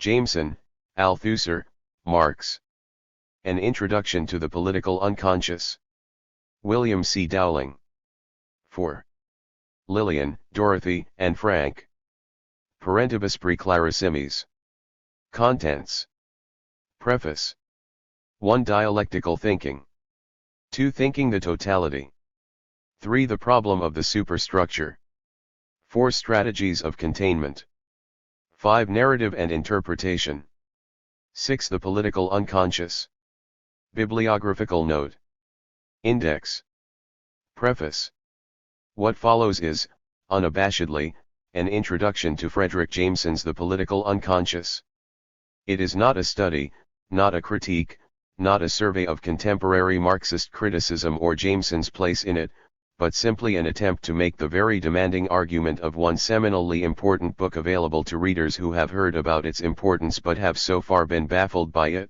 Jameson, Althusser, Marx. An Introduction to the Political Unconscious. William C. Dowling. 4. Lillian, Dorothy, and Frank. Parentibus Preclarissimis. Contents. Preface. 1. Dialectical thinking. 2. Thinking the totality. 3. The problem of the superstructure. 4. Strategies of containment. 5. Narrative and interpretation. 6. The political unconscious. Bibliographical note. Index. Preface. What follows is, unabashedly, an introduction to Frederick Jameson's The Political Unconscious. It is not a study, not a critique, not a survey of contemporary Marxist criticism or Jameson's place in it, but simply an attempt to make the very demanding argument of one seminally important book available to readers who have heard about its importance but have so far been baffled by it.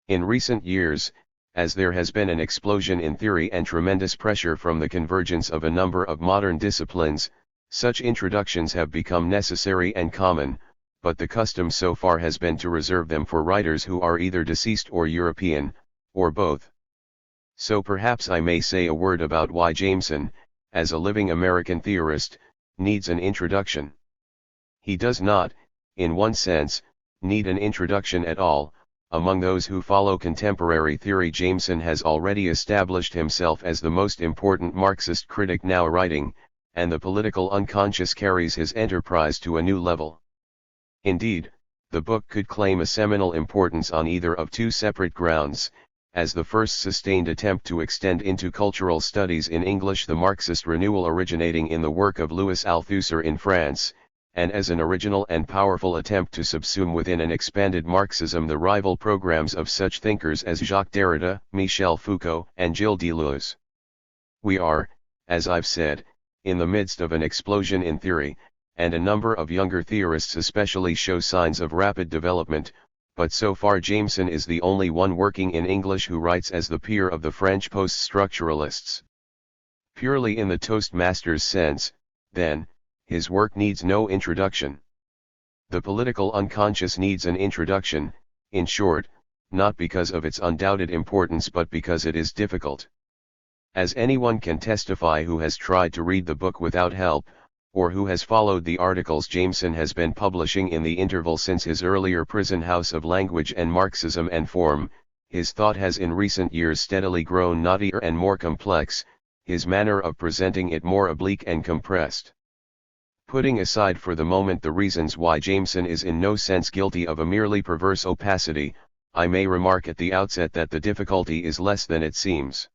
In recent years, as there has been an explosion in theory and tremendous pressure from the convergence of a number of modern disciplines, such introductions have become necessary and common, but the custom so far has been to reserve them for writers who are either deceased or European, or both. So perhaps I may say a word about why Jameson, as a living American theorist, needs an introduction. He does not, in one sense, need an introduction at all. Among those who follow contemporary theory, Jameson has already established himself as the most important Marxist critic now writing, and the political unconscious carries his enterprise to a new level. Indeed, the book could claim a seminal importance on either of two separate grounds: as the first sustained attempt to extend into cultural studies in English the Marxist renewal originating in the work of Louis Althusser in France, and as an original and powerful attempt to subsume within an expanded Marxism the rival programs of such thinkers as Jacques Derrida, Michel Foucault, and Gilles Deleuze. We are, as I've said, in the midst of an explosion in theory, and a number of younger theorists especially show signs of rapid development, but so far Jameson is the only one working in English who writes as the peer of the French post-structuralists. Purely in the Toastmasters sense, then, his work needs no introduction. The political unconscious needs an introduction, in short, not because of its undoubted importance but because it is difficult. As anyone can testify who has tried to read the book without help, or who has followed the articles Jameson has been publishing in the interval since his earlier Prison House of Language and Marxism and Form, his thought has in recent years steadily grown knottier and more complex, his manner of presenting it more oblique and compressed. Putting aside for the moment the reasons why Jameson is in no sense guilty of a merely perverse opacity, I may remark at the outset that the difficulty is less than it seems.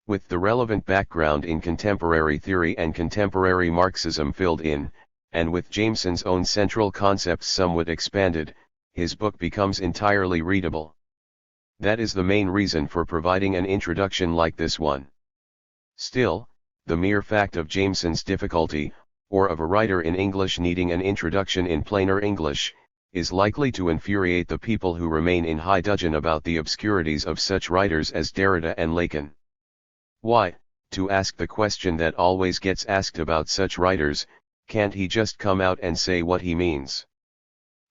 With the relevant background in contemporary theory and contemporary Marxism filled in, and with Jameson's own central concepts somewhat expanded, his book becomes entirely readable. That is the main reason for providing an introduction like this one. Still, the mere fact of Jameson's difficulty, or of a writer in English needing an introduction in plainer English, is likely to infuriate the people who remain in high dudgeon about the obscurities of such writers as Derrida and Lacan. Why, to ask the question that always gets asked about such writers, can't he just come out and say what he means?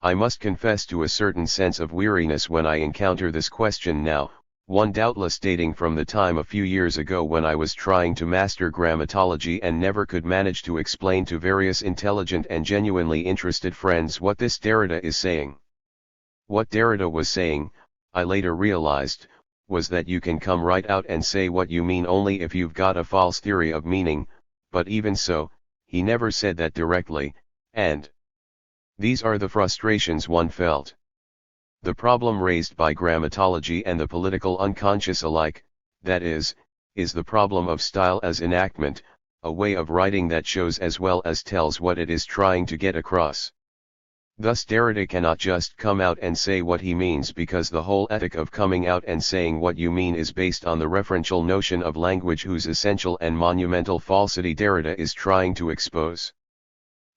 I must confess to a certain sense of weariness when I encounter this question now, one doubtless dating from the time a few years ago when I was trying to master grammatology and never could manage to explain to various intelligent and genuinely interested friends what this Derrida is saying. What Derrida was saying, I later realized, was that you can come right out and say what you mean only if you've got a false theory of meaning, but even so, he never said that directly, and these are the frustrations one felt. The problem raised by grammatology and the political unconscious alike, that is the problem of style as enactment, a way of writing that shows as well as tells what it is trying to get across. Thus Derrida cannot just come out and say what he means because the whole ethic of coming out and saying what you mean is based on the referential notion of language whose essential and monumental falsity Derrida is trying to expose.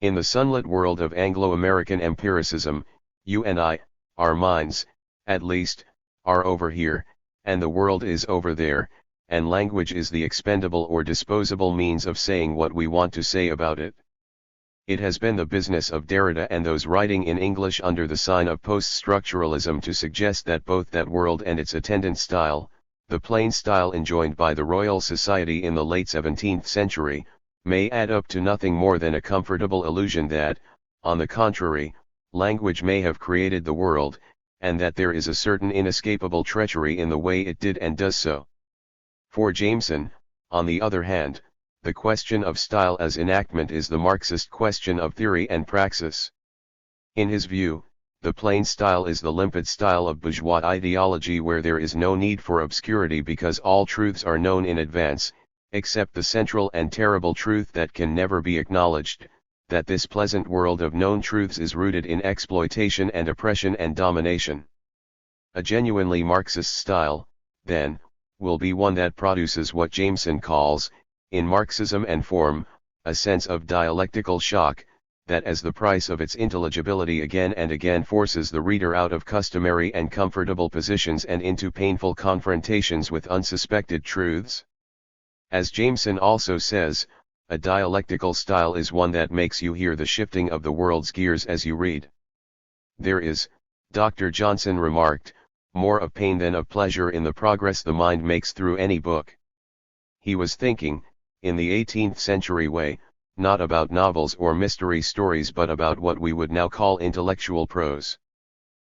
In the sunlit world of Anglo-American empiricism, you and I, our minds, at least, are over here, and the world is over there, and language is the expendable or disposable means of saying what we want to say about it. It has been the business of Derrida and those writing in English under the sign of post-structuralism to suggest that both that world and its attendant style, the plain style enjoined by the Royal Society in the late 17th century, may add up to nothing more than a comfortable illusion that, on the contrary, language may have created the world, and that there is a certain inescapable treachery in the way it did and does so. For Jameson, on the other hand, the question of style as enactment is the Marxist question of theory and praxis. In his view, the plain style is the limpid style of bourgeois ideology where there is no need for obscurity because all truths are known in advance, except the central and terrible truth that can never be acknowledged, that this pleasant world of known truths is rooted in exploitation and oppression and domination. A genuinely Marxist style, then, will be one that produces what Jameson calls, in Marxism and form, a sense of dialectical shock, that as the price of its intelligibility again and again forces the reader out of customary and comfortable positions and into painful confrontations with unsuspected truths. As Jameson also says, a dialectical style is one that makes you hear the shifting of the world's gears as you read. There is, Dr. Johnson remarked, more of pain than of pleasure in the progress the mind makes through any book. He was thinking, in the 18th century way, not about novels or mystery stories but about what we would now call intellectual prose.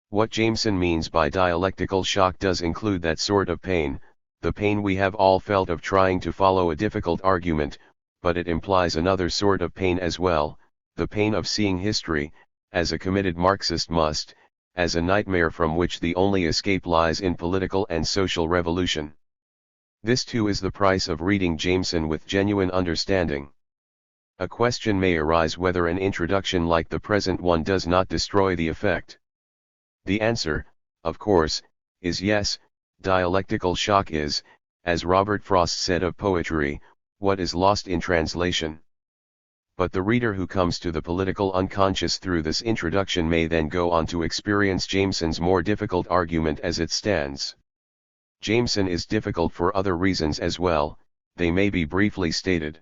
What Jameson means by dialectical shock does include that sort of pain, the pain we have all felt of trying to follow a difficult argument, but it implies another sort of pain as well, the pain of seeing history, as a committed Marxist must, as a nightmare from which the only escape lies in political and social revolution. This too is the price of reading Jameson with genuine understanding. A question may arise whether an introduction like the present one does not destroy the effect. The answer, of course, is yes. Dialectical shock is, as Robert Frost said of poetry, what is lost in translation. But the reader who comes to the political unconscious through this introduction may then go on to experience Jameson's more difficult argument as it stands. Jameson is difficult for other reasons as well, they may be briefly stated.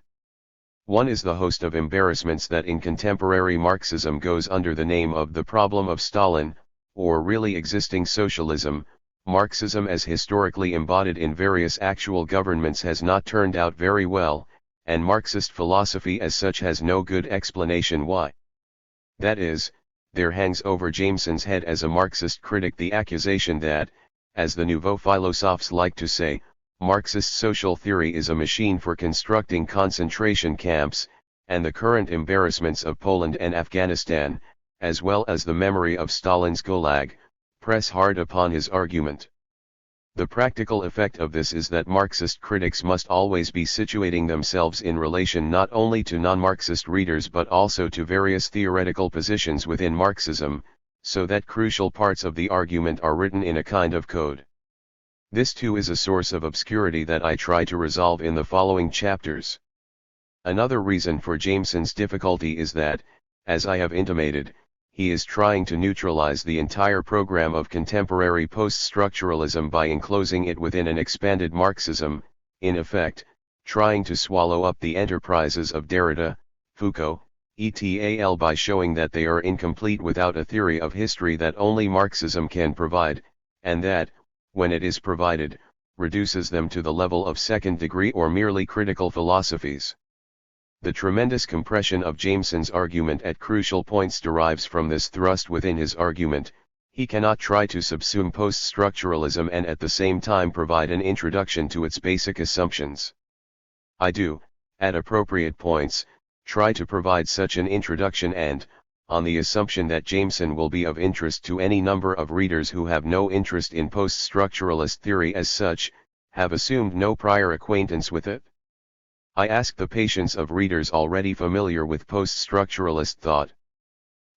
One is the host of embarrassments that in contemporary Marxism goes under the name of the problem of Stalin, or really existing socialism. Marxism as historically embodied in various actual governments has not turned out very well, and Marxist philosophy as such has no good explanation why. That is, there hangs over Jameson's head as a Marxist critic the accusation that, as the nouveau philosophes like to say, Marxist social theory is a machine for constructing concentration camps, and the current embarrassments of Poland and Afghanistan, as well as the memory of Stalin's Gulag, press hard upon his argument. The practical effect of this is that Marxist critics must always be situating themselves in relation not only to non-Marxist readers but also to various theoretical positions within Marxism, so that crucial parts of the argument are written in a kind of code. This too is a source of obscurity that I try to resolve in the following chapters. Another reason for Jameson's difficulty is that, as I have intimated, he is trying to neutralize the entire program of contemporary post-structuralism by enclosing it within an expanded Marxism, in effect, trying to swallow up the enterprises of Derrida, Foucault, et.al. by showing that they are incomplete without a theory of history that only Marxism can provide, and that, when it is provided, reduces them to the level of second-degree or merely critical philosophies. The tremendous compression of Jameson's argument at crucial points derives from this thrust within his argument. He cannot try to subsume post-structuralism and at the same time provide an introduction to its basic assumptions. I do, at appropriate points, try to provide such an introduction and, on the assumption that Jameson will be of interest to any number of readers who have no interest in post-structuralist theory as such, have assumed no prior acquaintance with it. I ask the patience of readers already familiar with post-structuralist thought.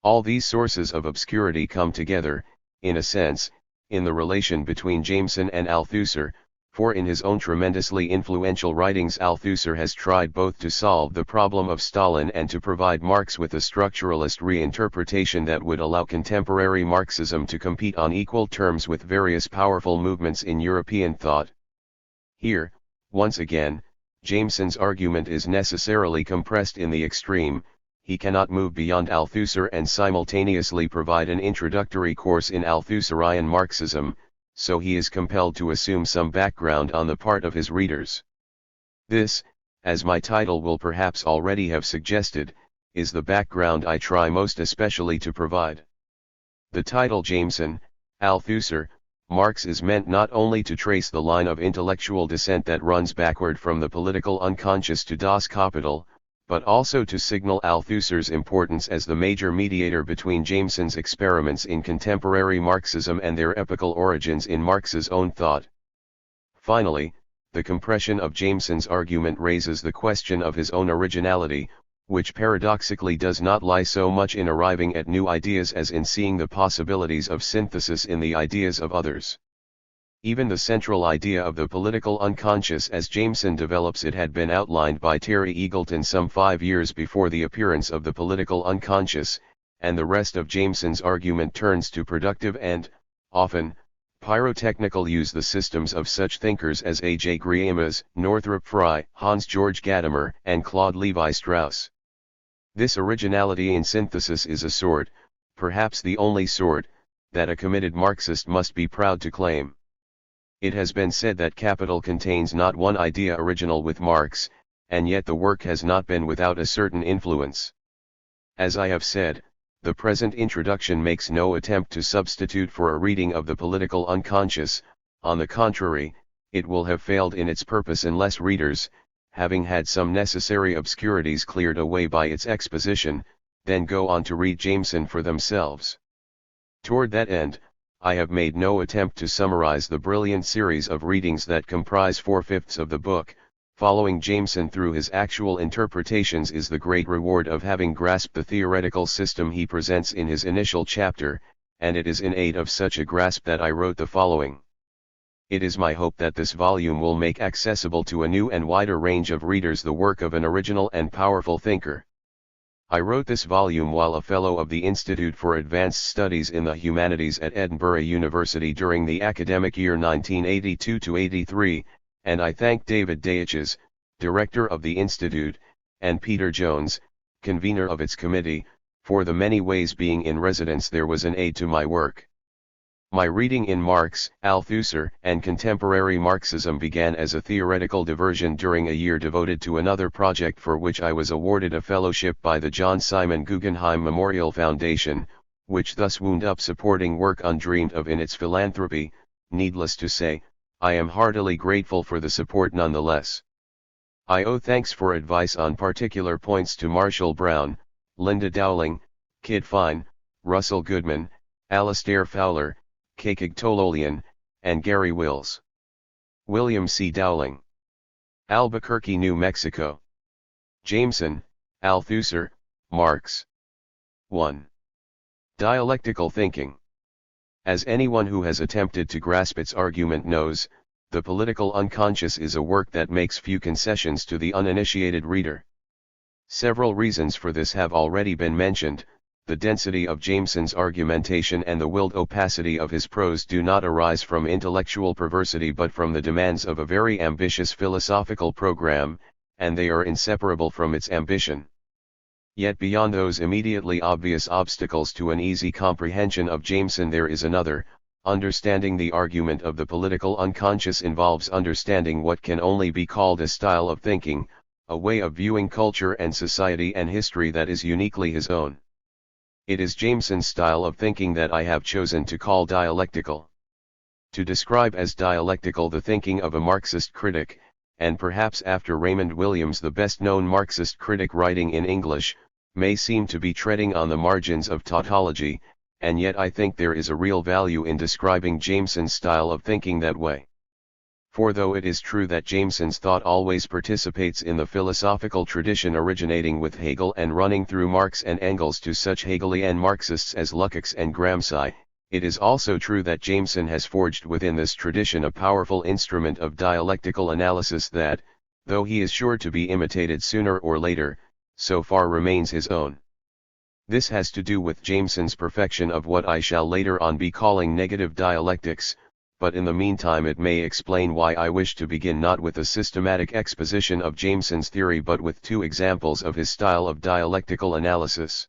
All these sources of obscurity come together, in a sense, in the relation between Jameson and Althusser, for in his own tremendously influential writings Althusser has tried both to solve the problem of Stalin and to provide Marx with a structuralist reinterpretation that would allow contemporary Marxism to compete on equal terms with various powerful movements in European thought. Here, once again, Jameson's argument is necessarily compressed in the extreme, he cannot move beyond Althusser and simultaneously provide an introductory course in Althusserian Marxism, so he is compelled to assume some background on the part of his readers. This, as my title will perhaps already have suggested, is the background I try most especially to provide. The title Jameson, Althusser, Marx is meant not only to trace the line of intellectual descent that runs backward from the political unconscious to Das Kapital, but also to signal Althusser's importance as the major mediator between Jameson's experiments in contemporary Marxism and their epochal origins in Marx's own thought. Finally, the compression of Jameson's argument raises the question of his own originality, which paradoxically does not lie so much in arriving at new ideas as in seeing the possibilities of synthesis in the ideas of others. Even the central idea of the political unconscious as Jameson develops it had been outlined by Terry Eagleton some 5 years before the appearance of the political unconscious, and the rest of Jameson's argument turns to productive and, often, pyrotechnical use the systems of such thinkers as A. J. Griamas, Northrop Frye, Hans-Georg Gadamer, and Claude Lévi-Strauss. This originality in synthesis is a sort, perhaps the only sort, that a committed Marxist must be proud to claim. It has been said that Capital contains not one idea original with Marx, and yet the work has not been without a certain influence. As I have said, the present introduction makes no attempt to substitute for a reading of the political unconscious. On the contrary, it will have failed in its purpose unless readers, having had some necessary obscurities cleared away by its exposition, then go on to read Jameson for themselves. Toward that end, I have made no attempt to summarize the brilliant series of readings that comprise 4/5 of the book. Following Jameson through his actual interpretations is the great reward of having grasped the theoretical system he presents in his initial chapter, and it is in aid of such a grasp that I wrote the following. It is my hope that this volume will make accessible to a new and wider range of readers the work of an original and powerful thinker. I wrote this volume while a Fellow of the Institute for Advanced Studies in the Humanities at Edinburgh University during the academic year 1982-83, and I thank David Deiches, Director of the Institute, and Peter Jones, convener of its committee, for the many ways being in residence there was an aid to my work. My reading in Marx, Althusser, and contemporary Marxism began as a theoretical diversion during a year devoted to another project for which I was awarded a fellowship by the John Simon Guggenheim Memorial Foundation, which thus wound up supporting work undreamed of in its philanthropy. Needless to say, I am heartily grateful for the support nonetheless. I owe thanks for advice on particular points to Marshall Brown, Linda Dowling, Kid Fine, Russell Goodman, Alastair Fowler, Kakig Tololian, and Gary Wills. William C. Dowling. Albuquerque, New Mexico. Jameson, Althusser, Marx. 1. Dialectical thinking. As anyone who has attempted to grasp its argument knows, the political unconscious is a work that makes few concessions to the uninitiated reader. Several reasons for this have already been mentioned. The density of Jameson's argumentation and the willed opacity of his prose do not arise from intellectual perversity but from the demands of a very ambitious philosophical program, and they are inseparable from its ambition. Yet beyond those immediately obvious obstacles to an easy comprehension of Jameson there is another. Understanding the argument of the political unconscious involves understanding what can only be called a style of thinking, a way of viewing culture and society and history that is uniquely his own. It is Jameson's style of thinking that I have chosen to call dialectical. To describe as dialectical the thinking of a Marxist critic, and perhaps after Raymond Williams the best-known Marxist critic writing in English, may seem to be treading on the margins of tautology, and yet I think there is a real value in describing Jameson's style of thinking that way. For though it is true that Jameson's thought always participates in the philosophical tradition originating with Hegel and running through Marx and Engels to such Hegelian Marxists as Lukács and Gramsci, it is also true that Jameson has forged within this tradition a powerful instrument of dialectical analysis that, though he is sure to be imitated sooner or later, so far remains his own. This has to do with Jameson's perfection of what I shall later on be calling negative dialectics, but in the meantime it may explain why I wish to begin not with a systematic exposition of Jameson's theory but with two examples of his style of dialectical analysis.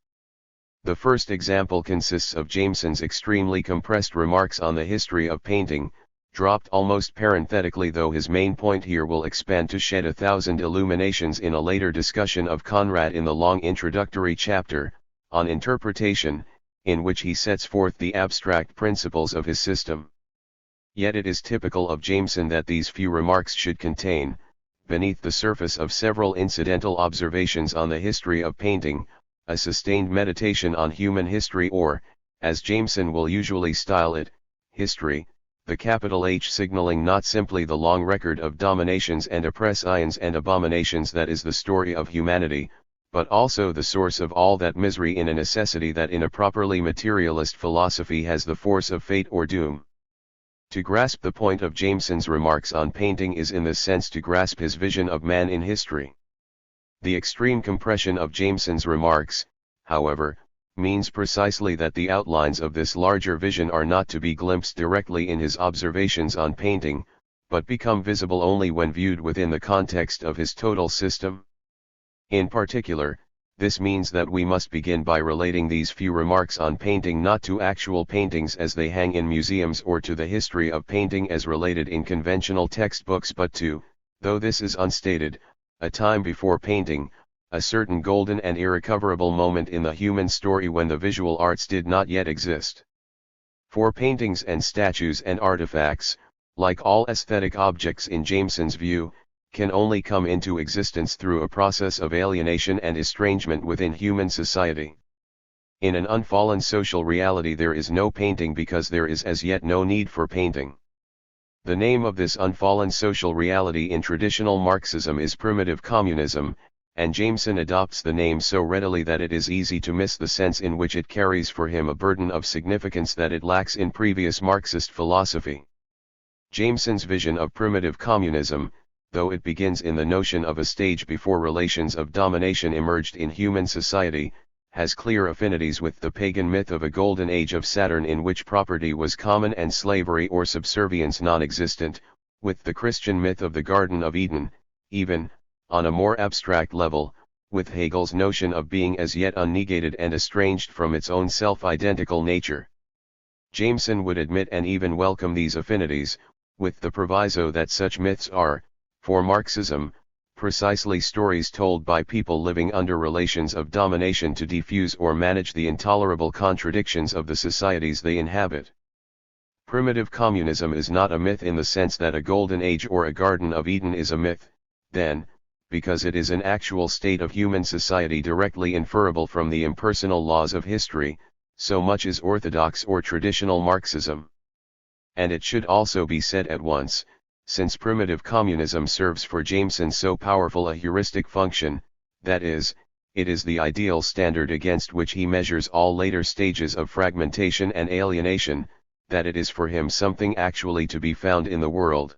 The first example consists of Jameson's extremely compressed remarks on the history of painting, dropped almost parenthetically, though his main point here will expand to shed 1,000 illuminations in a later discussion of Conrad in the long introductory chapter, on interpretation, in which he sets forth the abstract principles of his system. Yet it is typical of Jameson that these few remarks should contain, beneath the surface of several incidental observations on the history of painting, a sustained meditation on human history, or, as Jameson will usually style it, history, the capital H signaling not simply the long record of dominations and oppressions and abominations that is the story of humanity, but also the source of all that misery in a necessity that in a properly materialist philosophy has the force of fate or doom. To grasp the point of Jameson's remarks on painting is in this sense to grasp his vision of man in history. The extreme compression of Jameson's remarks, however, means precisely that the outlines of this larger vision are not to be glimpsed directly in his observations on painting, but become visible only when viewed within the context of his total system. In particular, this means that we must begin by relating these few remarks on painting not to actual paintings as they hang in museums or to the history of painting as related in conventional textbooks, but to, though this is unstated, a time before painting, a certain golden and irrecoverable moment in the human story when the visual arts did not yet exist. For paintings and statues and artifacts, like all aesthetic objects in Jameson's view, can only come into existence through a process of alienation and estrangement within human society. In an unfallen social reality there is no painting because there is as yet no need for painting. The name of this unfallen social reality in traditional Marxism is primitive communism, and Jameson adopts the name so readily that it is easy to miss the sense in which it carries for him a burden of significance that it lacks in previous Marxist philosophy. Jameson's vision of primitive communism, though it begins in the notion of a stage before relations of domination emerged in human society, has clear affinities with the pagan myth of a golden age of Saturn in which property was common and slavery or subservience non-existent, with the Christian myth of the Garden of Eden, even, on a more abstract level, with Hegel's notion of being as yet unnegated and estranged from its own self-identical nature. Jameson would admit and even welcome these affinities, with the proviso that such myths are, for Marxism, precisely stories told by people living under relations of domination to defuse or manage the intolerable contradictions of the societies they inhabit. Primitive communism is not a myth in the sense that a golden age or a Garden of Eden is a myth, then, because it is an actual state of human society directly inferable from the impersonal laws of history, so much is orthodox or traditional Marxism. And it should also be said at once, since primitive communism serves for Jameson so powerful a heuristic function, that is, it is the ideal standard against which he measures all later stages of fragmentation and alienation, that it is for him something actually to be found in the world.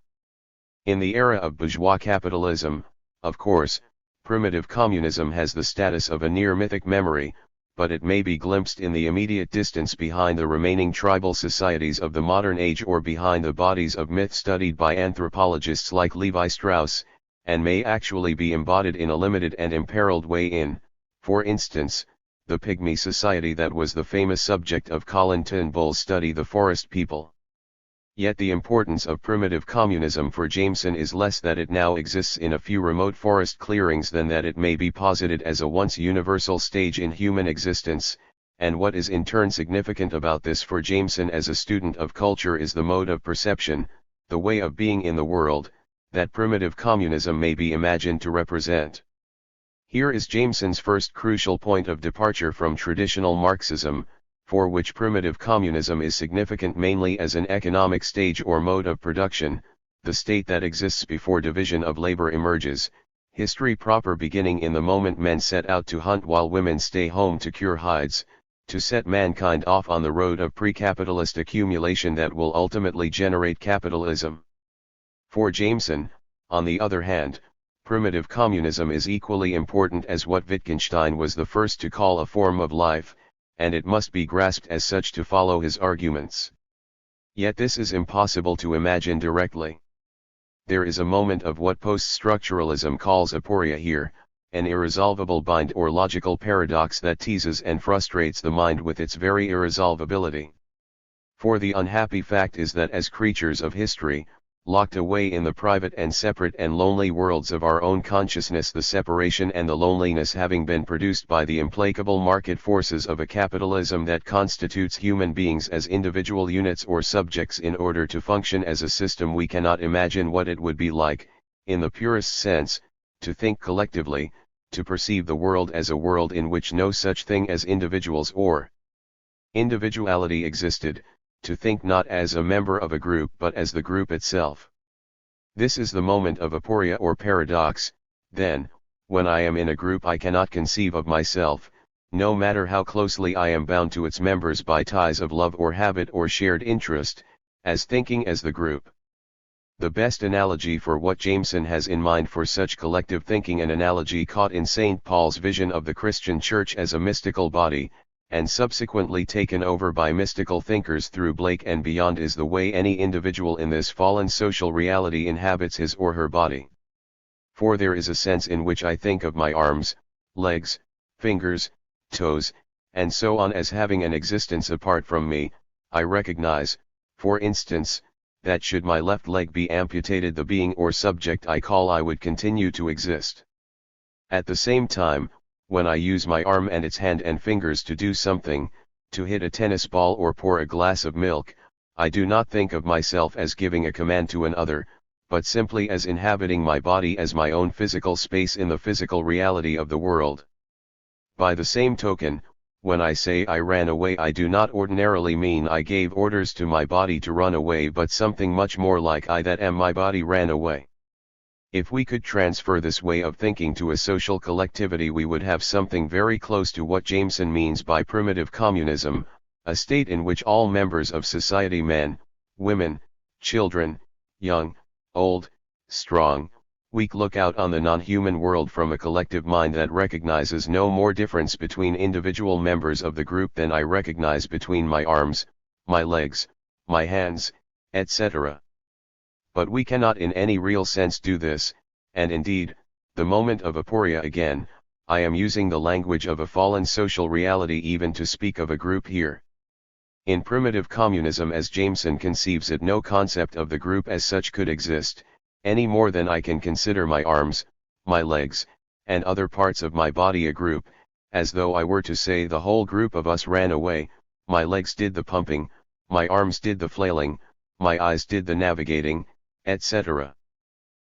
In the era of bourgeois capitalism, of course, primitive communism has the status of a near mythic memory, but it may be glimpsed in the immediate distance behind the remaining tribal societies of the modern age or behind the bodies of myth studied by anthropologists like Levi Strauss, and may actually be embodied in a limited and imperiled way in, for instance, the pygmy society that was the famous subject of Colin Turnbull's study The Forest People. Yet the importance of primitive communism for Jameson is less that it now exists in a few remote forest clearings than that it may be posited as a once universal stage in human existence, and what is in turn significant about this for Jameson as a student of culture is the mode of perception, the way of being in the world, that primitive communism may be imagined to represent. Here is Jameson's first crucial point of departure from traditional Marxism, for which primitive communism is significant mainly as an economic stage or mode of production, the state that exists before division of labor emerges, history proper beginning in the moment men set out to hunt while women stay home to cure hides, to set mankind off on the road of pre-capitalist accumulation that will ultimately generate capitalism. For Jameson, on the other hand, primitive communism is equally important as what Wittgenstein was the first to call a form of life, and it must be grasped as such to follow his arguments. Yet this is impossible to imagine directly. There is a moment of what post-structuralism calls aporia here, an irresolvable bind or logical paradox that teases and frustrates the mind with its very irresolvability. For the unhappy fact is that as creatures of history, locked away in the private and separate and lonely worlds of our own consciousness, the separation and the loneliness having been produced by the implacable market forces of a capitalism that constitutes human beings as individual units or subjects in order to function as a system, we cannot imagine what it would be like, in the purest sense, to think collectively, to perceive the world as a world in which no such thing as individuals or individuality existed, to think not as a member of a group but as the group itself. This is the moment of aporia or paradox. Then, when I am in a group, I cannot conceive of myself, no matter how closely I am bound to its members by ties of love or habit or shared interest, as thinking as the group. The best analogy for what Jameson has in mind for such collective thinking, an analogy caught in St. Paul's vision of the Christian Church as a mystical body, and subsequently taken over by mystical thinkers through Blake and beyond, is the way any individual in this fallen social reality inhabits his or her body. For there is a sense in which I think of my arms, legs, fingers, toes, and so on as having an existence apart from me. I recognize, for instance, that should my left leg be amputated, the being or subject I call I would continue to exist. At the same time, when I use my arm and its hand and fingers to do something, to hit a tennis ball or pour a glass of milk, I do not think of myself as giving a command to another, but simply as inhabiting my body as my own physical space in the physical reality of the world. By the same token, when I say I ran away, I do not ordinarily mean I gave orders to my body to run away, but something much more like I that am my body ran away. If we could transfer this way of thinking to a social collectivity, we would have something very close to what Jameson means by primitive communism, a state in which all members of society, men, women, children, young, old, strong, weak, look out on the non-human world from a collective mind that recognizes no more difference between individual members of the group than I recognize between my arms, my legs, my hands, etc. But we cannot in any real sense do this, and indeed, the moment of aporia again, I am using the language of a fallen social reality even to speak of a group here. In primitive communism as Jameson conceives it, no concept of the group as such could exist, any more than I can consider my arms, my legs, and other parts of my body a group, as though I were to say the whole group of us ran away, my legs did the pumping, my arms did the flailing, my eyes did the navigating, etc.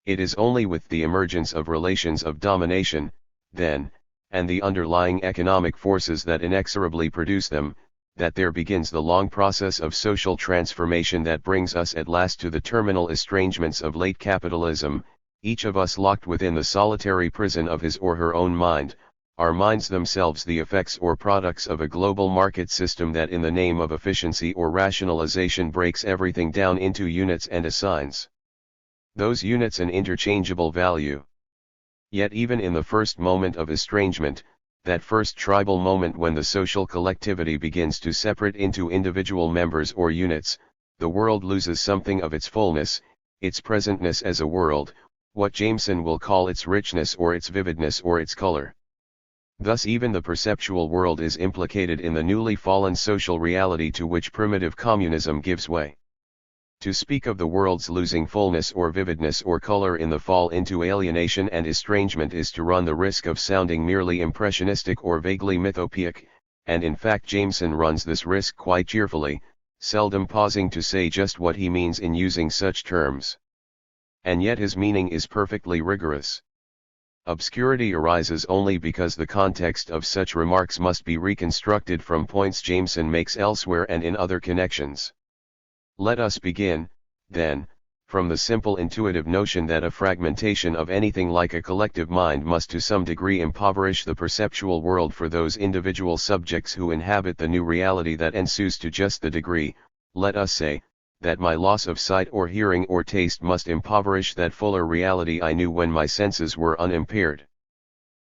It is only with the emergence of relations of domination, then, and the underlying economic forces that inexorably produce them, that there begins the long process of social transformation that brings us at last to the terminal estrangements of late capitalism, each of us locked within the solitary prison of his or her own mind, our minds themselves the effects or products of a global market system that in the name of efficiency or rationalization breaks everything down into units and assigns those units an interchangeable value. Yet even in the first moment of estrangement, that first tribal moment when the social collectivity begins to separate into individual members or units, the world loses something of its fullness, its presentness as a world, what Jameson will call its richness or its vividness or its color. Thus even the perceptual world is implicated in the newly fallen social reality to which primitive communism gives way. To speak of the world's losing fullness or vividness or color in the fall into alienation and estrangement is to run the risk of sounding merely impressionistic or vaguely mythopoeic, and in fact Jameson runs this risk quite cheerfully, seldom pausing to say just what he means in using such terms. And yet his meaning is perfectly rigorous. Obscurity arises only because the context of such remarks must be reconstructed from points Jameson makes elsewhere and in other connections. Let us begin, then, from the simple intuitive notion that a fragmentation of anything like a collective mind must to some degree impoverish the perceptual world for those individual subjects who inhabit the new reality that ensues to just the degree, let us say, that my loss of sight or hearing or taste must impoverish that fuller reality I knew when my senses were unimpaired.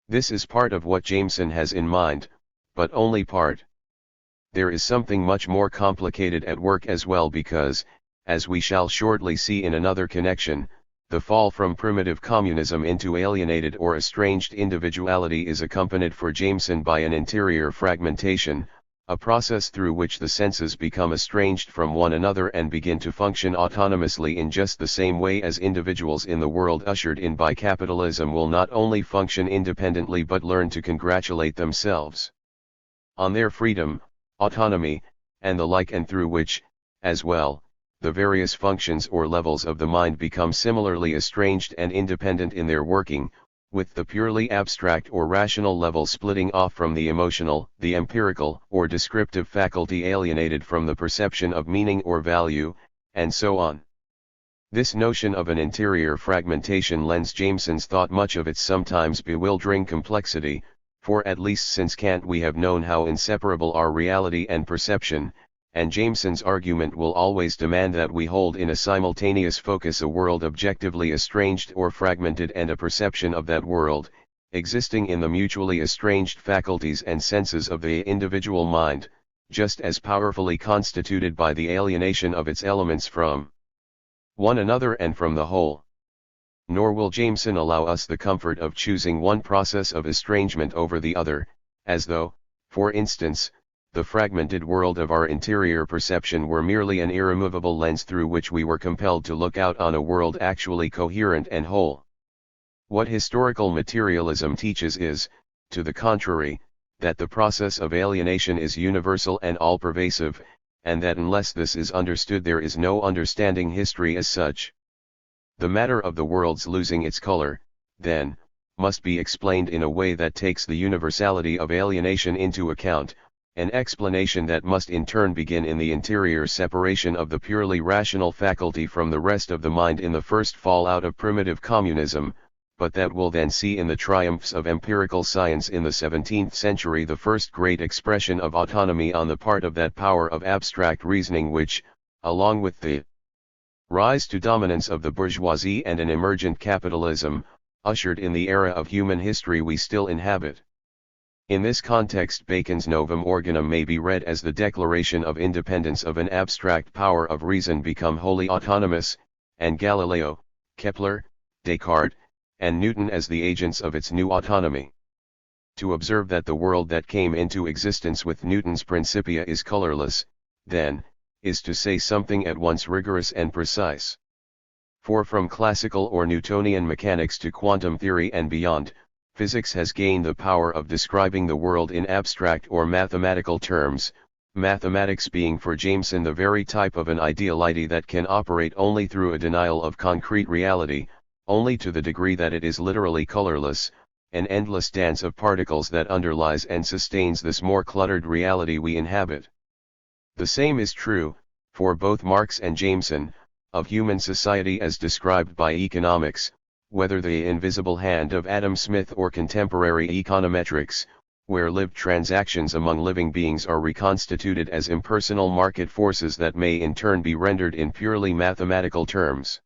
This is part of what Jameson has in mind, but only part. there is something much more complicated at work as well because, as we shall shortly see in another connection, the fall from primitive communism into alienated or estranged individuality is accompanied for Jameson by an interior fragmentation, a process through which the senses become estranged from one another and begin to function autonomously in just the same way as individuals in the world ushered in by capitalism will not only function independently but learn to congratulate themselves on their freedom, autonomy, and the like, and through which, as well, the various functions or levels of the mind become similarly estranged and independent in their working, with the purely abstract or rational level splitting off from the emotional, the empirical or descriptive faculty alienated from the perception of meaning or value, and so on. This notion of an interior fragmentation lends Jameson's thought much of its sometimes bewildering complexity, for at least since Kant we have known how inseparable are reality and perception, and Jameson's argument will always demand that we hold in a simultaneous focus a world objectively estranged or fragmented and a perception of that world, existing in the mutually estranged faculties and senses of the individual mind, just as powerfully constituted by the alienation of its elements from one another and from the whole. Nor will Jameson allow us the comfort of choosing one process of estrangement over the other, as though, for instance, the fragmented world of our interior perception were merely an irremovable lens through which we were compelled to look out on a world actually coherent and whole. What historical materialism teaches is, to the contrary, that the process of alienation is universal and all-pervasive, and that unless this is understood there is no understanding history as such. The matter of the world's losing its color, then, must be explained in a way that takes the universality of alienation into account, an explanation that must in turn begin in the interior separation of the purely rational faculty from the rest of the mind in the first fallout of primitive communism, but that will then see in the triumphs of empirical science in the 17th century the first great expression of autonomy on the part of that power of abstract reasoning which, along with the rise to dominance of the bourgeoisie and an emergent capitalism, ushered in the era of human history we still inhabit. In this context Bacon's Novum Organum may be read as the declaration of independence of an abstract power of reason become wholly autonomous, and Galileo, Kepler, Descartes, and Newton as the agents of its new autonomy. To observe that the world that came into existence with Newton's Principia is colorless, then, is to say something at once rigorous and precise. For from classical or Newtonian mechanics to quantum theory and beyond, physics has gained the power of describing the world in abstract or mathematical terms, mathematics being for Jameson the very type of an ideality that can operate only through a denial of concrete reality, only to the degree that it is literally colorless, an endless dance of particles that underlies and sustains this more cluttered reality we inhabit. The same is true, for both Marx and Jameson, of human society as described by economics, whether the invisible hand of Adam Smith or contemporary econometrics, where lived transactions among living beings are reconstituted as impersonal market forces that may in turn be rendered in purely mathematical terms.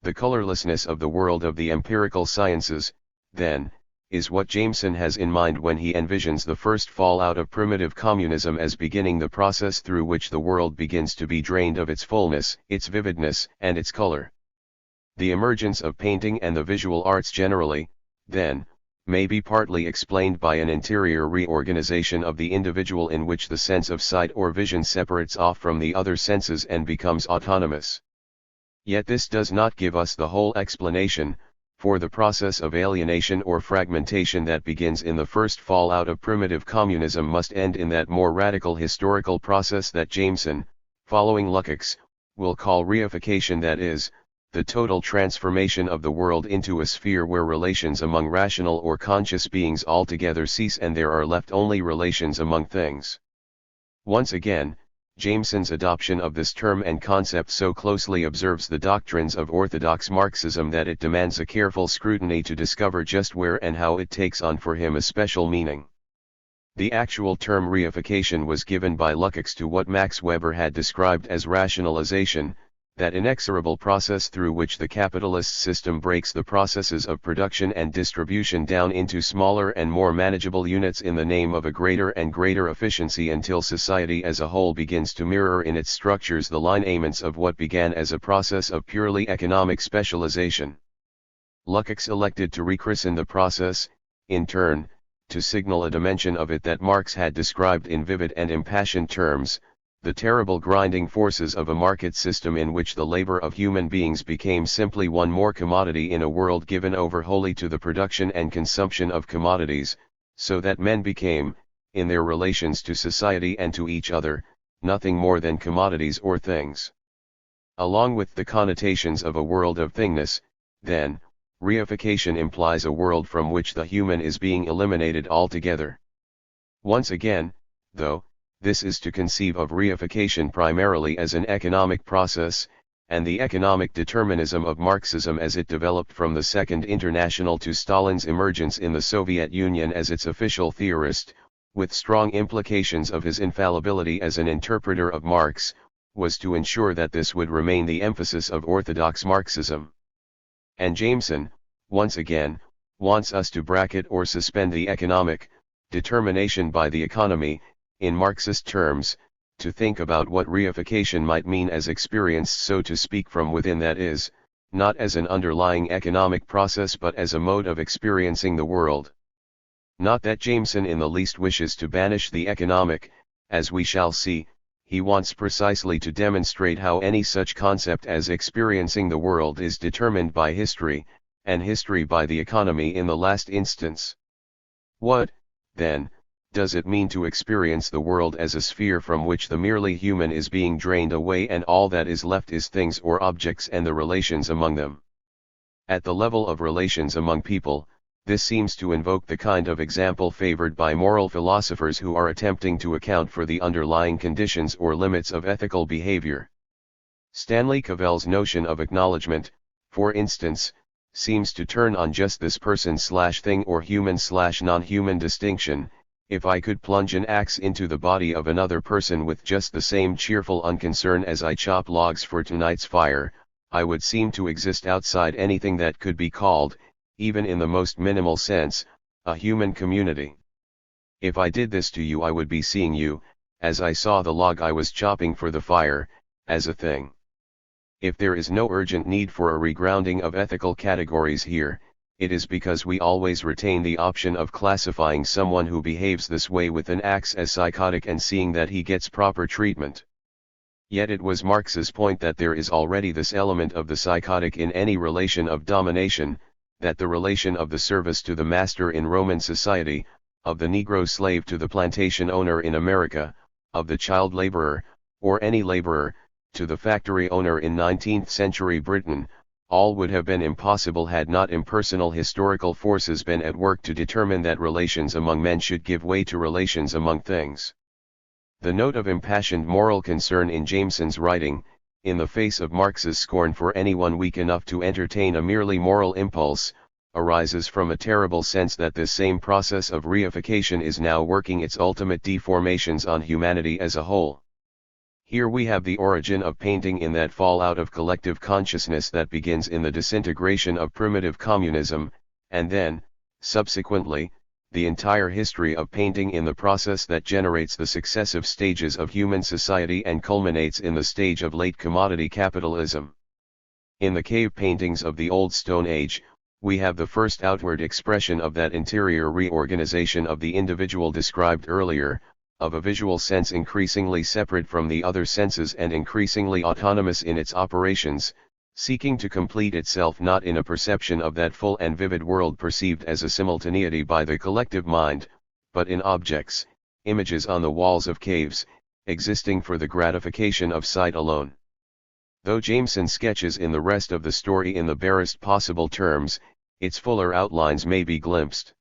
The colorlessness of the world of the empirical sciences, then, is what Jameson has in mind when he envisions the first fallout of primitive communism as beginning the process through which the world begins to be drained of its fullness, its vividness, and its color. The emergence of painting and the visual arts generally, then, may be partly explained by an interior reorganization of the individual in which the sense of sight or vision separates off from the other senses and becomes autonomous. Yet this does not give us the whole explanation, for the process of alienation or fragmentation that begins in the first fallout of primitive communism must end in that more radical historical process that Jameson, following Lukács, will call reification, that is, the total transformation of the world into a sphere where relations among rational or conscious beings altogether cease and there are left only relations among things. Once again, Jameson's adoption of this term and concept so closely observes the doctrines of orthodox Marxism that it demands a careful scrutiny to discover just where and how it takes on for him a special meaning. The actual term reification was given by Lukács to what Max Weber had described as rationalization, that inexorable process through which the capitalist system breaks the processes of production and distribution down into smaller and more manageable units in the name of a greater and greater efficiency until society as a whole begins to mirror in its structures the lineaments of what began as a process of purely economic specialization. Lukács elected to rechristen the process, in turn, to signal a dimension of it that Marx had described in vivid and impassioned terms, the terrible grinding forces of a market system in which the labor of human beings became simply one more commodity in a world given over wholly to the production and consumption of commodities, so that men became, in their relations to society and to each other, nothing more than commodities or things. Along with the connotations of a world of thingness, then, reification implies a world from which the human is being eliminated altogether. Once again, though, this is to conceive of reification primarily as an economic process, and the economic determinism of Marxism as it developed from the Second International to Stalin's emergence in the Soviet Union as its official theorist, with strong implications of his infallibility as an interpreter of Marx, was to ensure that this would remain the emphasis of orthodox Marxism. And Jameson, once again, wants us to bracket or suspend the economic determination by the economy, in Marxist terms, to think about what reification might mean as experienced so to speak from within, that is, not as an underlying economic process but as a mode of experiencing the world. Not that Jameson in the least wishes to banish the economic, as we shall see, he wants precisely to demonstrate how any such concept as experiencing the world is determined by history, and history by the economy in the last instance. What, then, does it mean to experience the world as a sphere from which the merely human is being drained away and all that is left is things or objects and the relations among them? At the level of relations among people, this seems to invoke the kind of example favored by moral philosophers who are attempting to account for the underlying conditions or limits of ethical behavior. Stanley Cavell's notion of acknowledgement, for instance, seems to turn on just this person/thing or human/non-human distinction. If I could plunge an axe into the body of another person with just the same cheerful unconcern as I chop logs for tonight's fire, I would seem to exist outside anything that could be called, even in the most minimal sense, a human community. If I did this to you, I would be seeing you, as I saw the log I was chopping for the fire, as a thing. If there is no urgent need for a regrounding of ethical categories here, it is because we always retain the option of classifying someone who behaves this way with an axe as psychotic and seeing that he gets proper treatment. Yet it was Marx's point that there is already this element of the psychotic in any relation of domination, that the relation of the service to the master in Roman society, of the Negro slave to the plantation owner in America, of the child laborer, or any laborer, to the factory owner in 19th century Britain, all would have been impossible had not impersonal historical forces been at work to determine that relations among men should give way to relations among things. The note of impassioned moral concern in Jameson's writing, in the face of Marx's scorn for anyone weak enough to entertain a merely moral impulse, arises from a terrible sense that this same process of reification is now working its ultimate deformations on humanity as a whole. Here we have the origin of painting in that fallout of collective consciousness that begins in the disintegration of primitive communism, and then, subsequently, the entire history of painting in the process that generates the successive stages of human society and culminates in the stage of late commodity capitalism. In the cave paintings of the Old Stone Age, we have the first outward expression of that interior reorganization of the individual described earlier, of a visual sense increasingly separate from the other senses and increasingly autonomous in its operations, seeking to complete itself not in a perception of that full and vivid world perceived as a simultaneity by the collective mind, but in objects, images on the walls of caves, existing for the gratification of sight alone. Though Jameson sketches in the rest of the story in the barest possible terms, its fuller outlines may be glimpsed.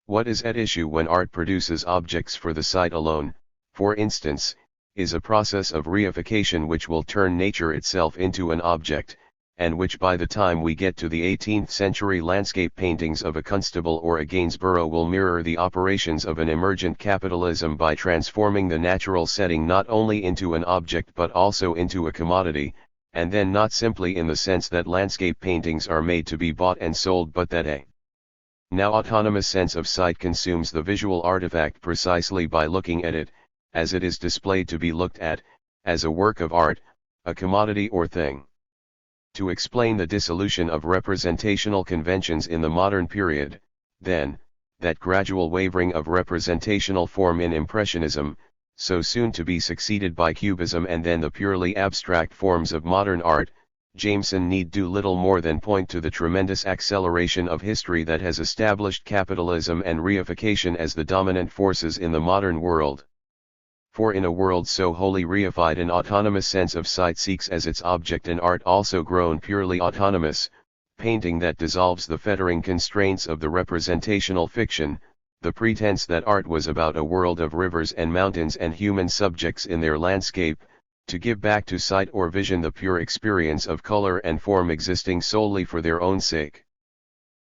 What is at issue when art produces objects for the sight alone, for instance, is a process of reification which will turn nature itself into an object, and which by the time we get to the 18th century landscape paintings of a Constable or a Gainsborough will mirror the operations of an emergent capitalism by transforming the natural setting not only into an object but also into a commodity, and then not simply in the sense that landscape paintings are made to be bought and sold, but that a now autonomous sense of sight consumes the visual artifact precisely by looking at it, as it is displayed to be looked at, as a work of art, a commodity or thing. To explain the dissolution of representational conventions in the modern period, then, that gradual wavering of representational form in Impressionism, so soon to be succeeded by Cubism and then the purely abstract forms of modern art, Jameson need do little more than point to the tremendous acceleration of history that has established capitalism and reification as the dominant forces in the modern world. For in a world so wholly reified, an autonomous sense of sight seeks as its object an art also grown purely autonomous, painting that dissolves the fettering constraints of the representational fiction, the pretense that art was about a world of rivers and mountains and human subjects in their landscape, to give back to sight or vision the pure experience of color and form existing solely for their own sake.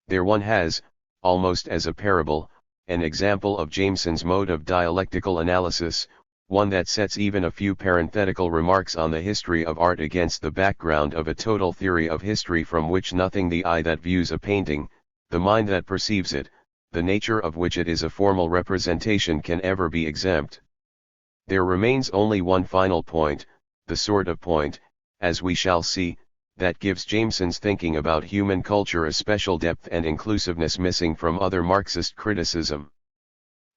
There one has, almost as a parable, an example of Jameson's mode of dialectical analysis, one that sets even a few parenthetical remarks on the history of art against the background of a total theory of history from which nothing the eye that views a painting, the mind that perceives it, the nature of which it is a formal representation, can ever be exempt. There remains only one final point, the sort of point, as we shall see, that gives Jameson's thinking about human culture a special depth and inclusiveness missing from other Marxist criticism.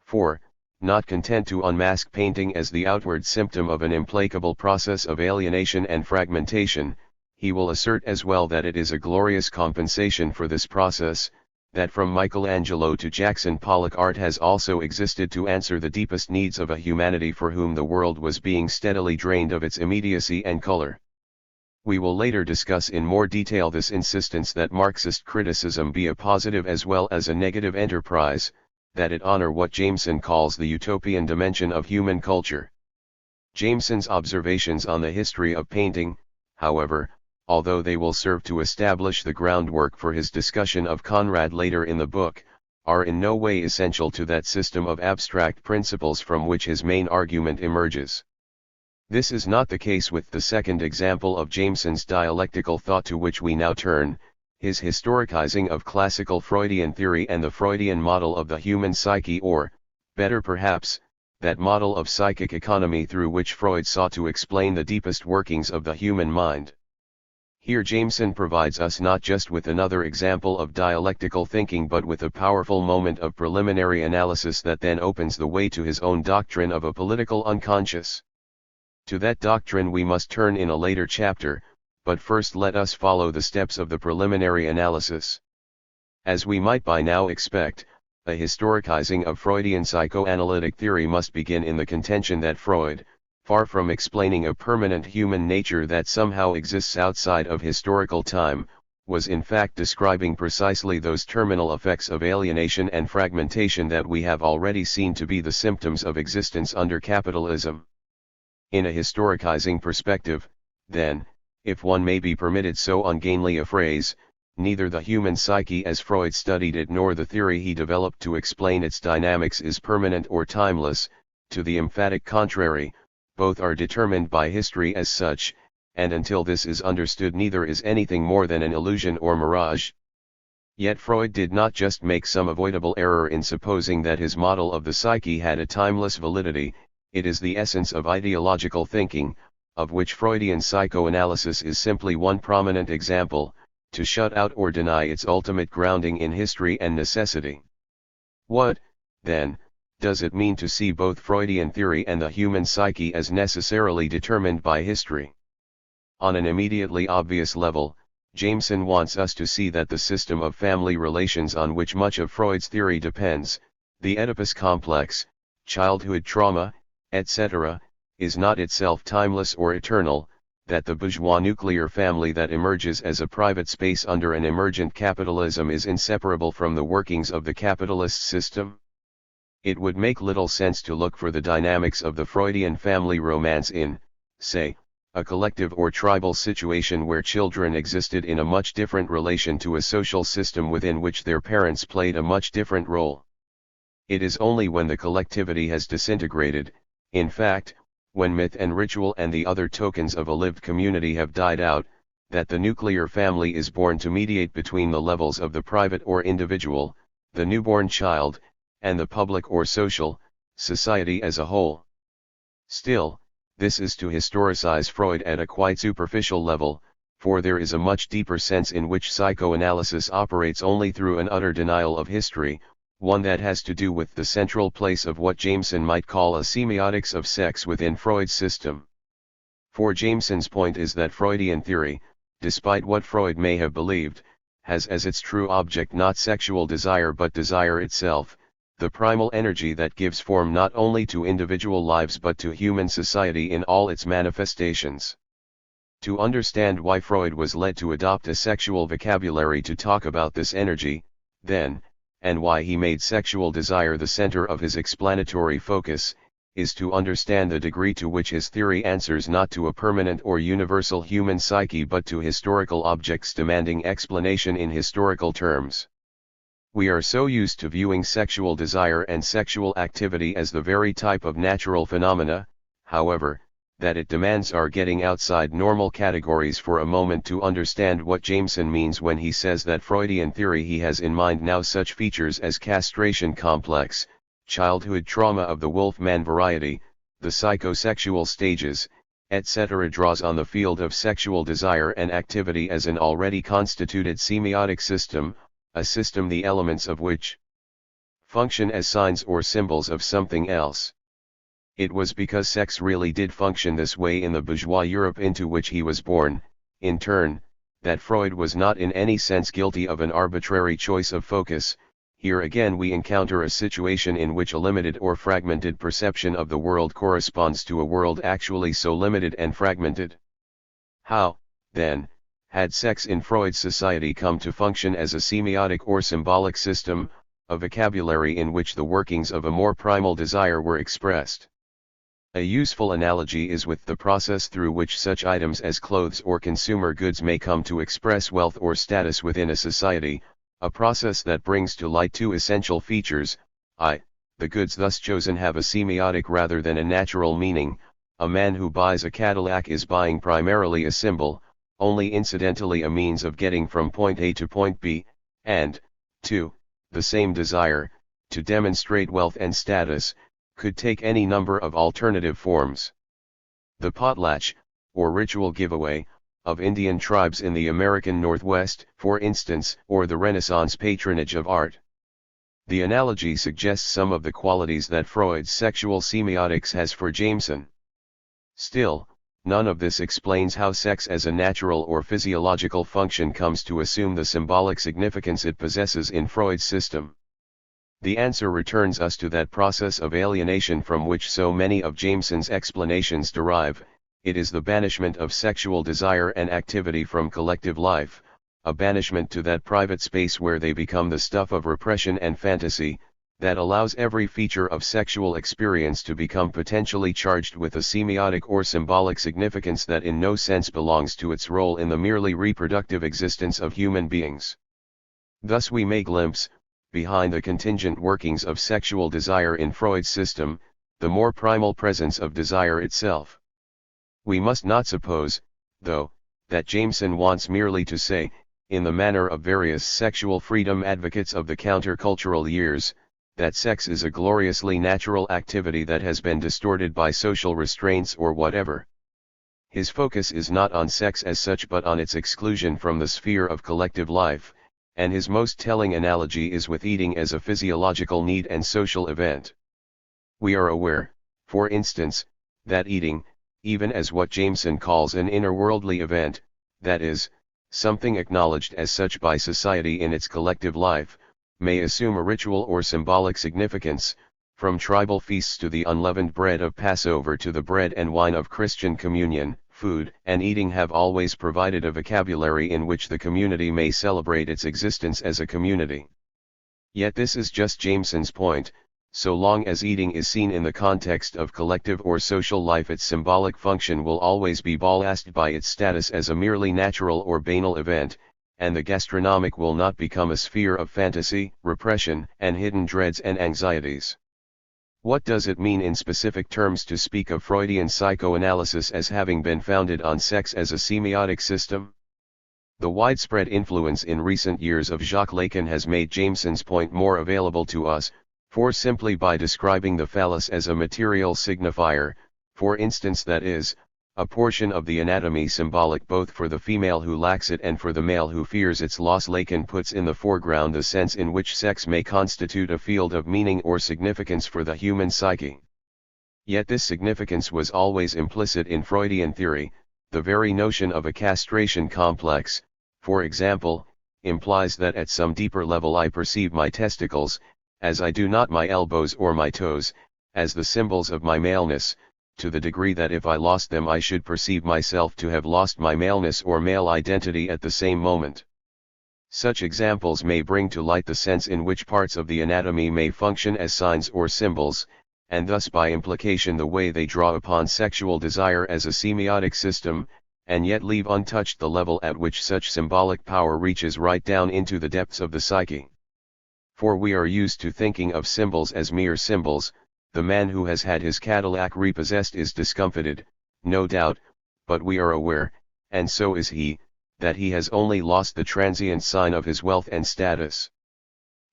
For, not content to unmask painting as the outward symptom of an implacable process of alienation and fragmentation, he will assert as well that it is a glorious compensation for this process, that from Michelangelo to Jackson Pollock art has also existed to answer the deepest needs of a humanity for whom the world was being steadily drained of its immediacy and color. We will later discuss in more detail this insistence that Marxist criticism be a positive as well as a negative enterprise, that it honor what Jameson calls the utopian dimension of human culture. Jameson's observations on the history of painting, however, although they will serve to establish the groundwork for his discussion of Conrad later in the book, are in no way essential to that system of abstract principles from which his main argument emerges. This is not the case with the second example of Jameson's dialectical thought to which we now turn, his historicizing of classical Freudian theory and the Freudian model of the human psyche, or, better perhaps, that model of psychic economy through which Freud sought to explain the deepest workings of the human mind. Here Jameson provides us not just with another example of dialectical thinking but with a powerful moment of preliminary analysis that then opens the way to his own doctrine of a political unconscious. To that doctrine we must turn in a later chapter, but first let us follow the steps of the preliminary analysis. As we might by now expect, a historicizing of Freudian psychoanalytic theory must begin in the contention that Freud, far from explaining a permanent human nature that somehow exists outside of historical time, was in fact describing precisely those terminal effects of alienation and fragmentation that we have already seen to be the symptoms of existence under capitalism. In a historicizing perspective, then, if one may be permitted so ungainly a phrase, neither the human psyche as Freud studied it nor the theory he developed to explain its dynamics is permanent or timeless. To the emphatic contrary, both are determined by history as such, and until this is understood neither is anything more than an illusion or mirage. Yet Freud did not just make some avoidable error in supposing that his model of the psyche had a timeless validity, it is the essence of ideological thinking, of which Freudian psychoanalysis is simply one prominent example, to shut out or deny its ultimate grounding in history and necessity. What, then, does it mean to see both Freudian theory and the human psyche as necessarily determined by history? On an immediately obvious level, Jameson wants us to see that the system of family relations on which much of Freud's theory depends, the Oedipus complex, childhood trauma, etc., is not itself timeless or eternal, that the bourgeois nuclear family that emerges as a private space under an emergent capitalism is inseparable from the workings of the capitalist system. It would make little sense to look for the dynamics of the Freudian family romance in, say, a collective or tribal situation where children existed in a much different relation to a social system within which their parents played a much different role. It is only when the collectivity has disintegrated, in fact, when myth and ritual and the other tokens of a lived community have died out, that the nuclear family is born to mediate between the levels of the private or individual, the newborn child, and the public or social, society as a whole. Still, this is to historicize Freud at a quite superficial level, for there is a much deeper sense in which psychoanalysis operates only through an utter denial of history, one that has to do with the central place of what Jameson might call a semiotics of sex within Freud's system. For Jameson's point is that Freudian theory, despite what Freud may have believed, has as its true object not sexual desire but desire itself, the primal energy that gives form not only to individual lives but to human society in all its manifestations. To understand why Freud was led to adopt a sexual vocabulary to talk about this energy, then, and why he made sexual desire the center of his explanatory focus, is to understand the degree to which his theory answers not to a permanent or universal human psyche but to historical objects demanding explanation in historical terms. We are so used to viewing sexual desire and sexual activity as the very type of natural phenomena, however, that it demands our getting outside normal categories for a moment to understand what Jameson means when he says that Freudian theory he has in mind now such features as castration complex, childhood trauma of the wolf-man variety, the psychosexual stages, etc. draws on the field of sexual desire and activity as an already constituted semiotic system, a system the elements of which function as signs or symbols of something else. It was because sex really did function this way in the bourgeois Europe into which he was born, in turn, that Freud was not in any sense guilty of an arbitrary choice of focus. Here again we encounter a situation in which a limited or fragmented perception of the world corresponds to a world actually so limited and fragmented. How, then, had sex in Freud's society come to function as a semiotic or symbolic system, a vocabulary in which the workings of a more primal desire were expressed? A useful analogy is with the process through which such items as clothes or consumer goods may come to express wealth or status within a society, a process that brings to light two essential features. The goods thus chosen have a semiotic rather than a natural meaning. A man who buys a Cadillac is buying primarily a symbol, only incidentally a means of getting from point A to point B, and, 2, the same desire, to demonstrate wealth and status, could take any number of alternative forms. The potlatch, or ritual giveaway, of Indian tribes in the American Northwest, for instance, or the Renaissance patronage of art. The analogy suggests some of the qualities that Freud's sexual semiotics has for Jameson. Still, none of this explains how sex as a natural or physiological function comes to assume the symbolic significance it possesses in Freud's system. The answer returns us to that process of alienation from which so many of Jameson's explanations derive. It is the banishment of sexual desire and activity from collective life, a banishment to that private space where they become the stuff of repression and fantasy, that allows every feature of sexual experience to become potentially charged with a semiotic or symbolic significance that in no sense belongs to its role in the merely reproductive existence of human beings. Thus we may glimpse, behind the contingent workings of sexual desire in Freud's system, the more primal presence of desire itself. We must not suppose, though, that Jameson wants merely to say, in the manner of various sexual freedom advocates of the countercultural years, that sex is a gloriously natural activity that has been distorted by social restraints or whatever. His focus is not on sex as such but on its exclusion from the sphere of collective life, and his most telling analogy is with eating as a physiological need and social event. We are aware, for instance, that eating, even as what Jameson calls an interworldly event, that is, something acknowledged as such by society in its collective life, may assume a ritual or symbolic significance, from tribal feasts to the unleavened bread of Passover to the bread and wine of Christian communion. Food and eating have always provided a vocabulary in which the community may celebrate its existence as a community. Yet this is just Jameson's point: so long as eating is seen in the context of collective or social life, its symbolic function will always be ballasted by its status as a merely natural or banal event, and the gastronomic will not become a sphere of fantasy, repression, and hidden dreads and anxieties. What does it mean in specific terms to speak of Freudian psychoanalysis as having been founded on sex as a semiotic system? The widespread influence in recent years of Jacques Lacan has made Jameson's point more available to us, for simply by describing the phallus as a material signifier, for instance, that is, a portion of the anatomy symbolic both for the female who lacks it and for the male who fears its loss, Lacan puts in the foreground the sense in which sex may constitute a field of meaning or significance for the human psyche. Yet this significance was always implicit in Freudian theory. The very notion of a castration complex, for example, implies that at some deeper level I perceive my testicles, as I do not my elbows or my toes, as the symbols of my maleness, to the degree that if I lost them I should perceive myself to have lost my maleness or male identity at the same moment. Such examples may bring to light the sense in which parts of the anatomy may function as signs or symbols, and thus by implication the way they draw upon sexual desire as a semiotic system, and yet leave untouched the level at which such symbolic power reaches right down into the depths of the psyche. For we are used to thinking of symbols as mere symbols. The man who has had his Cadillac repossessed is discomfited, no doubt, but we are aware, and so is he, that he has only lost the transient sign of his wealth and status.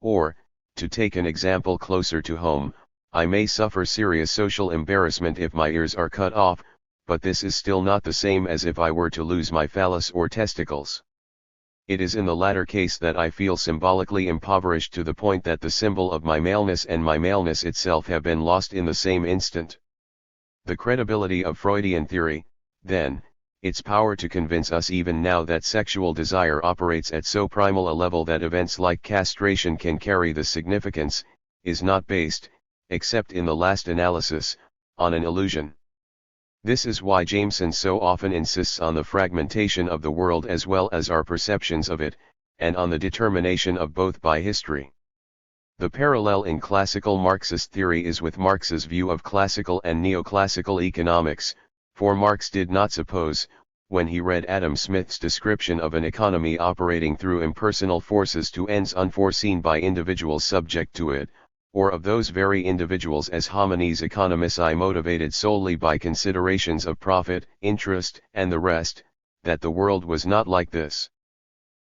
Or, to take an example closer to home, I may suffer serious social embarrassment if my ears are cut off, but this is still not the same as if I were to lose my phallus or testicles. It is in the latter case that I feel symbolically impoverished to the point that the symbol of my maleness and my maleness itself have been lost in the same instant. The credibility of Freudian theory, then, its power to convince us even now that sexual desire operates at so primal a level that events like castration can carry the significance, is not based, except in the last analysis, on an illusion. This is why Jameson so often insists on the fragmentation of the world as well as our perceptions of it, and on the determination of both by history. The parallel in classical Marxist theory is with Marx's view of classical and neoclassical economics, for Marx did not suppose, when he read Adam Smith's description of an economy operating through impersonal forces to ends unforeseen by individuals subject to it, or of those very individuals as homines economici motivated solely by considerations of profit, interest, and the rest, that the world was not like this.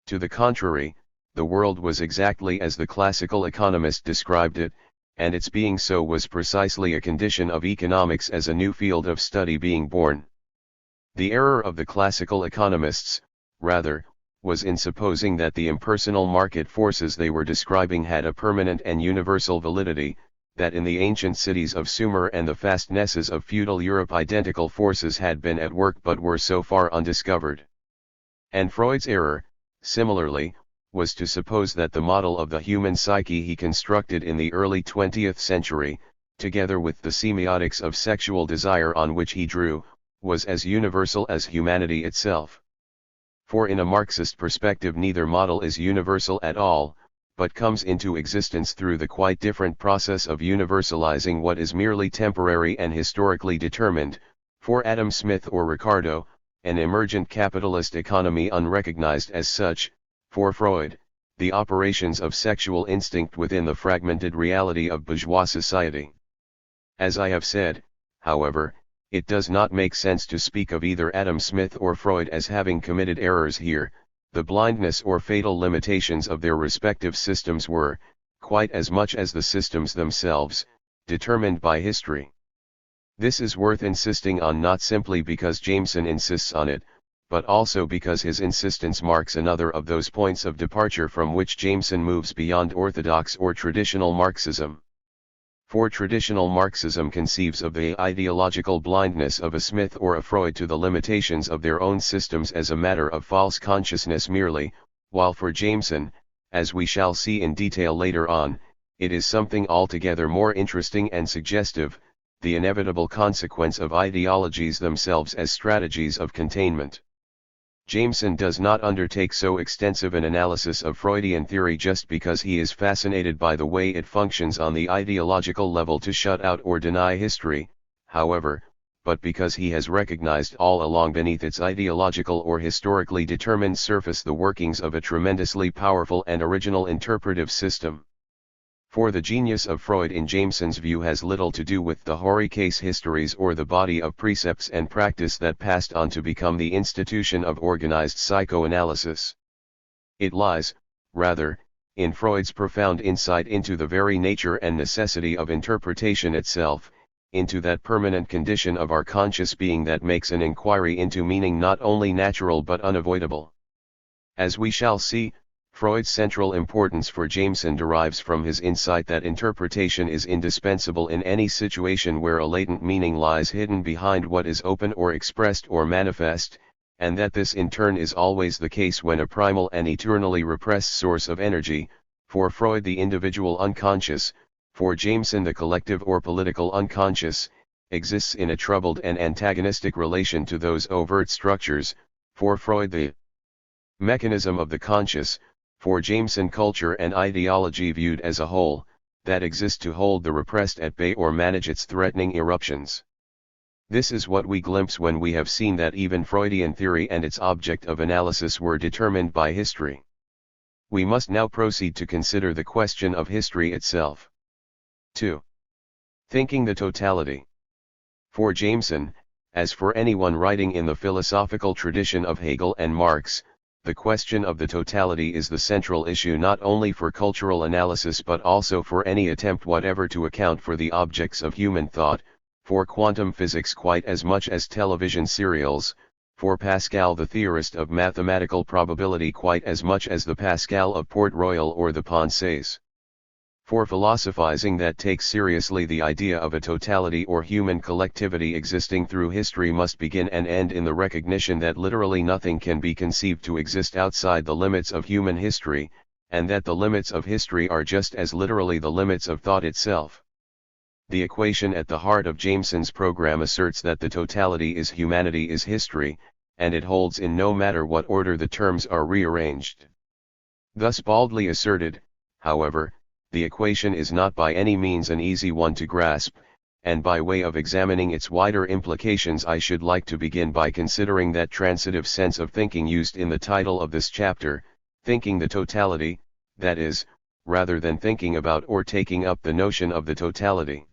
To the contrary, the world was exactly as the classical economist described it, and its being so was precisely a condition of economics as a new field of study being born. The error of the classical economists, rather, was in supposing that the impersonal market forces they were describing had a permanent and universal validity, that in the ancient cities of Sumer and the fastnesses of feudal Europe identical forces had been at work but were so far undiscovered. And Freud's error, similarly, was to suppose that the model of the human psyche he constructed in the early 20th century, together with the semiotics of sexual desire on which he drew, was as universal as humanity itself. For in a Marxist perspective neither model is universal at all, but comes into existence through the quite different process of universalizing what is merely temporary and historically determined, for Adam Smith or Ricardo, an emergent capitalist economy unrecognized as such, for Freud, the operations of sexual instinct within the fragmented reality of bourgeois society. As I have said, however, it does not make sense to speak of either Adam Smith or Freud as having committed errors here. The blindness or fatal limitations of their respective systems were, quite as much as the systems themselves, determined by history. This is worth insisting on not simply because Jameson insists on it, but also because his insistence marks another of those points of departure from which Jameson moves beyond orthodox or traditional Marxism. For traditional Marxism conceives of the ideological blindness of a Smith or a Freud to the limitations of their own systems as a matter of false consciousness merely, while for Jameson, as we shall see in detail later on, it is something altogether more interesting and suggestive, the inevitable consequence of ideologies themselves as strategies of containment. Jameson does not undertake so extensive an analysis of Freudian theory just because he is fascinated by the way it functions on the ideological level to shut out or deny history, however, but because he has recognized all along beneath its ideological or historically determined surface the workings of a tremendously powerful and original interpretive system. For the genius of Freud in Jameson's view has little to do with the hoary case histories or the body of precepts and practice that passed on to become the institution of organized psychoanalysis. It lies, rather, in Freud's profound insight into the very nature and necessity of interpretation itself, into that permanent condition of our conscious being that makes an inquiry into meaning not only natural but unavoidable. As we shall see, Freud's central importance for Jameson derives from his insight that interpretation is indispensable in any situation where a latent meaning lies hidden behind what is open or expressed or manifest, and that this in turn is always the case when a primal and eternally repressed source of energy, for Freud the individual unconscious, for Jameson the collective or political unconscious, exists in a troubled and antagonistic relation to those overt structures, for Freud the mechanism of the conscious, for Jameson culture and ideology viewed as a whole, that exist to hold the repressed at bay or manage its threatening eruptions. This is what we glimpse when we have seen that even Freudian theory and its object of analysis were determined by history. We must now proceed to consider the question of history itself. 2. Thinking the totality. For Jameson, as for anyone writing in the philosophical tradition of Hegel and Marx, the question of the totality is the central issue not only for cultural analysis but also for any attempt whatever to account for the objects of human thought, for quantum physics quite as much as television serials, for Pascal the theorist of mathematical probability quite as much as the Pascal of Port Royal or the Pensées. For philosophizing that takes seriously the idea of a totality or human collectivity existing through history must begin and end in the recognition that literally nothing can be conceived to exist outside the limits of human history, and that the limits of history are just as literally the limits of thought itself. The equation at the heart of Jameson's program asserts that the totality is humanity is history, and it holds in no matter what order the terms are rearranged. Thus baldly asserted, however, the equation is not by any means an easy one to grasp, and by way of examining its wider implications I should like to begin by considering that transitive sense of thinking used in the title of this chapter, thinking the totality, that is, rather than thinking about or taking up the notion of the totality.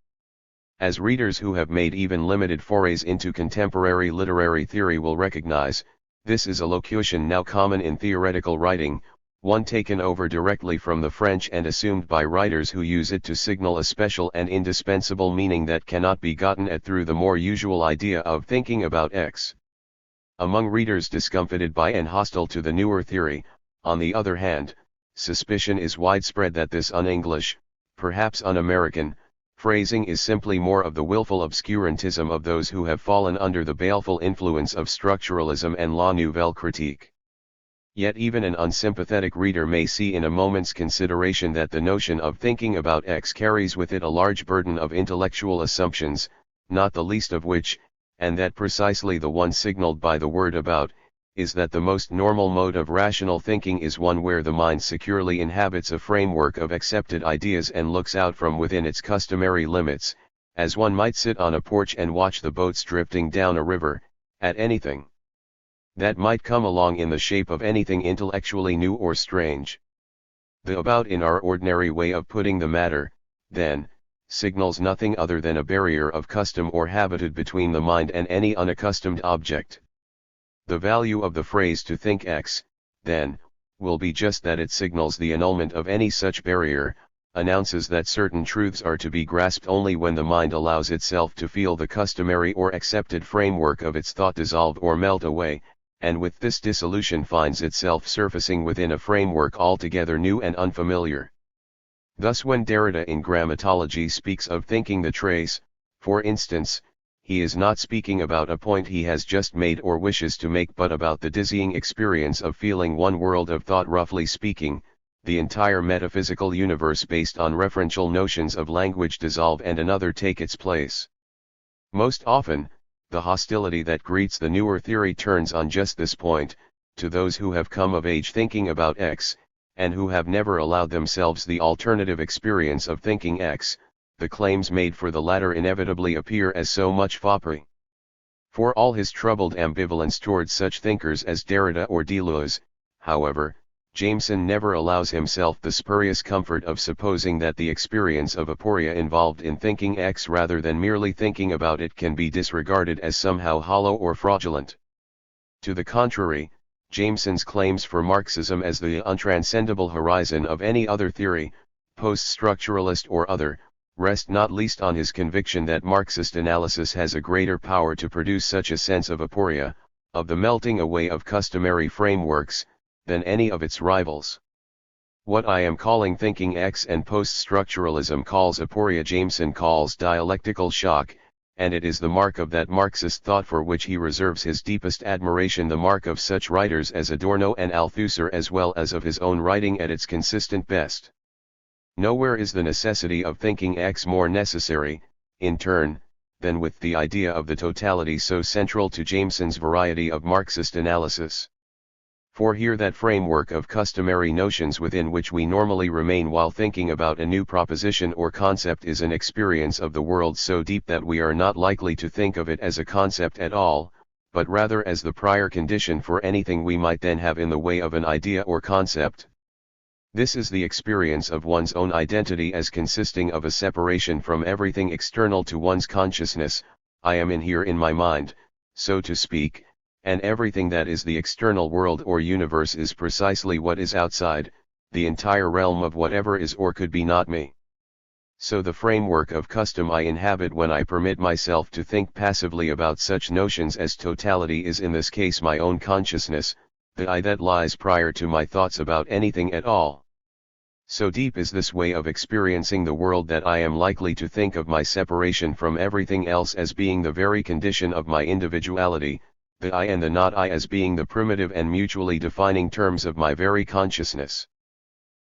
As readers who have made even limited forays into contemporary literary theory will recognize, this is a locution now common in theoretical writing, one taken over directly from the French and assumed by writers who use it to signal a special and indispensable meaning that cannot be gotten at through the more usual idea of thinking about X. Among readers discomfited by and hostile to the newer theory, on the other hand, suspicion is widespread that this un-English, perhaps un-American, phrasing is simply more of the willful obscurantism of those who have fallen under the baleful influence of structuralism and la nouvelle critique. Yet even an unsympathetic reader may see in a moment's consideration that the notion of thinking about X carries with it a large burden of intellectual assumptions, not the least of which, and that precisely the one signaled by the word about, is that the most normal mode of rational thinking is one where the mind securely inhabits a framework of accepted ideas and looks out from within its customary limits, as one might sit on a porch and watch the boats drifting down a river, at anything that might come along in the shape of anything intellectually new or strange. The about in our ordinary way of putting the matter, then, signals nothing other than a barrier of custom or habitude between the mind and any unaccustomed object. The value of the phrase to think X, then, will be just that it signals the annulment of any such barrier, announces that certain truths are to be grasped only when the mind allows itself to feel the customary or accepted framework of its thought dissolve or melt away, and with this dissolution finds itself surfacing within a framework altogether new and unfamiliar. Thus when Derrida in grammatology speaks of thinking the trace, for instance, he is not speaking about a point he has just made or wishes to make but about the dizzying experience of feeling one world of thought, roughly speaking, the entire metaphysical universe based on referential notions of language dissolve and another take its place. Most often, the hostility that greets the newer theory turns on just this point, to those who have come of age thinking about X, and who have never allowed themselves the alternative experience of thinking X. The claims made for the latter inevitably appear as so much foppery. For all his troubled ambivalence towards such thinkers as Derrida or Deleuze, however, Jameson never allows himself the spurious comfort of supposing that the experience of aporia involved in thinking X rather than merely thinking about it can be disregarded as somehow hollow or fraudulent. To the contrary, Jameson's claims for Marxism as the untranscendable horizon of any other theory, post-structuralist or other, rest not least on his conviction that Marxist analysis has a greater power to produce such a sense of aporia, of the melting away of customary frameworks, than any of its rivals. What I am calling thinking X and post-structuralism calls aporia Jameson calls dialectical shock, and it is the mark of that Marxist thought for which he reserves his deepest admiration, the mark of such writers as Adorno and Althusser as well as of his own writing at its consistent best. Nowhere is the necessity of thinking X more necessary, in turn, than with the idea of the totality so central to Jameson's variety of Marxist analysis. For here that framework of customary notions within which we normally remain while thinking about a new proposition or concept is an experience of the world so deep that we are not likely to think of it as a concept at all, but rather as the prior condition for anything we might then have in the way of an idea or concept. This is the experience of one's own identity as consisting of a separation from everything external to one's consciousness. I am in here in my mind, so to speak, and everything that is the external world or universe is precisely what is outside, the entire realm of whatever is or could be not me. So the framework of custom I inhabit when I permit myself to think passively about such notions as totality is in this case my own consciousness, the I that lies prior to my thoughts about anything at all. So deep is this way of experiencing the world that I am likely to think of my separation from everything else as being the very condition of my individuality, the I and the not I as being the primitive and mutually defining terms of my very consciousness.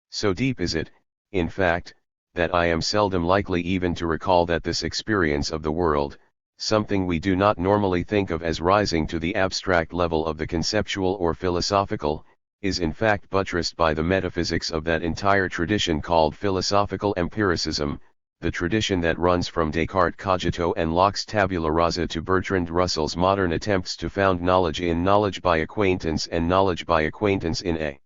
So deep is it, in fact, that I am seldom likely even to recall that this experience of the world, something we do not normally think of as rising to the abstract level of the conceptual or philosophical, is in fact buttressed by the metaphysics of that entire tradition called philosophical empiricism, the tradition that runs from Descartes' cogito and Locke's tabula rasa to Bertrand Russell's modern attempts to found knowledge in knowledge by acquaintance and knowledge by acquaintance in a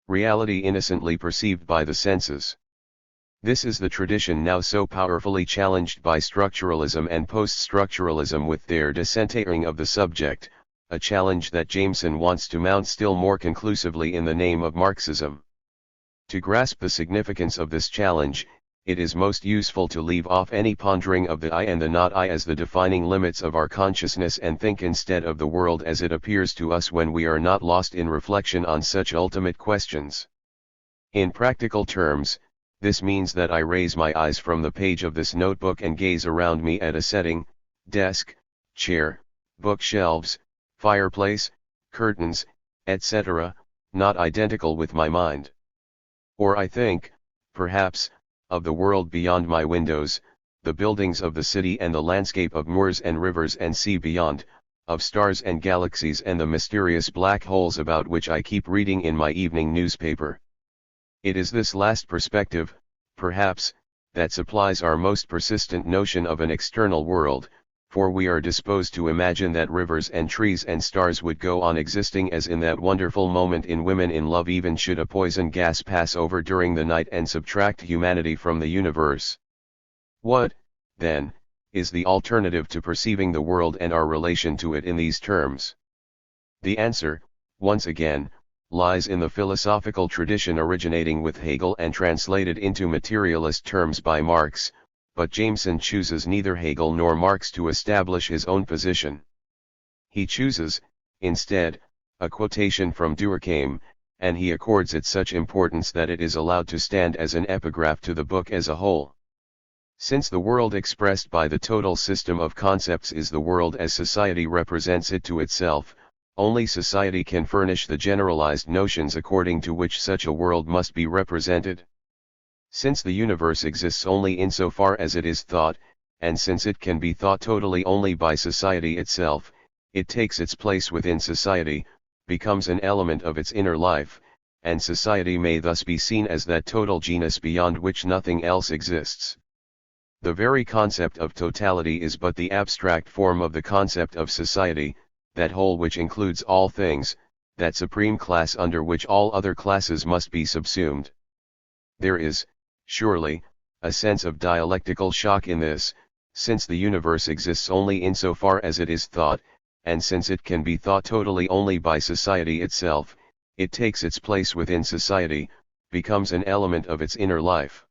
reality innocently perceived by the senses. This is the tradition now so powerfully challenged by structuralism and post-structuralism with their decentering of the subject, a challenge that Jameson wants to mount still more conclusively in the name of Marxism. To grasp the significance of this challenge, it is most useful to leave off any pondering of the I and the not I as the defining limits of our consciousness and think instead of the world as it appears to us when we are not lost in reflection on such ultimate questions. In practical terms, this means that I raise my eyes from the page of this notebook and gaze around me at a setting, desk, chair, bookshelves, fireplace, curtains, etc., not identical with my mind. Or I think, perhaps, of the world beyond my windows, the buildings of the city and the landscape of moors and rivers and sea beyond, of stars and galaxies and the mysterious black holes about which I keep reading in my evening newspaper. It is this last perspective, perhaps, that supplies our most persistent notion of an external world, for we are disposed to imagine that rivers and trees and stars would go on existing as in that wonderful moment in Women in Love, even should a poison gas pass over during the night and subtract humanity from the universe. What, then, is the alternative to perceiving the world and our relation to it in these terms? The answer, once again, lies in the philosophical tradition originating with Hegel and translated into materialist terms by Marx, but Jameson chooses neither Hegel nor Marx to establish his own position. He chooses, instead, a quotation from Durkheim, and he accords it such importance that it is allowed to stand as an epigraph to the book as a whole. Since the world expressed by the total system of concepts is the world as society represents it to itself, only society can furnish the generalized notions according to which such a world must be represented. Since the universe exists only insofar as it is thought, and since it can be thought totally only by society itself, it takes its place within society, becomes an element of its inner life, and society may thus be seen as that total genus beyond which nothing else exists. The very concept of totality is but the abstract form of the concept of society, that whole which includes all things, that supreme class under which all other classes must be subsumed. There is, surely, a sense of dialectical shock in this, since the universe exists only insofar as it is thought, and since it can be thought totally only by society itself, it takes its place within society, becomes an element of its inner life.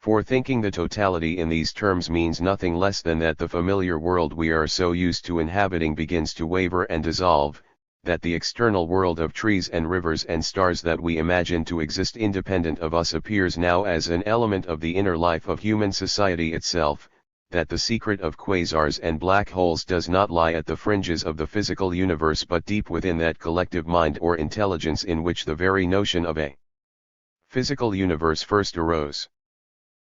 For thinking the totality in these terms means nothing less than that the familiar world we are so used to inhabiting begins to waver and dissolve, that the external world of trees and rivers and stars that we imagine to exist independent of us appears now as an element of the inner life of human society itself, that the secret of quasars and black holes does not lie at the fringes of the physical universe but deep within that collective mind or intelligence in which the very notion of a physical universe first arose.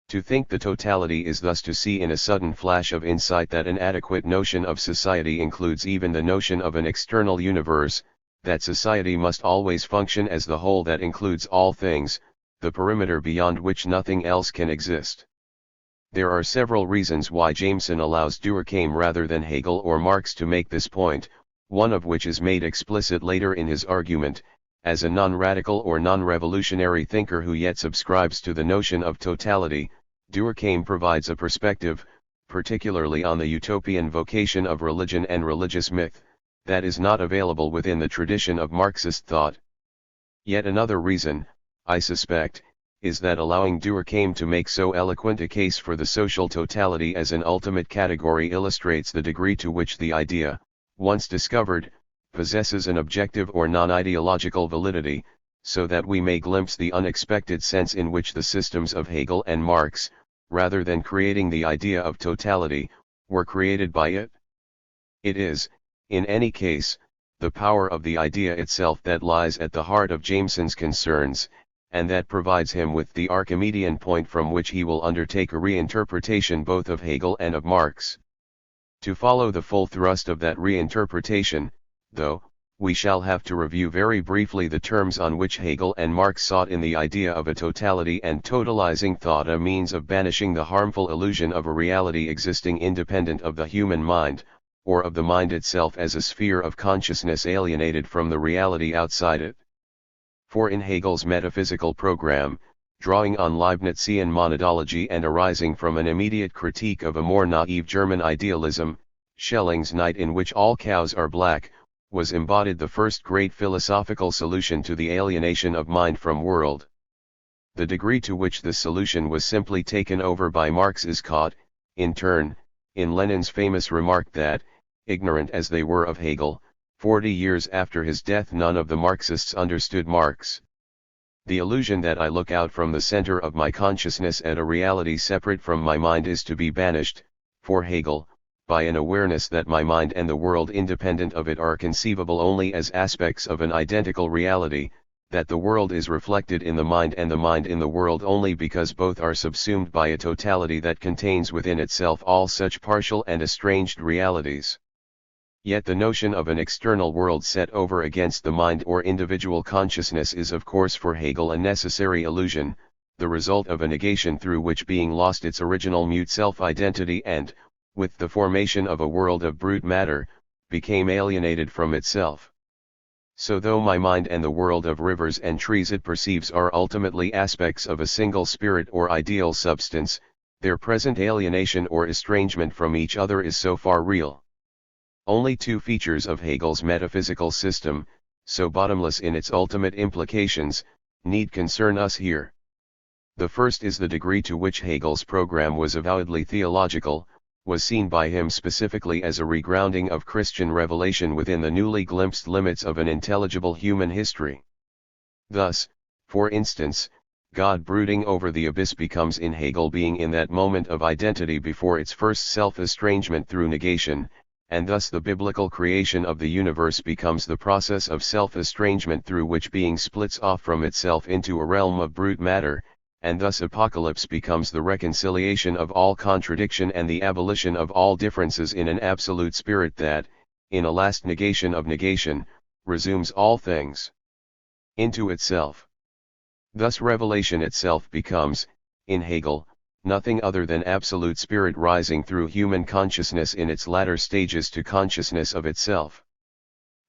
To think the totality is thus to see in a sudden flash of insight that an adequate notion of society includes even the notion of an external universe, that society must always function as the whole that includes all things, the perimeter beyond which nothing else can exist. There are several reasons why Jameson allows Durkheim rather than Hegel or Marx to make this point, one of which is made explicit later in his argument. As a non-radical or non-revolutionary thinker who yet subscribes to the notion of totality, Durkheim provides a perspective, particularly on the utopian vocation of religion and religious myth, that is not available within the tradition of Marxist thought. Yet another reason, I suspect, is that allowing Durkheim to make so eloquent a case for the social totality as an ultimate category illustrates the degree to which the idea, once discovered, possesses an objective or non-ideological validity, so that we may glimpse the unexpected sense in which the systems of Hegel and Marx, rather than creating the idea of totality, were created by it. It is, in any case, the power of the idea itself that lies at the heart of Jameson's concerns, and that provides him with the Archimedean point from which he will undertake a reinterpretation both of Hegel and of Marx. To follow the full thrust of that reinterpretation, though, we shall have to review very briefly the terms on which Hegel and Marx sought in the idea of a totality and totalizing thought a means of banishing the harmful illusion of a reality existing independent of the human mind, or of the mind itself as a sphere of consciousness alienated from the reality outside it. For in Hegel's metaphysical program, drawing on Leibnizian monadology and arising from an immediate critique of a more naive German idealism, Schelling's night in which all cows are black, was embodied the first great philosophical solution to the alienation of mind from world. The degree to which this solution was simply taken over by Marx is caught, in turn, in Lenin's famous remark that, ignorant as they were of Hegel, 40 years after his death none of the Marxists understood Marx. The illusion that I look out from the center of my consciousness at a reality separate from my mind is to be banished, for Hegel, by an awareness that my mind and the world independent of it are conceivable only as aspects of an identical reality, that the world is reflected in the mind and the mind in the world only because both are subsumed by a totality that contains within itself all such partial and estranged realities. Yet the notion of an external world set over against the mind or individual consciousness is of course for Hegel a necessary illusion, the result of a negation through which being lost its original mute self-identity and, with the formation of a world of brute matter, became alienated from itself. So though my mind and the world of rivers and trees it perceives are ultimately aspects of a single spirit or ideal substance, their present alienation or estrangement from each other is so far real. Only two features of Hegel's metaphysical system, so bottomless in its ultimate implications, need concern us here. The first is the degree to which Hegel's program was avowedly theological, was seen by him specifically as a regrounding of Christian revelation within the newly glimpsed limits of an intelligible human history. Thus, for instance, God brooding over the abyss becomes in Hegel being in that moment of identity before its first self-estrangement through negation, and thus the biblical creation of the universe becomes the process of self-estrangement through which being splits off from itself into a realm of brute matter, and thus apocalypse becomes the reconciliation of all contradiction and the abolition of all differences in an absolute spirit that, in a last negation of negation, resumes all things into itself. Thus revelation itself becomes, in Hegel, nothing other than absolute spirit rising through human consciousness in its latter stages to consciousness of itself.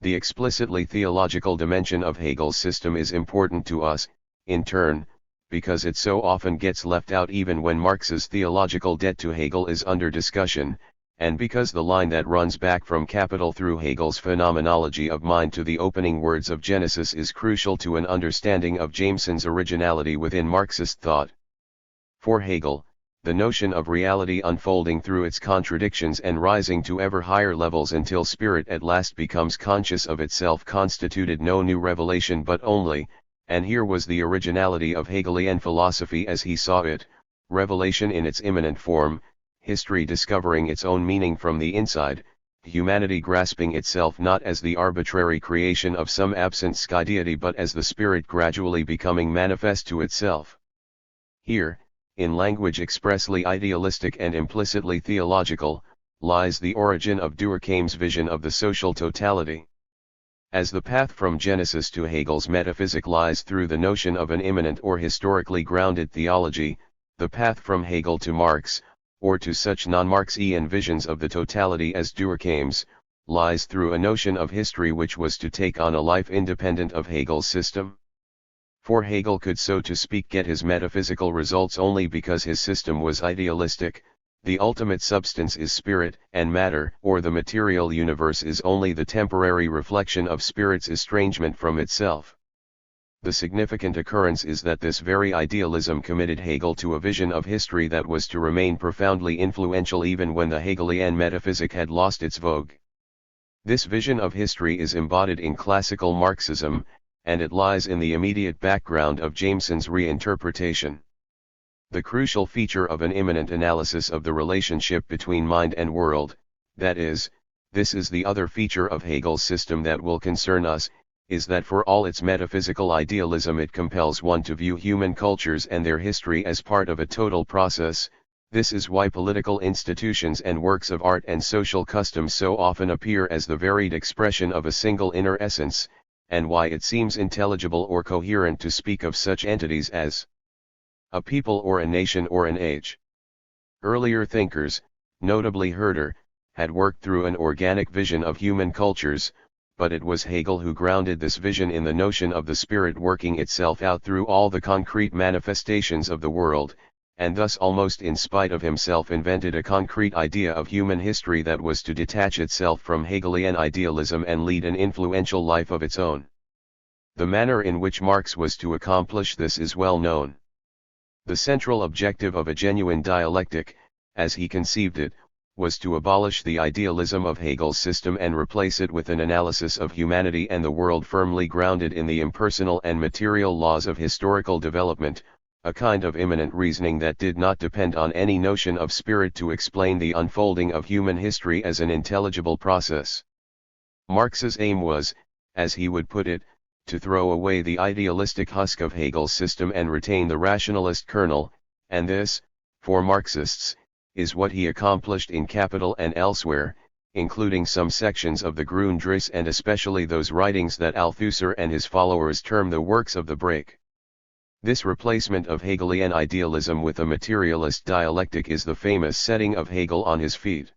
The explicitly theological dimension of Hegel's system is important to us, in turn, because it so often gets left out even when Marx's theological debt to Hegel is under discussion, and because the line that runs back from Capital through Hegel's phenomenology of mind to the opening words of Genesis is crucial to an understanding of Jameson's originality within Marxist thought. For Hegel, the notion of reality unfolding through its contradictions and rising to ever higher levels until spirit at last becomes conscious of itself constituted no new revelation but only, and here was the originality of Hegelian philosophy as he saw it, revelation in its immanent form, history discovering its own meaning from the inside, humanity grasping itself not as the arbitrary creation of some absent sky deity but as the spirit gradually becoming manifest to itself. Here, in language expressly idealistic and implicitly theological, lies the origin of Durkheim's vision of the social totality. As the path from Genesis to Hegel's metaphysic lies through the notion of an immanent or historically grounded theology, the path from Hegel to Marx, or to such non-Marxian visions of the totality as Durkheim's, lies through a notion of history which was to take on a life independent of Hegel's system. For Hegel could so to speak get his metaphysical results only because his system was idealistic. The ultimate substance is spirit, and matter, or the material universe is only the temporary reflection of spirit's estrangement from itself. The significant occurrence is that this very idealism committed Hegel to a vision of history that was to remain profoundly influential even when the Hegelian metaphysic had lost its vogue. This vision of history is embodied in classical Marxism, and it lies in the immediate background of Jameson's reinterpretation. The crucial feature of an immanent analysis of the relationship between mind and world, that is, this is the other feature of Hegel's system that will concern us, is that for all its metaphysical idealism it compels one to view human cultures and their history as part of a total process. This is why political institutions and works of art and social customs so often appear as the varied expression of a single inner essence, and why it seems intelligible or coherent to speak of such entities as a people or a nation or an age. Earlier thinkers, notably Herder, had worked through an organic vision of human cultures, but it was Hegel who grounded this vision in the notion of the spirit working itself out through all the concrete manifestations of the world, and thus almost in spite of himself invented a concrete idea of human history that was to detach itself from Hegelian idealism and lead an influential life of its own. The manner in which Marx was to accomplish this is well known. The central objective of a genuine dialectic, as he conceived it, was to abolish the idealism of Hegel's system and replace it with an analysis of humanity and the world firmly grounded in the impersonal and material laws of historical development, a kind of immanent reasoning that did not depend on any notion of spirit to explain the unfolding of human history as an intelligible process. Marx's aim was, as he would put it, to throw away the idealistic husk of Hegel's system and retain the rationalist kernel, and this, for Marxists, is what he accomplished in Capital and elsewhere, including some sections of the Grundrisse and especially those writings that Althusser and his followers term the works of the break. This replacement of Hegelian idealism with a materialist dialectic is the famous setting of Hegel on his feet.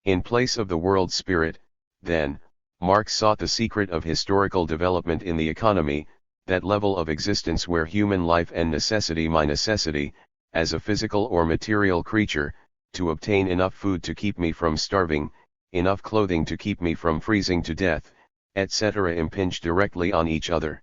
In place of the world spirit, then, Marx sought the secret of historical development in the economy, that level of existence where human life and necessity my necessity, as a physical or material creature, to obtain enough food to keep me from starving, enough clothing to keep me from freezing to death, etc. impinge directly on each other.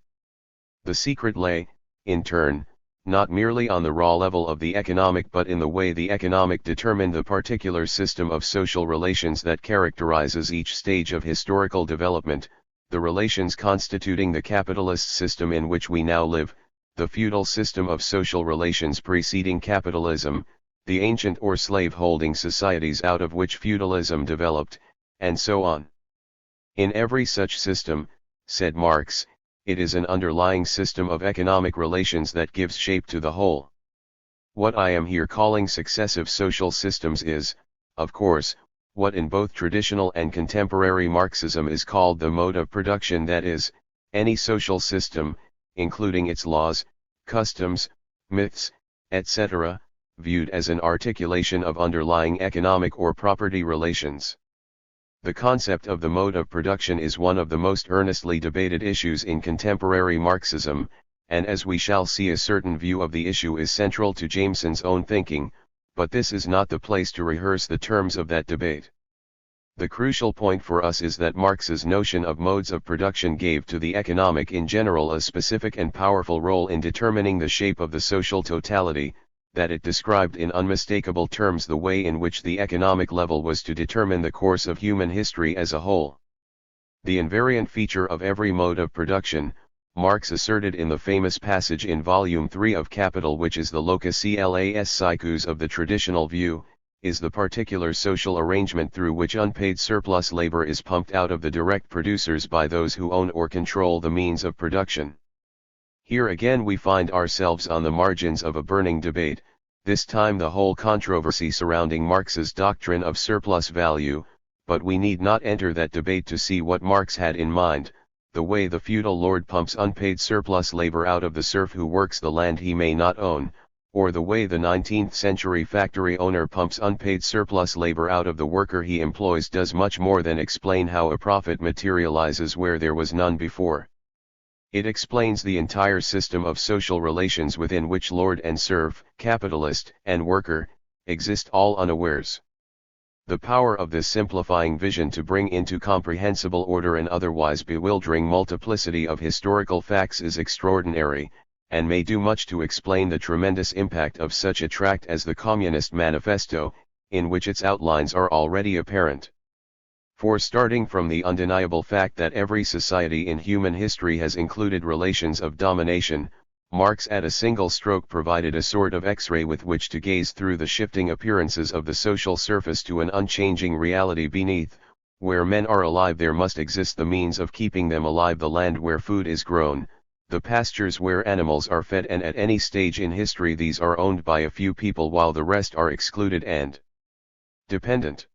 The secret lay, in turn, not merely on the raw level of the economic but in the way the economic determined the particular system of social relations that characterizes each stage of historical development, the relations constituting the capitalist system in which we now live, the feudal system of social relations preceding capitalism, the ancient or slave-holding societies out of which feudalism developed, and so on. In every such system, said Marx, it is an underlying system of economic relations that gives shape to the whole. What I am here calling successive social systems is, of course, what in both traditional and contemporary Marxism is called the mode of production, that is, any social system, including its laws, customs, myths, etc., viewed as an articulation of underlying economic or property relations. The concept of the mode of production is one of the most earnestly debated issues in contemporary Marxism, and as we shall see, a certain view of the issue is central to Jameson's own thinking, but this is not the place to rehearse the terms of that debate. The crucial point for us is that Marx's notion of modes of production gave to the economic in general a specific and powerful role in determining the shape of the social totality, that it described in unmistakable terms the way in which the economic level was to determine the course of human history as a whole. The invariant feature of every mode of production, Marx asserted in the famous passage in Volume 3 of Capital, which is the locus clas sicut of the traditional view, is the particular social arrangement through which unpaid surplus labor is pumped out of the direct producers by those who own or control the means of production. Here again we find ourselves on the margins of a burning debate, this time the whole controversy surrounding Marx's doctrine of surplus value, but we need not enter that debate to see what Marx had in mind: the way the feudal lord pumps unpaid surplus labor out of the serf who works the land he may not own, or the way the 19th century factory owner pumps unpaid surplus labor out of the worker he employs, does much more than explain how a profit materializes where there was none before. It explains the entire system of social relations within which lord and serf, capitalist and worker, exist all unawares. The power of this simplifying vision to bring into comprehensible order an otherwise bewildering multiplicity of historical facts is extraordinary, and may do much to explain the tremendous impact of such a tract as the Communist Manifesto, in which its outlines are already apparent. For starting from the undeniable fact that every society in human history has included relations of domination, Marx at a single stroke provided a sort of X-ray with which to gaze through the shifting appearances of the social surface to an unchanging reality beneath. Where men are alive there must exist the means of keeping them alive, the land where food is grown, the pastures where animals are fed, and at any stage in history these are owned by a few people while the rest are excluded and dependent.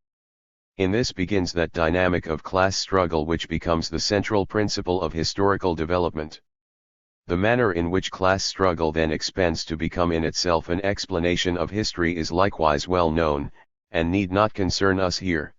In this begins that dynamic of class struggle which becomes the central principle of historical development. The manner in which class struggle then expands to become in itself an explanation of history is likewise well known, and need not concern us here.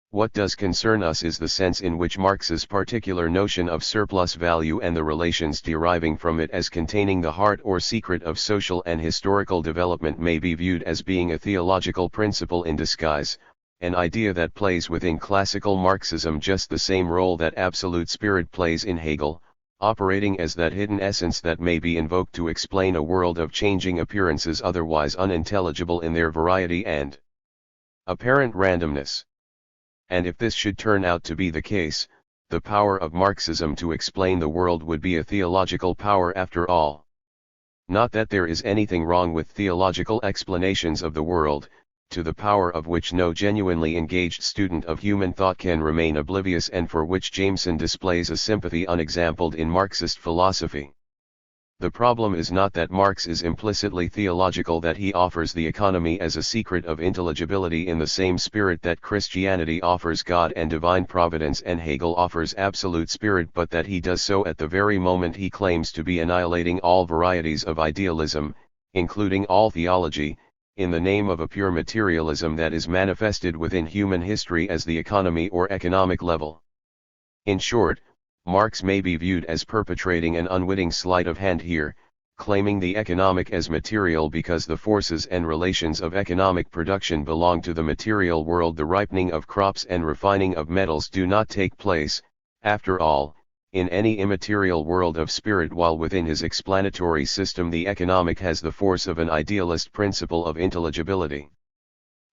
What does concern us is the sense in which Marx's particular notion of surplus value and the relations deriving from it as containing the heart or secret of social and historical development may be viewed as being a theological principle in disguise, an idea that plays within classical Marxism just the same role that absolute spirit plays in Hegel, operating as that hidden essence that may be invoked to explain a world of changing appearances otherwise unintelligible in their variety and apparent randomness. And if this should turn out to be the case, the power of Marxism to explain the world would be a theological power after all. Not that there is anything wrong with theological explanations of the world, to the power of which no genuinely engaged student of human thought can remain oblivious, and for which Jameson displays a sympathy unexampled in Marxist philosophy. The problem is not that Marx is implicitly theological, that he offers the economy as a secret of intelligibility in the same spirit that Christianity offers God and divine providence and Hegel offers absolute spirit, but that he does so at the very moment he claims to be annihilating all varieties of idealism, including all theology, in the name of a pure materialism that is manifested within human history as the economy or economic level. In short, Marx may be viewed as perpetrating an unwitting sleight of hand here, claiming the economic as material because the forces and relations of economic production belong to the material world. The ripening of crops and refining of metals do not take place, after all, in any immaterial world of spirit, while within his explanatory system the economic has the force of an idealist principle of intelligibility.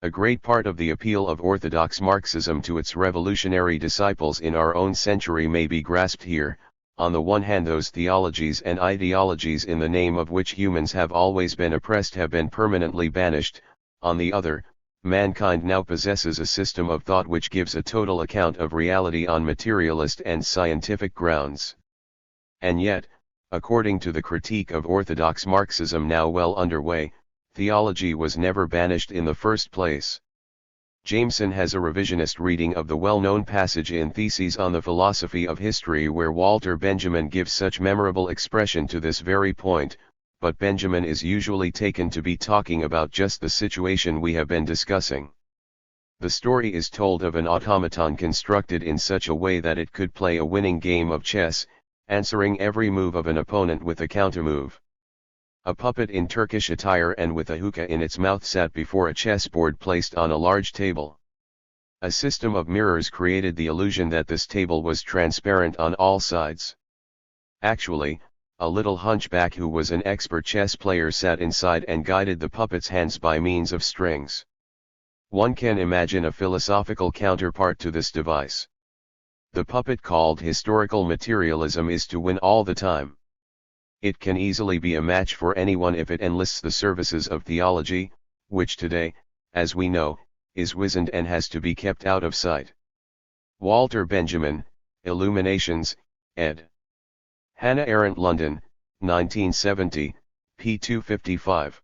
A great part of the appeal of orthodox Marxism to its revolutionary disciples in our own century may be grasped here. On the one hand, those theologies and ideologies in the name of which humans have always been oppressed have been permanently banished. On the other, mankind now possesses a system of thought which gives a total account of reality on materialist and scientific grounds. And yet, according to the critique of orthodox Marxism now well underway, theology was never banished in the first place. Jameson has a revisionist reading of the well-known passage in Theses on the Philosophy of History where Walter Benjamin gives such memorable expression to this very point, but Benjamin is usually taken to be talking about just the situation we have been discussing. The story is told of an automaton constructed in such a way that it could play a winning game of chess, answering every move of an opponent with a countermove. A puppet in Turkish attire and with a hookah in its mouth sat before a chessboard placed on a large table. A system of mirrors created the illusion that this table was transparent on all sides. Actually, a little hunchback who was an expert chess player sat inside and guided the puppet's hands by means of strings. One can imagine a philosophical counterpart to this device. The puppet called historical materialism is to win all the time. It can easily be a match for anyone if it enlists the services of theology, which today, as we know, is wizened and has to be kept out of sight. Walter Benjamin, Illuminations, ed. Hannah Arendt, London, 1970, p. 255.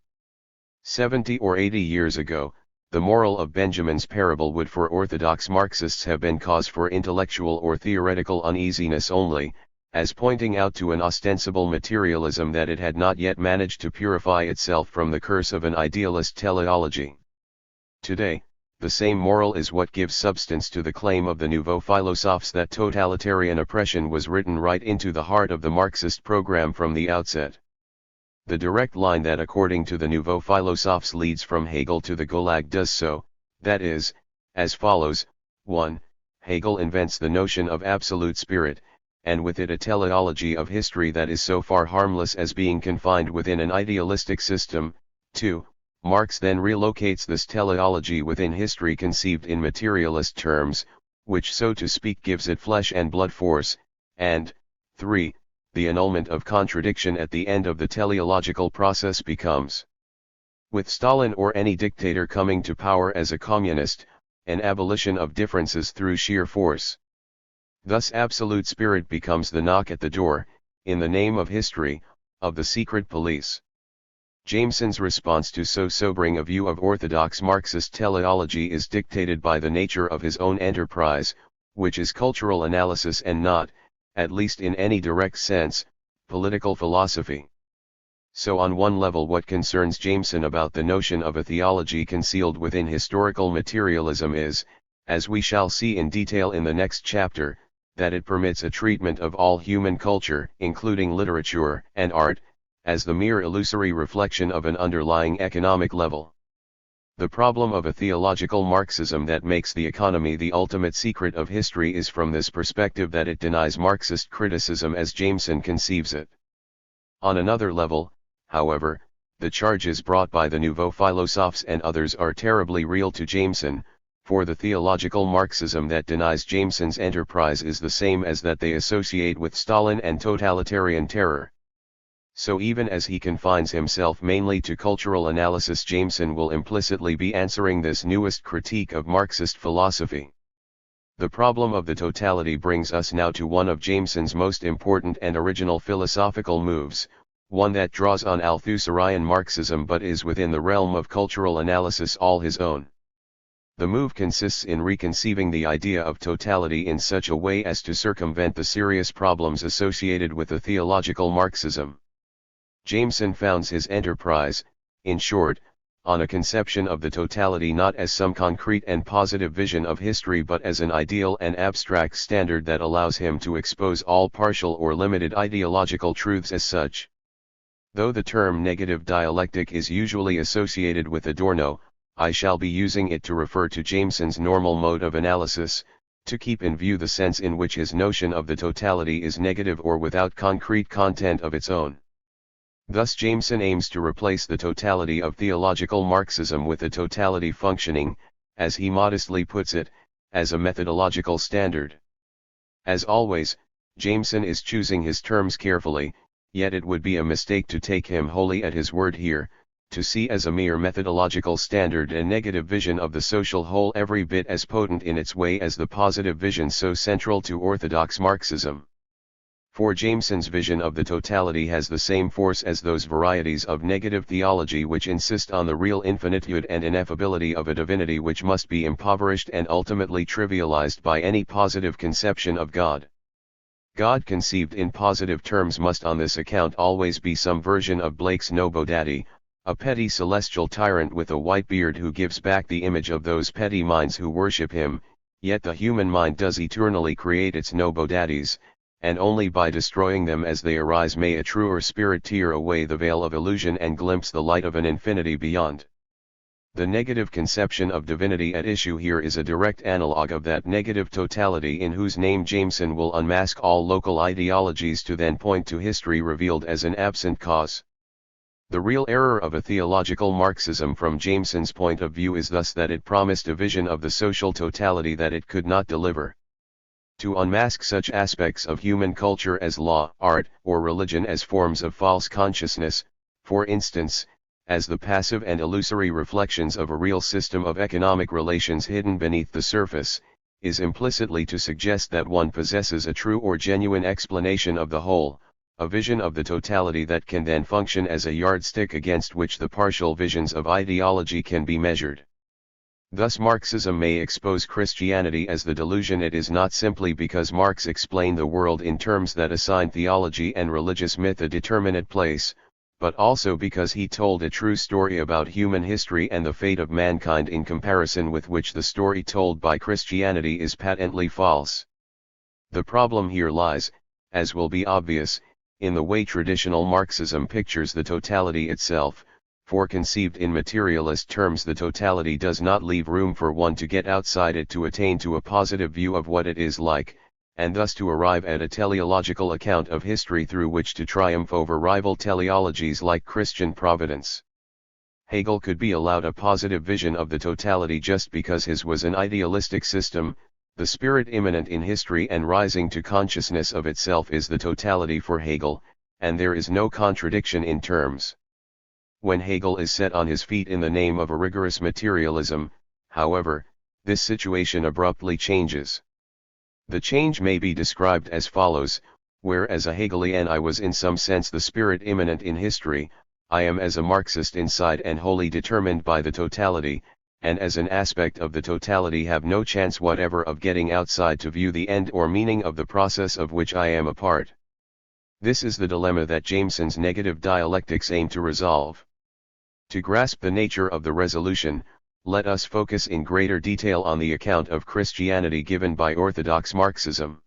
70 or 80 years ago, the moral of Benjamin's parable would for orthodox Marxists have been cause for intellectual or theoretical uneasiness only, as pointing out to an ostensible materialism that it had not yet managed to purify itself from the curse of an idealist teleology. Today, the same moral is what gives substance to the claim of the nouveau philosophes that totalitarian oppression was written right into the heart of the Marxist program from the outset. The direct line that according to the nouveau philosophes leads from Hegel to the Gulag does so, that is, as follows: 1. Hegel invents the notion of absolute spirit, and with it a teleology of history that is so far harmless as being confined within an idealistic system. 2. Marx then relocates this teleology within history conceived in materialist terms, which so to speak gives it flesh and blood force, and 3. The annulment of contradiction at the end of the teleological process becomes, with Stalin or any dictator coming to power as a communist, an abolition of differences through sheer force. Thus absolute spirit becomes the knock at the door, in the name of history, of the secret police. Jameson's response to so sobering a view of orthodox Marxist teleology is dictated by the nature of his own enterprise, which is cultural analysis and not, at least in any direct sense, political philosophy. So on one level what concerns Jameson about the notion of a theology concealed within historical materialism is, as we shall see in detail in the next chapter, that it permits a treatment of all human culture, including literature and art, as the mere illusory reflection of an underlying economic level. The problem of a theological Marxism that makes the economy the ultimate secret of history is from this perspective that it denies Marxist criticism as Jameson conceives it. On another level, however, the charges brought by the nouveau philosophes and others are terribly real to Jameson, for the theological Marxism that denies Jameson's enterprise is the same as that they associate with Stalin and totalitarian terror. So even as he confines himself mainly to cultural analysis, Jameson will implicitly be answering this newest critique of Marxist philosophy. The problem of the totality brings us now to one of Jameson's most important and original philosophical moves, one that draws on Althusserian Marxism but is within the realm of cultural analysis all his own. The move consists in reconceiving the idea of totality in such a way as to circumvent the serious problems associated with the theological Marxism. Jameson founds his enterprise, in short, on a conception of the totality not as some concrete and positive vision of history but as an ideal and abstract standard that allows him to expose all partial or limited ideological truths as such. Though the term negative dialectic is usually associated with Adorno, I shall be using it to refer to Jameson's normal mode of analysis, to keep in view the sense in which his notion of the totality is negative or without concrete content of its own. Thus Jameson aims to replace the totality of theological Marxism with a totality functioning, as he modestly puts it, as a methodological standard. As always, Jameson is choosing his terms carefully, yet it would be a mistake to take him wholly at his word here, to see as a mere methodological standard a negative vision of the social whole every bit as potent in its way as the positive vision so central to orthodox Marxism. For Jameson's vision of the totality has the same force as those varieties of negative theology which insist on the real infinitude and ineffability of a divinity which must be impoverished and ultimately trivialized by any positive conception of God. God conceived in positive terms must on this account always be some version of Blake's no bodaddy, A petty celestial tyrant with a white beard who gives back the image of those petty minds who worship him, yet the human mind does eternally create its no-bodaddies, and only by destroying them as they arise may a truer spirit tear away the veil of illusion and glimpse the light of an infinity beyond. The negative conception of divinity at issue here is a direct analogue of that negative totality in whose name Jameson will unmask all local ideologies to then point to history revealed as an absent cause. The real error of a theological Marxism from Jameson's point of view is thus that it promised a vision of the social totality that it could not deliver. To unmask such aspects of human culture as law, art, or religion as forms of false consciousness, for instance, as the passive and illusory reflections of a real system of economic relations hidden beneath the surface, is implicitly to suggest that one possesses a true or genuine explanation of the whole, a vision of the totality that can then function as a yardstick against which the partial visions of ideology can be measured. Thus Marxism may expose Christianity as the delusion it is not simply because Marx explained the world in terms that assign theology and religious myth a determinate place, but also because he told a true story about human history and the fate of mankind in comparison with which the story told by Christianity is patently false. The problem here lies, as will be obvious, in the way traditional Marxism pictures the totality itself, for conceived in materialist terms the totality does not leave room for one to get outside it to attain to a positive view of what it is like, and thus to arrive at a teleological account of history through which to triumph over rival teleologies like Christian providence. Hegel could be allowed a positive vision of the totality just because his was an idealistic system. The spirit immanent in history and rising to consciousness of itself is the totality for Hegel, and there is no contradiction in terms. When Hegel is set on his feet in the name of a rigorous materialism, however, this situation abruptly changes. The change may be described as follows: whereas a Hegelian I was in some sense the spirit immanent in history, I am as a Marxist inside and wholly determined by the totality, and as an aspect of the totality have no chance whatever of getting outside to view the end or meaning of the process of which I am a part. This is the dilemma that Jameson's negative dialectics aim to resolve. To grasp the nature of the resolution, let us focus in greater detail on the account of Christianity given by orthodox Marxism.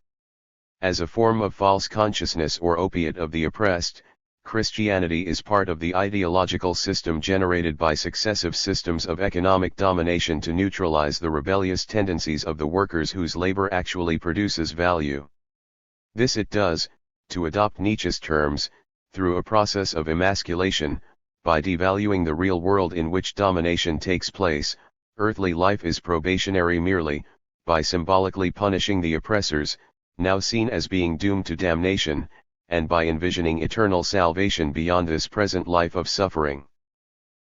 As a form of false consciousness or opiate of the oppressed, Christianity is part of the ideological system generated by successive systems of economic domination to neutralize the rebellious tendencies of the workers whose labor actually produces value. This it does, to adopt Nietzsche's terms, through a process of emasculation, by devaluing the real world in which domination takes place. Earthly life is probationary merely, by symbolically punishing the oppressors, now seen as being doomed to damnation, and by envisioning eternal salvation beyond this present life of suffering.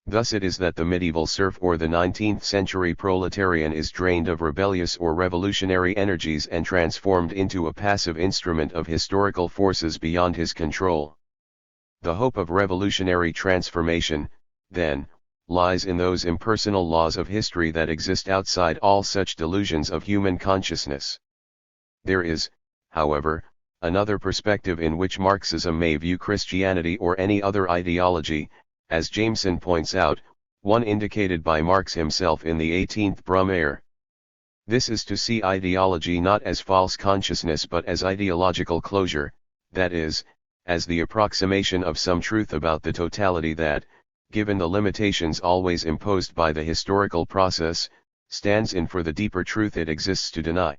Thus it is that the medieval serf or the 19th century proletarian is drained of rebellious or revolutionary energies and transformed into a passive instrument of historical forces beyond his control. The hope of revolutionary transformation, then, lies in those impersonal laws of history that exist outside all such delusions of human consciousness. There is, however, another perspective in which Marxism may view Christianity or any other ideology, as Jameson points out, one indicated by Marx himself in the 18th Brumaire. This is to see ideology not as false consciousness but as ideological closure, that is, as the approximation of some truth about the totality that, given the limitations always imposed by the historical process, stands in for the deeper truth it exists to deny.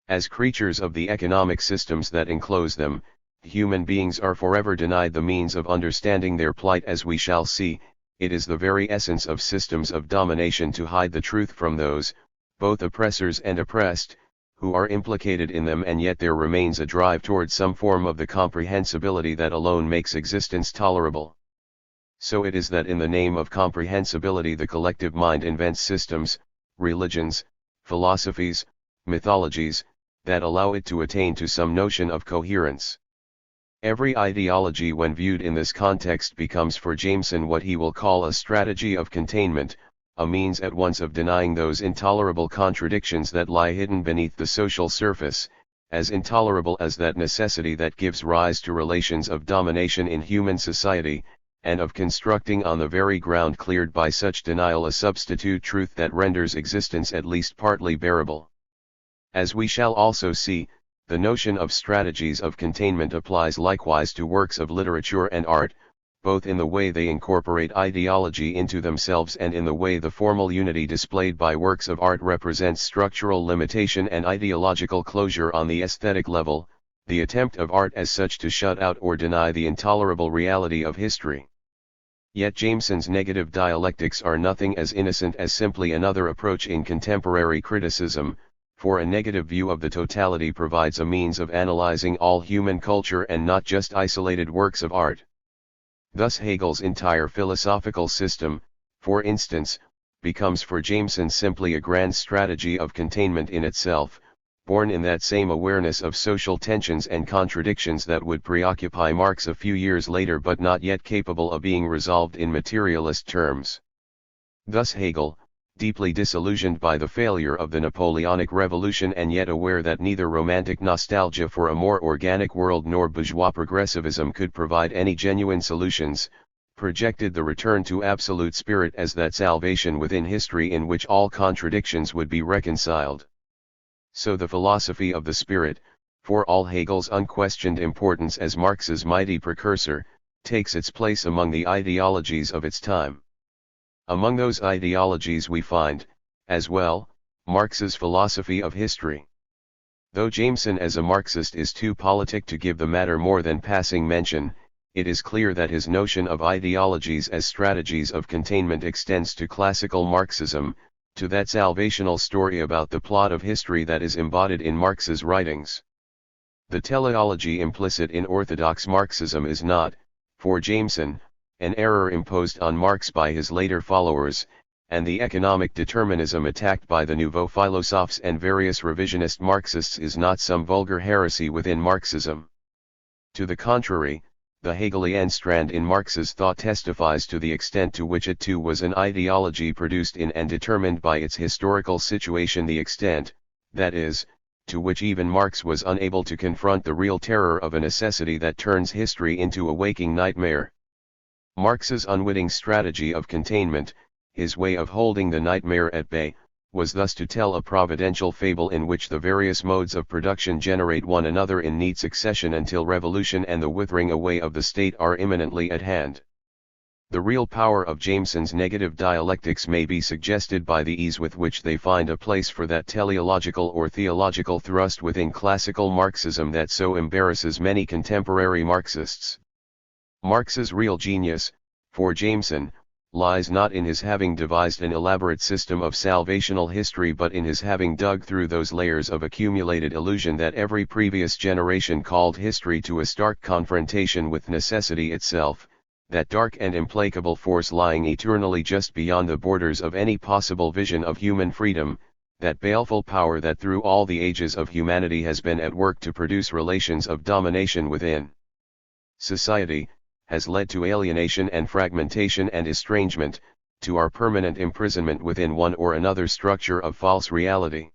As creatures of the economic systems that enclose them, human beings are forever denied the means of understanding their plight, as we shall see. It is the very essence of systems of domination to hide the truth from those, both oppressors and oppressed, who are implicated in them, and yet there remains a drive towards some form of the comprehensibility that alone makes existence tolerable. So it is that in the name of comprehensibility the collective mind invents systems, religions, philosophies, mythologies, that allow it to attain to some notion of coherence. Every ideology when viewed in this context becomes for Jameson what he will call a strategy of containment, a means at once of denying those intolerable contradictions that lie hidden beneath the social surface, as intolerable as that necessity that gives rise to relations of domination in human society, and of constructing on the very ground cleared by such denial a substitute truth that renders existence at least partly bearable. As we shall also see, the notion of strategies of containment applies likewise to works of literature and art, both in the way they incorporate ideology into themselves and in the way the formal unity displayed by works of art represents structural limitation and ideological closure on the aesthetic level, the attempt of art as such to shut out or deny the intolerable reality of history. Yet Jameson's negative dialectics are nothing as innocent as simply another approach in contemporary criticism, for a negative view of the totality provides a means of analyzing all human culture and not just isolated works of art. Thus Hegel's entire philosophical system, for instance, becomes for Jameson simply a grand strategy of containment in itself, born in that same awareness of social tensions and contradictions that would preoccupy Marx a few years later but not yet capable of being resolved in materialist terms. Thus Hegel, deeply disillusioned by the failure of the Napoleonic Revolution and yet aware that neither romantic nostalgia for a more organic world nor bourgeois progressivism could provide any genuine solutions, projected the return to absolute spirit as that salvation within history in which all contradictions would be reconciled. So the philosophy of the spirit, for all Hegel's unquestioned importance as Marx's mighty precursor, takes its place among the ideologies of its time. Among those ideologies we find, as well, Marx's philosophy of history. Though Jameson as a Marxist is too politic to give the matter more than passing mention, it is clear that his notion of ideologies as strategies of containment extends to classical Marxism, to that salvational story about the plot of history that is embodied in Marx's writings. The teleology implicit in orthodox Marxism is not, for Jameson, an error imposed on Marx by his later followers, and the economic determinism attacked by the nouveau philosophes and various revisionist Marxists is not some vulgar heresy within Marxism. To the contrary, the Hegelian strand in Marx's thought testifies to the extent to which it too was an ideology produced in and determined by its historical situation, the extent, that is, to which even Marx was unable to confront the real terror of a necessity that turns history into a waking nightmare. Marx's unwitting strategy of containment, his way of holding the nightmare at bay, was thus to tell a providential fable in which the various modes of production generate one another in neat succession until revolution and the withering away of the state are imminently at hand. The real power of Jameson's negative dialectics may be suggested by the ease with which they find a place for that teleological or theological thrust within classical Marxism that so embarrasses many contemporary Marxists. Marx's real genius, for Jameson, lies not in his having devised an elaborate system of salvational history but in his having dug through those layers of accumulated illusion that every previous generation called history to a stark confrontation with necessity itself, that dark and implacable force lying eternally just beyond the borders of any possible vision of human freedom, that baleful power that through all the ages of humanity has been at work to produce relations of domination within society, has led to alienation and fragmentation and estrangement, to our permanent imprisonment within one or another structure of false reality.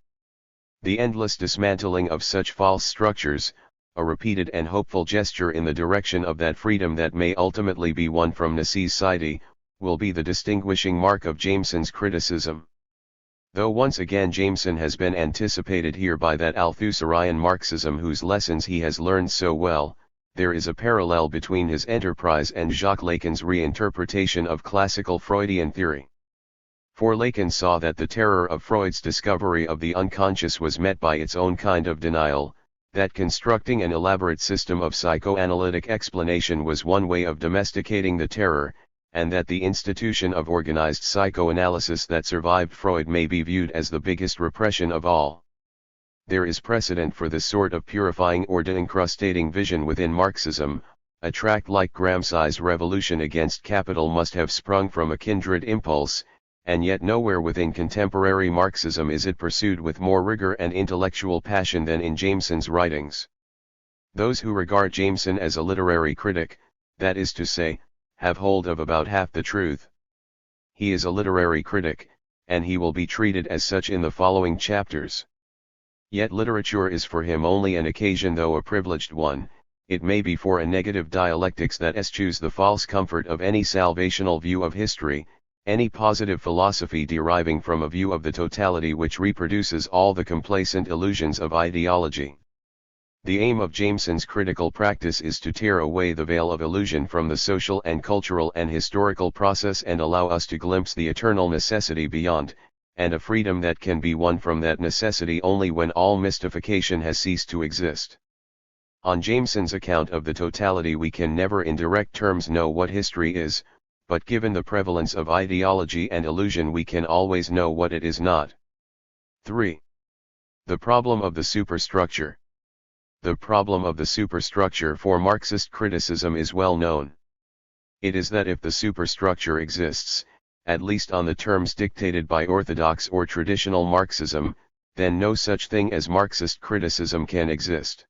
The endless dismantling of such false structures, a repeated and hopeful gesture in the direction of that freedom that may ultimately be won from necessity, will be the distinguishing mark of Jameson's criticism. Though once again Jameson has been anticipated here by that Althusserian Marxism whose lessons he has learned so well, there is a parallel between his enterprise and Jacques Lacan's reinterpretation of classical Freudian theory. For Lacan saw that the terror of Freud's discovery of the unconscious was met by its own kind of denial, that constructing an elaborate system of psychoanalytic explanation was one way of domesticating the terror, and that the institution of organized psychoanalysis that survived Freud may be viewed as the biggest repression of all. There is precedent for this sort of purifying or de-incrustating vision within Marxism. A tract like Gramsci's Revolution Against Capital must have sprung from a kindred impulse, and yet nowhere within contemporary Marxism is it pursued with more rigor and intellectual passion than in Jameson's writings. Those who regard Jameson as a literary critic, that is to say, have hold of about half the truth. He is a literary critic, and he will be treated as such in the following chapters. Yet literature is for him only an occasion, though a privileged one, it may be for a negative dialectics that eschews the false comfort of any salvational view of history, any positive philosophy deriving from a view of the totality which reproduces all the complacent illusions of ideology. The aim of Jameson's critical practice is to tear away the veil of illusion from the social and cultural and historical process and allow us to glimpse the eternal necessity beyond, and a freedom that can be won from that necessity only when all mystification has ceased to exist. On Jameson's account of the totality we can never in direct terms know what history is, but given the prevalence of ideology and illusion we can always know what it is not. 3. The problem of the superstructure. The problem of the superstructure for Marxist criticism is well known. It is that if the superstructure exists, at least on the terms dictated by orthodox or traditional Marxism, then no such thing as Marxist criticism can exist.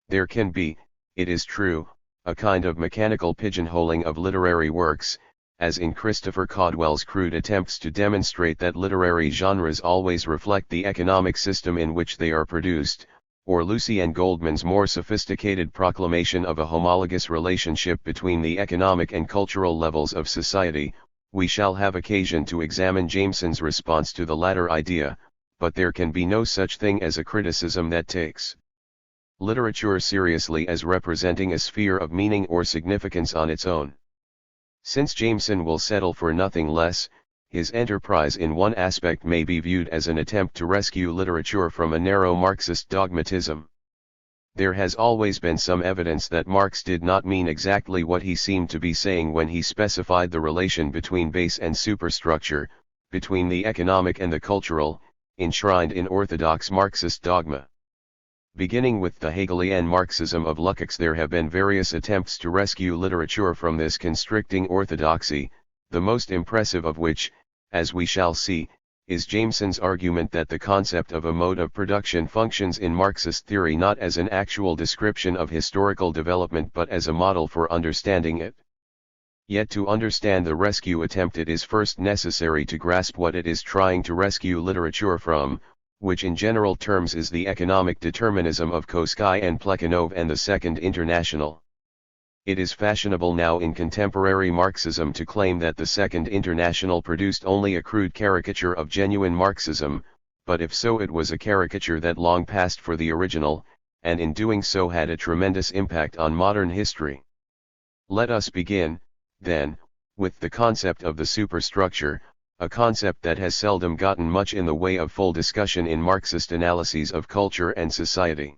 There can be, it is true, a kind of mechanical pigeonholing of literary works, as in Christopher Caldwell's crude attempts to demonstrate that literary genres always reflect the economic system in which they are produced, or Lucy and Goldman's more sophisticated proclamation of a homologous relationship between the economic and cultural levels of society. We shall have occasion to examine Jameson's response to the latter idea, but there can be no such thing as a criticism that takes literature seriously as representing a sphere of meaning or significance on its own. Since Jameson will settle for nothing less, his enterprise in one aspect may be viewed as an attempt to rescue literature from a narrow Marxist dogmatism. There has always been some evidence that Marx did not mean exactly what he seemed to be saying when he specified the relation between base and superstructure, between the economic and the cultural, enshrined in orthodox Marxist dogma. Beginning with the Hegelian Marxism of Lukács, there have been various attempts to rescue literature from this constricting orthodoxy, the most impressive of which, as we shall see, is Jameson's argument that the concept of a mode of production functions in Marxist theory not as an actual description of historical development but as a model for understanding it. Yet to understand the rescue attempt it is first necessary to grasp what it is trying to rescue literature from, which in general terms is the economic determinism of Koski and Plekhanov and the Second International. It is fashionable now in contemporary Marxism to claim that the Second International produced only a crude caricature of genuine Marxism, but if so it was a caricature that long passed for the original, and in doing so had a tremendous impact on modern history. Let us begin, then, with the concept of the superstructure, a concept that has seldom gotten much in the way of full discussion in Marxist analyses of culture and society.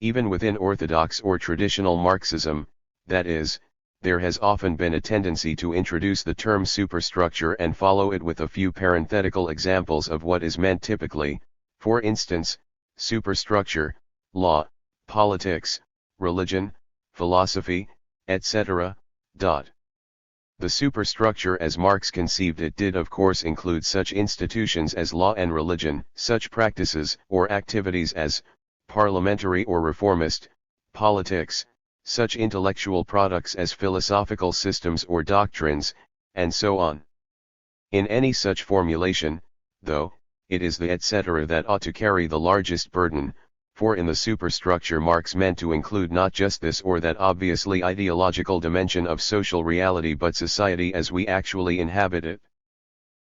Even within orthodox or traditional Marxism, that is, there has often been a tendency to introduce the term superstructure and follow it with a few parenthetical examples of what is meant typically, for instance, superstructure, law, politics, religion, philosophy, etc. The superstructure as Marx conceived it did of course include such institutions as law and religion, such practices or activities as parliamentary or reformist politics, such intellectual products as philosophical systems or doctrines, and so on. In any such formulation, though, it is the etc. that ought to carry the largest burden, for in the superstructure Marx meant to include not just this or that obviously ideological dimension of social reality but society as we actually inhabit it.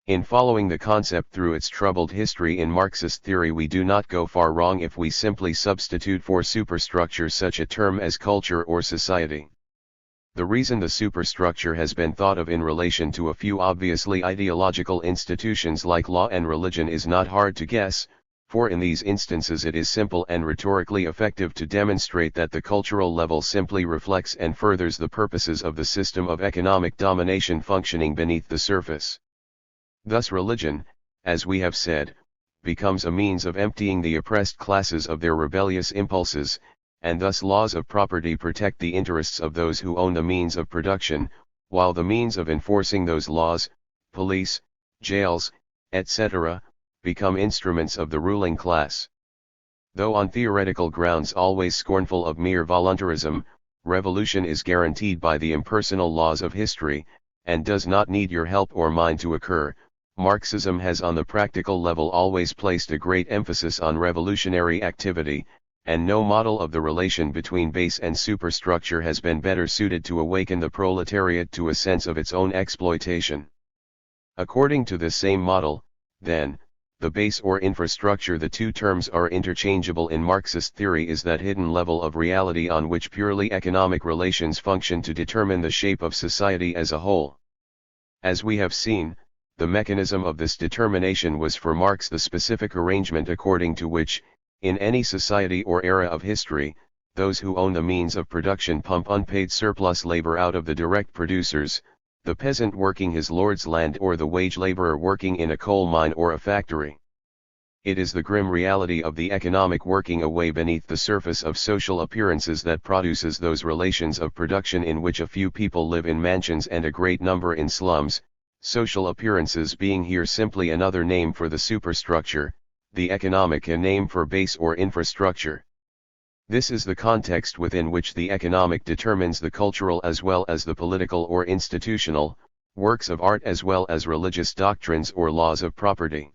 In following the concept through its troubled history in Marxist theory we do not go far wrong if we simply substitute for superstructure such a term as culture or society. The reason the superstructure has been thought of in relation to a few obviously ideological institutions like law and religion is not hard to guess, for in these instances it is simple and rhetorically effective to demonstrate that the cultural level simply reflects and furthers the purposes of the system of economic domination functioning beneath the surface. Thus religion, as we have said, becomes a means of emptying the oppressed classes of their rebellious impulses, and thus laws of property protect the interests of those who own the means of production, while the means of enforcing those laws, police, jails, etc., become instruments of the ruling class. Though on theoretical grounds always scornful of mere voluntarism, revolution is guaranteed by the impersonal laws of history, and does not need your help or mine to occur. Marxism has on the practical level always placed a great emphasis on revolutionary activity, and no model of the relation between base and superstructure has been better suited to awaken the proletariat to a sense of its own exploitation. According to this same model, then, the base or infrastructure, the two terms are interchangeable in Marxist theory, is that hidden level of reality on which purely economic relations function to determine the shape of society as a whole. As we have seen, the mechanism of this determination was for Marx the specific arrangement according to which, in any society or era of history, those who own the means of production pump unpaid surplus labor out of the direct producers, the peasant working his lord's land or the wage laborer working in a coal mine or a factory. It is the grim reality of the economic working away beneath the surface of social appearances that produces those relations of production in which a few people live in mansions and a great number in slums, social appearances being here simply another name for the superstructure, the economic a name for base or infrastructure. This is the context within which the economic determines the cultural as well as the political or institutional, works of art as well as religious doctrines or laws of property.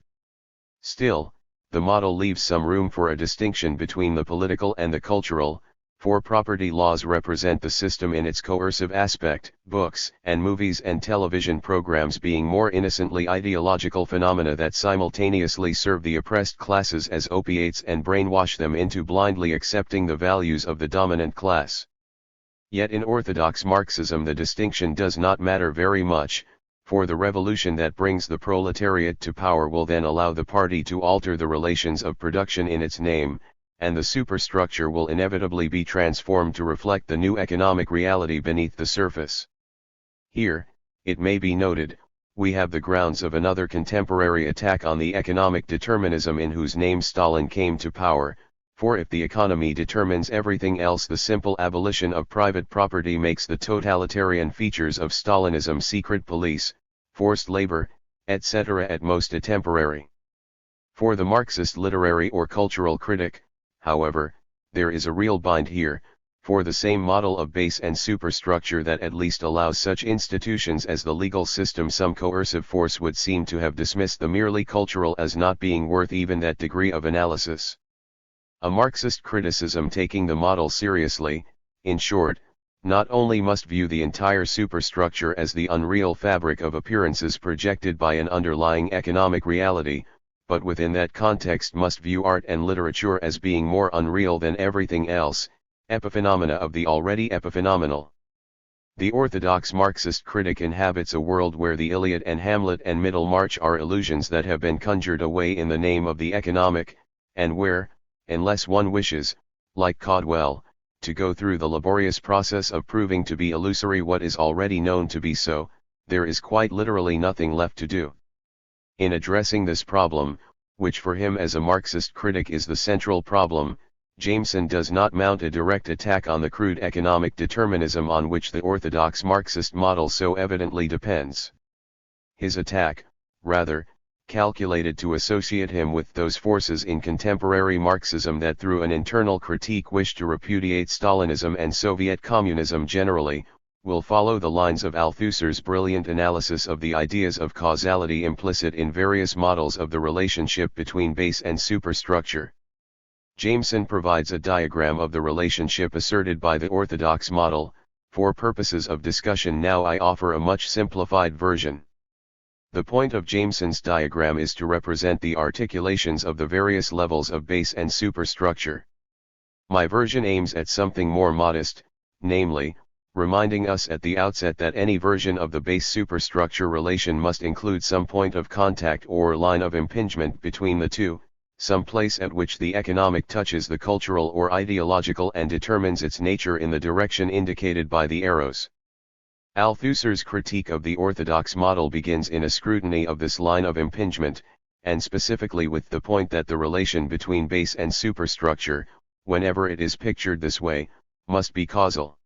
Still, the model leaves some room for a distinction between the political and the cultural, for property laws represent the system in its coercive aspect, books and movies and television programs being more innocently ideological phenomena that simultaneously serve the oppressed classes as opiates and brainwash them into blindly accepting the values of the dominant class. Yet in orthodox Marxism the distinction does not matter very much, for the revolution that brings the proletariat to power will then allow the party to alter the relations of production in its name, and the superstructure will inevitably be transformed to reflect the new economic reality beneath the surface. Here, it may be noted, we have the grounds of another contemporary attack on the economic determinism in whose name Stalin came to power, for if the economy determines everything else, the simple abolition of private property makes the totalitarian features of Stalinism, secret police, forced labor, etc. at most a temporary. For the Marxist literary or cultural critic, however, there is a real bind here, for the same model of base and superstructure that at least allows such institutions as the legal system some coercive force would seem to have dismissed the merely cultural as not being worth even that degree of analysis. A Marxist criticism taking the model seriously, in short, not only must view the entire superstructure as the unreal fabric of appearances projected by an underlying economic reality, but within that context must view art and literature as being more unreal than everything else, epiphenomena of the already epiphenomenal. The orthodox Marxist critic inhabits a world where the Iliad and Hamlet and Middlemarch are illusions that have been conjured away in the name of the economic, and where, unless one wishes, like Caldwell, to go through the laborious process of proving to be illusory what is already known to be so, there is quite literally nothing left to do. In addressing this problem, which for him as a Marxist critic is the central problem, Jameson does not mount a direct attack on the crude economic determinism on which the orthodox Marxist model so evidently depends. His attack, rather, calculated to associate him with those forces in contemporary Marxism that through an internal critique wish to repudiate Stalinism and Soviet communism generally, will follow the lines of Althusser's brilliant analysis of the ideas of causality implicit in various models of the relationship between base and superstructure. Jameson provides a diagram of the relationship asserted by the orthodox model. For purposes of discussion now I offer a much simplified version. The point of Jameson's diagram is to represent the articulations of the various levels of base and superstructure. My version aims at something more modest, namely, reminding us at the outset that any version of the base-superstructure relation must include some point of contact or line of impingement between the two, some place at which the economic touches the cultural or ideological and determines its nature in the direction indicated by the arrows. Althusser's critique of the orthodox model begins in a scrutiny of this line of impingement, and specifically with the point that the relation between base and superstructure, whenever it is pictured this way, must be causal.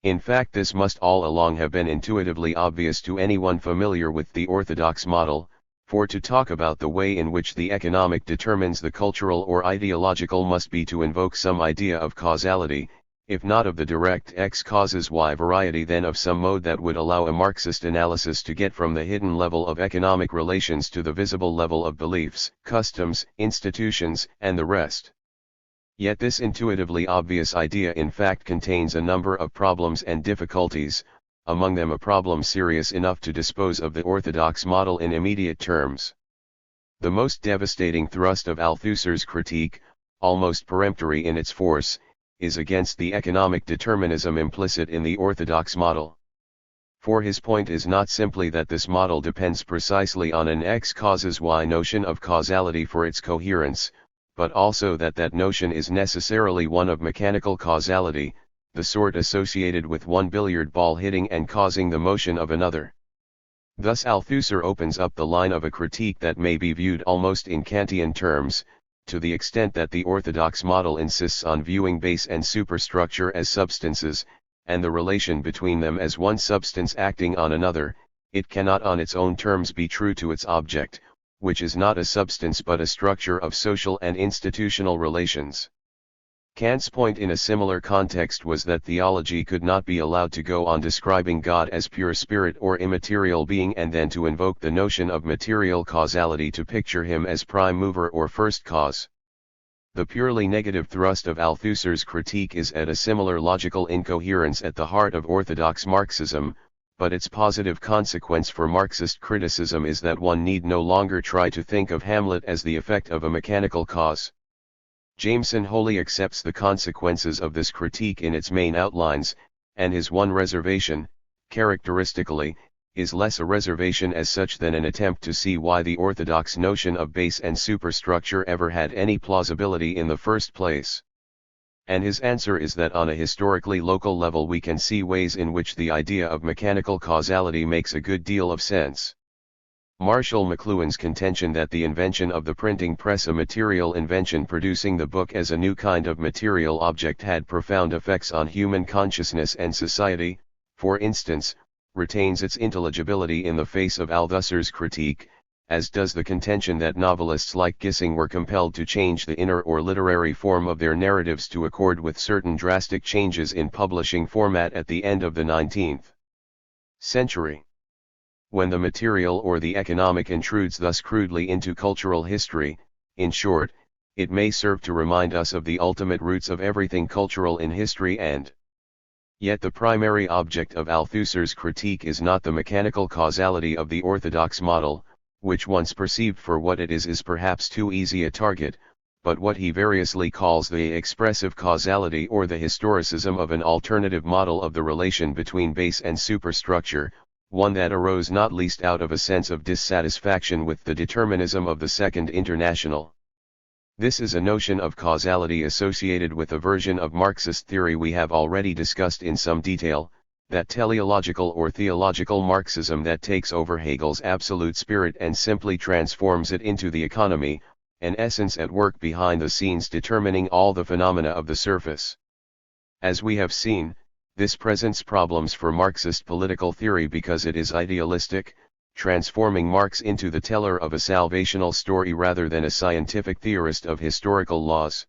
In fact, this must all along have been intuitively obvious to anyone familiar with the orthodox model, for to talk about the way in which the economic determines the cultural or ideological must be to invoke some idea of causality, if not of the direct X causes Y variety, then of some mode that would allow a Marxist analysis to get from the hidden level of economic relations to the visible level of beliefs, customs, institutions, and the rest. Yet this intuitively obvious idea in fact contains a number of problems and difficulties, among them a problem serious enough to dispose of the orthodox model in immediate terms. The most devastating thrust of Althusser's critique, almost peremptory in its force, is against the economic determinism implicit in the orthodox model. For his point is not simply that this model depends precisely on an X causes Y notion of causality for its coherence, but also that that notion is necessarily one of mechanical causality, the sort associated with one billiard ball hitting and causing the motion of another. Thus Althusser opens up the line of a critique that may be viewed almost in Kantian terms, to the extent that the orthodox model insists on viewing base and superstructure as substances, and the relation between them as one substance acting on another. It cannot on its own terms be true to its object, which is not a substance but a structure of social and institutional relations. Kant's point in a similar context was that theology could not be allowed to go on describing God as pure spirit or immaterial being and then to invoke the notion of material causality to picture him as prime mover or first cause. The purely negative thrust of Althusser's critique is at a similar logical incoherence at the heart of orthodox Marxism, but its positive consequence for Marxist criticism is that one need no longer try to think of Hamlet as the effect of a mechanical cause. Jameson wholly accepts the consequences of this critique in its main outlines, and his one reservation, characteristically, is less a reservation as such than an attempt to see why the orthodox notion of base and superstructure ever had any plausibility in the first place. And his answer is that on a historically local level we can see ways in which the idea of mechanical causality makes a good deal of sense. Marshall McLuhan's contention that the invention of the printing press, a material invention producing the book as a new kind of material object, had profound effects on human consciousness and society, for instance, retains its intelligibility in the face of Althusser's critique, as does the contention that novelists like Gissing were compelled to change the inner or literary form of their narratives to accord with certain drastic changes in publishing format at the end of the 19th century. When the material or the economic intrudes thus crudely into cultural history, in short, it may serve to remind us of the ultimate roots of everything cultural in history and yet the primary object of Althusser's critique is not the mechanical causality of the orthodox model, which once perceived for what it is perhaps too easy a target, but what he variously calls the expressive causality or the historicism of an alternative model of the relation between base and superstructure, one that arose not least out of a sense of dissatisfaction with the determinism of the Second International. This is a notion of causality associated with a version of Marxist theory we have already discussed in some detail, that teleological or theological Marxism that takes over Hegel's absolute spirit and simply transforms it into the economy, an essence at work behind the scenes determining all the phenomena of the surface. As we have seen, this presents problems for Marxist political theory because it is idealistic, transforming Marx into the teller of a salvational story rather than a scientific theorist of historical laws.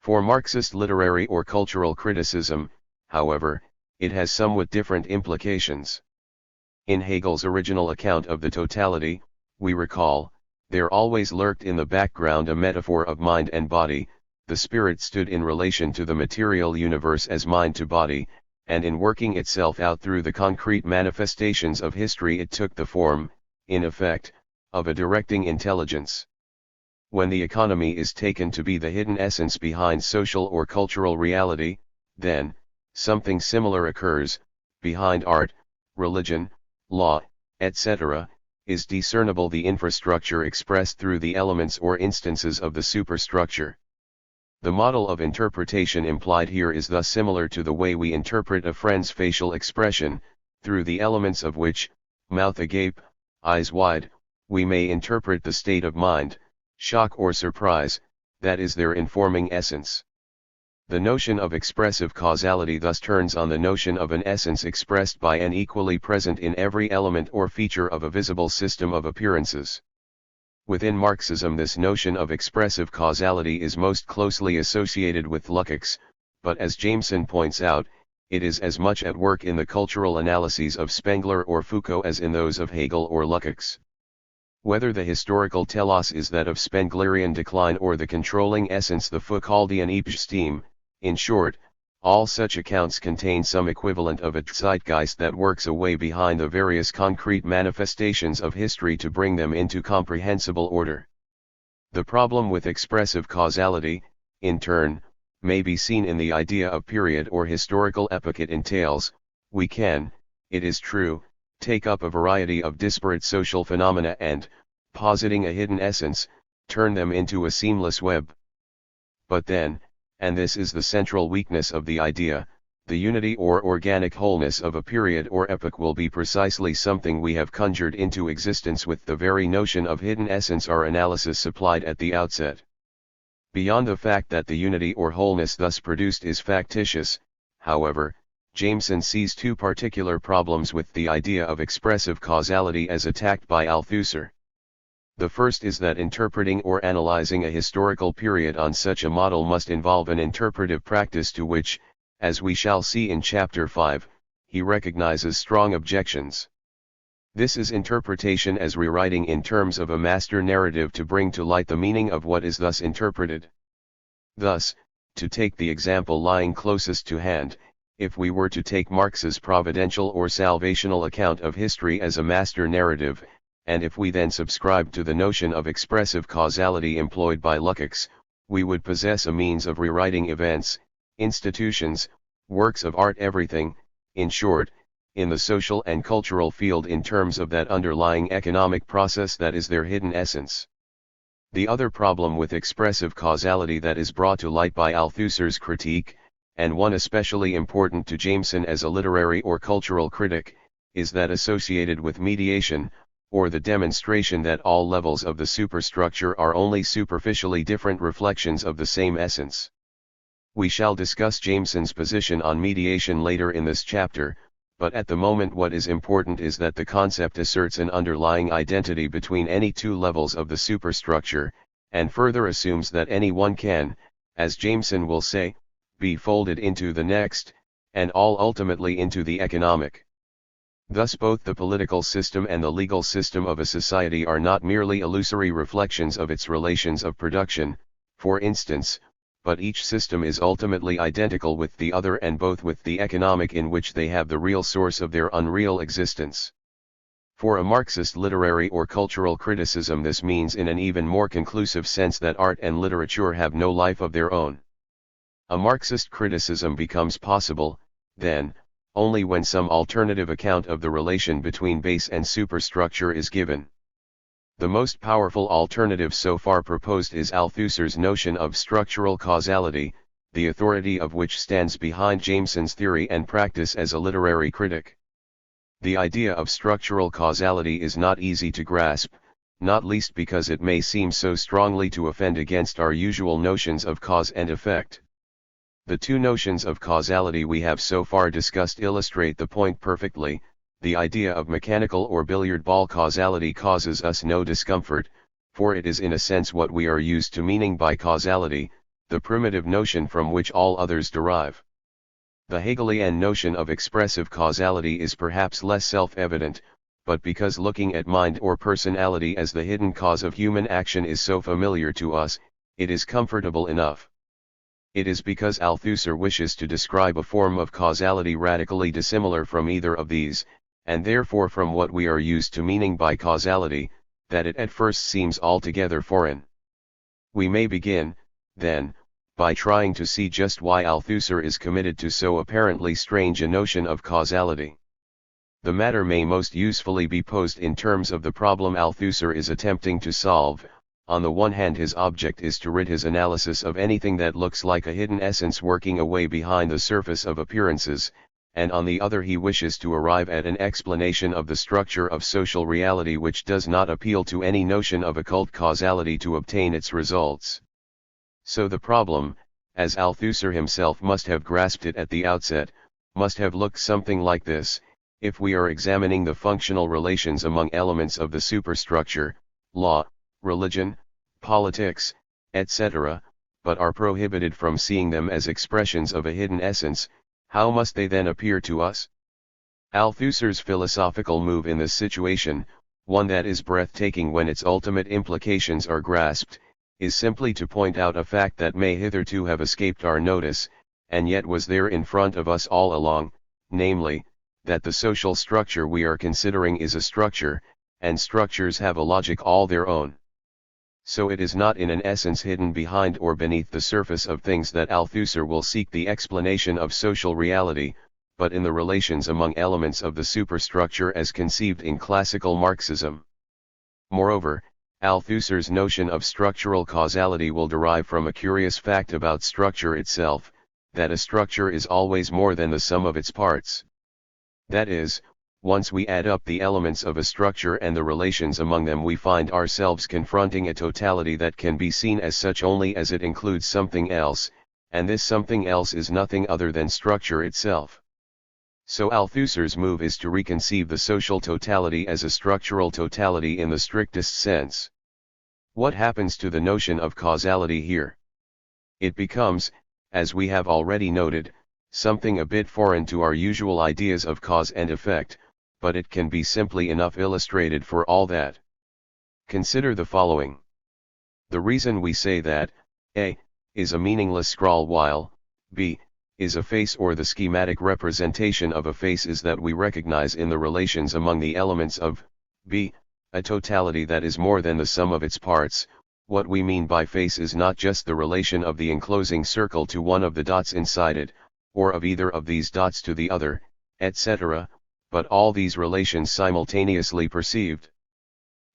For Marxist literary or cultural criticism, however, it has somewhat different implications. In Hegel's original account of the totality, we recall, there always lurked in the background a metaphor of mind and body. The spirit stood in relation to the material universe as mind to body, and in working itself out through the concrete manifestations of history it took the form, in effect, of a directing intelligence. When the economy is taken to be the hidden essence behind social or cultural reality, then, something similar occurs. Behind art, religion, law, etc., is discernible the infrastructure expressed through the elements or instances of the superstructure. The model of interpretation implied here is thus similar to the way we interpret a friend's facial expression, through the elements of which, mouth agape, eyes wide, we may interpret the state of mind, shock or surprise, that is their informing essence. The notion of expressive causality thus turns on the notion of an essence expressed by and equally present in every element or feature of a visible system of appearances. Within Marxism this notion of expressive causality is most closely associated with Lukács, but as Jameson points out, it is as much at work in the cultural analyses of Spengler or Foucault as in those of Hegel or Lukács. Whether the historical telos is that of Spenglerian decline or the controlling essence the Foucauldian Episteme, in short, all such accounts contain some equivalent of a zeitgeist that works away behind the various concrete manifestations of history to bring them into comprehensible order. The problem with expressive causality, in turn, may be seen in the idea of period or historical epoch it entails. We can, it is true, take up a variety of disparate social phenomena and, positing a hidden essence, turn them into a seamless web. But then, and this is the central weakness of the idea, the unity or organic wholeness of a period or epoch will be precisely something we have conjured into existence with the very notion of hidden essence our analysis supplied at the outset. Beyond the fact that the unity or wholeness thus produced is factitious, however, Jameson sees two particular problems with the idea of expressive causality as attacked by Althusser. The first is that interpreting or analyzing a historical period on such a model must involve an interpretive practice to which, as we shall see in Chapter 5, he recognizes strong objections. This is interpretation as rewriting in terms of a master narrative to bring to light the meaning of what is thus interpreted. Thus, to take the example lying closest to hand, if we were to take Marx's providential or salvational account of history as a master narrative, and if we then subscribe to the notion of expressive causality employed by Lukács, we would possess a means of rewriting events, institutions, works of art, everything, in short, in the social and cultural field in terms of that underlying economic process that is their hidden essence. The other problem with expressive causality that is brought to light by Althusser's critique, and one especially important to Jameson as a literary or cultural critic, is that associated with mediation, or the demonstration that all levels of the superstructure are only superficially different reflections of the same essence. We shall discuss Jameson's position on mediation later in this chapter, but at the moment what is important is that the concept asserts an underlying identity between any two levels of the superstructure, and further assumes that any one can, as Jameson will say, be folded into the next, and all ultimately into the economic. Thus both the political system and the legal system of a society are not merely illusory reflections of its relations of production, for instance, but each system is ultimately identical with the other and both with the economic in which they have the real source of their unreal existence. For a Marxist literary or cultural criticism this means in an even more conclusive sense that art and literature have no life of their own. A Marxist criticism becomes possible, then, only when some alternative account of the relation between base and superstructure is given. The most powerful alternative so far proposed is Althusser's notion of structural causality, the authority of which stands behind Jameson's theory and practice as a literary critic. The idea of structural causality is not easy to grasp, not least because it may seem so strongly to offend against our usual notions of cause and effect. The two notions of causality we have so far discussed illustrate the point perfectly. The idea of mechanical or billiard ball causality causes us no discomfort, for it is in a sense what we are used to meaning by causality, the primitive notion from which all others derive. The Hegelian notion of expressive causality is perhaps less self-evident, but because looking at mind or personality as the hidden cause of human action is so familiar to us, it is comfortable enough. It is because Althusser wishes to describe a form of causality radically dissimilar from either of these, and therefore from what we are used to meaning by causality, that it at first seems altogether foreign. We may begin, then, by trying to see just why Althusser is committed to so apparently strange a notion of causality. The matter may most usefully be posed in terms of the problem Althusser is attempting to solve. On the one hand, his object is to rid his analysis of anything that looks like a hidden essence working away behind the surface of appearances, and on the other he wishes to arrive at an explanation of the structure of social reality which does not appeal to any notion of occult causality to obtain its results. So the problem, as Althusser himself must have grasped it at the outset, must have looked something like this: if we are examining the functional relations among elements of the superstructure, law, religion, politics, etc., but are prohibited from seeing them as expressions of a hidden essence, how must they then appear to us? Althusser's philosophical move in this situation, one that is breathtaking when its ultimate implications are grasped, is simply to point out a fact that may hitherto have escaped our notice, and yet was there in front of us all along, namely, that the social structure we are considering is a structure, and structures have a logic all their own. So it is not in an essence hidden behind or beneath the surface of things that Althusser will seek the explanation of social reality, but in the relations among elements of the superstructure as conceived in classical Marxism. Moreover, Althusser's notion of structural causality will derive from a curious fact about structure itself, that a structure is always more than the sum of its parts. That is, once we add up the elements of a structure and the relations among them, we find ourselves confronting a totality that can be seen as such only as it includes something else, and this something else is nothing other than structure itself. So Althusser's move is to reconceive the social totality as a structural totality in the strictest sense. What happens to the notion of causality here? It becomes, as we have already noted, something a bit foreign to our usual ideas of cause and effect, but it can be simply enough illustrated for all that. Consider the following. The reason we say that A is a meaningless scrawl while B is a face or the schematic representation of a face is that we recognize in the relations among the elements of B a totality that is more than the sum of its parts. What we mean by face is not just the relation of the enclosing circle to one of the dots inside it, or of either of these dots to the other, etc., but all these relations simultaneously perceived.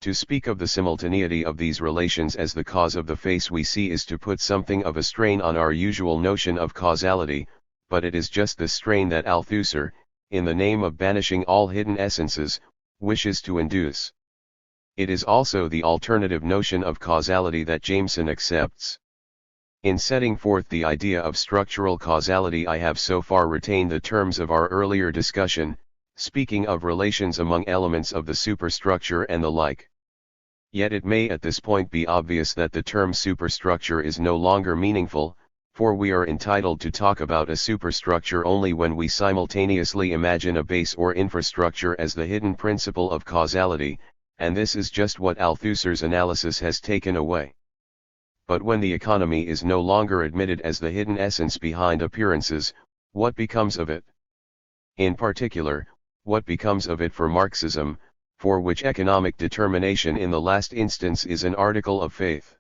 To speak of the simultaneity of these relations as the cause of the face we see is to put something of a strain on our usual notion of causality, but it is just this strain that Althusser, in the name of banishing all hidden essences, wishes to induce. It is also the alternative notion of causality that Jameson accepts. In setting forth the idea of structural causality, I have so far retained the terms of our earlier discussion, speaking of relations among elements of the superstructure and the like. Yet it may at this point be obvious that the term superstructure is no longer meaningful, for we are entitled to talk about a superstructure only when we simultaneously imagine a base or infrastructure as the hidden principle of causality, and this is just what Althusser's analysis has taken away. But when the economy is no longer admitted as the hidden essence behind appearances, what becomes of it? In particular, what becomes of it for Marxism, for which economic determination in the last instance is an article of faith?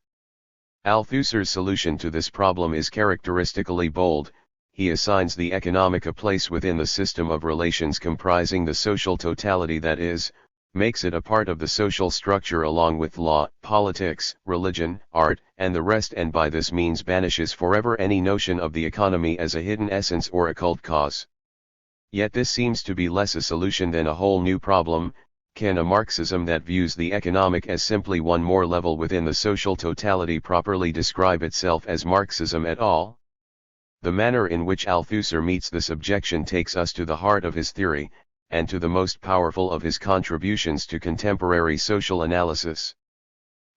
Althusser's solution to this problem is characteristically bold. He assigns the economic a place within the system of relations comprising the social totality, that is, makes it a part of the social structure along with law, politics, religion, art, and the rest, and by this means banishes forever any notion of the economy as a hidden essence or occult cause. Yet this seems to be less a solution than a whole new problem. Can a Marxism that views the economic as simply one more level within the social totality properly describe itself as Marxism at all? The manner in which Althusser meets this objection takes us to the heart of his theory, and to the most powerful of his contributions to contemporary social analysis.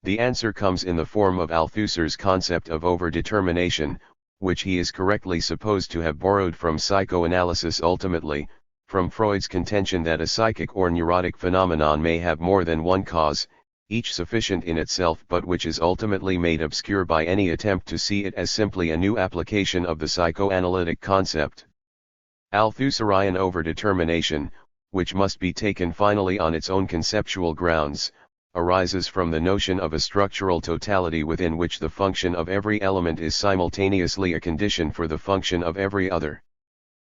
The answer comes in the form of Althusser's concept of overdetermination, which he is correctly supposed to have borrowed from psychoanalysis, ultimately, from Freud's contention that a psychic or neurotic phenomenon may have more than one cause, each sufficient in itself, but which is ultimately made obscure by any attempt to see it as simply a new application of the psychoanalytic concept. Althusserian overdetermination, which must be taken finally on its own conceptual grounds, arises from the notion of a structural totality within which the function of every element is simultaneously a condition for the function of every other.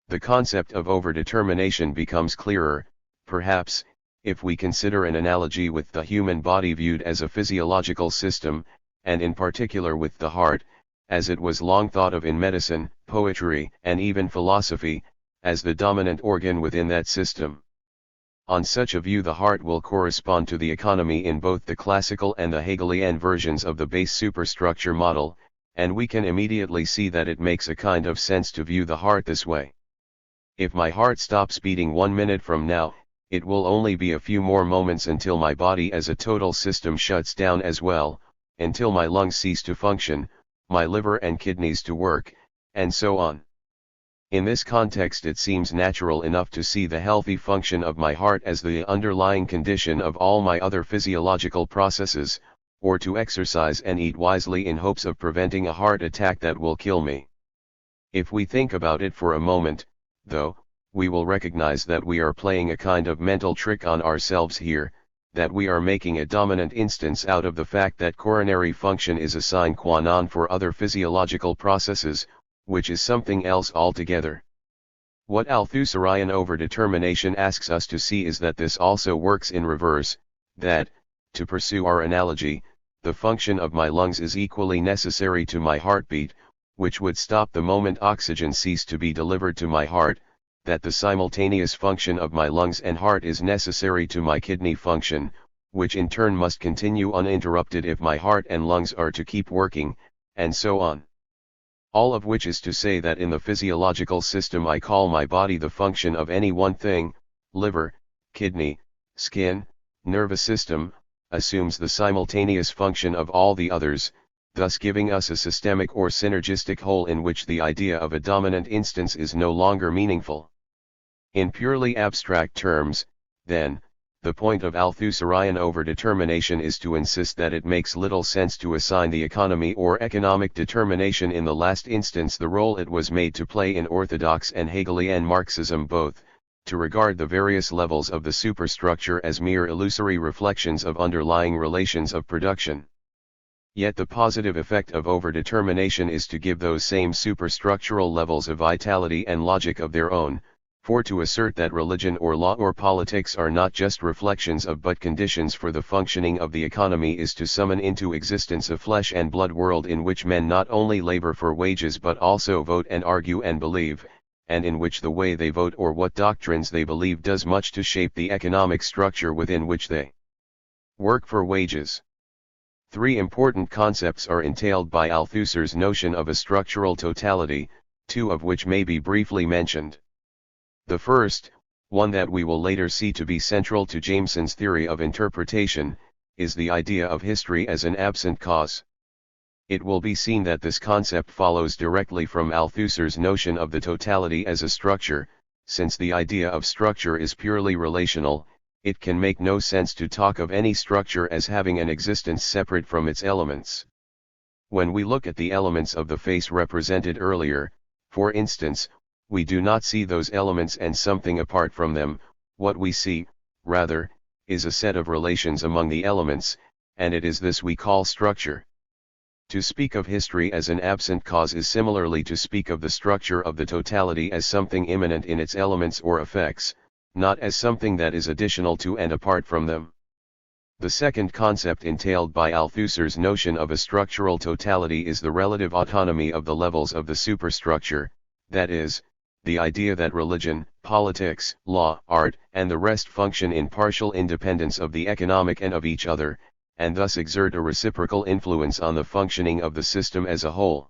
The concept of overdetermination becomes clearer, perhaps, if we consider an analogy with the human body viewed as a physiological system, and in particular with the heart, as it was long thought of in medicine, poetry, and even philosophy, as the dominant organ within that system. On such a view, the heart will correspond to the economy in both the classical and the Hegelian versions of the base superstructure model, and we can immediately see that it makes a kind of sense to view the heart this way. If my heart stops beating 1 minute from now, it will only be a few more moments until my body as a total system shuts down as well, until my lungs cease to function, my liver and kidneys to work, and so on. In this context it seems natural enough to see the healthy function of my heart as the underlying condition of all my other physiological processes, or to exercise and eat wisely in hopes of preventing a heart attack that will kill me. If we think about it for a moment, though, we will recognize that we are playing a kind of mental trick on ourselves here, that we are making a dominant instance out of the fact that coronary function is a sine qua non for other physiological processes, which is something else altogether. What Althusserian overdetermination asks us to see is that this also works in reverse, that, to pursue our analogy, the function of my lungs is equally necessary to my heartbeat, which would stop the moment oxygen ceased to be delivered to my heart, that the simultaneous function of my lungs and heart is necessary to my kidney function, which in turn must continue uninterrupted if my heart and lungs are to keep working, and so on. All of which is to say that in the physiological system I call my body the function of any one thing, liver, kidney, skin, nervous system, assumes the simultaneous function of all the others, thus giving us a systemic or synergistic whole in which the idea of a dominant instance is no longer meaningful. In purely abstract terms, then, the point of Althusserian overdetermination is to insist that it makes little sense to assign the economy or economic determination in the last instance the role it was made to play in orthodox and Hegelian Marxism both, to regard the various levels of the superstructure as mere illusory reflections of underlying relations of production. Yet the positive effect of overdetermination is to give those same superstructural levels a vitality and logic of their own, for to assert that religion or law or politics are not just reflections of but conditions for the functioning of the economy is to summon into existence a flesh and blood world in which men not only labor for wages but also vote and argue and believe, and in which the way they vote or what doctrines they believe does much to shape the economic structure within which they work for wages. Three important concepts are entailed by Althusser's notion of a structural totality, two of which may be briefly mentioned. The first, one that we will later see to be central to Jameson's theory of interpretation, is the idea of history as an absent cause. It will be seen that this concept follows directly from Althusser's notion of the totality as a structure. Since the idea of structure is purely relational, it can make no sense to talk of any structure as having an existence separate from its elements. When we look at the elements of the face represented earlier, for instance, we do not see those elements and something apart from them. What we see, rather, is a set of relations among the elements, and it is this we call structure. To speak of history as an absent cause is similarly to speak of the structure of the totality as something immanent in its elements or effects, not as something that is additional to and apart from them. The second concept entailed by Althusser's notion of a structural totality is the relative autonomy of the levels of the superstructure, that is, the idea that religion, politics, law, art, and the rest function in partial independence of the economic and of each other, and thus exert a reciprocal influence on the functioning of the system as a whole.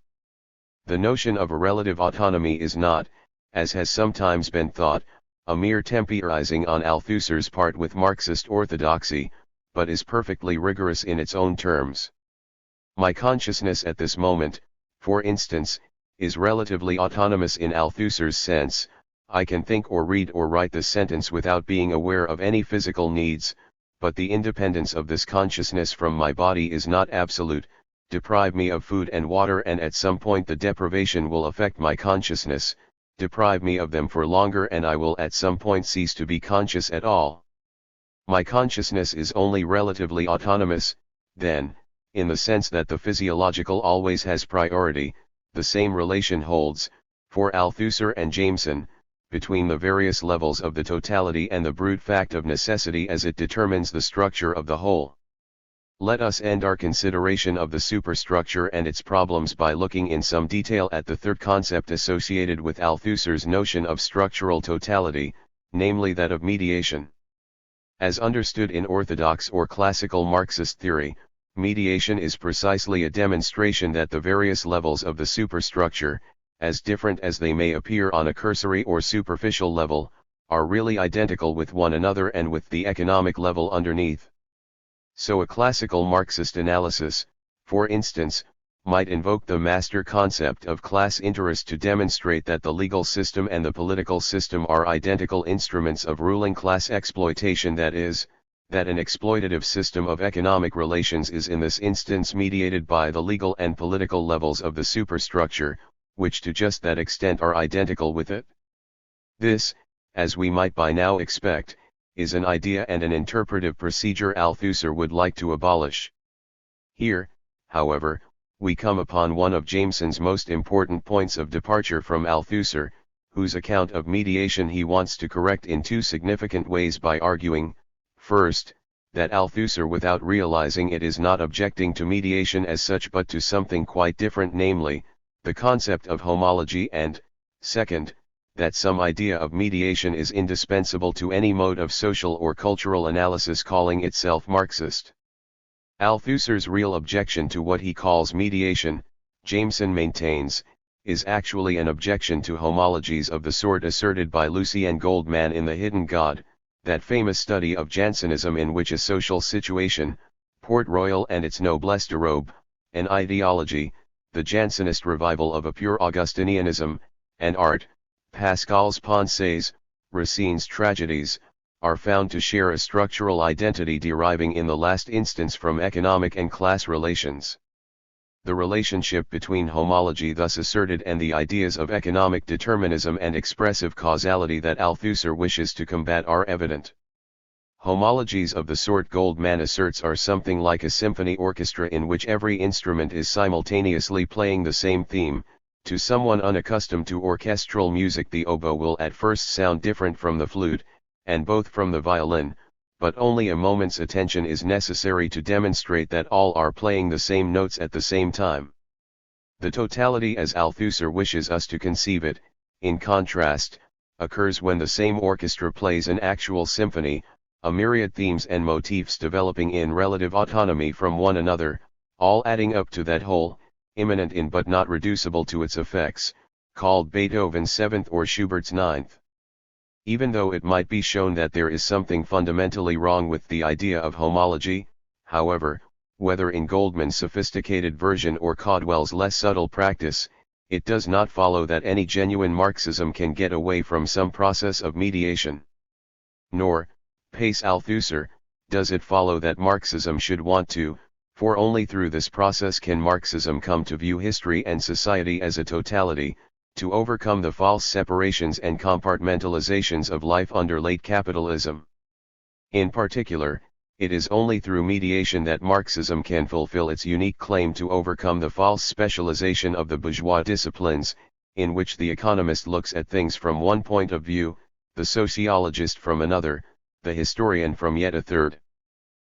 The notion of a relative autonomy is not, as has sometimes been thought, a mere temporizing on Althusser's part with Marxist orthodoxy, but is perfectly rigorous in its own terms. My consciousness at this moment, for instance, is relatively autonomous in Althusser's sense. I can think or read or write this sentence without being aware of any physical needs, but the independence of this consciousness from my body is not absolute. Deprive me of food and water and at some point the deprivation will affect my consciousness, deprive me of them for longer and I will at some point cease to be conscious at all. My consciousness is only relatively autonomous, then, in the sense that the physiological always has priority. The same relation holds, for Althusser and Jameson, between the various levels of the totality and the brute fact of necessity as it determines the structure of the whole. Let us end our consideration of the superstructure and its problems by looking in some detail at the third concept associated with Althusser's notion of structural totality, namely that of mediation. As understood in orthodox or classical Marxist theory, mediation is precisely a demonstration that the various levels of the superstructure, as different as they may appear on a cursory or superficial level, are really identical with one another and with the economic level underneath. So a classical Marxist analysis, for instance, might invoke the master concept of class interest to demonstrate that the legal system and the political system are identical instruments of ruling class exploitation, that is, that an exploitative system of economic relations is in this instance mediated by the legal and political levels of the superstructure, which to just that extent are identical with it. This, as we might by now expect, is an idea and an interpretive procedure Althusser would like to abolish. Here, however, we come upon one of Jameson's most important points of departure from Althusser, whose account of mediation he wants to correct in two significant ways by arguing, first, that Althusser without realizing it is not objecting to mediation as such but to something quite different, namely, the concept of homology, and, second, that some idea of mediation is indispensable to any mode of social or cultural analysis calling itself Marxist. Althusser's real objection to what he calls mediation, Jameson maintains, is actually an objection to homologies of the sort asserted by Lucien Goldman in The Hidden God, that famous study of Jansenism in which a social situation, Port Royal and its noblesse de robe, an ideology, the Jansenist revival of a pure Augustinianism, and art, Pascal's Pensées, Racine's tragedies, are found to share a structural identity deriving in the last instance from economic and class relations. The relationship between homology thus asserted and the ideas of economic determinism and expressive causality that Althusser wishes to combat are evident. Homologies of the sort Goldman asserts are something like a symphony orchestra in which every instrument is simultaneously playing the same theme. To someone unaccustomed to orchestral music, the oboe will at first sound different from the flute, and both from the violin, but only a moment's attention is necessary to demonstrate that all are playing the same notes at the same time. The totality as Althusser wishes us to conceive it, in contrast, occurs when the same orchestra plays an actual symphony, a myriad themes and motifs developing in relative autonomy from one another, all adding up to that whole, immanent in but not reducible to its effects, called Beethoven's Seventh or Schubert's Ninth. Even though it might be shown that there is something fundamentally wrong with the idea of homology, however, whether in Goldman's sophisticated version or Caldwell's less subtle practice, it does not follow that any genuine Marxism can get away from some process of mediation. Nor, pace Althusser, does it follow that Marxism should want to, for only through this process can Marxism come to view history and society as a totality, to overcome the false separations and compartmentalizations of life under late capitalism. In particular, it is only through mediation that Marxism can fulfill its unique claim to overcome the false specialization of the bourgeois disciplines, in which the economist looks at things from one point of view, the sociologist from another, the historian from yet a third.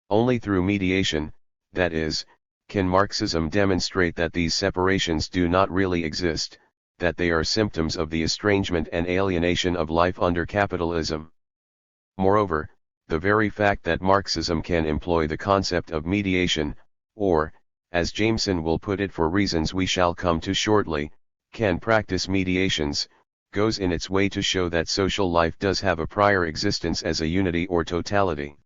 Only through mediation, that is, can Marxism demonstrate that these separations do not really exist, that they are symptoms of the estrangement and alienation of life under capitalism. Moreover, the very fact that Marxism can employ the concept of mediation, or, as Jameson will put it for reasons we shall come to shortly, can practice mediations, goes in its way to show that social life does have a prior existence as a unity or totality.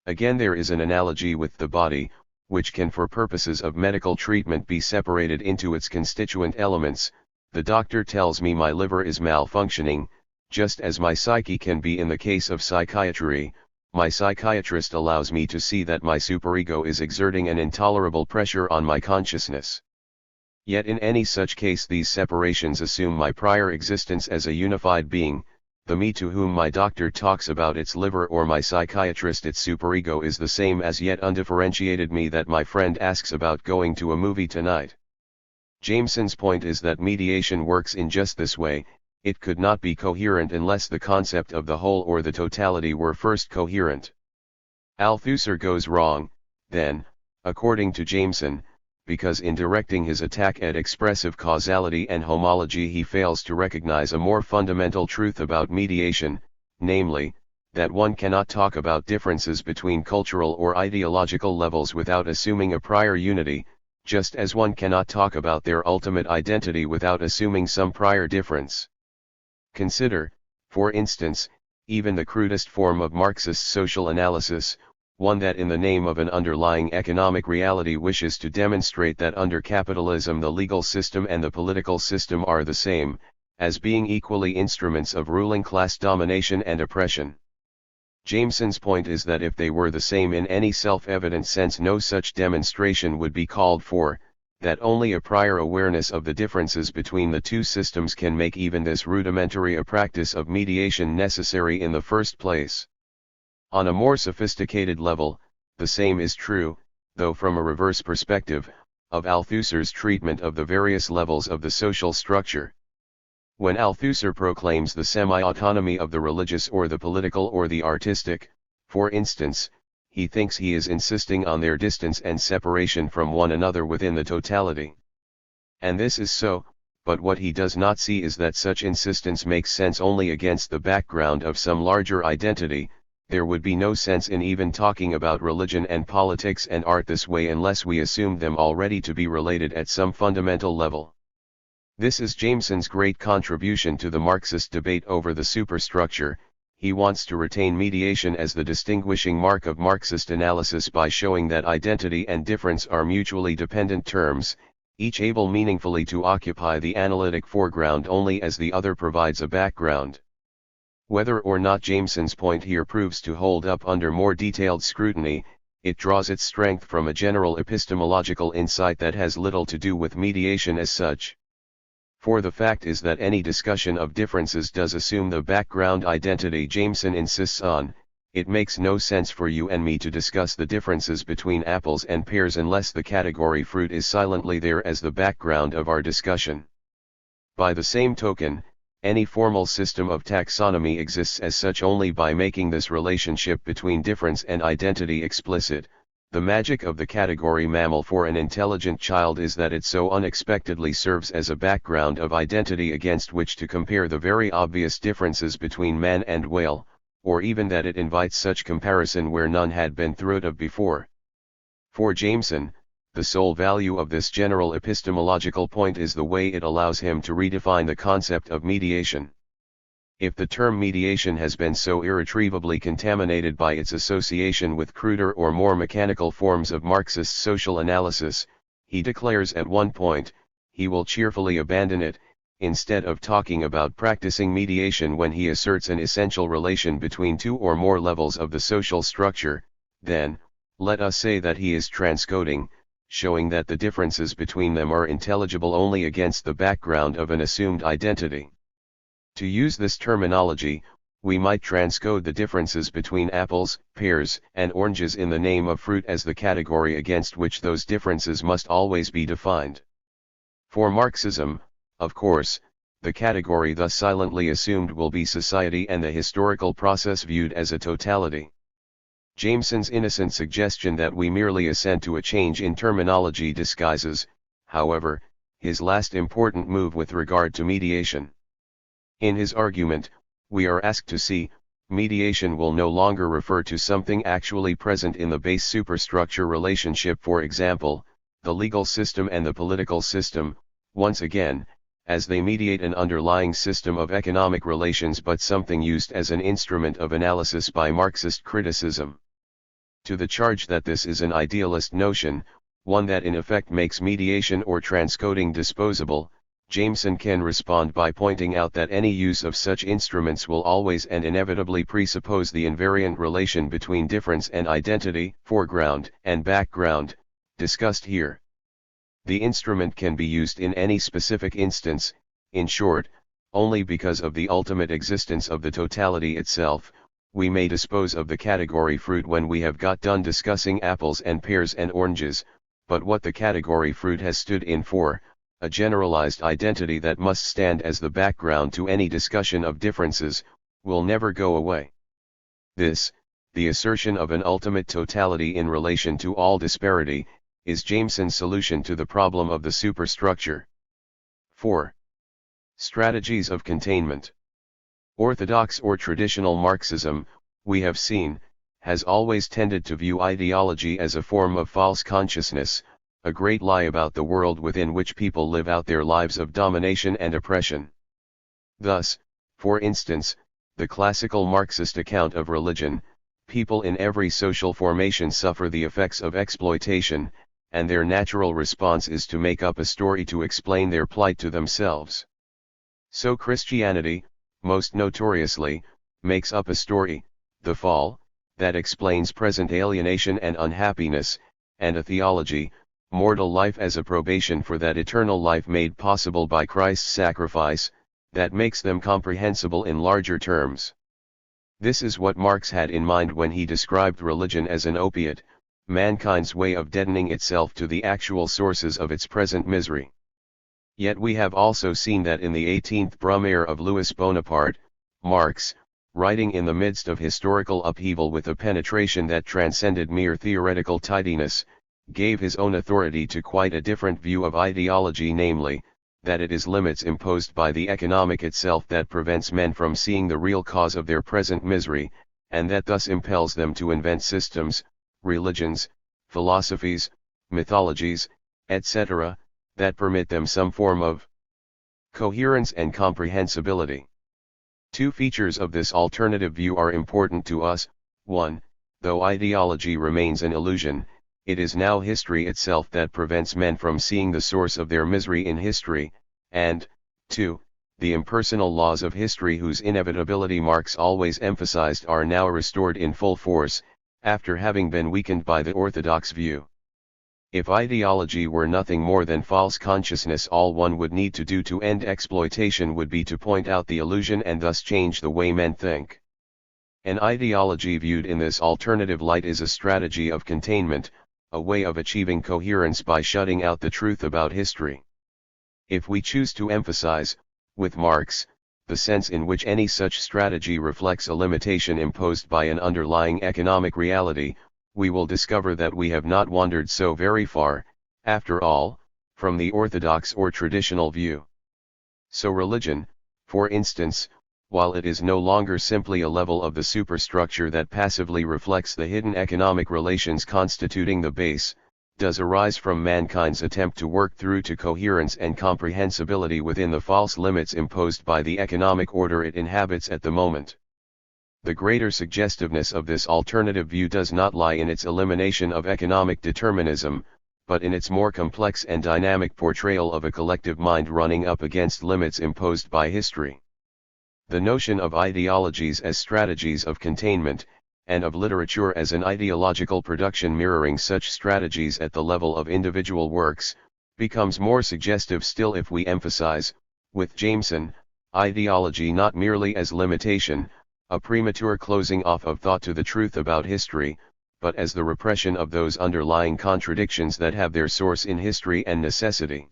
Again, there is an analogy with the body, which can for purposes of medical treatment be separated into its constituent elements. The doctor tells me my liver is malfunctioning, just as my psyche can be in the case of psychiatry. My psychiatrist allows me to see that my superego is exerting an intolerable pressure on my consciousness. Yet in any such case these separations assume my prior existence as a unified being. The me to whom my doctor talks about its liver or my psychiatrist its superego is the same as yet undifferentiated me that my friend asks about going to a movie tonight. Jameson's point is that mediation works in just this way. It could not be coherent unless the concept of the whole or the totality were first coherent. Althusser goes wrong, then, according to Jameson, because in directing his attack at expressive causality and homology he fails to recognize a more fundamental truth about mediation, namely, that one cannot talk about differences between cultural or ideological levels without assuming a prior unity, just as one cannot talk about their ultimate identity without assuming some prior difference. Consider, for instance, even the crudest form of Marxist social analysis, one that in the name of an underlying economic reality wishes to demonstrate that under capitalism the legal system and the political system are the same, as being equally instruments of ruling class domination and oppression. Jameson's point is that if they were the same in any self-evident sense no such demonstration would be called for, that only a prior awareness of the differences between the two systems can make even this rudimentary a practice of mediation necessary in the first place. On a more sophisticated level, the same is true, though from a reverse perspective, of Althusser's treatment of the various levels of the social structure. When Althusser proclaims the semi-autonomy of the religious or the political or the artistic, for instance, he thinks he is insisting on their distance and separation from one another within the totality. And this is so, but what he does not see is that such insistence makes sense only against the background of some larger identity. There would be no sense in even talking about religion and politics and art this way unless we assumed them already to be related at some fundamental level. This is Jameson's great contribution to the Marxist debate over the superstructure. He wants to retain mediation as the distinguishing mark of Marxist analysis by showing that identity and difference are mutually dependent terms, each able meaningfully to occupy the analytic foreground only as the other provides a background. Whether or not Jameson's point here proves to hold up under more detailed scrutiny, it draws its strength from a general epistemological insight that has little to do with mediation as such. For the fact is that any discussion of differences does assume the background identity Jameson insists on. It makes no sense for you and me to discuss the differences between apples and pears unless the category fruit is silently there as the background of our discussion. By the same token, any formal system of taxonomy exists as such only by making this relationship between difference and identity explicit. The magic of the category mammal for an intelligent child is that it so unexpectedly serves as a background of identity against which to compare the very obvious differences between man and whale, or even that it invites such comparison where none had been thought of before. For Jameson, the sole value of this general epistemological point is the way it allows him to redefine the concept of mediation. If the term mediation has been so irretrievably contaminated by its association with cruder or more mechanical forms of Marxist social analysis, he declares at one point, he will cheerfully abandon it, instead of talking about practicing mediation when he asserts an essential relation between two or more levels of the social structure. Then, let us say that he is transcoding, showing that the differences between them are intelligible only against the background of an assumed identity. To use this terminology, we might transcode the differences between apples, pears, and oranges in the name of fruit as the category against which those differences must always be defined. For Marxism, of course, the category thus silently assumed will be society and the historical process viewed as a totality. Jameson's innocent suggestion that we merely assent to a change in terminology disguises, however, his last important move with regard to mediation. In his argument, we are asked to see, mediation will no longer refer to something actually present in the base superstructure relationship, for example, the legal system and the political system, once again, as they mediate an underlying system of economic relations, but something used as an instrument of analysis by Marxist criticism. To the charge that this is an idealist notion, one that in effect makes mediation or transcoding disposable, Jameson can respond by pointing out that any use of such instruments will always and inevitably presuppose the invariant relation between difference and identity, foreground and background, discussed here. The instrument can be used in any specific instance, in short, only because of the ultimate existence of the totality itself. We may dispose of the category fruit when we have got done discussing apples and pears and oranges, but what the category fruit has stood in for, a generalized identity that must stand as the background to any discussion of differences, will never go away. This, the assertion of an ultimate totality in relation to all disparity, is Jameson's solution to the problem of the superstructure. 4. Strategies of containment. Orthodox or traditional Marxism, we have seen, has always tended to view ideology as a form of false consciousness, a great lie about the world within which people live out their lives of domination and oppression. Thus, for instance, the classical Marxist account of religion, People in every social formation suffer the effects of exploitation, and their natural response is to make up a story to explain their plight to themselves. So Christianity, most notoriously, makes up a story, the fall, that explains present alienation and unhappiness, and a theology, mortal life as a probation for that eternal life made possible by Christ's sacrifice, that makes them comprehensible in larger terms. This is what Marx had in mind when he described religion as an opiate, mankind's way of deadening itself to the actual sources of its present misery. Yet we have also seen that in the 18th Brumaire of Louis Bonaparte, Marx, writing in the midst of historical upheaval with a penetration that transcended mere theoretical tidiness, gave his own authority to quite a different view of ideology, namely, that it is limits imposed by the economic itself that prevents men from seeing the real cause of their present misery, and that thus impels them to invent systems, religions, philosophies, mythologies, etc., that permit them some form of coherence and comprehensibility. Two features of this alternative view are important to us. 1. Though ideology remains an illusion, it is now history itself that prevents men from seeing the source of their misery in history, and, 2. The impersonal laws of history whose inevitability Marx always emphasized are now restored in full force, after having been weakened by the orthodox view. If ideology were nothing more than false consciousness, all one would need to do to end exploitation would be to point out the illusion and thus change the way men think. An ideology viewed in this alternative light is a strategy of containment, a way of achieving coherence by shutting out the truth about history. If we choose to emphasize, with Marx, the sense in which any such strategy reflects a limitation imposed by an underlying economic reality, we will discover that we have not wandered so very far, after all, from the orthodox or traditional view. So religion, for instance, while it is no longer simply a level of the superstructure that passively reflects the hidden economic relations constituting the base, does arise from mankind's attempt to work through to coherence and comprehensibility within the false limits imposed by the economic order it inhabits at the moment. The greater suggestiveness of this alternative view does not lie in its elimination of economic determinism, but in its more complex and dynamic portrayal of a collective mind running up against limits imposed by history. The notion of ideologies as strategies of containment, and of literature as an ideological production mirroring such strategies at the level of individual works, becomes more suggestive still if we emphasize, with Jameson, ideology not merely as limitation, a premature closing off of thought to the truth about history, but as the repression of those underlying contradictions that have their source in history and necessity.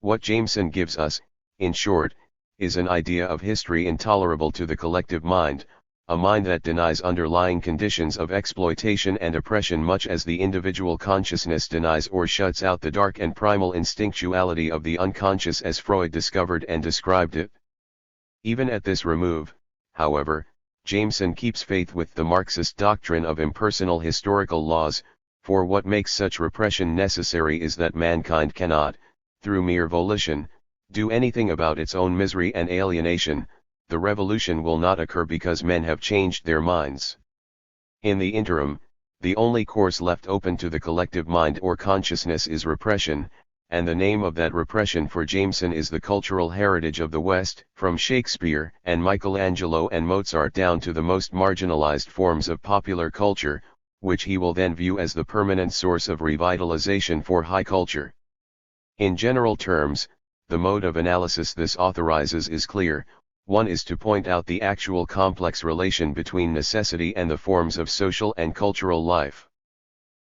What Jameson gives us, in short, is an idea of history intolerable to the collective mind, a mind that denies underlying conditions of exploitation and oppression much as the individual consciousness denies or shuts out the dark and primal instinctuality of the unconscious as Freud discovered and described it. Even at this remove, however, Jameson keeps faith with the Marxist doctrine of impersonal historical laws, for what makes such repression necessary is that mankind cannot, through mere volition, do anything about its own misery and alienation. The revolution will not occur because men have changed their minds. In the interim, the only course left open to the collective mind or consciousness is repression, and the name of that repression for Jameson is the cultural heritage of the West, from Shakespeare and Michelangelo and Mozart down to the most marginalized forms of popular culture, which he will then view as the permanent source of revitalization for high culture. In general terms, the mode of analysis this authorizes is clear. One is to point out the actual complex relation between necessity and the forms of social and cultural life.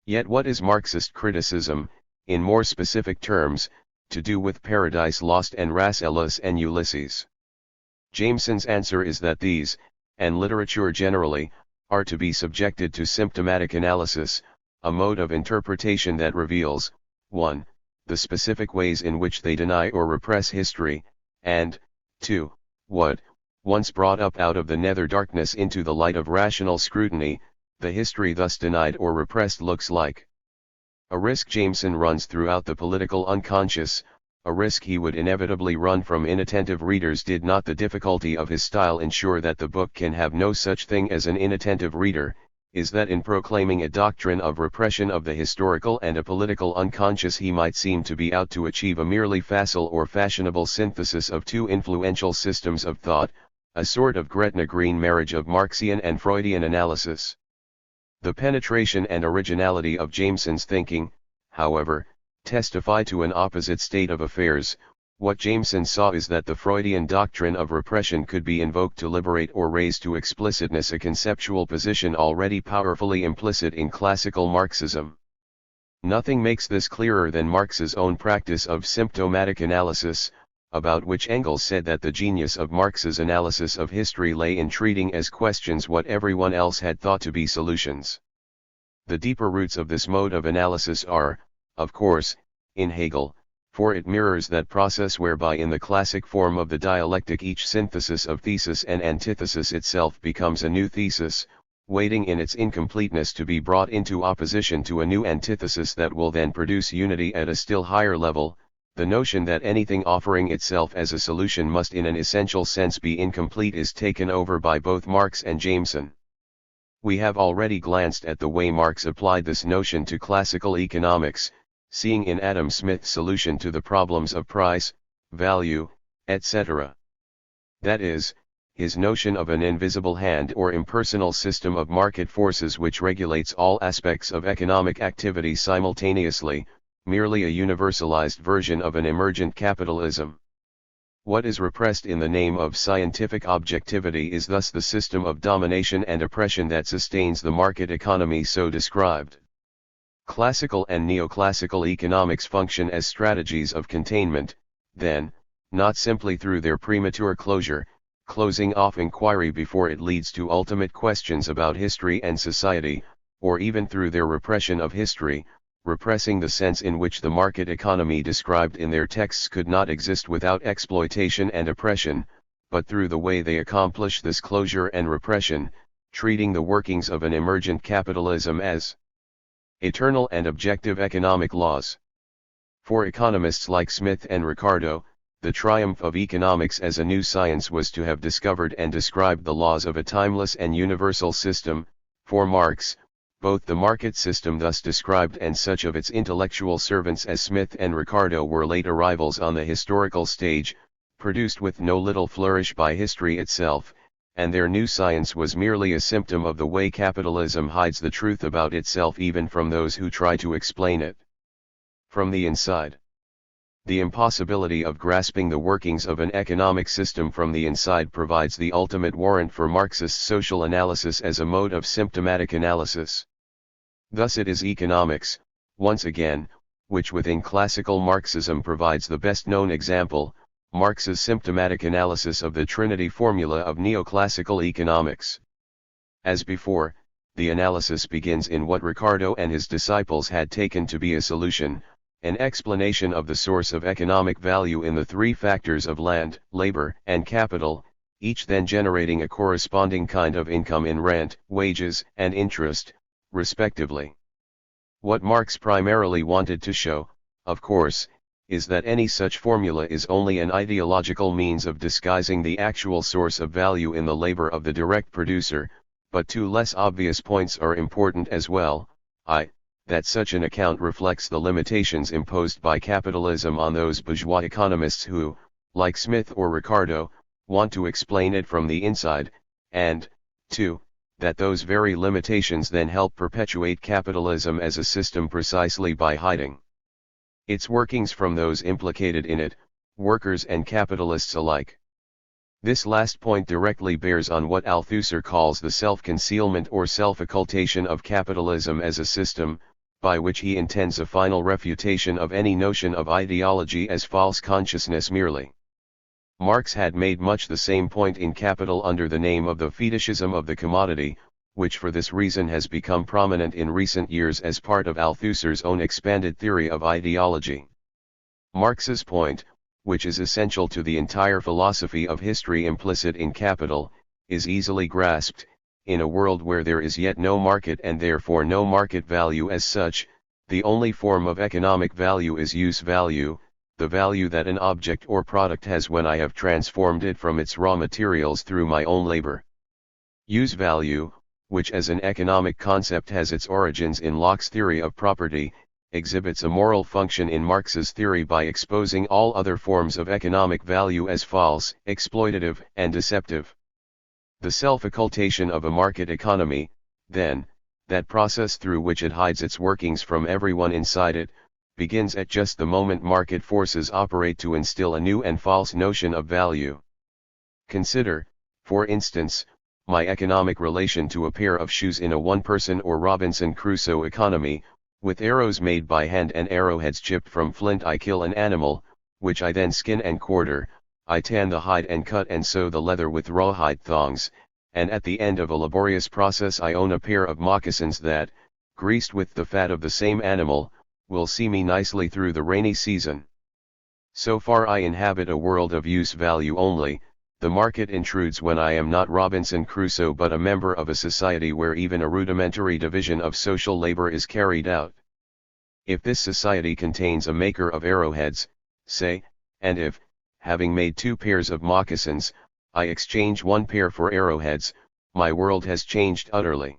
Yet what is Marxist criticism, in more specific terms, to do with Paradise Lost and Rasselas and Ulysses? Jameson's answer is that these, and literature generally, are to be subjected to symptomatic analysis, a mode of interpretation that reveals, 1. The specific ways in which they deny or repress history, and, 2. What, once brought up out of the nether darkness into the light of rational scrutiny, the history thus denied or repressed looks like. A risk Jameson runs throughout the political unconscious, a risk he would inevitably run from inattentive readers did not the difficulty of his style ensure that the book can have no such thing as an inattentive reader. is that in proclaiming a doctrine of repression of the historical and a political unconscious he might seem to be out to achieve a merely facile or fashionable synthesis of two influential systems of thought, a sort of Gretna Green marriage of Marxian and Freudian analysis. The penetration and originality of Jameson's thinking, however, testify to an opposite state of affairs. What Jameson saw is that the Freudian doctrine of repression could be invoked to liberate or raise to explicitness a conceptual position already powerfully implicit in classical Marxism. Nothing makes this clearer than Marx's own practice of symptomatic analysis, about which Engels said that the genius of Marx's analysis of history lay in treating as questions what everyone else had thought to be solutions. The deeper roots of this mode of analysis are, of course, in Hegel, for it mirrors that process whereby in the classic form of the dialectic each synthesis of thesis and antithesis itself becomes a new thesis, waiting in its incompleteness to be brought into opposition to a new antithesis that will then produce unity at a still higher level. The notion that anything offering itself as a solution must in an essential sense be incomplete is taken over by both Marx and Jameson. We have already glanced at the way Marx applied this notion to classical economics, seeing in Adam Smith's solution to the problems of price, value, etc. That is, his notion of an invisible hand or impersonal system of market forces which regulates all aspects of economic activity simultaneously, merely a universalized version of an emergent capitalism. What is repressed in the name of scientific objectivity is thus the system of domination and oppression that sustains the market economy so described. Classical and neoclassical economics function as strategies of containment, then, not simply through their premature closing off inquiry before it leads to ultimate questions about history and society, or even through their repression of history, repressing the sense in which the market economy described in their texts could not exist without exploitation and oppression, but through the way they accomplish this closure and repression, treating the workings of an emergent capitalism as eternal and objective economic laws. For economists like Smith and Ricardo, the triumph of economics as a new science was to have discovered and described the laws of a timeless and universal system. For Marx, both the market system thus described and such of its intellectual servants as Smith and Ricardo were late arrivals on the historical stage, produced with no little flourish by history itself, and their new science was merely a symptom of the way capitalism hides the truth about itself even from those who try to explain it from the inside. The impossibility of grasping the workings of an economic system from the inside provides the ultimate warrant for Marxist social analysis as a mode of symptomatic analysis. Thus it is economics, once again, which within classical Marxism provides the best known example, Marx's symptomatic analysis of the Trinity formula of neoclassical economics. As before, the analysis begins in what Ricardo and his disciples had taken to be a solution, an explanation of the source of economic value in the three factors of land, labor, and capital, each then generating a corresponding kind of income in rent, wages, and interest, respectively. What Marx primarily wanted to show, of course, is that any such formula is only an ideological means of disguising the actual source of value in the labor of the direct producer, but two less obvious points are important as well, that such an account reflects the limitations imposed by capitalism on those bourgeois economists who, like Smith or Ricardo, want to explain it from the inside, and, 2, that those very limitations then help perpetuate capitalism as a system precisely by hiding its workings from those implicated in it, workers and capitalists alike. This last point directly bears on what Althusser calls the self-concealment or self-occultation of capitalism as a system, by which he intends a final refutation of any notion of ideology as false consciousness merely. Marx had made much the same point in Capital under the name of the fetishism of the commodity, which for this reason has become prominent in recent years as part of Althusser's own expanded theory of ideology. Marx's point, which is essential to the entire philosophy of history implicit in Capital, is easily grasped. In a world where there is yet no market and therefore no market value as such, the only form of economic value is use value, the value that an object or product has when I have transformed it from its raw materials through my own labor. Use value, which as an economic concept has its origins in Locke's theory of property, exhibits a moral function in Marx's theory by exposing all other forms of economic value as false, exploitative, and deceptive. The self-occultation of a market economy, then, that process through which it hides its workings from everyone inside it, begins at just the moment market forces operate to instill a new and false notion of value. Consider, for instance, my economic relation to a pair of shoes in a one-person or Robinson Crusoe economy. With arrows made by hand and arrowheads chipped from flint I kill an animal, which I then skin and quarter, I tan the hide and cut and sew the leather with rawhide thongs, and at the end of a laborious process I own a pair of moccasins that, greased with the fat of the same animal, will see me nicely through the rainy season. So far I inhabit a world of use value only. The market intrudes when I am not Robinson Crusoe but a member of a society where even a rudimentary division of social labor is carried out. If this society contains a maker of arrowheads, say, and if, having made 2 pairs of moccasins, I exchange 1 pair for arrowheads, my world has changed utterly.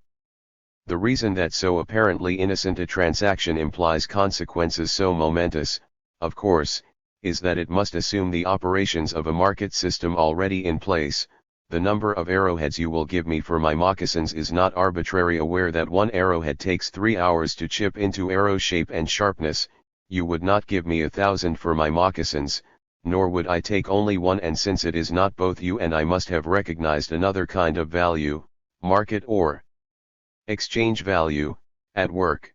The reason that so apparently innocent a transaction implies consequences so momentous, of course, is that it must assume the operations of a market system already in place. The number of arrowheads you will give me for my moccasins is not arbitrary. Aware that 1 arrowhead takes 3 hours to chip into arrow shape and sharpness, you would not give me 1,000 for my moccasins, nor would I take only 1, and since it is not both you and I must have recognized another kind of value, market or exchange value, at work.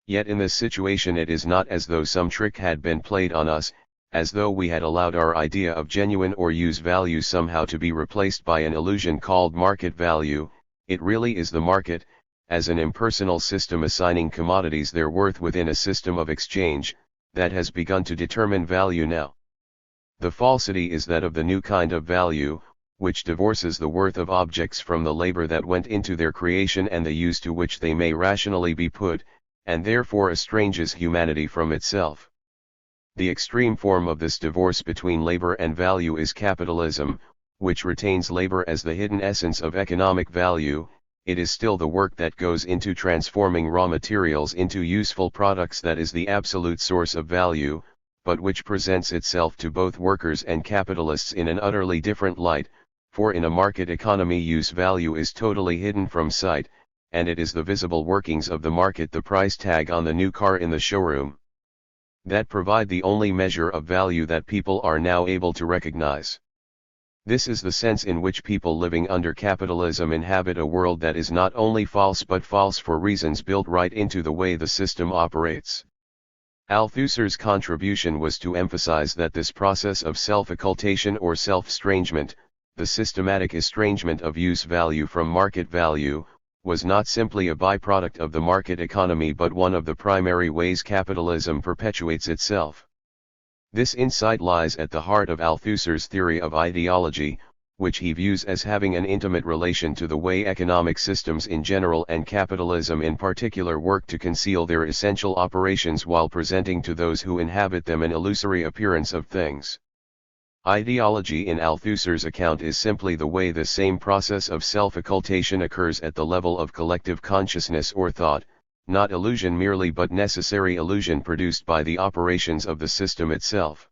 Yet in this situation it is not as though some trick had been played on us, as though we had allowed our idea of genuine or use value somehow to be replaced by an illusion called market value. It really is the market, as an impersonal system assigning commodities their worth within a system of exchange, that has begun to determine value now. The falsity is that of the new kind of value, which divorces the worth of objects from the labor that went into their creation and the use to which they may rationally be put, and therefore estranges humanity from itself. The extreme form of this divorce between labor and value is capitalism, which retains labor as the hidden essence of economic value. It is still the work that goes into transforming raw materials into useful products that is the absolute source of value, but which presents itself to both workers and capitalists in an utterly different light, for in a market economy use value is totally hidden from sight, and it is the visible workings of the market, the price tag on the new car in the showroom, that provide the only measure of value that people are now able to recognize. This is the sense in which people living under capitalism inhabit a world that is not only false but false for reasons built right into the way the system operates. Althusser's contribution was to emphasize that this process of self-occultation or self-estrangement, the systematic estrangement of use value from market value, was not simply a byproduct of the market economy but one of the primary ways capitalism perpetuates itself. This insight lies at the heart of Althusser's theory of ideology, which he views as having an intimate relation to the way economic systems in general and capitalism in particular work to conceal their essential operations while presenting to those who inhabit them an illusory appearance of things. Ideology in Althusser's account is simply the way the same process of self-occultation occurs at the level of collective consciousness or thought, not illusion merely but necessary illusion produced by the operations of the system itself.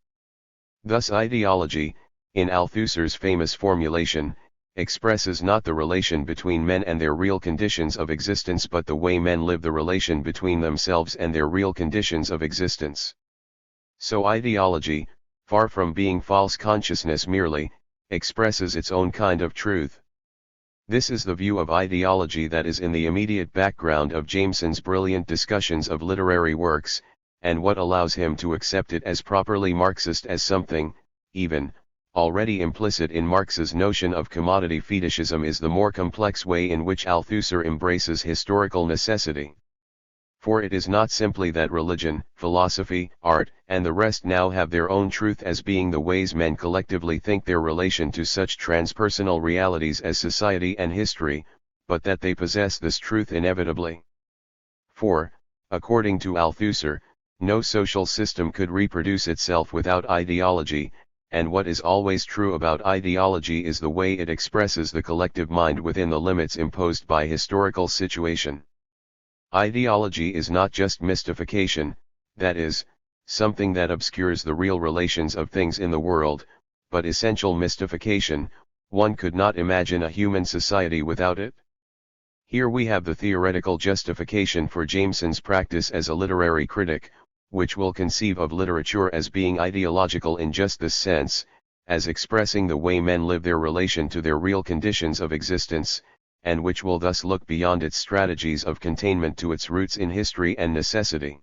Thus ideology, in Althusser's famous formulation, expresses not the relation between men and their real conditions of existence but the way men live the relation between themselves and their real conditions of existence. So ideology, far from being false consciousness merely, expresses its own kind of truth. This is the view of ideology that is in the immediate background of Jameson's brilliant discussions of literary works, and what allows him to accept it as properly Marxist as something, even, already implicit in Marx's notion of commodity fetishism is the more complex way in which Althusser embraces historical necessity. For it is not simply that religion, philosophy, art, and the rest now have their own truth as being the ways men collectively think their relation to such transpersonal realities as society and history, but that they possess this truth inevitably. For, according to Althusser, no social system could reproduce itself without ideology, and what is always true about ideology is the way it expresses the collective mind within the limits imposed by historical situation. Ideology is not just mystification, that is, something that obscures the real relations of things in the world, but essential mystification. One could not imagine a human society without it. Here we have the theoretical justification for Jameson's practice as a literary critic, which will conceive of literature as being ideological in just this sense, as expressing the way men live their relation to their real conditions of existence, and which will thus look beyond its strategies of containment to its roots in history and necessity.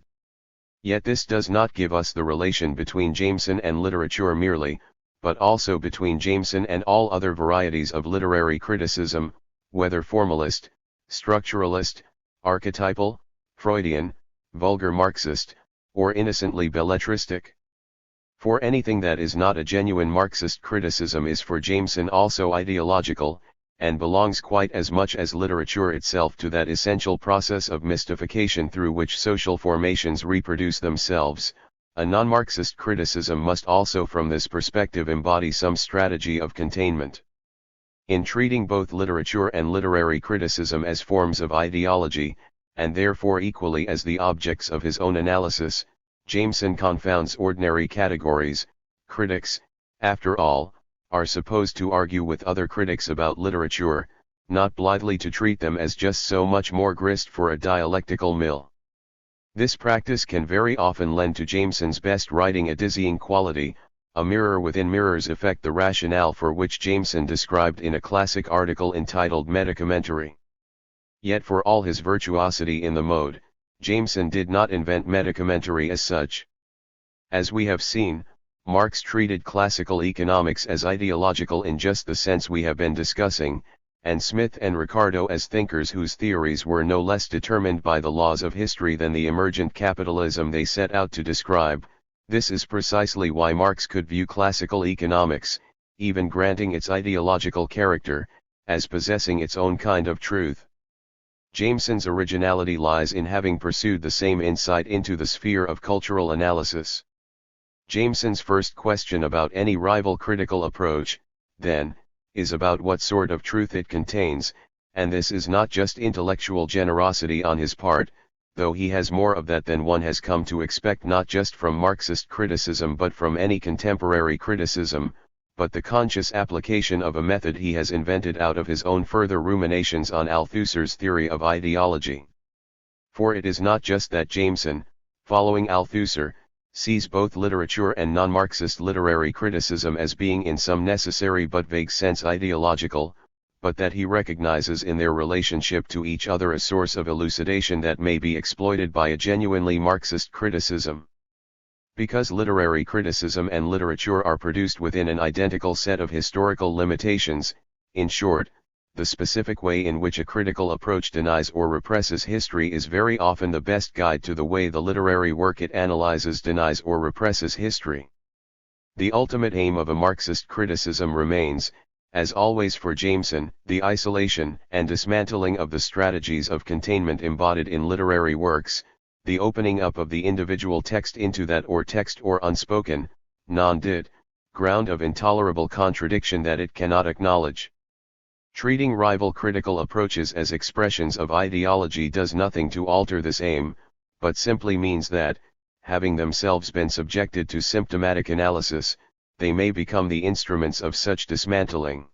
Yet this does not give us the relation between Jameson and literature merely, but also between Jameson and all other varieties of literary criticism, whether formalist, structuralist, archetypal, Freudian, vulgar Marxist, or innocently belletristic. For anything that is not a genuine Marxist criticism is for Jameson also ideological, and belongs quite as much as literature itself to that essential process of mystification through which social formations reproduce themselves. A non-Marxist criticism must also from this perspective embody some strategy of containment. In treating both literature and literary criticism as forms of ideology, and therefore equally as the objects of his own analysis, Jameson confounds ordinary categories. Critics, after all, are supposed to argue with other critics about literature, not blithely to treat them as just so much more grist for a dialectical mill. This practice can very often lend to Jameson's best writing a dizzying quality, a mirror within mirrors effect, the rationale for which Jameson described in a classic article entitled Medicamentary. Yet for all his virtuosity in the mode, Jameson did not invent medicamentary as such. As we have seen, Marx treated classical economics as ideological in just the sense we have been discussing, and Smith and Ricardo as thinkers whose theories were no less determined by the laws of history than the emergent capitalism they set out to describe. This is precisely why Marx could view classical economics, even granting its ideological character, as possessing its own kind of truth. Jameson's originality lies in having pursued the same insight into the sphere of cultural analysis. Jameson's first question about any rival critical approach, then, is about what sort of truth it contains, and this is not just intellectual generosity on his part, though he has more of that than one has come to expect not just from Marxist criticism but from any contemporary criticism, but the conscious application of a method he has invented out of his own further ruminations on Althusser's theory of ideology. For it is not just that Jameson, following Althusser, sees both literature and non-Marxist literary criticism as being in some necessary but vague sense ideological, but that he recognizes in their relationship to each other a source of elucidation that may be exploited by a genuinely Marxist criticism. Because literary criticism and literature are produced within an identical set of historical limitations, in short, the specific way in which a critical approach denies or represses history is very often the best guide to the way the literary work it analyzes denies or represses history. The ultimate aim of a Marxist criticism remains, as always for Jameson, the isolation and dismantling of the strategies of containment embodied in literary works, the opening up of the individual text into that or text or unspoken, non-did, ground of intolerable contradiction that it cannot acknowledge. Treating rival critical approaches as expressions of ideology does nothing to alter this aim, but simply means that, having themselves been subjected to symptomatic analysis, they may become the instruments of such dismantling.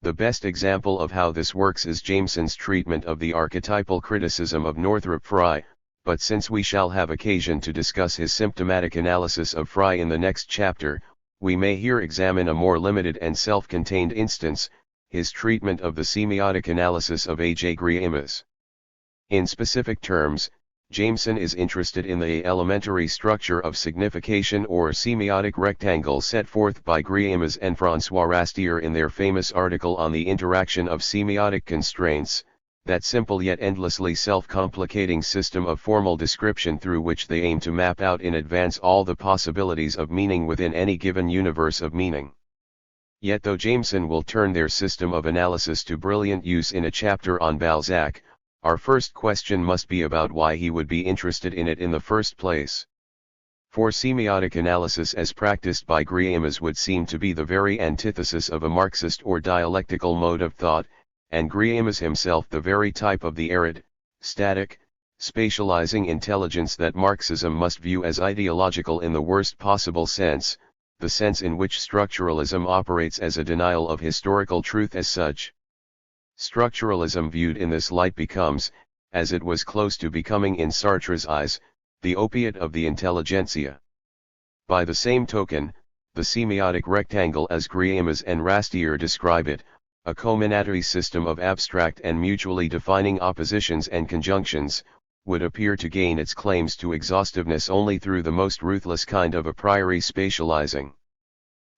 The best example of how this works is Jameson's treatment of the archetypal criticism of Northrop Frye, but since we shall have occasion to discuss his symptomatic analysis of Frye in the next chapter, we may here examine a more limited and self-contained instance, his treatment of the semiotic analysis of A.J. Grieumas. In specific terms, Jameson is interested in the elementary structure of signification or semiotic rectangle set forth by Grieumas and François Rastier in their famous article on the interaction of semiotic constraints, that simple yet endlessly self-complicating system of formal description through which they aim to map out in advance all the possibilities of meaning within any given universe of meaning. Yet though Jameson will turn their system of analysis to brilliant use in a chapter on Balzac, our first question must be about why he would be interested in it in the first place. For semiotic analysis as practiced by Greimas would seem to be the very antithesis of a Marxist or dialectical mode of thought, and Greimas himself the very type of the arid, static, spatializing intelligence that Marxism must view as ideological in the worst possible sense, the sense in which structuralism operates as a denial of historical truth as such. Structuralism viewed in this light becomes, as it was close to becoming in Sartre's eyes, the opiate of the intelligentsia. By the same token, the semiotic rectangle as Greimas and Rastier describe it, a combinatory system of abstract and mutually defining oppositions and conjunctions, would appear to gain its claims to exhaustiveness only through the most ruthless kind of a priori spatializing.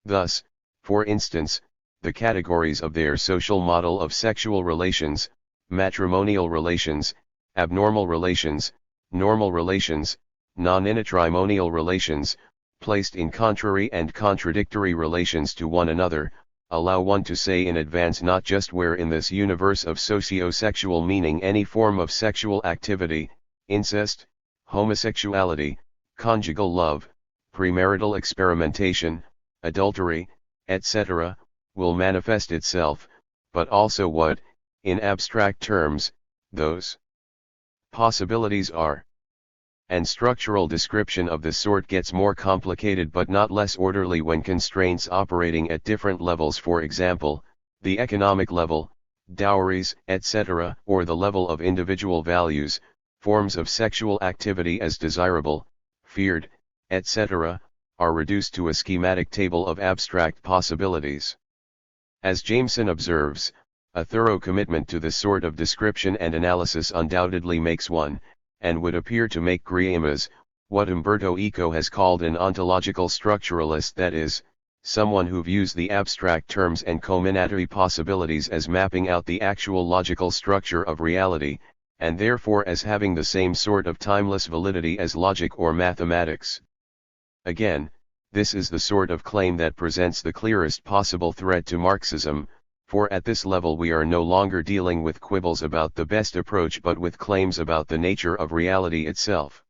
Thus, for instance, the categories of their social model of sexual relations, matrimonial relations, abnormal relations, normal relations, non-inatrimonial relations, placed in contrary and contradictory relations to one another, allow one to say in advance not just where in this universe of socio-sexual meaning any form of sexual activity, incest, homosexuality, conjugal love, premarital experimentation, adultery, etc., will manifest itself, but also what, in abstract terms, those possibilities are. And structural description of this sort gets more complicated but not less orderly when constraints operating at different levels, for example, the economic level, dowries, etc., or the level of individual values, forms of sexual activity as desirable, feared, etc., are reduced to a schematic table of abstract possibilities. As Jameson observes, a thorough commitment to this sort of description and analysis undoubtedly makes one, and would appear to make Greimas, what Umberto Eco has called an ontological structuralist, that is, someone who views the abstract terms and combinatory possibilities as mapping out the actual logical structure of reality, and therefore as having the same sort of timeless validity as logic or mathematics. Again, this is the sort of claim that presents the clearest possible threat to Marxism, for at this level we are no longer dealing with quibbles about the best approach but with claims about the nature of reality itself.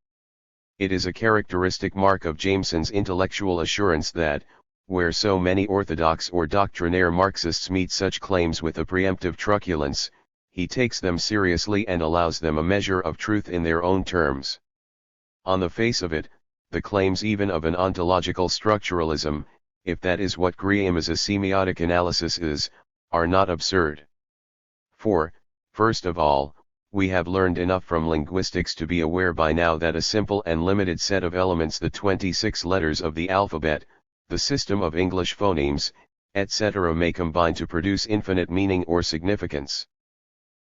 It is a characteristic mark of Jameson's intellectual assurance that, where so many orthodox or doctrinaire Marxists meet such claims with a preemptive truculence, he takes them seriously and allows them a measure of truth in their own terms. On the face of it, the claims even of an ontological structuralism, if that is what Greimas' semiotic analysis is, are not absurd. For, first of all, we have learned enough from linguistics to be aware by now that a simple and limited set of elements, the 26 letters of the alphabet, the system of English phonemes, etc., may combine to produce infinite meaning or significance.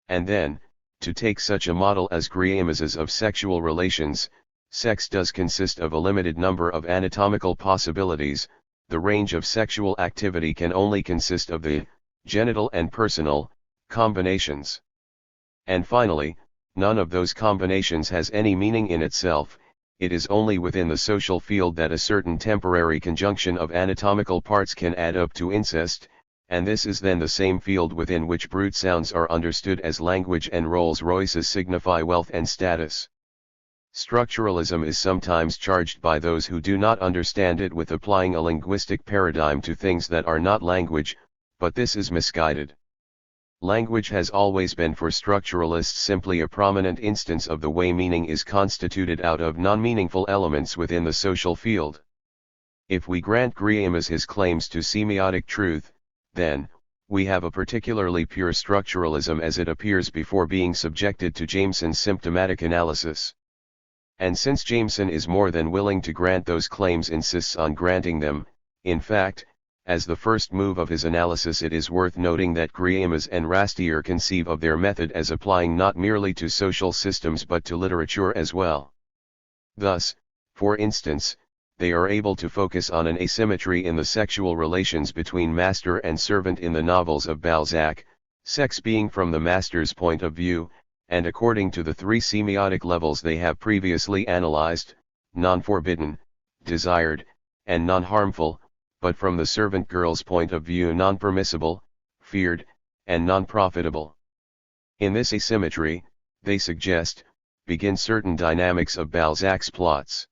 And then, to take such a model as Greimas's of sexual relations, sex does consist of a limited number of anatomical possibilities. The range of sexual activity can only consist of the genital and personal combinations. And finally, none of those combinations has any meaning in itself. It is only within the social field that a certain temporary conjunction of anatomical parts can add up to incest, and this is then the same field within which brute sounds are understood as language and Rolls-Royces signify wealth and status. Structuralism is sometimes charged by those who do not understand it with applying a linguistic paradigm to things that are not language, but this is misguided. Language has always been for structuralists simply a prominent instance of the way meaning is constituted out of non-meaningful elements within the social field. If we grant Greimas his claims to semiotic truth, then, we have a particularly pure structuralism as it appears before being subjected to Jameson's symptomatic analysis. And since Jameson is more than willing to grant those claims, insists on granting them, in fact, as the first move of his analysis, it is worth noting that Greimas and Rastier conceive of their method as applying not merely to social systems but to literature as well. Thus, for instance, they are able to focus on an asymmetry in the sexual relations between master and servant in the novels of Balzac, sex being from the master's point of view, and according to the three semiotic levels they have previously analyzed, non-forbidden, desired, and non-harmful, but from the servant girl's point of view non-permissible, feared, and non-profitable. In this asymmetry, they suggest, begin certain dynamics of Balzac's plots.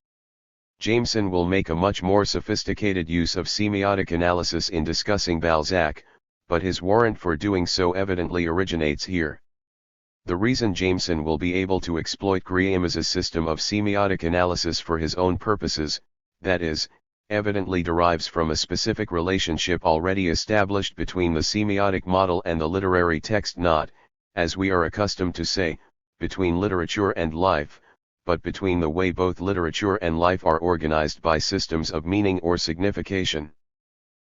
Jameson will make a much more sophisticated use of semiotic analysis in discussing Balzac, but his warrant for doing so evidently originates here. The reason Jameson will be able to exploit Greimas's system of semiotic analysis for his own purposes, that is, evidently derives from a specific relationship already established between the semiotic model and the literary text, not, as we are accustomed to say, between literature and life, but between the way both literature and life are organized by systems of meaning or signification.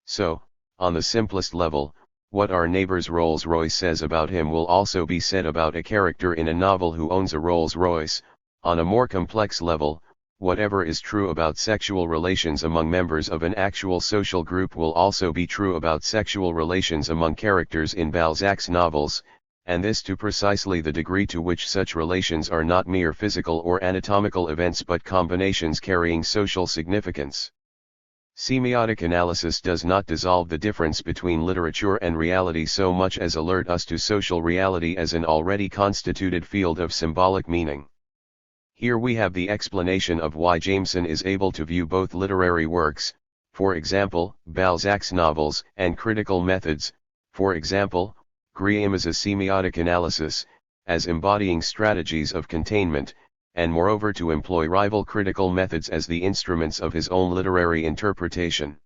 So, on the simplest level, what our neighbor's Rolls-Royce says about him will also be said about a character in a novel who owns a Rolls-Royce. On a more complex level, whatever is true about sexual relations among members of an actual social group will also be true about sexual relations among characters in Balzac's novels, and this to precisely the degree to which such relations are not mere physical or anatomical events but combinations carrying social significance. Semiotic analysis does not dissolve the difference between literature and reality so much as alert us to social reality as an already constituted field of symbolic meaning. Here we have the explanation of why Jameson is able to view both literary works, for example, Balzac's novels, and critical methods, for example, Greimas's semiotic analysis, as embodying strategies of containment, and moreover to employ rival critical methods as the instruments of his own literary interpretation.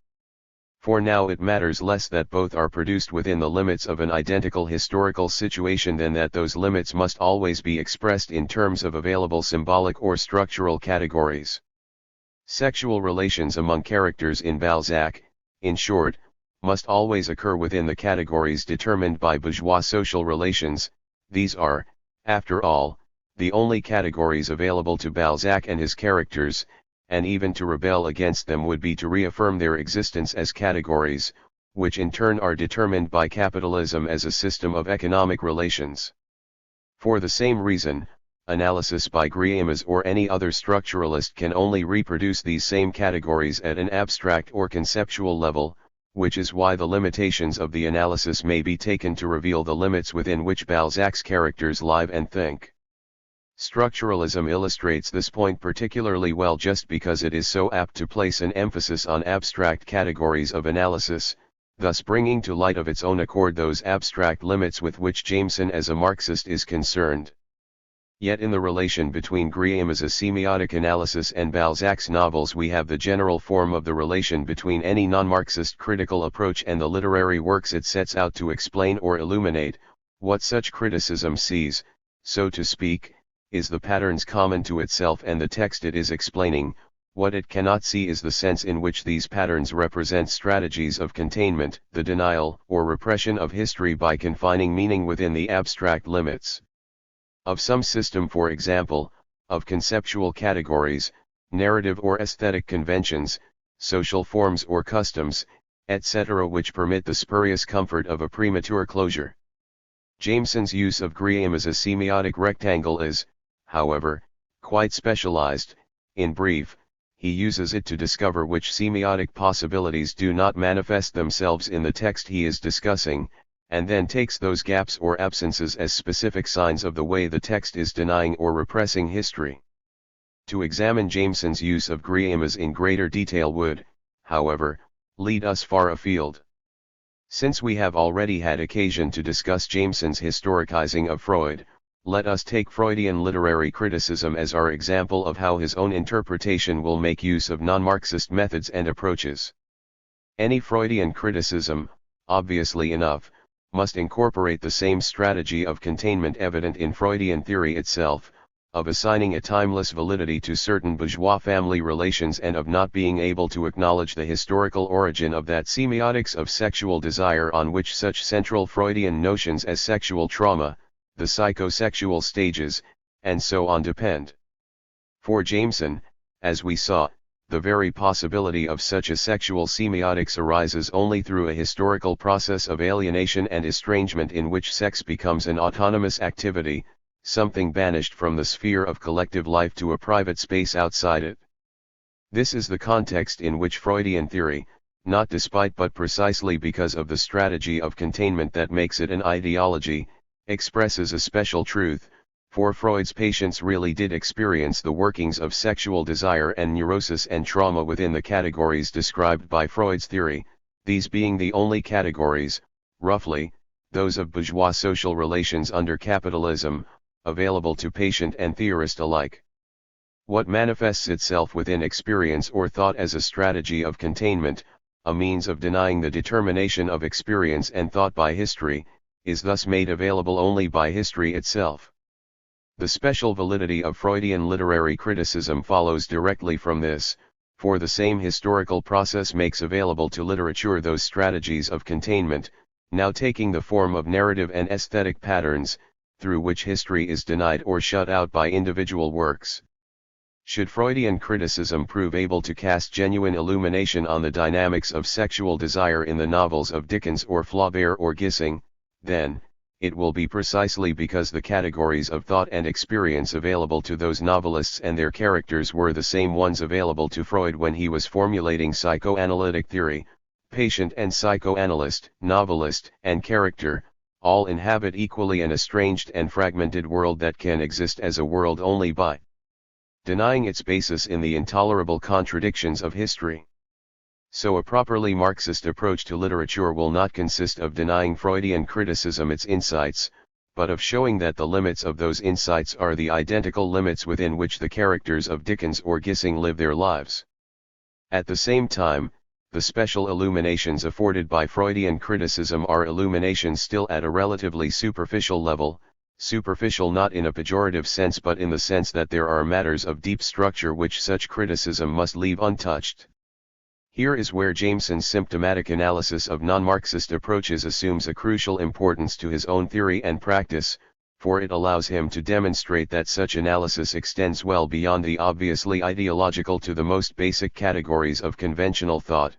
For now it matters less that both are produced within the limits of an identical historical situation than that those limits must always be expressed in terms of available symbolic or structural categories. Sexual relations among characters in Balzac, in short, must always occur within the categories determined by bourgeois social relations. These are, after all, the only categories available to Balzac and his characters, and even to rebel against them would be to reaffirm their existence as categories, which in turn are determined by capitalism as a system of economic relations. For the same reason, analysis by Greimas or any other structuralist can only reproduce these same categories at an abstract or conceptual level, which is why the limitations of the analysis may be taken to reveal the limits within which Balzac's characters live and think. Structuralism illustrates this point particularly well just because it is so apt to place an emphasis on abstract categories of analysis, thus bringing to light of its own accord those abstract limits with which Jameson as a Marxist is concerned. Yet in the relation between Greimas's semiotic analysis and Balzac's novels we have the general form of the relation between any non-Marxist critical approach and the literary works it sets out to explain or illuminate. What such criticism sees, so to speak, is the patterns common to itself and the text it is explaining. What it cannot see is the sense in which these patterns represent strategies of containment, the denial or repression of history by confining meaning within the abstract limits of some system, for example, of conceptual categories, narrative or aesthetic conventions, social forms or customs, etc., which permit the spurious comfort of a premature closure. Jameson's use of Greimas's semiotic rectangle is, however, quite specialized. In brief, he uses it to discover which semiotic possibilities do not manifest themselves in the text he is discussing, and then takes those gaps or absences as specific signs of the way the text is denying or repressing history. To examine Jameson's use of Greimas in greater detail would, however, lead us far afield. Since we have already had occasion to discuss Jameson's historicizing of Freud, let us take Freudian literary criticism as our example of how his own interpretation will make use of non-Marxist methods and approaches. Any Freudian criticism, obviously enough, must incorporate the same strategy of containment evident in Freudian theory itself, of assigning a timeless validity to certain bourgeois family relations and of not being able to acknowledge the historical origin of that semiotics of sexual desire on which such central Freudian notions as sexual trauma, the psychosexual stages, and so on depend. For Jameson, as we saw, the very possibility of such a sexual semiotics arises only through a historical process of alienation and estrangement in which sex becomes an autonomous activity, something banished from the sphere of collective life to a private space outside it. This is the context in which Freudian theory, not despite but precisely because of the strategy of containment that makes it an ideology, expresses a special truth, for Freud's patients really did experience the workings of sexual desire and neurosis and trauma within the categories described by Freud's theory, these being the only categories, roughly, those of bourgeois social relations under capitalism, available to patient and theorist alike. What manifests itself within experience or thought as a strategy of containment, a means of denying the determination of experience and thought by history, is thus made available only by history itself. The special validity of Freudian literary criticism follows directly from this, for the same historical process makes available to literature those strategies of containment, now taking the form of narrative and aesthetic patterns, through which history is denied or shut out by individual works. Should Freudian criticism prove able to cast genuine illumination on the dynamics of sexual desire in the novels of Dickens or Flaubert or Gissing, then, it will be precisely because the categories of thought and experience available to those novelists and their characters were the same ones available to Freud when he was formulating psychoanalytic theory. Patient and psychoanalyst, novelist, and character, all inhabit equally an estranged and fragmented world that can exist as a world only by denying its basis in the intolerable contradictions of history. So a properly Marxist approach to literature will not consist of denying Freudian criticism its insights, but of showing that the limits of those insights are the identical limits within which the characters of Dickens or Gissing live their lives. At the same time, the special illuminations afforded by Freudian criticism are illuminations still at a relatively superficial level, superficial not in a pejorative sense but in the sense that there are matters of deep structure which such criticism must leave untouched. Here is where Jameson's symptomatic analysis of non-Marxist approaches assumes a crucial importance to his own theory and practice, for it allows him to demonstrate that such analysis extends well beyond the obviously ideological to the most basic categories of conventional thought.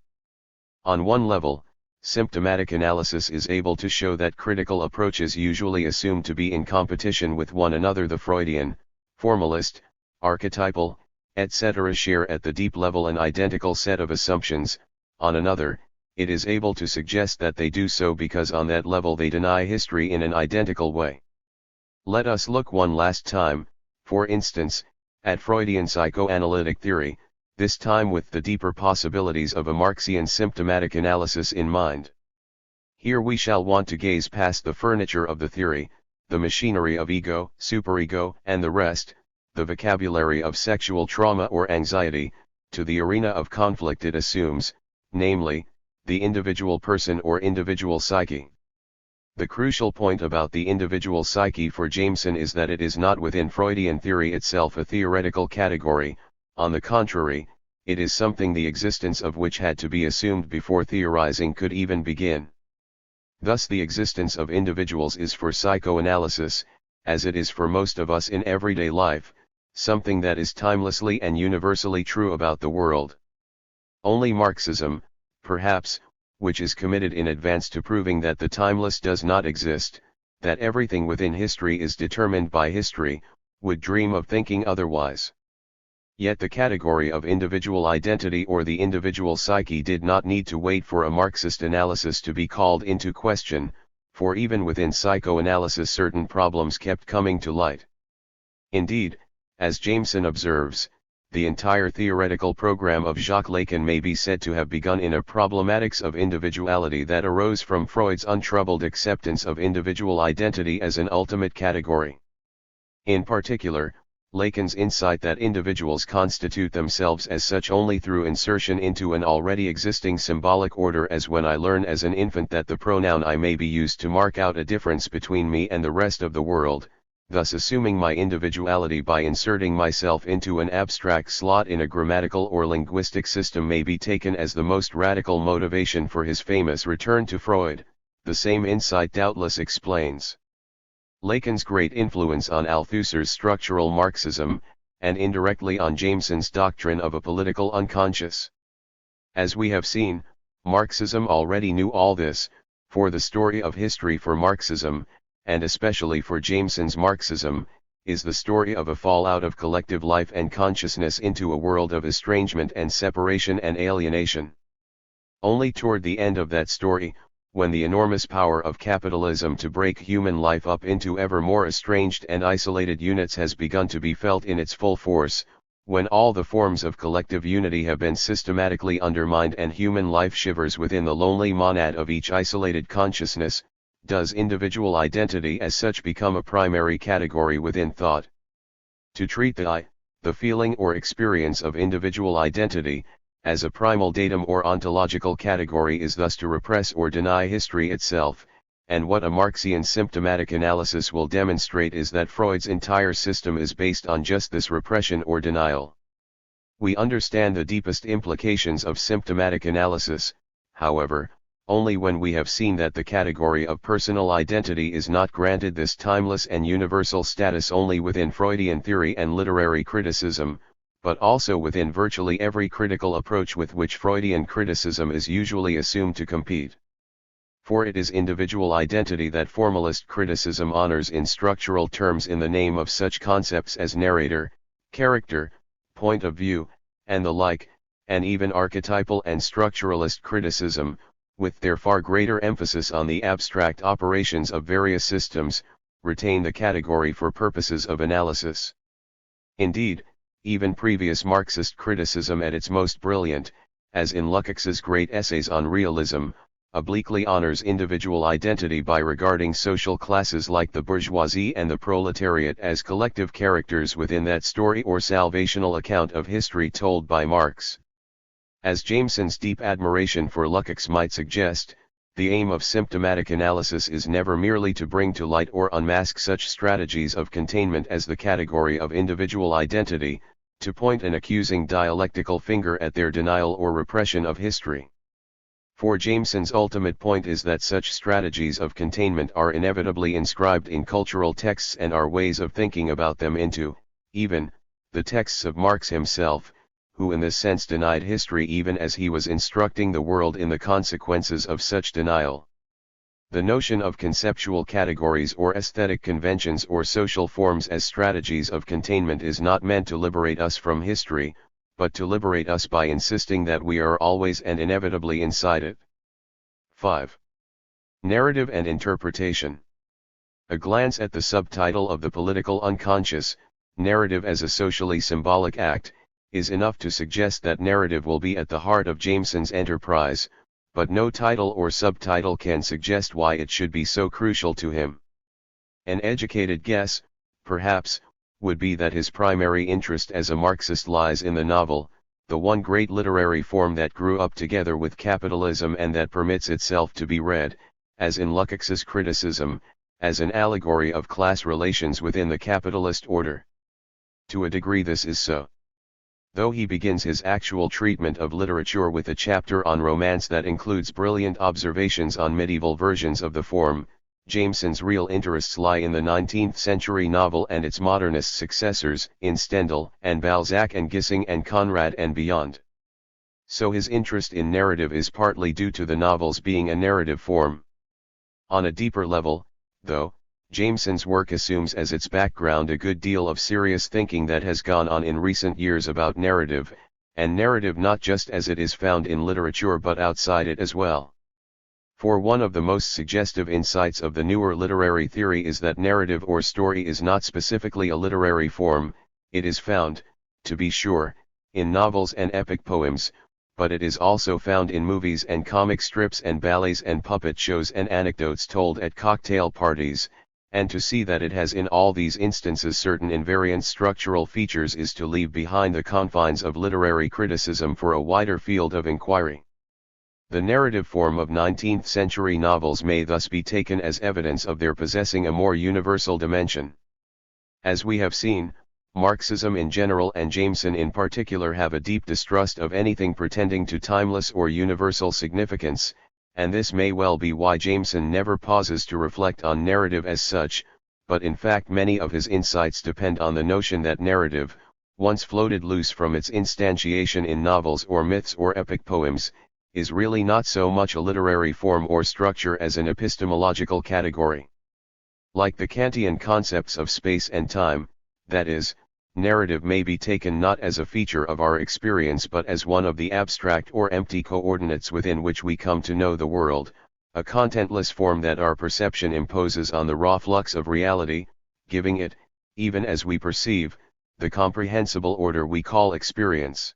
On one level, symptomatic analysis is able to show that critical approaches usually assumed to be in competition with one another the Freudian, formalist, archetypal, etc. share at the deep level an identical set of assumptions. On another, it is able to suggest that they do so because on that level they deny history in an identical way. Let us look one last time, for instance, at Freudian psychoanalytic theory, this time with the deeper possibilities of a Marxian symptomatic analysis in mind. Here we shall want to gaze past the furniture of the theory, the machinery of ego, superego, and the rest, the vocabulary of sexual trauma or anxiety, to the arena of conflict it assumes, namely, the individual person or individual psyche. The crucial point about the individual psyche for Jameson is that it is not within Freudian theory itself a theoretical category. On the contrary, it is something the existence of which had to be assumed before theorizing could even begin. Thus the existence of individuals is for psychoanalysis, as it is for most of us in everyday life, something that is timelessly and universally true about the world. Only Marxism, perhaps, which is committed in advance to proving that the timeless does not exist, that everything within history is determined by history, would dream of thinking otherwise. Yet the category of individual identity or the individual psyche did not need to wait for a Marxist analysis to be called into question, for even within psychoanalysis certain problems kept coming to light. Indeed, as Jameson observes, the entire theoretical program of Jacques Lacan may be said to have begun in a problematics of individuality that arose from Freud's untroubled acceptance of individual identity as an ultimate category. In particular, Lacan's insight that individuals constitute themselves as such only through insertion into an already existing symbolic order, as when I learn as an infant that the pronoun I may be used to mark out a difference between me and the rest of the world, thus assuming my individuality by inserting myself into an abstract slot in a grammatical or linguistic system, may be taken as the most radical motivation for his famous return to Freud. The same insight doubtless explains Lacan's great influence on Althusser's structural Marxism, and indirectly on Jameson's doctrine of a political unconscious. As we have seen, Marxism already knew all this, for the story of history for Marxism, and especially for Jameson's Marxism, is the story of a fall out of collective life and consciousness into a world of estrangement and separation and alienation. Only toward the end of that story, when the enormous power of capitalism to break human life up into ever more estranged and isolated units has begun to be felt in its full force, when all the forms of collective unity have been systematically undermined and human life shivers within the lonely monad of each isolated consciousness, does individual identity as such become a primary category within thought. To treat the I, the feeling or experience of individual identity, as a primal datum or ontological category is thus to repress or deny history itself, and what a Marxian symptomatic analysis will demonstrate is that Freud's entire system is based on just this repression or denial. We understand the deepest implications of symptomatic analysis, however, only when we have seen that the category of personal identity is not granted this timeless and universal status only within Freudian theory and literary criticism, but also within virtually every critical approach with which Freudian criticism is usually assumed to compete. For it is individual identity that formalist criticism honors in structural terms in the name of such concepts as narrator, character, point of view, and the like, and even archetypal and structuralist criticism, with their far greater emphasis on the abstract operations of various systems, retain the category for purposes of analysis. Indeed, even previous Marxist criticism at its most brilliant, as in Lukács's great essays on realism, obliquely honors individual identity by regarding social classes like the bourgeoisie and the proletariat as collective characters within that story or salvational account of history told by Marx. As Jameson's deep admiration for Lukács might suggest, the aim of symptomatic analysis is never merely to bring to light or unmask such strategies of containment as the category of individual identity, to point an accusing dialectical finger at their denial or repression of history. For Jameson's ultimate point is that such strategies of containment are inevitably inscribed in cultural texts and our ways of thinking about them into, even, the texts of Marx himself, who in this sense denied history even as he was instructing the world in the consequences of such denial. The notion of conceptual categories or aesthetic conventions or social forms as strategies of containment is not meant to liberate us from history, but to liberate us by insisting that we are always and inevitably inside it. 5. Narrative and interpretation. A glance at the subtitle of The Political Unconscious, Narrative as a Socially Symbolic Act, is enough to suggest that narrative will be at the heart of Jameson's enterprise, but no title or subtitle can suggest why it should be so crucial to him. An educated guess, perhaps, would be that his primary interest as a Marxist lies in the novel, the one great literary form that grew up together with capitalism and that permits itself to be read, as in Lukács's criticism, as an allegory of class relations within the capitalist order. To a degree this is so. Though he begins his actual treatment of literature with a chapter on romance that includes brilliant observations on medieval versions of the form, Jameson's real interests lie in the 19th-century novel and its modernist successors, in Stendhal and Balzac and Gissing and Conrad and beyond. So his interest in narrative is partly due to the novels being a narrative form. On a deeper level, though, Jameson's work assumes as its background a good deal of serious thinking that has gone on in recent years about narrative, and narrative not just as it is found in literature but outside it as well. For one of the most suggestive insights of the newer literary theory is that narrative or story is not specifically a literary form. It is found, to be sure, in novels and epic poems, but it is also found in movies and comic strips and ballets and puppet shows and anecdotes told at cocktail parties, and to see that it has in all these instances certain invariant structural features is to leave behind the confines of literary criticism for a wider field of inquiry. The narrative form of 19th-century novels may thus be taken as evidence of their possessing a more universal dimension. As we have seen, Marxism in general and Jameson in particular have a deep distrust of anything pretending to timeless or universal significance, and this may well be why Jameson never pauses to reflect on narrative as such, but in fact many of his insights depend on the notion that narrative, once floated loose from its instantiation in novels or myths or epic poems, is really not so much a literary form or structure as an epistemological category. Like the Kantian concepts of space and time, that is, narrative may be taken not as a feature of our experience but as one of the abstract or empty coordinates within which we come to know the world, a contentless form that our perception imposes on the raw flux of reality, giving it, even as we perceive, the comprehensible order we call experience.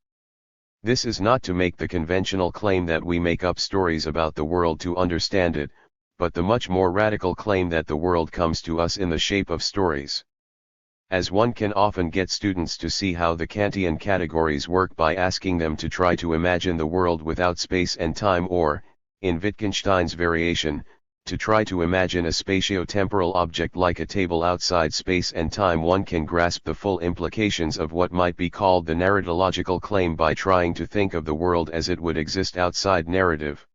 This is not to make the conventional claim that we make up stories about the world to understand it, but the much more radical claim that the world comes to us in the shape of stories. As one can often get students to see how the Kantian categories work by asking them to try to imagine the world without space and time, or, in Wittgenstein's variation, to try to imagine a spatio-temporal object like a table outside space and time, one can grasp the full implications of what might be called the narratological claim by trying to think of the world as it would exist outside narrative.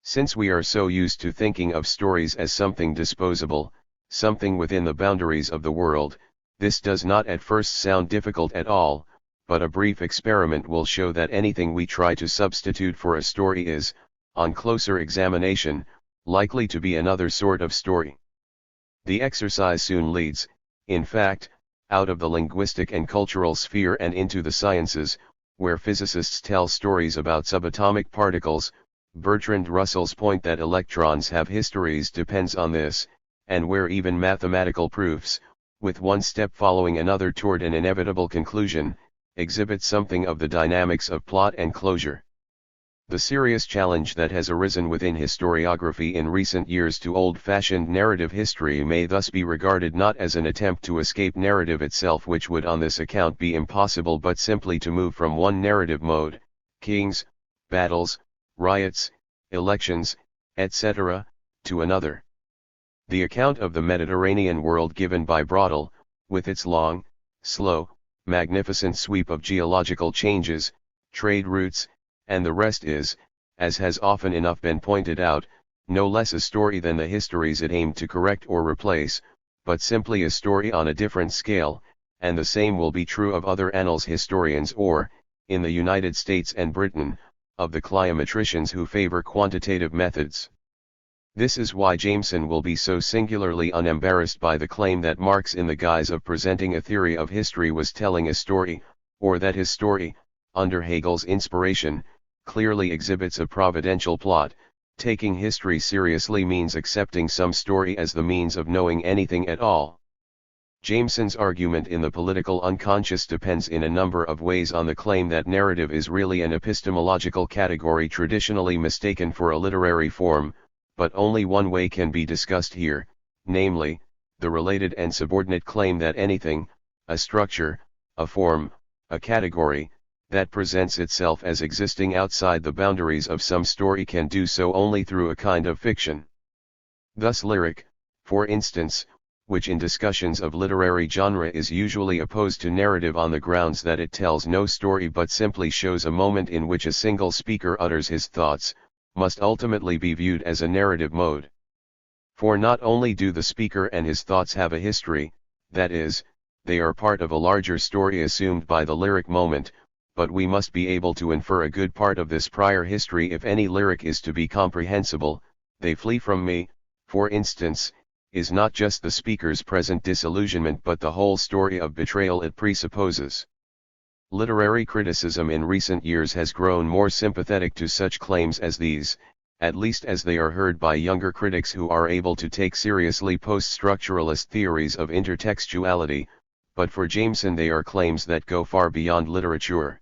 Since we are so used to thinking of stories as something disposable, something within the boundaries of the world, this does not at first sound difficult at all, but a brief experiment will show that anything we try to substitute for a story is, on closer examination, likely to be another sort of story. The exercise soon leads, in fact, out of the linguistic and cultural sphere and into the sciences, where physicists tell stories about subatomic particles. Bertrand Russell's point that electrons have histories depends on this, and where even mathematical proofs, with one step following another toward an inevitable conclusion, exhibit something of the dynamics of plot and closure. The serious challenge that has arisen within historiography in recent years to old-fashioned narrative history may thus be regarded not as an attempt to escape narrative itself, which would on this account be impossible, but simply to move from one narrative mode, kings, battles, riots, elections, etc., to another. The account of the Mediterranean world given by Braudel, with its long, slow, magnificent sweep of geological changes, trade routes, and the rest is, as has often enough been pointed out, no less a story than the histories it aimed to correct or replace, but simply a story on a different scale, and the same will be true of other annals historians or, in the United States and Britain, of the climatricians who favor quantitative methods. This is why Jameson will be so singularly unembarrassed by the claim that Marx, in the guise of presenting a theory of history, was telling a story, or that his story, under Hegel's inspiration, clearly exhibits a providential plot. Taking history seriously means accepting some story as the means of knowing anything at all. Jameson's argument in The Political Unconscious depends in a number of ways on the claim that narrative is really an epistemological category traditionally mistaken for a literary form, but only one way can be discussed here, namely, the related and subordinate claim that anything, a structure, a form, a category, that presents itself as existing outside the boundaries of some story can do so only through a kind of fiction. Thus lyric, for instance, which in discussions of literary genre is usually opposed to narrative on the grounds that it tells no story but simply shows a moment in which a single speaker utters his thoughts, must ultimately be viewed as a narrative mode. For not only do the speaker and his thoughts have a history, that is, they are part of a larger story assumed by the lyric moment, but we must be able to infer a good part of this prior history if any lyric is to be comprehensible. They flee from me, for instance, is not just the speaker's present disillusionment but the whole story of betrayal it presupposes. Literary criticism in recent years has grown more sympathetic to such claims as these, at least as they are heard by younger critics who are able to take seriously post-structuralist theories of intertextuality, but for Jameson they are claims that go far beyond literature.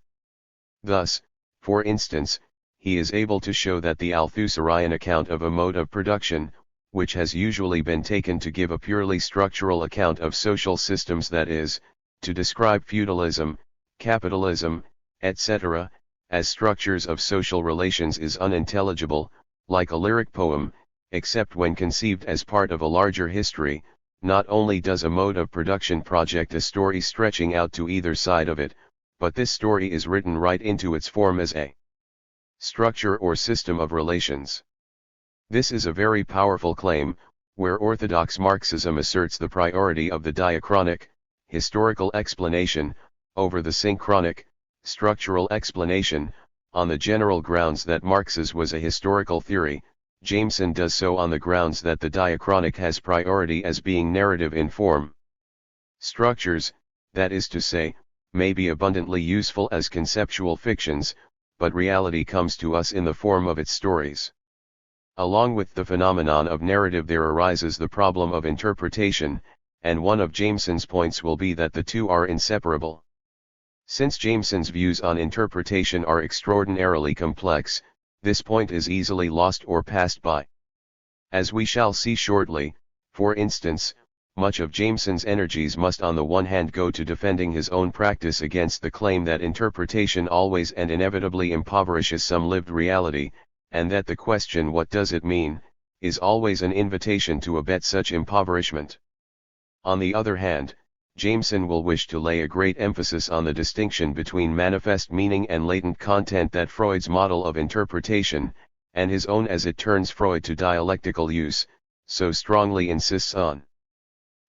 Thus, for instance, he is able to show that the Althusserian account of a mode of production, which has usually been taken to give a purely structural account of social systems, that is, to describe feudalism, capitalism, etc., as structures of social relations, is unintelligible, like a lyric poem, except when conceived as part of a larger history. Not only does a mode of production project a story stretching out to either side of it, but this story is written right into its form as a structure or system of relations. This is a very powerful claim, where orthodox Marxism asserts the priority of the diachronic, historical explanation, over the synchronic, structural explanation. On the general grounds that Marx's was a historical theory, Jameson does so on the grounds that the diachronic has priority as being narrative in form. Structures, that is to say, may be abundantly useful as conceptual fictions, but reality comes to us in the form of its stories. Along with the phenomenon of narrative there arises the problem of interpretation, and one of Jameson's points will be that the two are inseparable. Since Jameson's views on interpretation are extraordinarily complex, this point is easily lost or passed by. As we shall see shortly, for instance, much of Jameson's energies must on the one hand go to defending his own practice against the claim that interpretation always and inevitably impoverishes some lived reality, and that the question "what does it mean?" is always an invitation to abet such impoverishment. On the other hand, Jameson will wish to lay a great emphasis on the distinction between manifest meaning and latent content that Freud's model of interpretation, and his own as it turns Freud to dialectical use, so strongly insists on.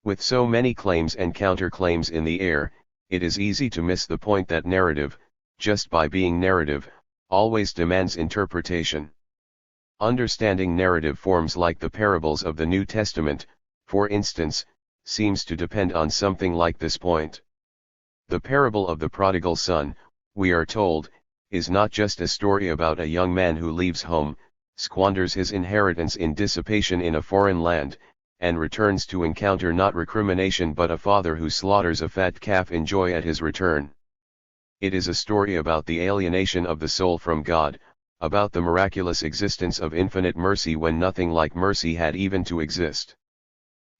With so many claims and counterclaims in the air, it is easy to miss the point that narrative, just by being narrative, always demands interpretation. Understanding narrative forms like the parables of the New Testament, for instance, seems to depend on something like this point. The parable of the prodigal son, we are told, is not just a story about a young man who leaves home, squanders his inheritance in dissipation in a foreign land, and returns to encounter not recrimination but a father who slaughters a fat calf in joy at his return. It is a story about the alienation of the soul from God, about the miraculous existence of infinite mercy when nothing like mercy had even to exist.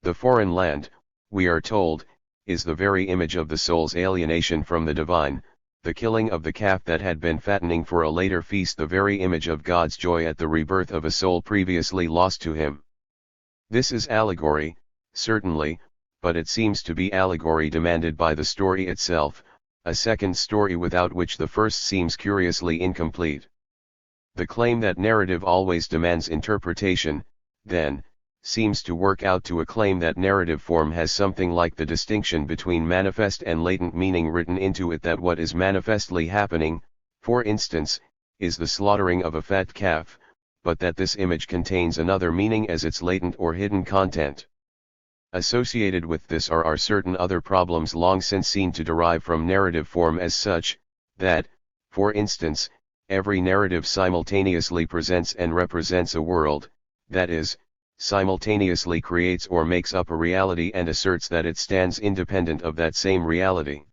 The foreign land, we are told, is the very image of the soul's alienation from the divine, the killing of the calf that had been fattening for a later feast the very image of God's joy at the rebirth of a soul previously lost to him. This is allegory, certainly, but it seems to be allegory demanded by the story itself, a second story without which the first seems curiously incomplete. The claim that narrative always demands interpretation, then, seems to work out to a claim that narrative form has something like the distinction between manifest and latent meaning written into it, that what is manifestly happening, for instance, is the slaughtering of a fat calf, but that this image contains another meaning as its latent or hidden content. Associated with this are certain other problems long since seen to derive from narrative form as such, that, for instance, every narrative simultaneously presents and represents a world, that is, simultaneously creates or makes up a reality and asserts that it stands independent of that same reality.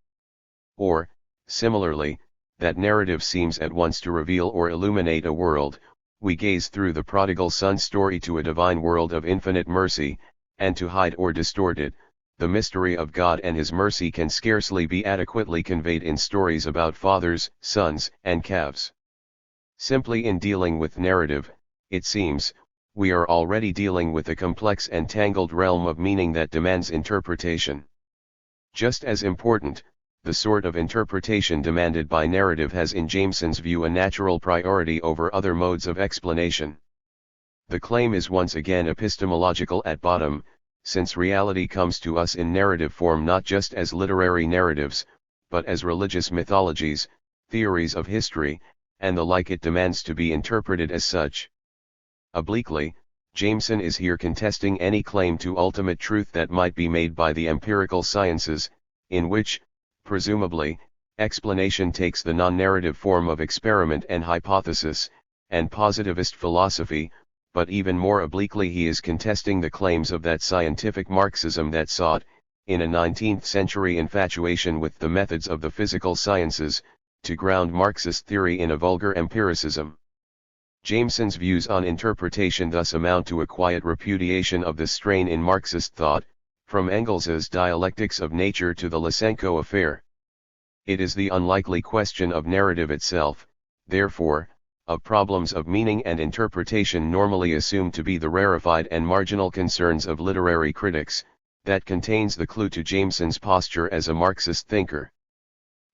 Or, similarly, that narrative seems at once to reveal or illuminate a world. We gaze through the prodigal son story to a divine world of infinite mercy, and to hide or distort it, the mystery of God and his mercy can scarcely be adequately conveyed in stories about fathers, sons, and calves. Simply in dealing with narrative, it seems, we are already dealing with a complex and tangled realm of meaning that demands interpretation. Just as important, the sort of interpretation demanded by narrative has in Jameson's view a natural priority over other modes of explanation. The claim is once again epistemological at bottom, since reality comes to us in narrative form not just as literary narratives, but as religious mythologies, theories of history, and the like. It demands to be interpreted as such. Obliquely, Jameson is here contesting any claim to ultimate truth that might be made by the empirical sciences, in which, presumably, explanation takes the non-narrative form of experiment and hypothesis, and positivist philosophy, but even more obliquely he is contesting the claims of that scientific Marxism that sought, in a 19th-century infatuation with the methods of the physical sciences, to ground Marxist theory in a vulgar empiricism. Jameson's views on interpretation thus amount to a quiet repudiation of this strain in Marxist thought, from Engels's Dialectics of Nature to the Lysenko affair. It is the unlikely question of narrative itself, therefore, of problems of meaning and interpretation normally assumed to be the rarefied and marginal concerns of literary critics, that contains the clue to Jameson's posture as a Marxist thinker.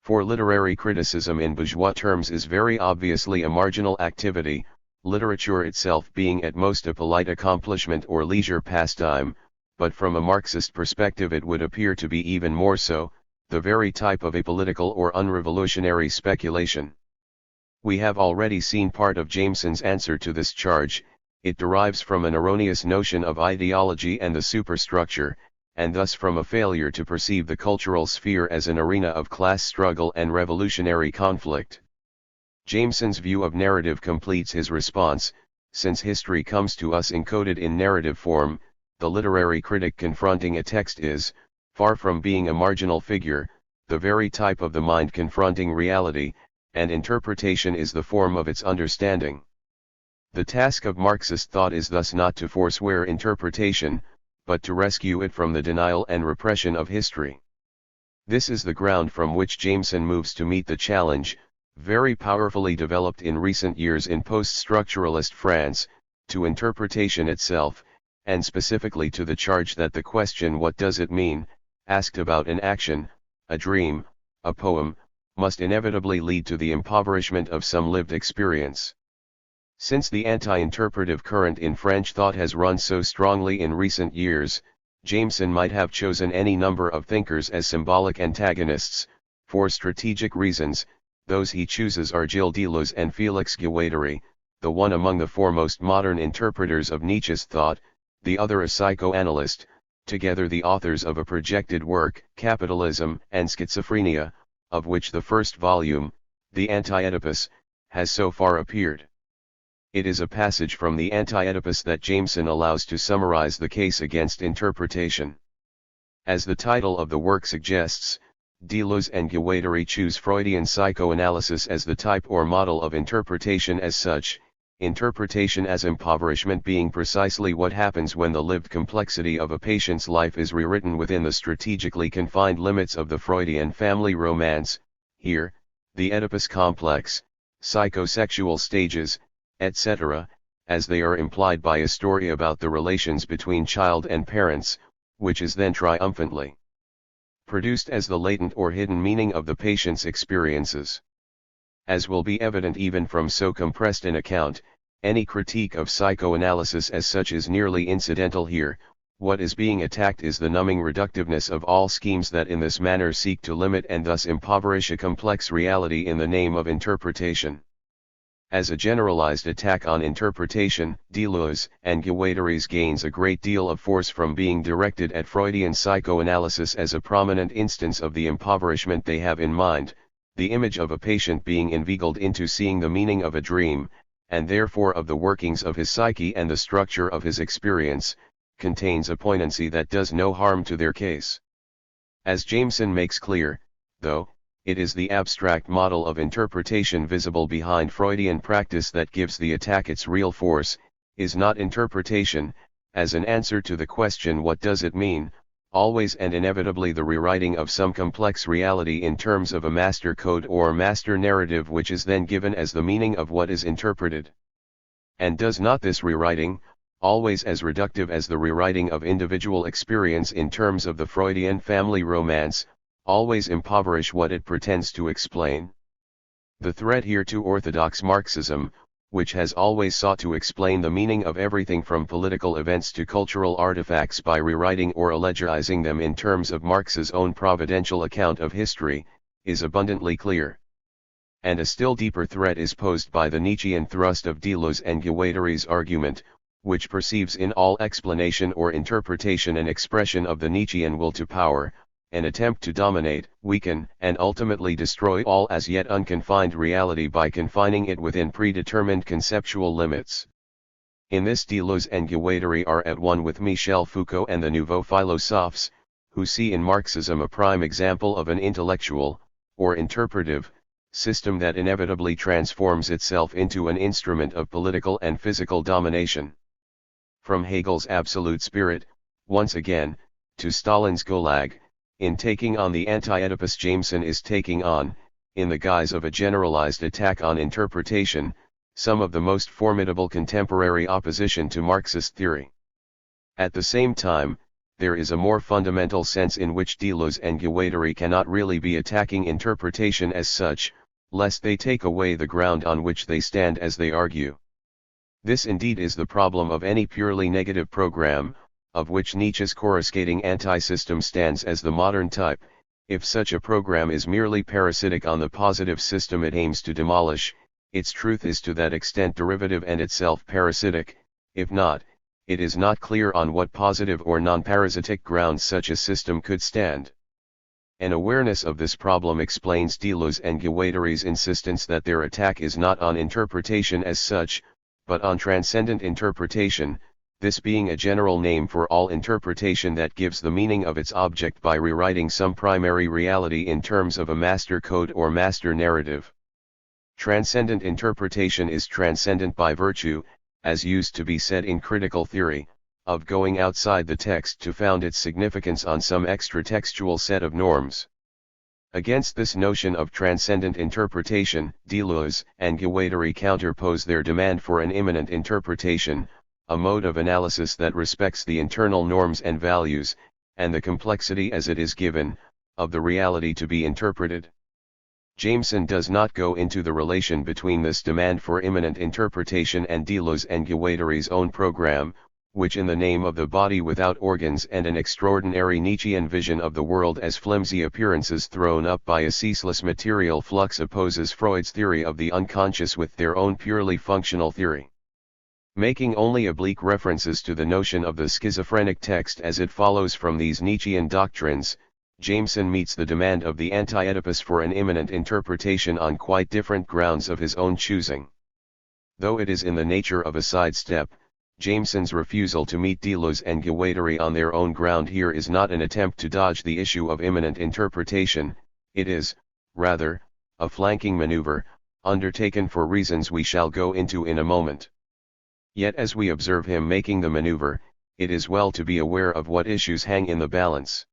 For literary criticism in bourgeois terms is very obviously a marginal activity, literature itself being at most a polite accomplishment or leisure pastime, but from a Marxist perspective it would appear to be even more so, the very type of apolitical or unrevolutionary speculation. We have already seen part of Jameson's answer to this charge. It derives from an erroneous notion of ideology and the superstructure, and thus from a failure to perceive the cultural sphere as an arena of class struggle and revolutionary conflict. Jameson's view of narrative completes his response, Since history comes to us encoded in narrative form, the literary critic confronting a text is, far from being a marginal figure, the very type of the mind confronting reality, and interpretation is the form of its understanding. The task of Marxist thought is thus not to forswear interpretation, but to rescue it from the denial and repression of history. This is the ground from which Jameson moves to meet the challenge, very powerfully developed in recent years in post-structuralist France, to interpretation itself, and specifically to the charge that the question "what does it mean?" asked about an action, a dream, a poem, must inevitably lead to the impoverishment of some lived experience. Since the anti-interpretive current in French thought has run so strongly in recent years, Jameson might have chosen any number of thinkers as symbolic antagonists. For strategic reasons, those he chooses are Gilles Deleuze and Félix Guattari, the one among the foremost modern interpreters of Nietzsche's thought, the other a psychoanalyst, together the authors of a projected work, Capitalism and Schizophrenia, of which the first volume, The Anti-Oedipus, has so far appeared. It is a passage from the Anti-Oedipus that Jameson allows to summarize the case against interpretation. As the title of the work suggests, Deleuze and Guattari choose Freudian psychoanalysis as the type or model of interpretation as such, interpretation as impoverishment being precisely what happens when the lived complexity of a patient's life is rewritten within the strategically confined limits of the Freudian family romance, here, the Oedipus complex, psychosexual stages, etc., as they are implied by a story about the relations between child and parents, which is then triumphantly produced as the latent or hidden meaning of the patient's experiences. As will be evident even from so compressed an account, any critique of psychoanalysis as such is nearly incidental here. What is being attacked is the numbing reductiveness of all schemes that in this manner seek to limit and thus impoverish a complex reality in the name of interpretation. As a generalized attack on interpretation, Deleuze and Guattari's gains a great deal of force from being directed at Freudian psychoanalysis as a prominent instance of the impoverishment they have in mind. The image of a patient being inveigled into seeing the meaning of a dream, and therefore of the workings of his psyche and the structure of his experience, contains a poignancy that does no harm to their case. As Jameson makes clear, though, it is the abstract model of interpretation visible behind Freudian practice that gives the attack its real force, is not interpretation, as an answer to the question "what does it mean?" always and inevitably the rewriting of some complex reality in terms of a master code or master narrative which is then given as the meaning of what is interpreted. And does not this rewriting, always as reductive as the rewriting of individual experience in terms of the Freudian family romance, always impoverish what it pretends to explain? The threat here to orthodox Marxism, which has always sought to explain the meaning of everything from political events to cultural artifacts by rewriting or allegizing them in terms of Marx's own providential account of history, is abundantly clear. And a still deeper threat is posed by the Nietzschean thrust of Deleuze and Guattari's argument, which perceives in all explanation or interpretation an expression of the Nietzschean will to power, an attempt to dominate, weaken, and ultimately destroy all as yet unconfined reality by confining it within predetermined conceptual limits. In this Deleuze and Guattari are at one with Michel Foucault and the Nouveau Philosophes, who see in Marxism a prime example of an intellectual, or interpretive, system that inevitably transforms itself into an instrument of political and physical domination. From Hegel's absolute spirit, once again, to Stalin's Gulag, in taking on the Anti-Oedipus, Jameson is taking on, in the guise of a generalized attack on interpretation, some of the most formidable contemporary opposition to Marxist theory. At the same time, there is a more fundamental sense in which Deleuze and Guattari cannot really be attacking interpretation as such, lest they take away the ground on which they stand as they argue. This indeed is the problem of any purely negative program, of which Nietzsche's coruscating anti-system stands as the modern type. If such a program is merely parasitic on the positive system it aims to demolish, its truth is to that extent derivative and itself parasitic. If not, it is not clear on what positive or non-parasitic grounds such a system could stand. An awareness of this problem explains Deleuze and Guattari's insistence that their attack is not on interpretation as such, but on transcendent interpretation, this being a general name for all interpretation that gives the meaning of its object by rewriting some primary reality in terms of a master code or master narrative. Transcendent interpretation is transcendent by virtue, as used to be said in critical theory, of going outside the text to found its significance on some extra-textual set of norms. Against this notion of transcendent interpretation, Deleuze and Guattari counterpose their demand for an immanent interpretation, a mode of analysis that respects the internal norms and values, and the complexity as it is given, of the reality to be interpreted. Jameson does not go into the relation between this demand for immanent interpretation and Deleuze and Guattari's own program, which in the name of the body without organs and an extraordinary Nietzschean vision of the world as flimsy appearances thrown up by a ceaseless material flux opposes Freud's theory of the unconscious with their own purely functional theory. Making only oblique references to the notion of the schizophrenic text as it follows from these Nietzschean doctrines, Jameson meets the demand of the anti-Oedipus for an immanent interpretation on quite different grounds of his own choosing. Though it is in the nature of a sidestep, Jameson's refusal to meet Deleuze and Guattari on their own ground here is not an attempt to dodge the issue of immanent interpretation, it is, rather, a flanking maneuver, undertaken for reasons we shall go into in a moment. Yet as we observe him making the maneuver, it is well to be aware of what issues hang in the balance.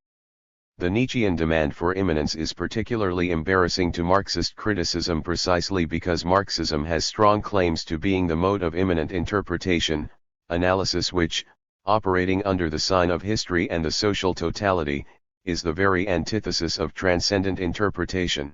The Nietzschean demand for immanence is particularly embarrassing to Marxist criticism precisely because Marxism has strong claims to being the mode of immanent interpretation, analysis which, operating under the sign of history and the social totality, is the very antithesis of transcendent interpretation.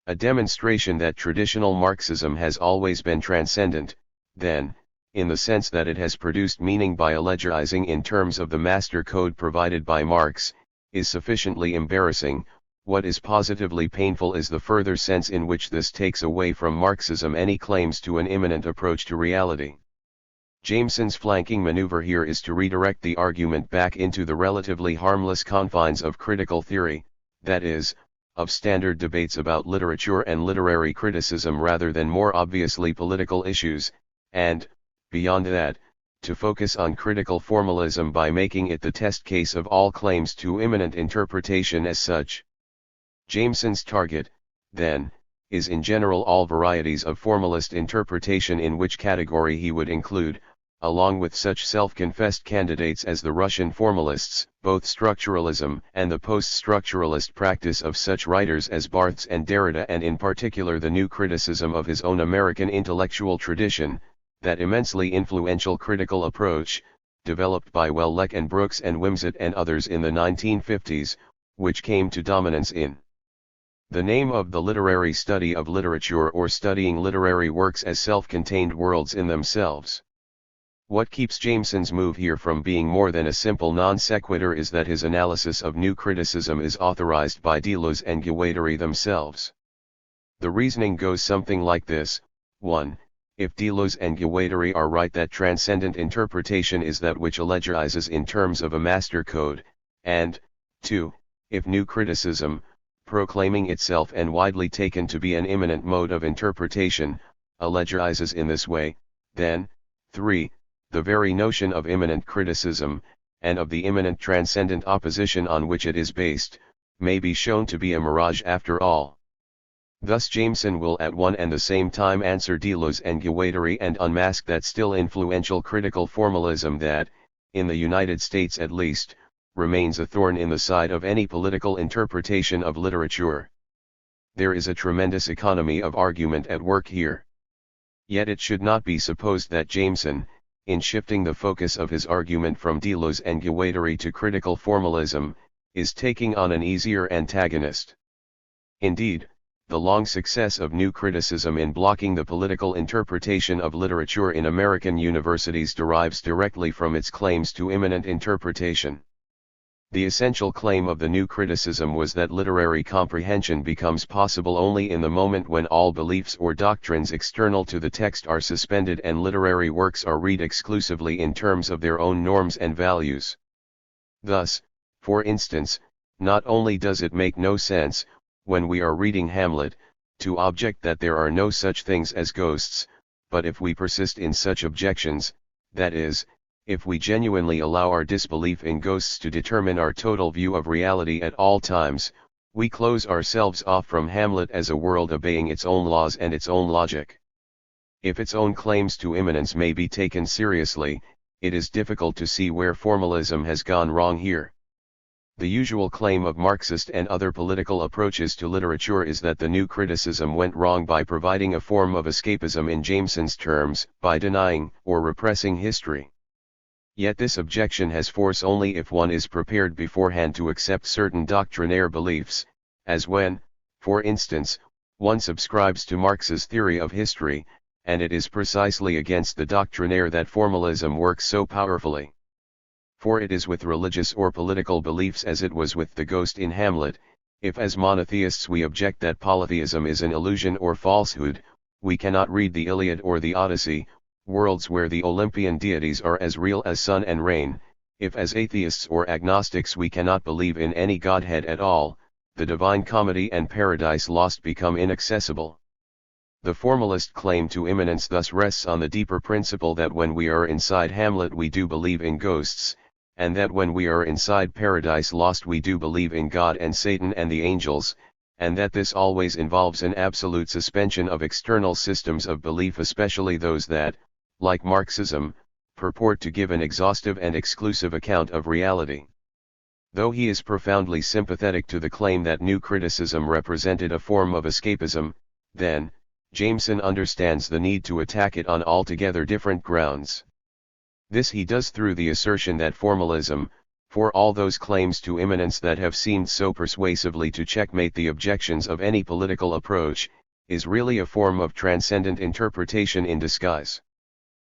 A demonstration that traditional Marxism has always been transcendent, then, in the sense that it has produced meaning by allegorizing in terms of the master code provided by Marx, is sufficiently embarrassing. What is positively painful is the further sense in which this takes away from Marxism any claims to an immanent approach to reality. Jameson's flanking maneuver here is to redirect the argument back into the relatively harmless confines of critical theory, that is, of standard debates about literature and literary criticism rather than more obviously political issues, and, beyond that, to focus on critical formalism by making it the test case of all claims to immanent interpretation as such. Jameson's target, then, is in general all varieties of formalist interpretation, in which category he would include, along with such self-confessed candidates as the Russian formalists, both structuralism and the post-structuralist practice of such writers as Barthes and Derrida, and in particular the new criticism of his own American intellectual tradition, that immensely influential critical approach, developed by Welleck and Brooks and Wimsatt and others in the 1950s, which came to dominance in the name of the literary study of literature, or studying literary works as self-contained worlds in themselves. What keeps Jameson's move here from being more than a simple non sequitur is that his analysis of new criticism is authorized by Deleuze and Guattari themselves. The reasoning goes something like this: 1. If Deleuze and Guattari are right that transcendent interpretation is that which allegorizes in terms of a master code, and, 2. If new criticism, proclaiming itself and widely taken to be an immanent mode of interpretation, allegorizes in this way, then, 3. The very notion of immanent criticism, and of the immanent transcendent opposition on which it is based, may be shown to be a mirage after all. Thus Jameson will at one and the same time answer Deleuze and Guattari and unmask that still influential critical formalism that, in the United States at least, remains a thorn in the side of any political interpretation of literature. There is a tremendous economy of argument at work here. Yet it should not be supposed that Jameson, in shifting the focus of his argument from Deleuze and Guattari to critical formalism, is taking on an easier antagonist. Indeed, the long success of new criticism in blocking the political interpretation of literature in American universities derives directly from its claims to immanent interpretation. The essential claim of the new criticism was that literary comprehension becomes possible only in the moment when all beliefs or doctrines external to the text are suspended and literary works are read exclusively in terms of their own norms and values. Thus, for instance, not only does it make no sense, when we are reading Hamlet, to object that there are no such things as ghosts, but if we persist in such objections, that is, if we genuinely allow our disbelief in ghosts to determine our total view of reality at all times, we close ourselves off from Hamlet as a world obeying its own laws and its own logic. If its own claims to immanence may be taken seriously, it is difficult to see where formalism has gone wrong here. The usual claim of Marxist and other political approaches to literature is that the new criticism went wrong by providing a form of escapism in Jameson's terms, by denying or repressing history. Yet this objection has force only if one is prepared beforehand to accept certain doctrinaire beliefs, as when, for instance, one subscribes to Marx's theory of history, and it is precisely against the doctrinaire that formalism works so powerfully. For it is with religious or political beliefs as it was with the ghost in Hamlet. If as monotheists we object that polytheism is an illusion or falsehood, we cannot read the Iliad or the Odyssey, worlds where the Olympian deities are as real as sun and rain. If as atheists or agnostics we cannot believe in any godhead at all, the Divine Comedy and Paradise Lost become inaccessible. The formalist claim to immanence thus rests on the deeper principle that when we are inside Hamlet we do believe in ghosts, and that when we are inside Paradise Lost we do believe in God and Satan and the angels, and that this always involves an absolute suspension of external systems of belief, especially those that, like Marxism, purport to give an exhaustive and exclusive account of reality. Though he is profoundly sympathetic to the claim that new criticism represented a form of escapism, then, Jameson understands the need to attack it on altogether different grounds. This he does through the assertion that formalism, for all those claims to immanence that have seemed so persuasively to checkmate the objections of any political approach, is really a form of transcendent interpretation in disguise.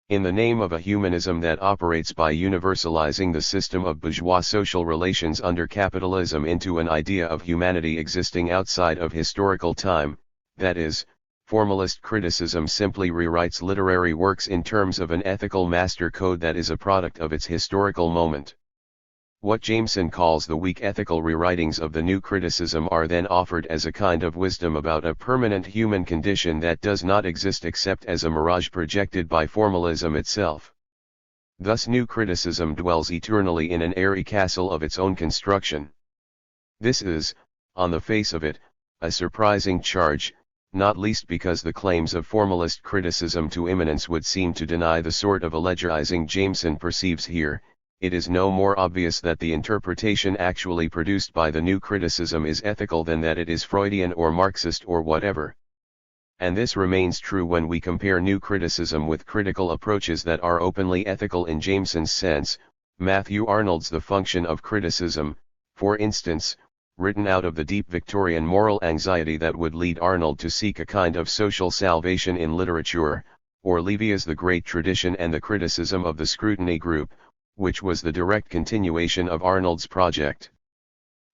In the name of a humanism that operates by universalizing the system of bourgeois social relations under capitalism into an idea of humanity existing outside of historical time, that is, formalist criticism simply rewrites literary works in terms of an ethical master code that is a product of its historical moment. What Jameson calls the weak ethical rewritings of the new criticism are then offered as a kind of wisdom about a permanent human condition that does not exist except as a mirage projected by formalism itself. Thus new criticism dwells eternally in an airy castle of its own construction. This is, on the face of it, a surprising charge, not least because the claims of formalist criticism to immanence would seem to deny the sort of allegizing Jameson perceives here. It is no more obvious that the interpretation actually produced by the new criticism is ethical than that it is Freudian or Marxist or whatever. And this remains true when we compare new criticism with critical approaches that are openly ethical in Jameson's sense. Matthew Arnold's The Function of Criticism, for instance, written out of the deep Victorian moral anxiety that would lead Arnold to seek a kind of social salvation in literature, or Levia's The Great Tradition and the Criticism of the Scrutiny Group, which was the direct continuation of Arnold's project.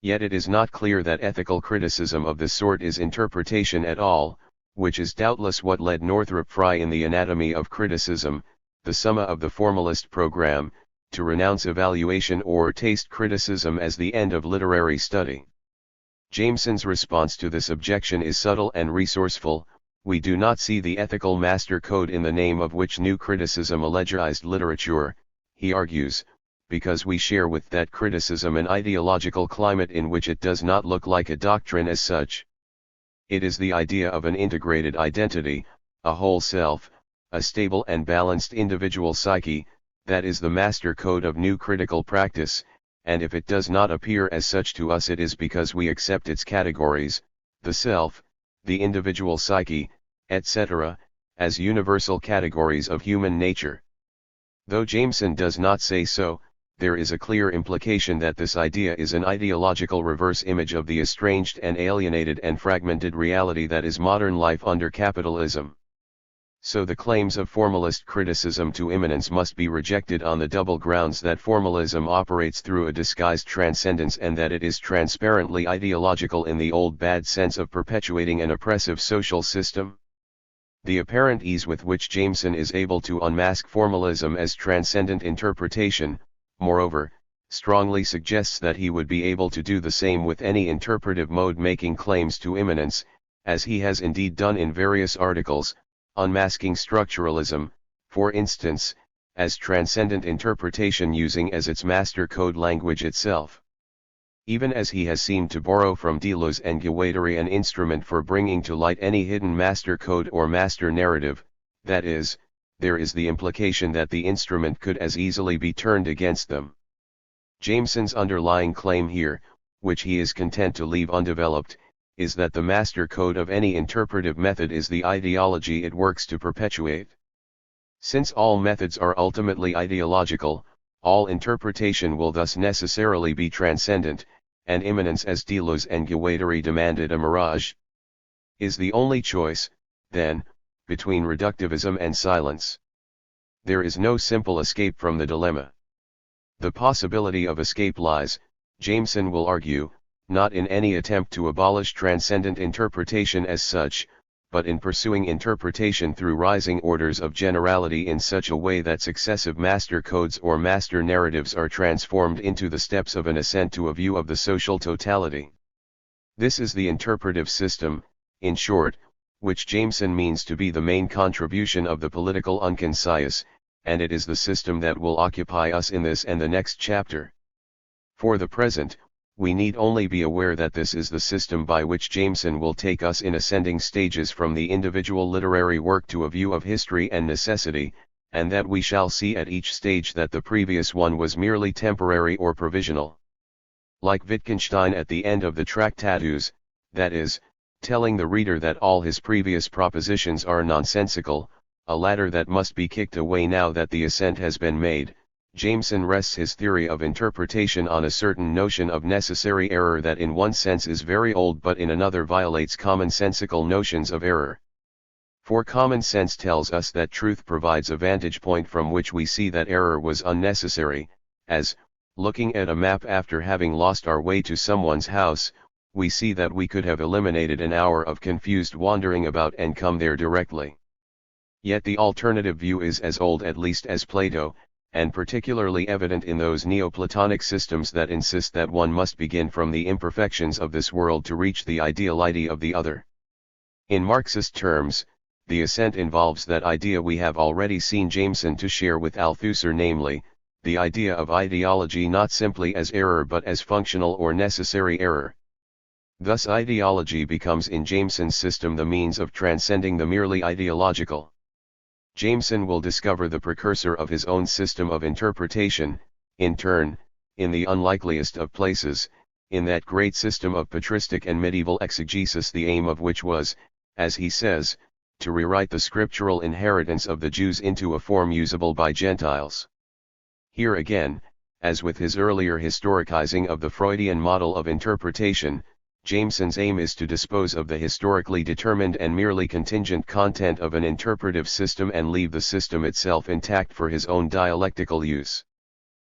Yet it is not clear that ethical criticism of this sort is interpretation at all, which is doubtless what led Northrop Frye in The Anatomy of Criticism, the summa of the formalist program, to renounce evaluation or taste criticism as the end of literary study. Jameson's response to this objection is subtle and resourceful. We do not see the ethical master code in the name of which new criticism allegized literature, he argues, because we share with that criticism an ideological climate in which it does not look like a doctrine as such. It is the idea of an integrated identity, a whole self, a stable and balanced individual psyche, that is the master code of new critical practice, and if it does not appear as such to us it is because we accept its categories, the self, the individual psyche, etc., as universal categories of human nature. Though Jameson does not say so, there is a clear implication that this idea is an ideological reverse image of the estranged and alienated and fragmented reality that is modern life under capitalism. So the claims of formalist criticism to immanence must be rejected on the double grounds that formalism operates through a disguised transcendence and that it is transparently ideological in the old bad sense of perpetuating an oppressive social system. The apparent ease with which Jameson is able to unmask formalism as transcendent interpretation, moreover, strongly suggests that he would be able to do the same with any interpretive mode making claims to immanence, as he has indeed done in various articles, unmasking structuralism, for instance, as transcendent interpretation using as its master code language itself. Even as he has seemed to borrow from Deleuze and Guattari an instrument for bringing to light any hidden master code or master narrative, that is, there is the implication that the instrument could as easily be turned against them. Jameson's underlying claim here, which he is content to leave undeveloped, is that the master code of any interpretive method is the ideology it works to perpetuate. Since all methods are ultimately ideological, all interpretation will thus necessarily be transcendent, and immanence as Deleuze and Guattari demanded a mirage. Is the only choice, then, between reductivism and silence. There is no simple escape from the dilemma. The possibility of escape lies, Jameson will argue, not in any attempt to abolish transcendent interpretation as such, but in pursuing interpretation through rising orders of generality in such a way that successive master codes or master narratives are transformed into the steps of an ascent to a view of the social totality. This is the interpretive system, in short, which Jameson means to be the main contribution of the political unconcise, and it is the system that will occupy us in this and the next chapter. For the present, we need only be aware that this is the system by which Jameson will take us in ascending stages from the individual literary work to a view of history and necessity, and that we shall see at each stage that the previous one was merely temporary or provisional. Like Wittgenstein at the end of the Tractatus, that is, telling the reader that all his previous propositions are nonsensical, a ladder that must be kicked away now that the ascent has been made, Jameson rests his theory of interpretation on a certain notion of necessary error that in one sense is very old but in another violates commonsensical notions of error. For common sense tells us that truth provides a vantage point from which we see that error was unnecessary, as, looking at a map after having lost our way to someone's house, we see that we could have eliminated an hour of confused wandering about and come there directly. Yet the alternative view is as old at least as Plato, and particularly evident in those Neoplatonic systems that insist that one must begin from the imperfections of this world to reach the ideality of the other. In Marxist terms, the ascent involves that idea we have already seen Jameson to share with Althusser, namely, the idea of ideology not simply as error but as functional or necessary error. Thus ideology becomes in Jameson's system the means of transcending the merely ideological. Jameson will discover the precursor of his own system of interpretation, in turn, in the unlikeliest of places, in that great system of patristic and medieval exegesis, the aim of which was, as he says, to rewrite the scriptural inheritance of the Jews into a form usable by Gentiles. Here again, as with his earlier historicizing of the Freudian model of interpretation, Jameson's aim is to dispose of the historically determined and merely contingent content of an interpretive system and leave the system itself intact for his own dialectical use.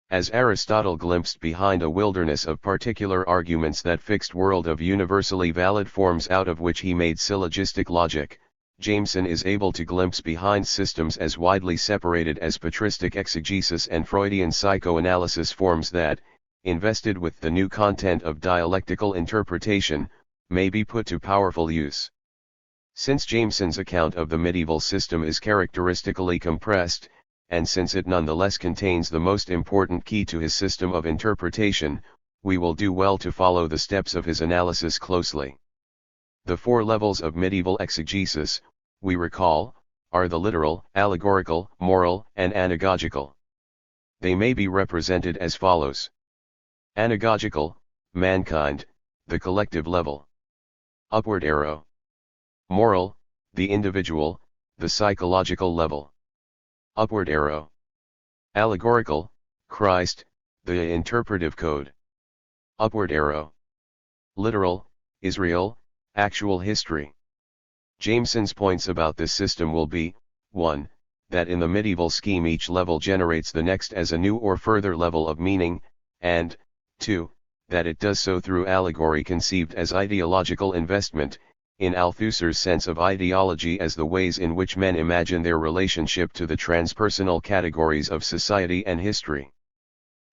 As Aristotle glimpsed behind a wilderness of particular arguments that fixed world of universally valid forms out of which he made syllogistic logic, Jameson is able to glimpse behind systems as widely separated as patristic exegesis and Freudian psychoanalysis forms that, invested with the new content of dialectical interpretation, may be put to powerful use. Since Jameson's account of the medieval system is characteristically compressed, and since it nonetheless contains the most important key to his system of interpretation, we will do well to follow the steps of his analysis closely. The four levels of medieval exegesis, we recall, are the literal, allegorical, moral, and anagogical. They may be represented as follows. Anagogical, mankind, the collective level. Upward arrow. Moral, the individual, the psychological level. Upward arrow. Allegorical, Christ, the interpretive code. Upward arrow. Literal, Israel, actual history. Jameson's points about this system will be, 1. That in the medieval scheme each level generates the next as a new or further level of meaning, and, 2. That it does so through allegory conceived as ideological investment, in Althusser's sense of ideology as the ways in which men imagine their relationship to the transpersonal categories of society and history.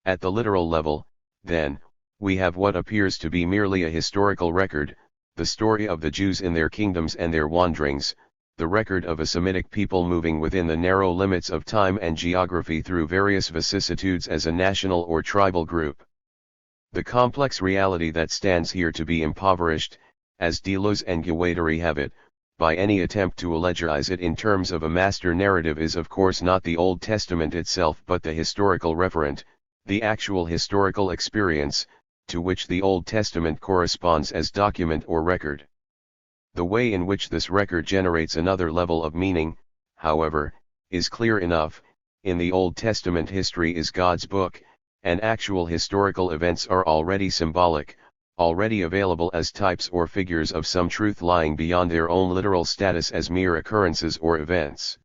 At the literal level, then, we have what appears to be merely a historical record, the story of the Jews in their kingdoms and their wanderings, the record of a Semitic people moving within the narrow limits of time and geography through various vicissitudes as a national or tribal group. The complex reality that stands here to be impoverished, as Deleuze and Guattari have it, by any attempt to allegorise it in terms of a master narrative is of course not the Old Testament itself but the historical referent, the actual historical experience, to which the Old Testament corresponds as document or record. The way in which this record generates another level of meaning, however, is clear enough. In the Old Testament, history is God's book, and actual historical events are already symbolic, already available as types or figures of some truth lying beyond their own literal status as mere occurrences or events.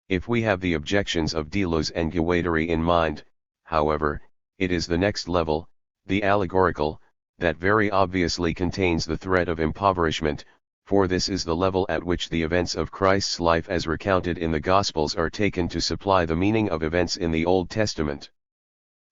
If we have the objections of Deleuze and Guattari in mind, however, it is the next level, the allegorical, that very obviously contains the threat of impoverishment, for this is the level at which the events of Christ's life as recounted in the Gospels are taken to supply the meaning of events in the Old Testament.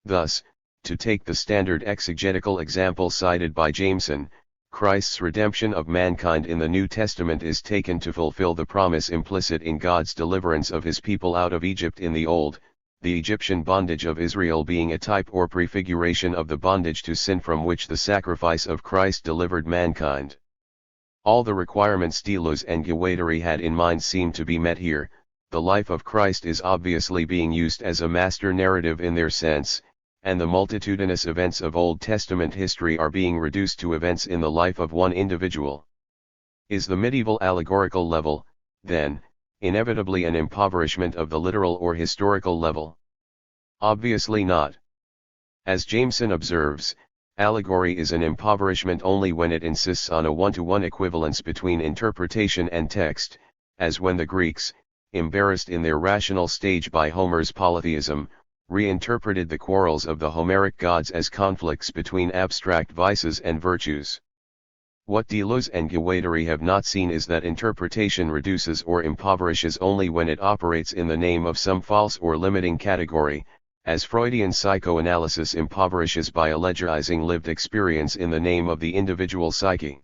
Thus, to take the standard exegetical example cited by Jameson, Christ's redemption of mankind in the New Testament is taken to fulfill the promise implicit in God's deliverance of his people out of Egypt in the Old, the Egyptian bondage of Israel being a type or prefiguration of the bondage to sin from which the sacrifice of Christ delivered mankind. All the requirements Deleuze and Guattari had in mind seem to be met here. The life of Christ is obviously being used as a master narrative in their sense, and the multitudinous events of Old Testament history are being reduced to events in the life of one individual. Is the medieval allegorical level, then, inevitably an impoverishment of the literal or historical level? Obviously not. As Jameson observes, allegory is an impoverishment only when it insists on a one-to-one equivalence between interpretation and text, as when the Greeks, embarrassed in their rational stage by Homer's polytheism, reinterpreted the quarrels of the Homeric gods as conflicts between abstract vices and virtues. What Deleuze and Guattari have not seen is that interpretation reduces or impoverishes only when it operates in the name of some false or limiting category, as Freudian psychoanalysis impoverishes by allegorizing lived experience in the name of the individual psyche.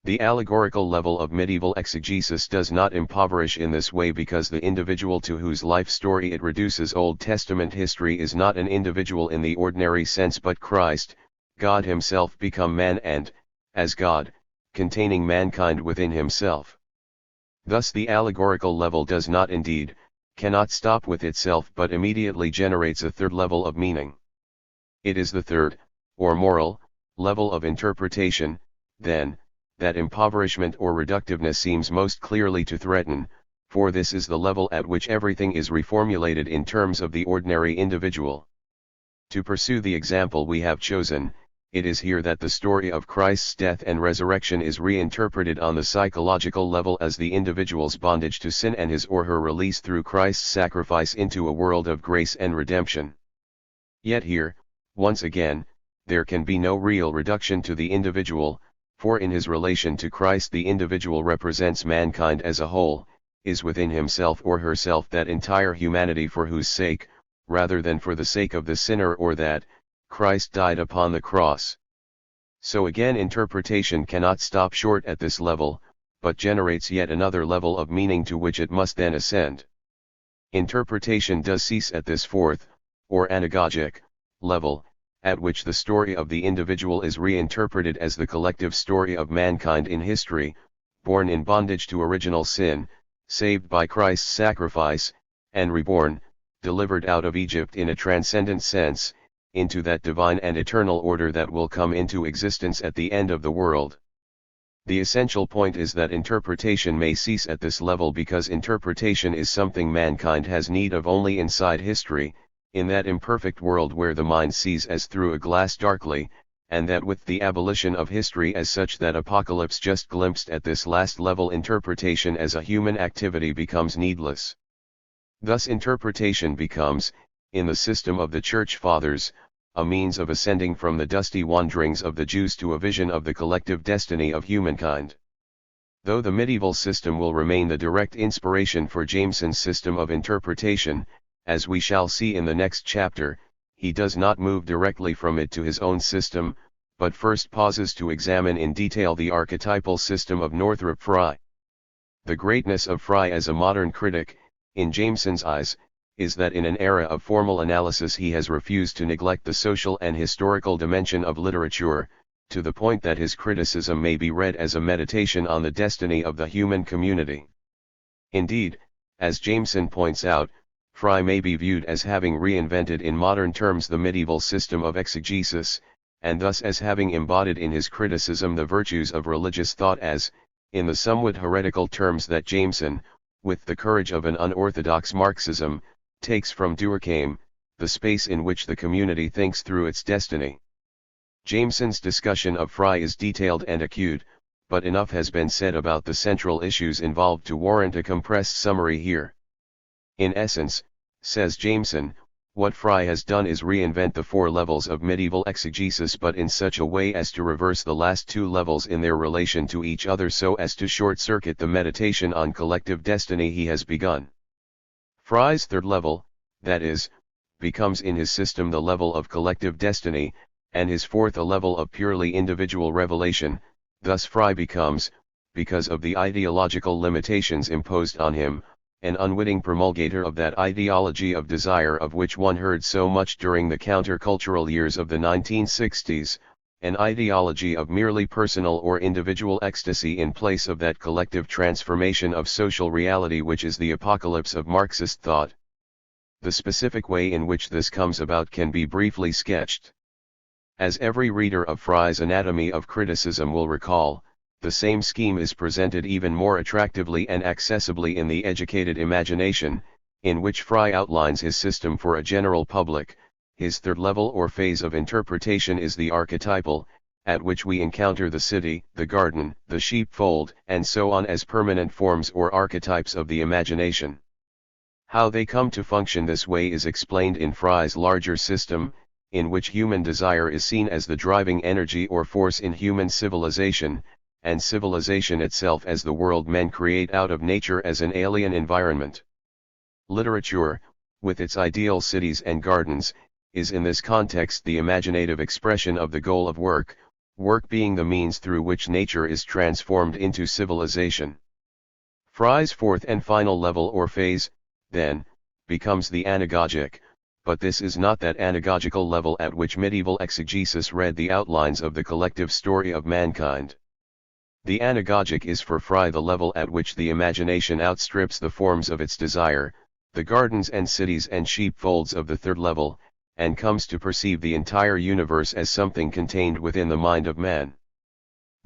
The allegorical level of medieval exegesis does not impoverish in this way because the individual to whose life story it reduces Old Testament history is not an individual in the ordinary sense but Christ, God himself become man and, as God, containing mankind within himself. Thus the allegorical level does not indeed, cannot stop with itself but immediately generates a third level of meaning. It is the third, or moral, level of interpretation, then, that impoverishment or reductiveness seems most clearly to threaten, for this is the level at which everything is reformulated in terms of the ordinary individual. To pursue the example we have chosen, it is here that the story of Christ's death and resurrection is reinterpreted on the psychological level as the individual's bondage to sin and his or her release through Christ's sacrifice into a world of grace and redemption. Yet here, once again, there can be no real reduction to the individual, for in his relation to Christ the individual represents mankind as a whole, is within himself or herself that entire humanity for whose sake, rather than for the sake of the sinner or that, Christ died upon the cross. So again interpretation cannot stop short at this level, but generates yet another level of meaning to which it must then ascend. Interpretation does cease at this fourth, or anagogic, level, at which the story of the individual is reinterpreted as the collective story of mankind in history, born in bondage to original sin, saved by Christ's sacrifice, and reborn, delivered out of Egypt in a transcendent sense, into that divine and eternal order that will come into existence at the end of the world. The essential point is that interpretation may cease at this level because interpretation is something mankind has need of only inside history, in that imperfect world where the mind sees as through a glass darkly, and that with the abolition of history as such that apocalypse just glimpsed at this last level interpretation as a human activity becomes needless. Thus interpretation becomes, in the system of the Church Fathers, a means of ascending from the dusty wanderings of the Jews to a vision of the collective destiny of humankind. Though the medieval system will remain the direct inspiration for Jameson's system of interpretation, as we shall see in the next chapter, he does not move directly from it to his own system, but first pauses to examine in detail the archetypal system of Northrop Frye. The greatness of Fry as a modern critic, in Jameson's eyes, is that in an era of formal analysis he has refused to neglect the social and historical dimension of literature, to the point that his criticism may be read as a meditation on the destiny of the human community. Indeed, as Jameson points out, Fry may be viewed as having reinvented in modern terms the medieval system of exegesis, and thus as having embodied in his criticism the virtues of religious thought as, in the somewhat heretical terms that Jameson, with the courage of an unorthodox Marxism, takes from Durkheim, the space in which the community thinks through its destiny. Jameson's discussion of Fry is detailed and acute, but enough has been said about the central issues involved to warrant a compressed summary here. In essence, says Jameson, what Fry has done is reinvent the four levels of medieval exegesis, but in such a way as to reverse the last two levels in their relation to each other so as to short-circuit the meditation on collective destiny he has begun. Fry's third level, that is, becomes in his system the level of collective destiny, and his fourth a level of purely individual revelation. Thus Fry becomes, because of the ideological limitations imposed on him, an unwitting promulgator of that ideology of desire of which one heard so much during the countercultural years of the 1960s, an ideology of merely personal or individual ecstasy in place of that collective transformation of social reality which is the apocalypse of Marxist thought. The specific way in which this comes about can be briefly sketched. As every reader of Fry's Anatomy of Criticism will recall, the same scheme is presented even more attractively and accessibly in The Educated Imagination, in which Fry outlines his system for a general public. His third level or phase of interpretation is the archetypal, at which we encounter the city, the garden, the sheepfold, and so on as permanent forms or archetypes of the imagination. How they come to function this way is explained in Fry's larger system, in which human desire is seen as the driving energy or force in human civilization, and civilization itself as the world men create out of nature as an alien environment. Literature, with its ideal cities and gardens, is in this context the imaginative expression of the goal of work, work being the means through which nature is transformed into civilization. Fry's fourth and final level or phase, then, becomes the anagogic, but this is not that anagogical level at which medieval exegesis read the outlines of the collective story of mankind. The anagogic is for Fry the level at which the imagination outstrips the forms of its desire, the gardens and cities and sheepfolds of the third level, and comes to perceive the entire universe as something contained within the mind of man.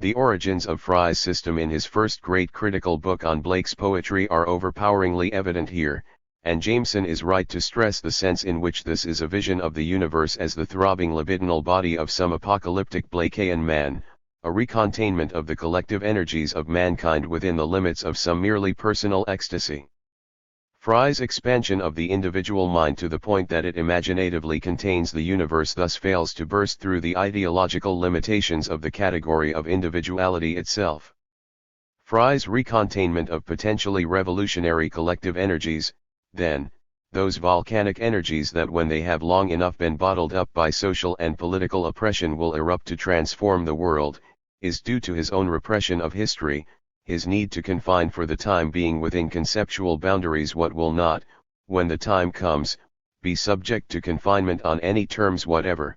The origins of Fry's system in his first great critical book on Blake's poetry are overpoweringly evident here, and Jameson is right to stress the sense in which this is a vision of the universe as the throbbing libidinal body of some apocalyptic Blakean man, a recontainment of the collective energies of mankind within the limits of some merely personal ecstasy. Fry's expansion of the individual mind to the point that it imaginatively contains the universe thus fails to burst through the ideological limitations of the category of individuality itself. Fry's recontainment of potentially revolutionary collective energies, then, those volcanic energies that when they have long enough been bottled up by social and political oppression will erupt to transform the world, is due to his own repression of history, his need to confine for the time being within conceptual boundaries what will not, when the time comes, be subject to confinement on any terms whatever.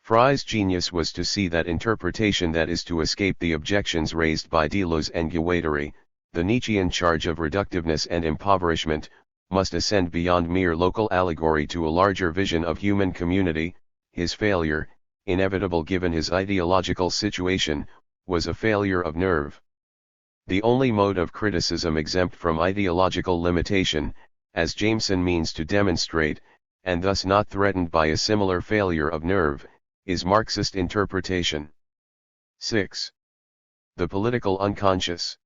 Fry's genius was to see that interpretation that is to escape the objections raised by Deleuze and Guattari, the Nietzschean charge of reductiveness and impoverishment, must ascend beyond mere local allegory to a larger vision of human community. His failure, inevitable given his ideological situation, was a failure of nerve. The only mode of criticism exempt from ideological limitation, as Jameson means to demonstrate, and thus not threatened by a similar failure of nerve, is Marxist interpretation. 6. The political unconscious.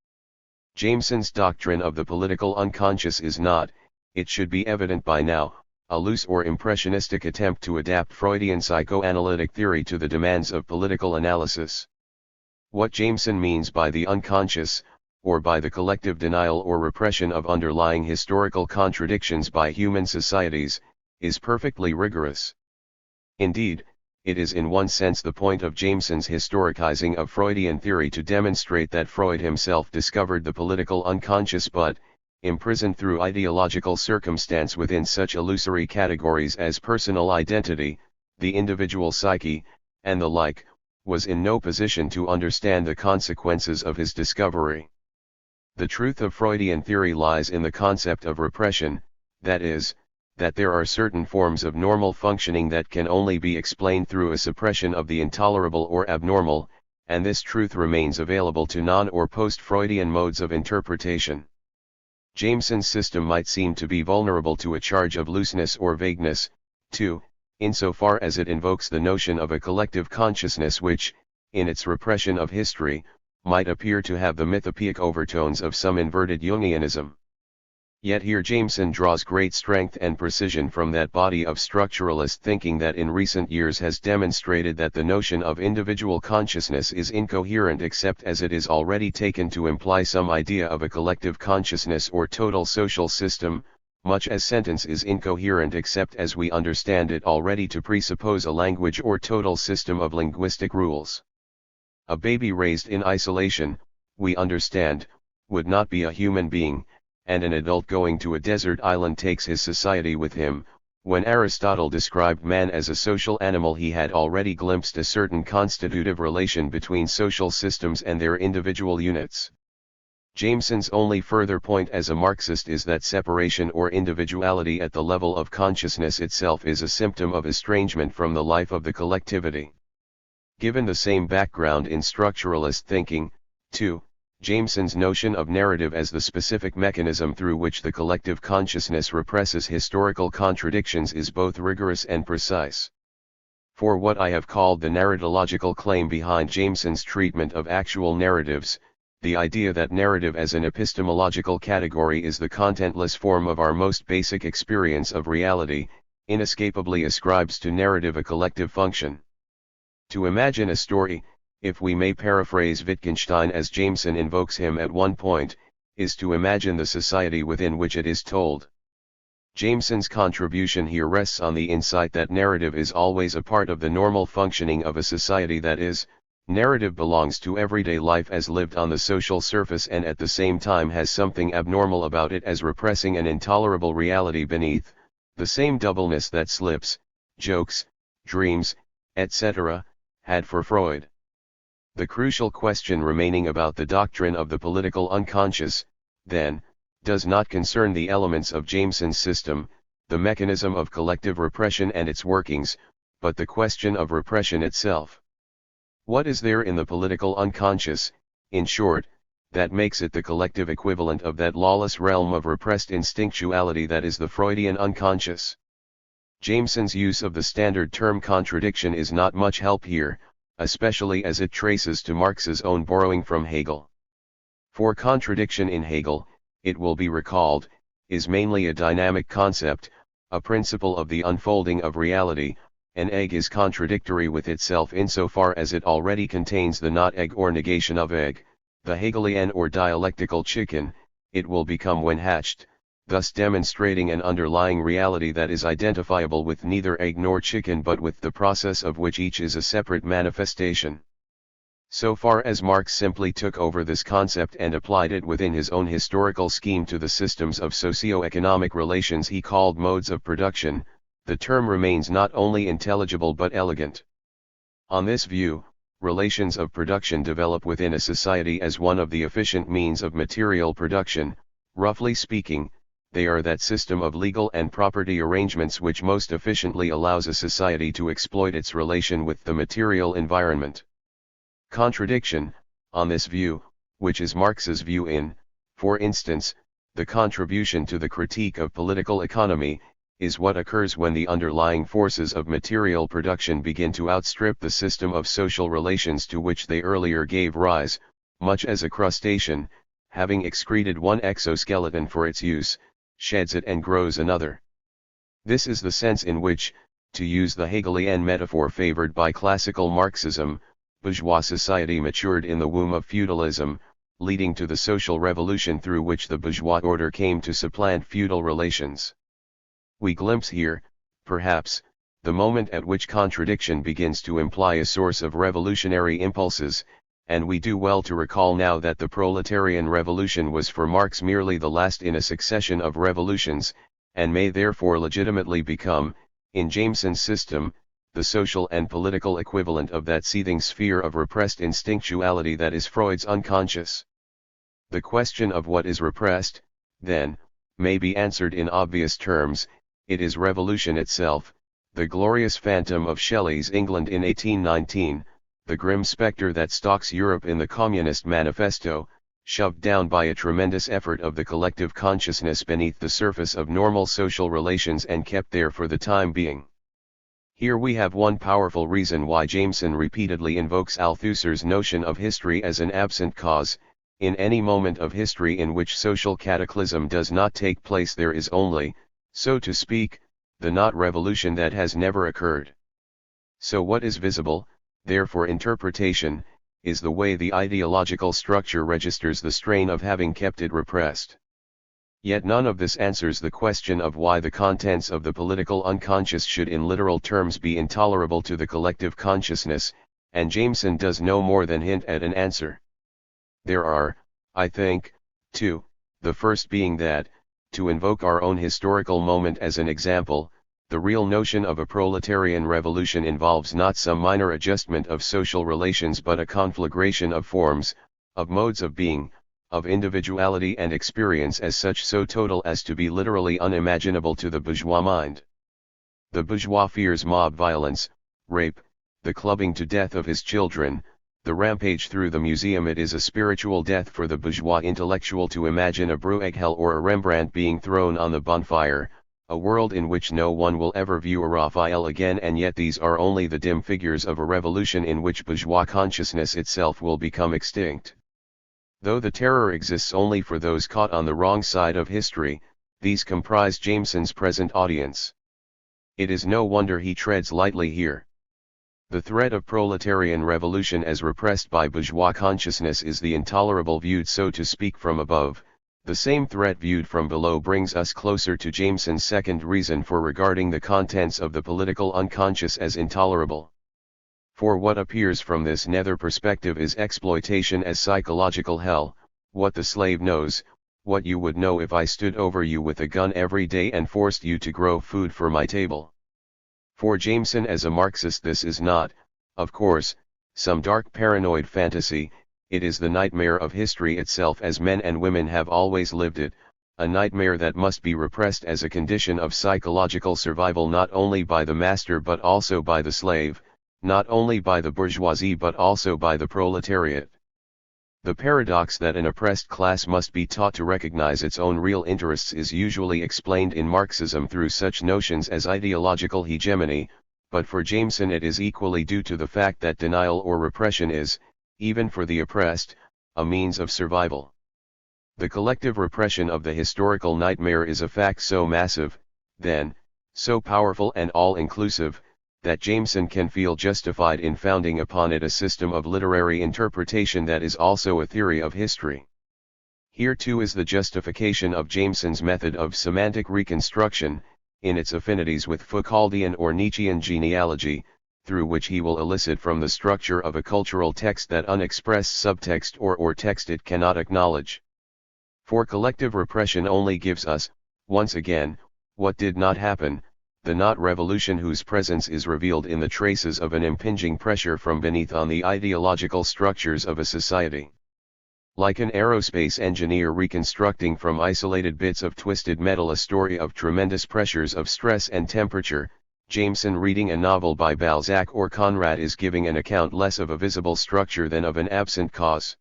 Jameson's doctrine of the political unconscious is not, it should be evident by now, a loose or impressionistic attempt to adapt Freudian psychoanalytic theory to the demands of political analysis. What Jameson means by the unconscious, or by the collective denial or repression of underlying historical contradictions by human societies, is perfectly rigorous. Indeed, it is in one sense the point of Jameson's historicizing of Freudian theory to demonstrate that Freud himself discovered the political unconscious but, imprisoned through ideological circumstance within such illusory categories as personal identity, the individual psyche, and the like, was in no position to understand the consequences of his discovery. The truth of Freudian theory lies in the concept of repression, that is, that there are certain forms of normal functioning that can only be explained through a suppression of the intolerable or abnormal, and this truth remains available to non- or post-Freudian modes of interpretation. Jameson's system might seem to be vulnerable to a charge of looseness or vagueness, too, insofar as it invokes the notion of a collective consciousness which, in its repression of history, might appear to have the mythopoeic overtones of some inverted Jungianism. Yet here Jameson draws great strength and precision from that body of structuralist thinking that in recent years has demonstrated that the notion of individual consciousness is incoherent except as it is already taken to imply some idea of a collective consciousness or total social system, much as sentence is incoherent except as we understand it already to presuppose a language or total system of linguistic rules. A baby raised in isolation, we understand, would not be a human being, and an adult going to a desert island takes his society with him. When Aristotle described man as a social animal, he had already glimpsed a certain constitutive relation between social systems and their individual units. Jameson's only further point as a Marxist is that separation or individuality at the level of consciousness itself is a symptom of estrangement from the life of the collectivity. Given the same background in structuralist thinking, too, Jameson's notion of narrative as the specific mechanism through which the collective consciousness represses historical contradictions is both rigorous and precise. For what I have called the narratological claim behind Jameson's treatment of actual narratives, the idea that narrative as an epistemological category is the contentless form of our most basic experience of reality, inescapably ascribes to narrative a collective function. To imagine a story, if we may paraphrase Wittgenstein as Jameson invokes him at one point, is to imagine the society within which it is told. Jameson's contribution here rests on the insight that narrative is always a part of the normal functioning of a society, that is, narrative belongs to everyday life as lived on the social surface and at the same time has something abnormal about it as repressing an intolerable reality beneath, the same doubleness that slips, jokes, dreams, etc., had for Freud. The crucial question remaining about the doctrine of the political unconscious, then, does not concern the elements of Jameson's system, the mechanism of collective repression and its workings, but the question of repression itself. What is there in the political unconscious, in short, that makes it the collective equivalent of that lawless realm of repressed instinctuality that is the Freudian unconscious? Jameson's use of the standard term contradiction is not much help here, especially as it traces to Marx's own borrowing from Hegel. For contradiction in Hegel, it will be recalled, is mainly a dynamic concept, a principle of the unfolding of reality. An egg is contradictory with itself insofar as it already contains the not egg or negation of egg, the Hegelian or dialectical chicken, it will become when hatched, thus demonstrating an underlying reality that is identifiable with neither egg nor chicken but with the process of which each is a separate manifestation. So far as Marx simply took over this concept and applied it within his own historical scheme to the systems of socio-economic relations he called modes of production, the term remains not only intelligible but elegant. On this view, relations of production develop within a society as one of the efficient means of material production. Roughly speaking, they are that system of legal and property arrangements which most efficiently allows a society to exploit its relation with the material environment. Contradiction, on this view, which is Marx's view in, for instance, the contribution to the critique of political economy, is what occurs when the underlying forces of material production begin to outstrip the system of social relations to which they earlier gave rise, much as a crustacean, having excreted one exoskeleton for its use, sheds it and grows another. This is the sense in which, to use the Hegelian metaphor favored by classical Marxism, bourgeois society matured in the womb of feudalism, leading to the social revolution through which the bourgeois order came to supplant feudal relations. We glimpse here, perhaps, the moment at which contradiction begins to imply a source of revolutionary impulses, and we do well to recall now that the proletarian revolution was for Marx merely the last in a succession of revolutions, and may therefore legitimately become, in Jameson's system, the social and political equivalent of that seething sphere of repressed instinctuality that is Freud's unconscious. The question of what is repressed, then, may be answered in obvious terms: it is revolution itself, the glorious phantom of Shelley's England in 1819, the grim spectre that stalks Europe in the Communist Manifesto, shoved down by a tremendous effort of the collective consciousness beneath the surface of normal social relations and kept there for the time being. Here we have one powerful reason why Jameson repeatedly invokes Althusser's notion of history as an absent cause. In any moment of history in which social cataclysm does not take place, there is only, so to speak, the not revolution that has never occurred. So what is visible, therefore interpretation, is the way the ideological structure registers the strain of having kept it repressed. Yet none of this answers the question of why the contents of the political unconscious should in literal terms be intolerable to the collective consciousness, and Jameson does no more than hint at an answer. There are, I think, two, the first being that, to invoke our own historical moment as an example, the real notion of a proletarian revolution involves not some minor adjustment of social relations but a conflagration of forms, of modes of being, of individuality and experience as such so total as to be literally unimaginable to the bourgeois mind. The bourgeois fears mob violence, rape, the clubbing to death of his children, the rampage through the museum. It is a spiritual death for the bourgeois intellectual to imagine a Bruegel or a Rembrandt being thrown on the bonfire, a world in which no one will ever view a Raphael again, and yet these are only the dim figures of a revolution in which bourgeois consciousness itself will become extinct. Though the terror exists only for those caught on the wrong side of history, these comprise Jameson's present audience. It is no wonder he treads lightly here. The threat of proletarian revolution as repressed by bourgeois consciousness is the intolerable viewed so to speak from above. The same threat viewed from below brings us closer to Jameson's second reason for regarding the contents of the political unconscious as intolerable. For what appears from this nether perspective is exploitation as psychological hell, what the slave knows, what you would know if I stood over you with a gun every day and forced you to grow food for my table. For Jameson as a Marxist this is not, of course, some dark paranoid fantasy, it is the nightmare of history itself as men and women have always lived it, a nightmare that must be repressed as a condition of psychological survival not only by the master but also by the slave, not only by the bourgeoisie but also by the proletariat. The paradox that an oppressed class must be taught to recognize its own real interests is usually explained in Marxism through such notions as ideological hegemony, but for Jameson it is equally due to the fact that denial or repression is, even for the oppressed, a means of survival. The collective repression of the historical nightmare is a fact so massive, then, so powerful and all-inclusive, that Jameson can feel justified in founding upon it a system of literary interpretation that is also a theory of history. Here too is the justification of Jameson's method of semantic reconstruction, in its affinities with Foucauldian or Nietzschean genealogy, through which he will elicit from the structure of a cultural text that unexpressed subtext or text it cannot acknowledge. For collective repression only gives us, once again, what did not happen, the not revolution whose presence is revealed in the traces of an impinging pressure from beneath on the ideological structures of a society. Like an aerospace engineer reconstructing from isolated bits of twisted metal a story of tremendous pressures of stress and temperature, Jameson reading a novel by Balzac or Conrad is giving an account less of a visible structure than of an absent cause.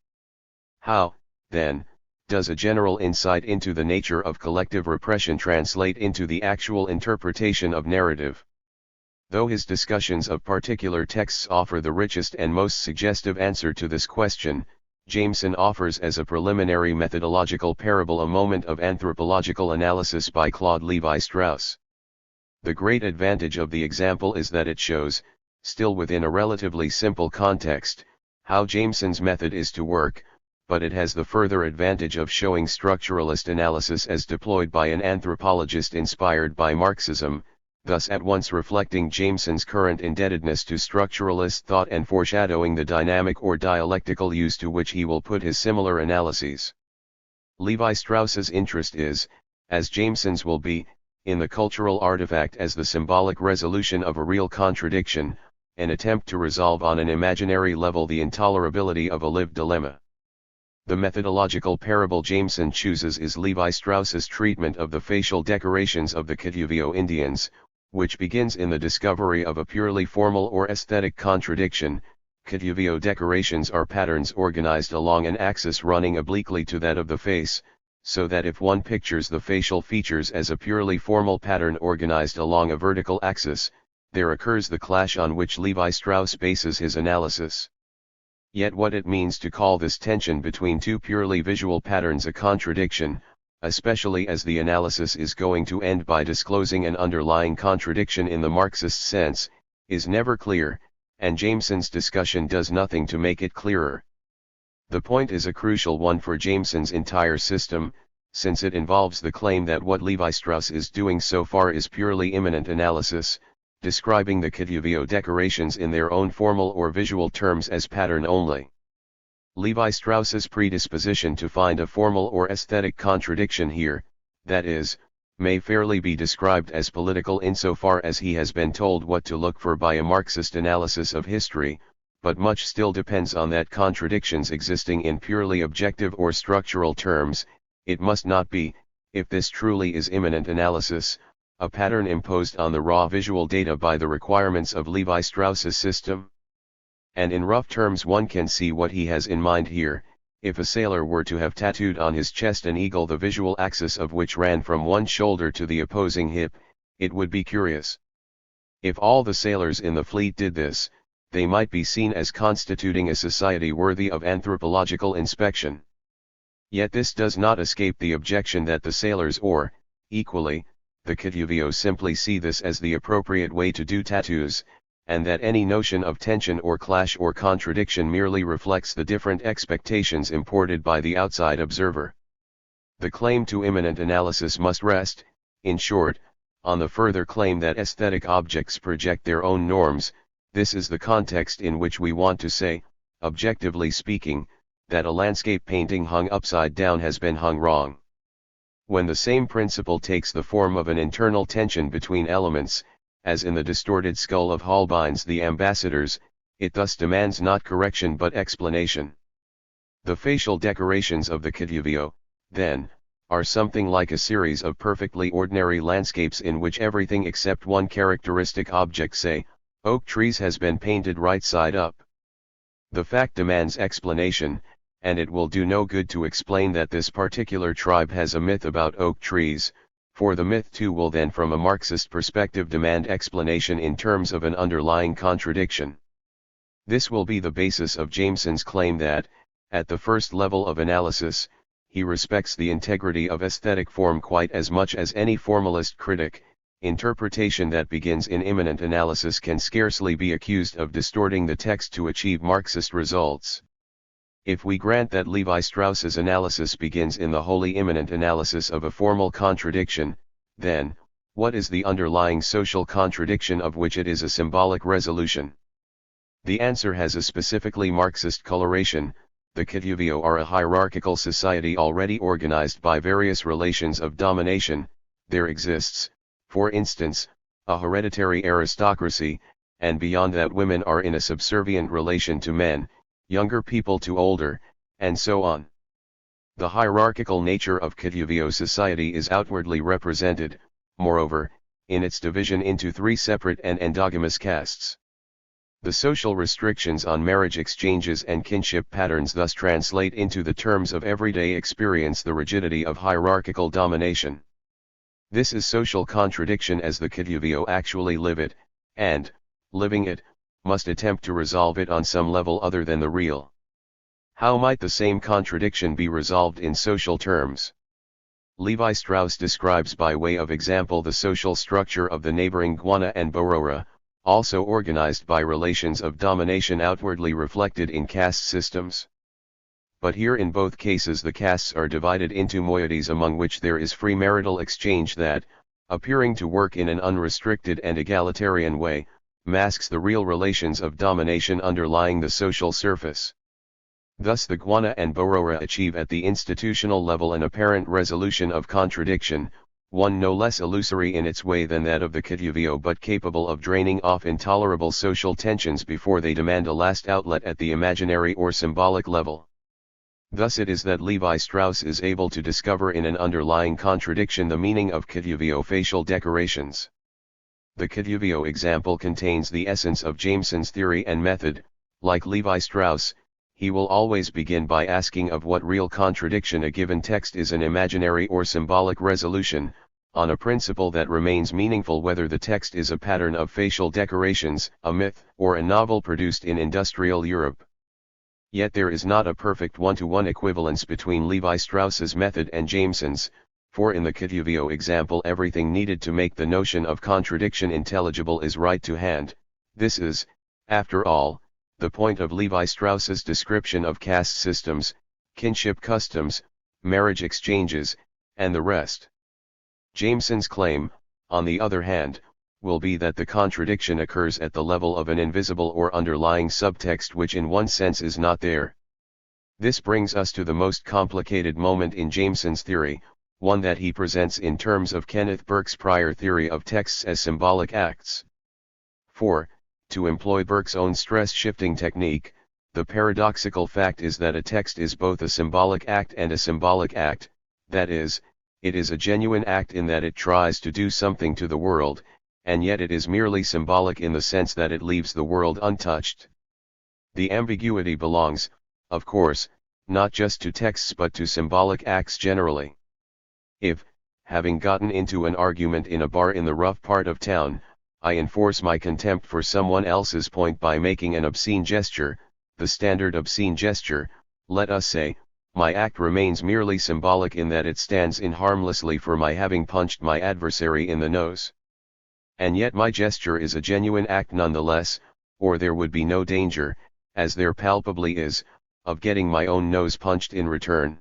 How, then, does a general insight into the nature of collective repression translate into the actual interpretation of narrative? Though his discussions of particular texts offer the richest and most suggestive answer to this question, Jameson offers as a preliminary methodological parable a moment of anthropological analysis by Claude Lévi-Strauss. The great advantage of the example is that it shows, still within a relatively simple context, how Jameson's method is to work, but it has the further advantage of showing structuralist analysis as deployed by an anthropologist inspired by Marxism, thus at once reflecting Jameson's current indebtedness to structuralist thought and foreshadowing the dynamic or dialectical use to which he will put his similar analyses. Levi Strauss's interest is, as Jameson's will be, in the cultural artifact as the symbolic resolution of a real contradiction, an attempt to resolve on an imaginary level the intolerability of a lived dilemma. The methodological parable Jameson chooses is Levi Strauss's treatment of the facial decorations of the Kituvio Indians, which begins in the discovery of a purely formal or aesthetic contradiction. Kituvio decorations are patterns organized along an axis running obliquely to that of the face, so that if one pictures the facial features as a purely formal pattern organized along a vertical axis, there occurs the clash on which Levi Strauss bases his analysis. Yet what it means to call this tension between two purely visual patterns a contradiction, especially as the analysis is going to end by disclosing an underlying contradiction in the Marxist sense, is never clear, and Jameson's discussion does nothing to make it clearer. The point is a crucial one for Jameson's entire system, since it involves the claim that what Levi Strauss is doing so far is purely immanent analysis, describing the Kituvio decorations in their own formal or visual terms as pattern only. Levi Strauss's predisposition to find a formal or aesthetic contradiction here, that is, may fairly be described as political insofar as he has been told what to look for by a Marxist analysis of history, but much still depends on that contradictions existing in purely objective or structural terms. It must not be, if this truly is immanent analysis, a pattern imposed on the raw visual data by the requirements of Levi Strauss's system. And in rough terms one can see what he has in mind here. If a sailor were to have tattooed on his chest an eagle the visual axis of which ran from one shoulder to the opposing hip, it would be curious. If all the sailors in the fleet did this, they might be seen as constituting a society worthy of anthropological inspection. Yet this does not escape the objection that the sailors or, equally, the Kituvio simply see this as the appropriate way to do tattoos, and that any notion of tension or clash or contradiction merely reflects the different expectations imported by the outside observer. The claim to immanent analysis must rest, in short, on the further claim that aesthetic objects project their own norms. This is the context in which we want to say, objectively speaking, that a landscape painting hung upside down has been hung wrong. When the same principle takes the form of an internal tension between elements, as in the distorted skull of Holbein's The Ambassadors, it thus demands not correction but explanation. The facial decorations of the Kituvio, then, are something like a series of perfectly ordinary landscapes in which everything except one characteristic object, say, oak trees, has been painted right side up. The fact demands explanation, and it will do no good to explain that this particular tribe has a myth about oak trees, for the myth too will then from a Marxist perspective demand explanation in terms of an underlying contradiction. This will be the basis of Jameson's claim that, at the first level of analysis, he respects the integrity of aesthetic form quite as much as any formalist critic. Interpretation that begins in immanent analysis can scarcely be accused of distorting the text to achieve Marxist results. If we grant that Levi Strauss's analysis begins in the wholly immanent analysis of a formal contradiction, then, what is the underlying social contradiction of which it is a symbolic resolution? The answer has a specifically Marxist coloration. The Kituvio are a hierarchical society already organized by various relations of domination. There exists, for instance, a hereditary aristocracy, and beyond that women are in a subservient relation to men, younger people to older, and so on. The hierarchical nature of Kituvio society is outwardly represented, moreover, in its division into three separate and endogamous castes. The social restrictions on marriage exchanges and kinship patterns thus translate into the terms of everyday experience the rigidity of hierarchical domination. This is social contradiction as the Kituvio actually live it, and, living it, must attempt to resolve it on some level other than the real. How might the same contradiction be resolved in social terms? Levi Strauss describes by way of example the social structure of the neighboring Guana and Borora, also organized by relations of domination outwardly reflected in caste systems. But here in both cases the castes are divided into moieties among which there is free marital exchange that, appearing to work in an unrestricted and egalitarian way, masks the real relations of domination underlying the social surface. Thus the Guana and Borora achieve at the institutional level an apparent resolution of contradiction, one no less illusory in its way than that of the Kituvio, but capable of draining off intolerable social tensions before they demand a last outlet at the imaginary or symbolic level. Thus it is that Levi Strauss is able to discover in an underlying contradiction the meaning of Kituvio facial decorations. The Kituvio example contains the essence of Jameson's theory and method. Like Levi Strauss, he will always begin by asking of what real contradiction a given text is an imaginary or symbolic resolution, on a principle that remains meaningful whether the text is a pattern of facial decorations, a myth, or a novel produced in industrial Europe. Yet there is not a perfect one-to-one equivalence between Levi Strauss's method and Jameson's, for in the Kituvio example everything needed to make the notion of contradiction intelligible is right to hand. This is, after all, the point of Levi Strauss's description of caste systems, kinship customs, marriage exchanges, and the rest. Jameson's claim, on the other hand, will be that the contradiction occurs at the level of an invisible or underlying subtext which in one sense is not there. This brings us to the most complicated moment in Jameson's theory, one that he presents in terms of Kenneth Burke's prior theory of texts as symbolic acts. For, to employ Burke's own stress-shifting technique, the paradoxical fact is that a text is both a symbolic act and a symbolic act, that is, it is a genuine act in that it tries to do something to the world, and yet it is merely symbolic in the sense that it leaves the world untouched. The ambiguity belongs, of course, not just to texts but to symbolic acts generally. If, having gotten into an argument in a bar in the rough part of town, I enforce my contempt for someone else's point by making an obscene gesture, the standard obscene gesture, let us say, my act remains merely symbolic in that it stands in harmlessly for my having punched my adversary in the nose. And yet my gesture is a genuine act nonetheless, or there would be no danger, as there palpably is, of getting my own nose punched in return.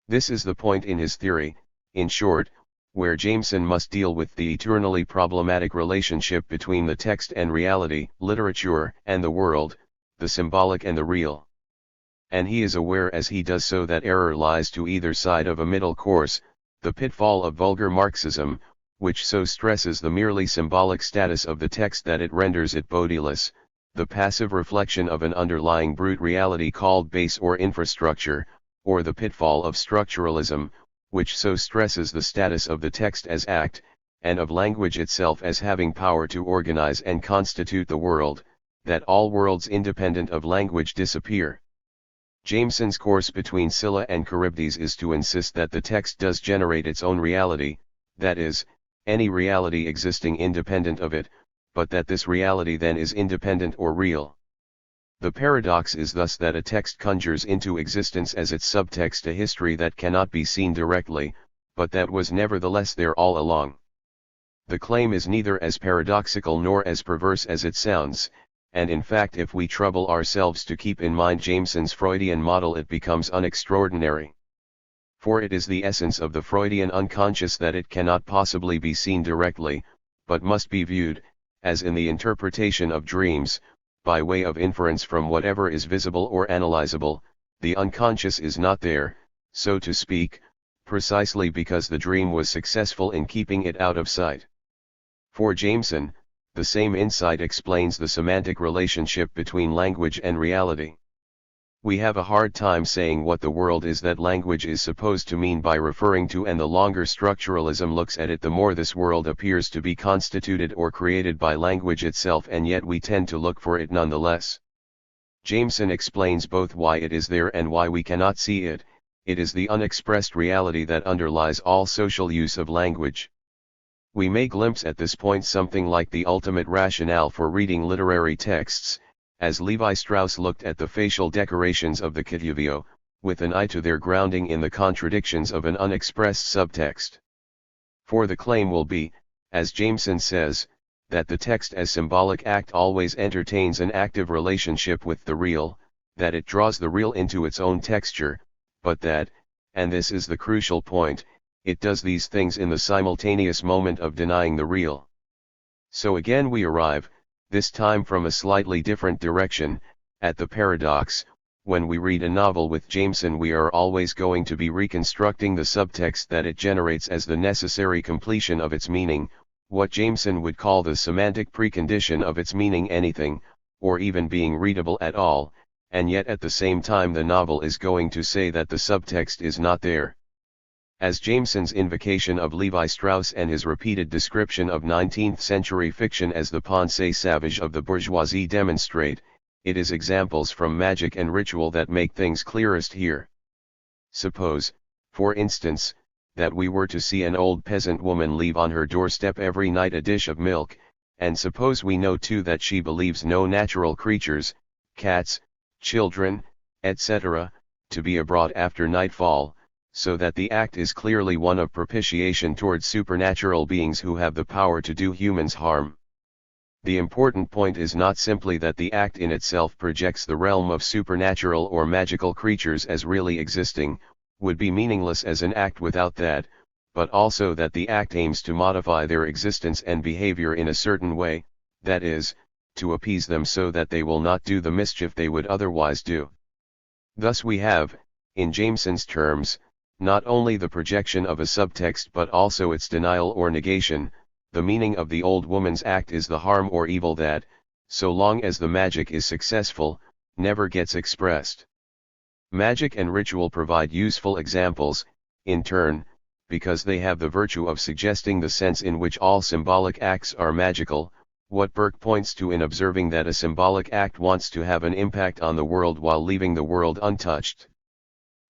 This is the point in his theory, in short, where Jameson must deal with the eternally problematic relationship between the text and reality, literature and the world, the symbolic and the real. And he is aware as he does so that error lies to either side of a middle course, the pitfall of vulgar Marxism, which so stresses the merely symbolic status of the text that it renders it bodiless, the passive reflection of an underlying brute reality called base or infrastructure, or the pitfall of structuralism, which so stresses the status of the text as act, and of language itself as having power to organize and constitute the world, that all worlds independent of language disappear. Jameson's course between Scylla and Charybdis is to insist that the text does generate its own reality, that is, any reality existing independent of it, but that this reality then is independent or real. The paradox is thus that a text conjures into existence as its subtext a history that cannot be seen directly, but that was nevertheless there all along. The claim is neither as paradoxical nor as perverse as it sounds, and in fact if we trouble ourselves to keep in mind Jameson's Freudian model it becomes unextraordinary. For it is the essence of the Freudian unconscious that it cannot possibly be seen directly, but must be viewed, as in the interpretation of dreams, by way of inference from whatever is visible or analyzable. The unconscious is not there, so to speak, precisely because the dream was successful in keeping it out of sight. For Jameson, the same insight explains the semantic relationship between language and reality. We have a hard time saying what the world is that language is supposed to mean by referring to, and the longer structuralism looks at it the more this world appears to be constituted or created by language itself, and yet we tend to look for it nonetheless. Jameson explains both why it is there and why we cannot see it. It is the unexpressed reality that underlies all social use of language. We may glimpse at this point something like the ultimate rationale for reading literary texts, as Levi Strauss looked at the facial decorations of the Kituvio, with an eye to their grounding in the contradictions of an unexpressed subtext. For the claim will be, as Jameson says, that the text as symbolic act always entertains an active relationship with the real, that it draws the real into its own texture, but that, and this is the crucial point, it does these things in the simultaneous moment of denying the real. So again we arrive, this time from a slightly different direction, at the paradox. When we read a novel with Jameson, we are always going to be reconstructing the subtext that it generates as the necessary completion of its meaning, what Jameson would call the semantic precondition of its meaning anything, or even being readable at all, and yet at the same time the novel is going to say that the subtext is not there. As Jameson's invocation of Levi Strauss and his repeated description of 19th-century fiction as the pensée savage of the bourgeoisie demonstrate, it is examples from magic and ritual that make things clearest here. Suppose, for instance, that we were to see an old peasant woman leave on her doorstep every night a dish of milk, and suppose we know too that she believes no natural creatures, cats, children, etc., to be abroad after nightfall, so that the act is clearly one of propitiation towards supernatural beings who have the power to do humans harm. The important point is not simply that the act in itself projects the realm of supernatural or magical creatures as really existing, would be meaningless as an act without that, but also that the act aims to modify their existence and behavior in a certain way, that is, to appease them so that they will not do the mischief they would otherwise do. Thus we have, in Jameson's terms, not only the projection of a subtext but also its denial or negation. The meaning of the old woman's act is the harm or evil that, so long as the magic is successful, never gets expressed. Magic and ritual provide useful examples, in turn, because they have the virtue of suggesting the sense in which all symbolic acts are magical, what Burke points to in observing that a symbolic act wants to have an impact on the world while leaving the world untouched.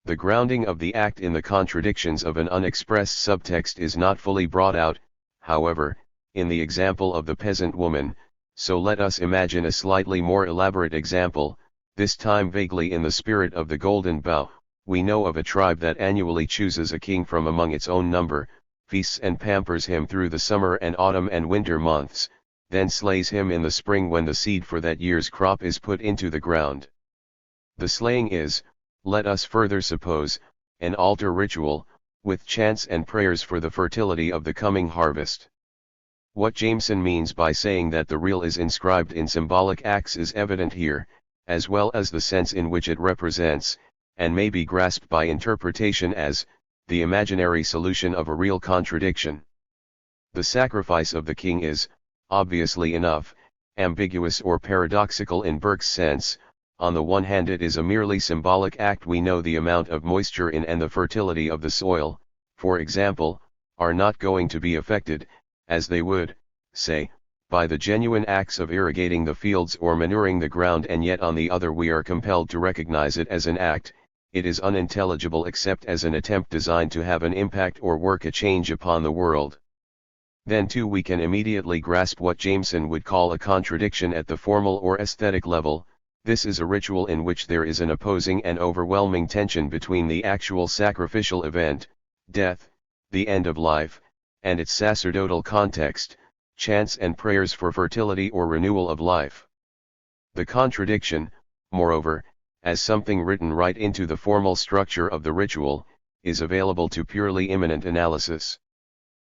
The grounding of the act in the contradictions of an unexpressed subtext is not fully brought out, however, in the example of the peasant woman, so let us imagine a slightly more elaborate example, this time vaguely in the spirit of the Golden Bough. We know of a tribe that annually chooses a king from among its own number, feasts and pampers him through the summer and autumn and winter months, then slays him in the spring when the seed for that year's crop is put into the ground. The slaying is, let us further suppose, an altar ritual, with chants and prayers for the fertility of the coming harvest. What Jameson means by saying that the real is inscribed in symbolic acts is evident here, as well as the sense in which it represents, and may be grasped by interpretation as, the imaginary solution of a real contradiction. The sacrifice of the king is, obviously enough, ambiguous or paradoxical in Burke's sense. On the one hand it is a merely symbolic act. We know the amount of moisture in and the fertility of the soil, for example, are not going to be affected, as they would, say, by the genuine acts of irrigating the fields or manuring the ground, and yet on the other we are compelled to recognize it as an act. It is unintelligible except as an attempt designed to have an impact or work a change upon the world. Then too we can immediately grasp what Jameson would call a contradiction at the formal or aesthetic level. This is a ritual in which there is an opposing and overwhelming tension between the actual sacrificial event, death, the end of life, and its sacerdotal context, chants and prayers for fertility or renewal of life. The contradiction, moreover, as something written right into the formal structure of the ritual, is available to purely immanent analysis.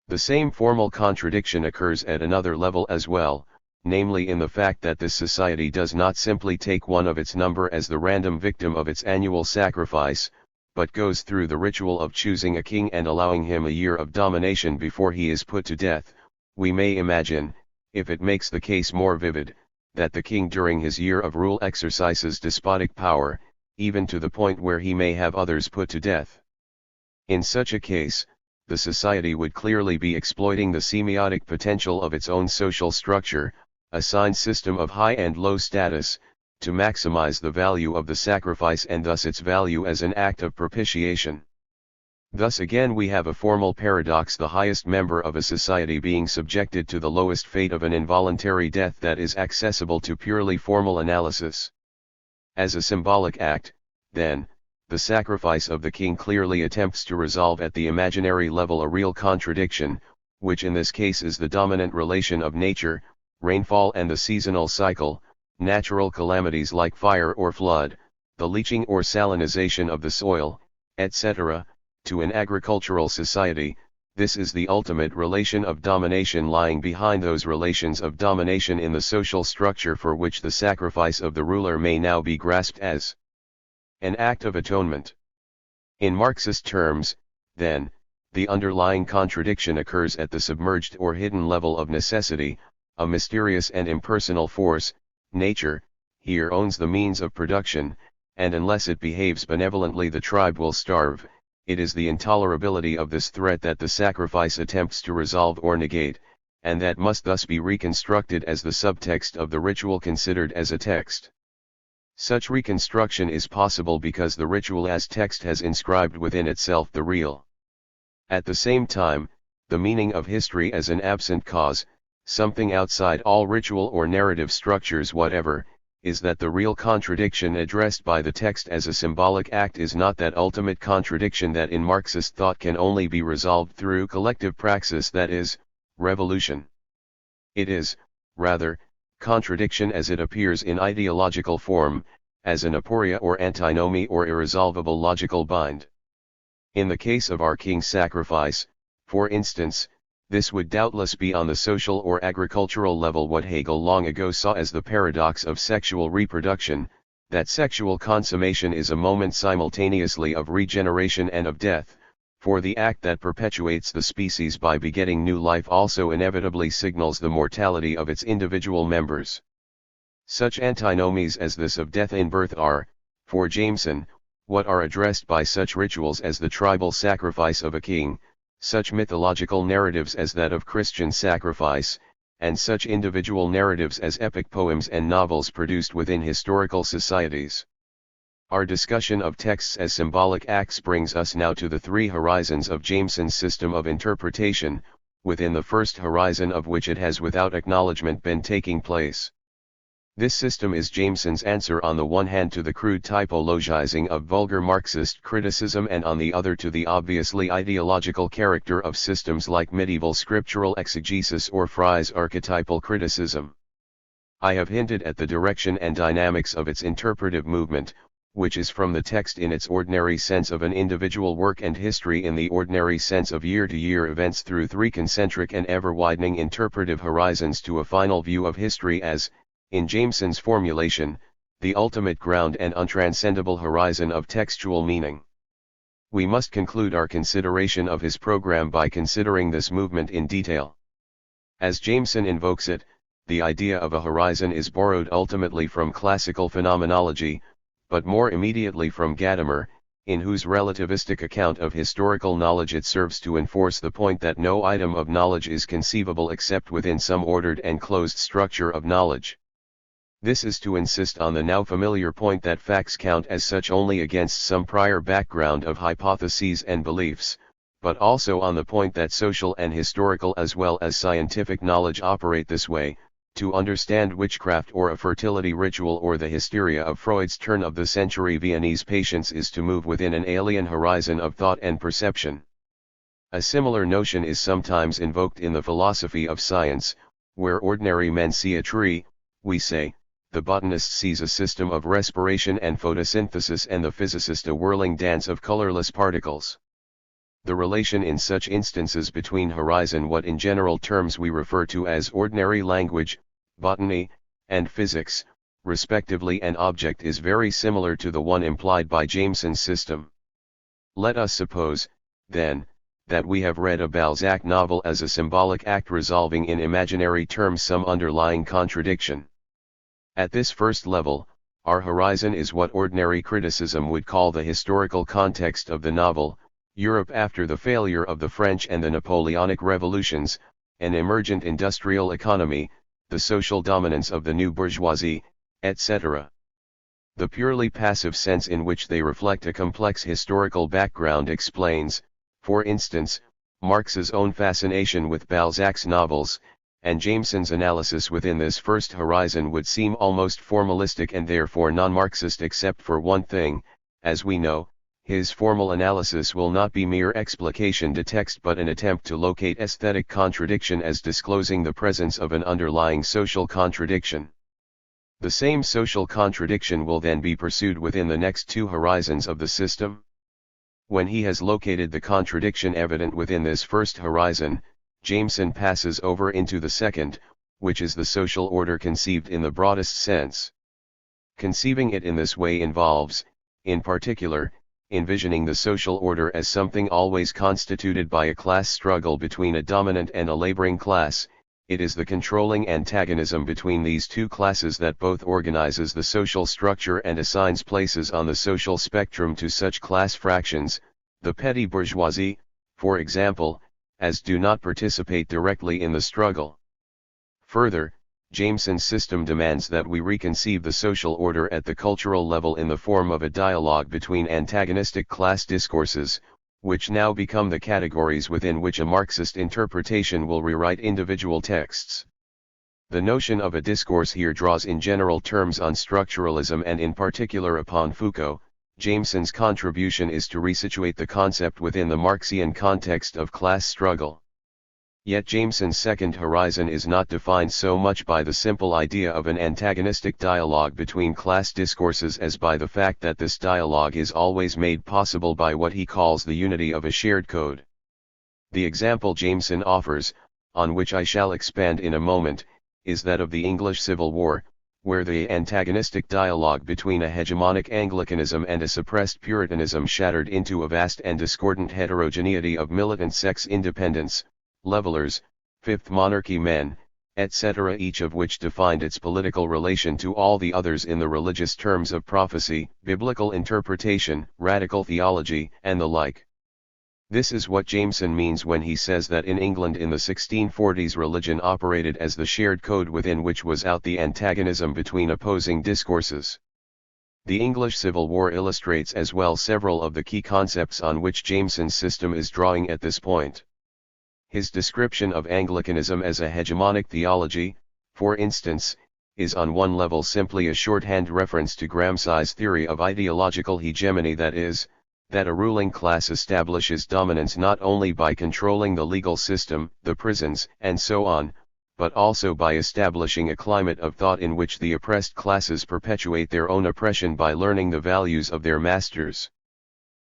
The same formal contradiction occurs at another level as well, namely in the fact that this society does not simply take one of its number as the random victim of its annual sacrifice, but goes through the ritual of choosing a king and allowing him a year of domination before he is put to death. We may imagine, if it makes the case more vivid, that the king during his year of rule exercises despotic power, even to the point where he may have others put to death. In such a case, the society would clearly be exploiting the semiotic potential of its own social structure, a sign system of high and low status, to maximize the value of the sacrifice and thus its value as an act of propitiation. Thus again we have a formal paradox, the highest member of a society being subjected to the lowest fate of an involuntary death that is accessible to purely formal analysis. As a symbolic act, then, the sacrifice of the king clearly attempts to resolve at the imaginary level a real contradiction, which in this case is the dominant relation of nature, rainfall and the seasonal cycle, natural calamities like fire or flood, the leaching or salinization of the soil, etc., To an agricultural society, this is the ultimate relation of domination lying behind those relations of domination in the social structure for which the sacrifice of the ruler may now be grasped as an act of atonement. In Marxist terms, then, the underlying contradiction occurs at the submerged or hidden level of necessity. A mysterious and impersonal force, nature, here owns the means of production, and unless it behaves benevolently the tribe will starve. It is the intolerability of this threat that the sacrifice attempts to resolve or negate, and that must thus be reconstructed as the subtext of the ritual considered as a text. Such reconstruction is possible because the ritual as text has inscribed within itself the real. At the same time, the meaning of history as an absent cause, something outside all ritual or narrative structures whatever, is that the real contradiction addressed by the text as a symbolic act is not that ultimate contradiction that in Marxist thought can only be resolved through collective praxis, that is, revolution. It is, rather, contradiction as it appears in ideological form, as an aporia or antinomy or irresolvable logical bind. In the case of our king's sacrifice, for instance, this would doubtless be on the social or agricultural level what Hegel long ago saw as the paradox of sexual reproduction, that sexual consummation is a moment simultaneously of regeneration and of death, for the act that perpetuates the species by begetting new life also inevitably signals the mortality of its individual members. Such antinomies as this of death in birth are, for Jameson, what are addressed by such rituals as the tribal sacrifice of a king, such mythological narratives as that of Christian sacrifice, and such individual narratives as epic poems and novels produced within historical societies. Our discussion of texts as symbolic acts brings us now to the three horizons of Jameson's system of interpretation, within the first horizon of which it has without acknowledgement been taking place. This system is Jameson's answer on the one hand to the crude typologizing of vulgar Marxist criticism and on the other to the obviously ideological character of systems like medieval scriptural exegesis or Fry's archetypal criticism. I have hinted at the direction and dynamics of its interpretive movement, which is from the text in its ordinary sense of an individual work and history in the ordinary sense of year-to-year events through three concentric and ever-widening interpretive horizons to a final view of history as, in Jameson's formulation, the ultimate ground and untranscendable horizon of textual meaning. We must conclude our consideration of his program by considering this movement in detail. As Jameson invokes it, the idea of a horizon is borrowed ultimately from classical phenomenology, but more immediately from Gadamer, in whose relativistic account of historical knowledge it serves to enforce the point that no item of knowledge is conceivable except within some ordered and closed structure of knowledge. This is to insist on the now familiar point that facts count as such only against some prior background of hypotheses and beliefs, but also on the point that social and historical as well as scientific knowledge operate this way. To understand witchcraft or a fertility ritual or the hysteria of Freud's turn-of-the-century Viennese patients is to move within an alien horizon of thought and perception. A similar notion is sometimes invoked in the philosophy of science, where ordinary men see a tree, we say, the botanist sees a system of respiration and photosynthesis and the physicist a whirling dance of colorless particles. The relation in such instances between horizon, what in general terms we refer to as ordinary language, botany, and physics, respectively, and object is very similar to the one implied by Jameson's system. Let us suppose, then, that we have read a Balzac novel as a symbolic act resolving in imaginary terms some underlying contradiction. At this first level, our horizon is what ordinary criticism would call the historical context of the novel, Europe after the failure of the French and the Napoleonic revolutions, an emergent industrial economy, the social dominance of the new bourgeoisie, etc. The purely passive sense in which they reflect a complex historical background explains, for instance, Marx's own fascination with Balzac's novels, and Jameson's analysis within this first horizon would seem almost formalistic and therefore non-Marxist except for one thing. As we know, his formal analysis will not be mere explication de text but an attempt to locate aesthetic contradiction as disclosing the presence of an underlying social contradiction. The same social contradiction will then be pursued within the next two horizons of the system. When he has located the contradiction evident within this first horizon, Jameson passes over into the second, which is the social order conceived in the broadest sense. Conceiving it in this way involves, in particular, envisioning the social order as something always constituted by a class struggle between a dominant and a laboring class. It is the controlling antagonism between these two classes that both organizes the social structure and assigns places on the social spectrum to such class fractions, the petty bourgeoisie, for example, as do not participate directly in the struggle. Further, Jameson's system demands that we reconceive the social order at the cultural level in the form of a dialogue between antagonistic class discourses, which now become the categories within which a Marxist interpretation will rewrite individual texts. The notion of a discourse here draws in general terms on structuralism and in particular upon Foucault. Jameson's contribution is to resituate the concept within the Marxian context of class struggle. Yet Jameson's second horizon is not defined so much by the simple idea of an antagonistic dialogue between class discourses as by the fact that this dialogue is always made possible by what he calls the unity of a shared code. The example Jameson offers, on which I shall expand in a moment, is that of the English Civil War, where the antagonistic dialogue between a hegemonic Anglicanism and a suppressed Puritanism shattered into a vast and discordant heterogeneity of militant sex independents, levelers, Fifth Monarchy men, etc., each of which defined its political relation to all the others in the religious terms of prophecy, biblical interpretation, radical theology, and the like. This is what Jameson means when he says that in England in the 1640s religion operated as the shared code within which was out the antagonism between opposing discourses. The English Civil War illustrates as well several of the key concepts on which Jameson's system is drawing at this point. His description of Anglicanism as a hegemonic theology, for instance, is on one level simply a shorthand reference to Gramsci's theory of ideological hegemony, that is, that a ruling class establishes dominance not only by controlling the legal system, the prisons, and so on, but also by establishing a climate of thought in which the oppressed classes perpetuate their own oppression by learning the values of their masters.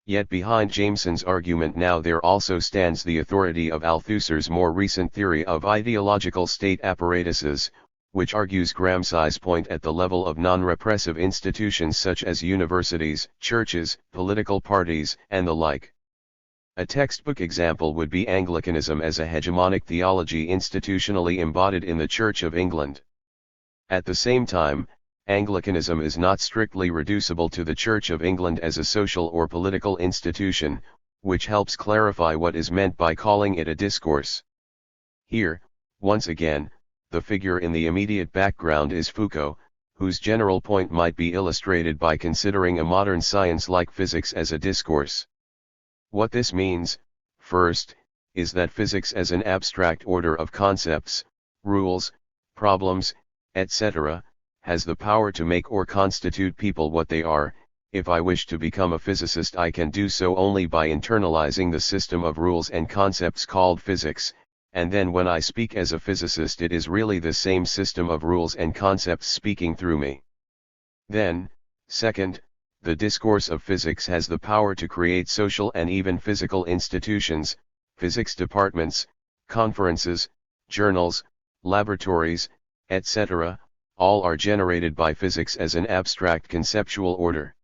Yet behind Jameson's argument now there also stands the authority of Althusser's more recent theory of ideological state apparatuses, which argues Gramsci's point at the level of non-repressive institutions such as universities, churches, political parties, and the like. A textbook example would be Anglicanism as a hegemonic theology institutionally embodied in the Church of England. At the same time, Anglicanism is not strictly reducible to the Church of England as a social or political institution, which helps clarify what is meant by calling it a discourse. Here, once again, the figure in the immediate background is Foucault, whose general point might be illustrated by considering a modern science like physics as a discourse. What this means, first, is that physics as an abstract order of concepts, rules, problems, etc., has the power to make or constitute people what they are. If I wish to become a physicist, I can do so only by internalizing the system of rules and concepts called physics, and then when I speak as a physicist it is really the same system of rules and concepts speaking through me. Then, second, the discourse of physics has the power to create social and even physical institutions, physics departments, conferences, journals, laboratories, etc., all are generated by physics as an abstract conceptual order.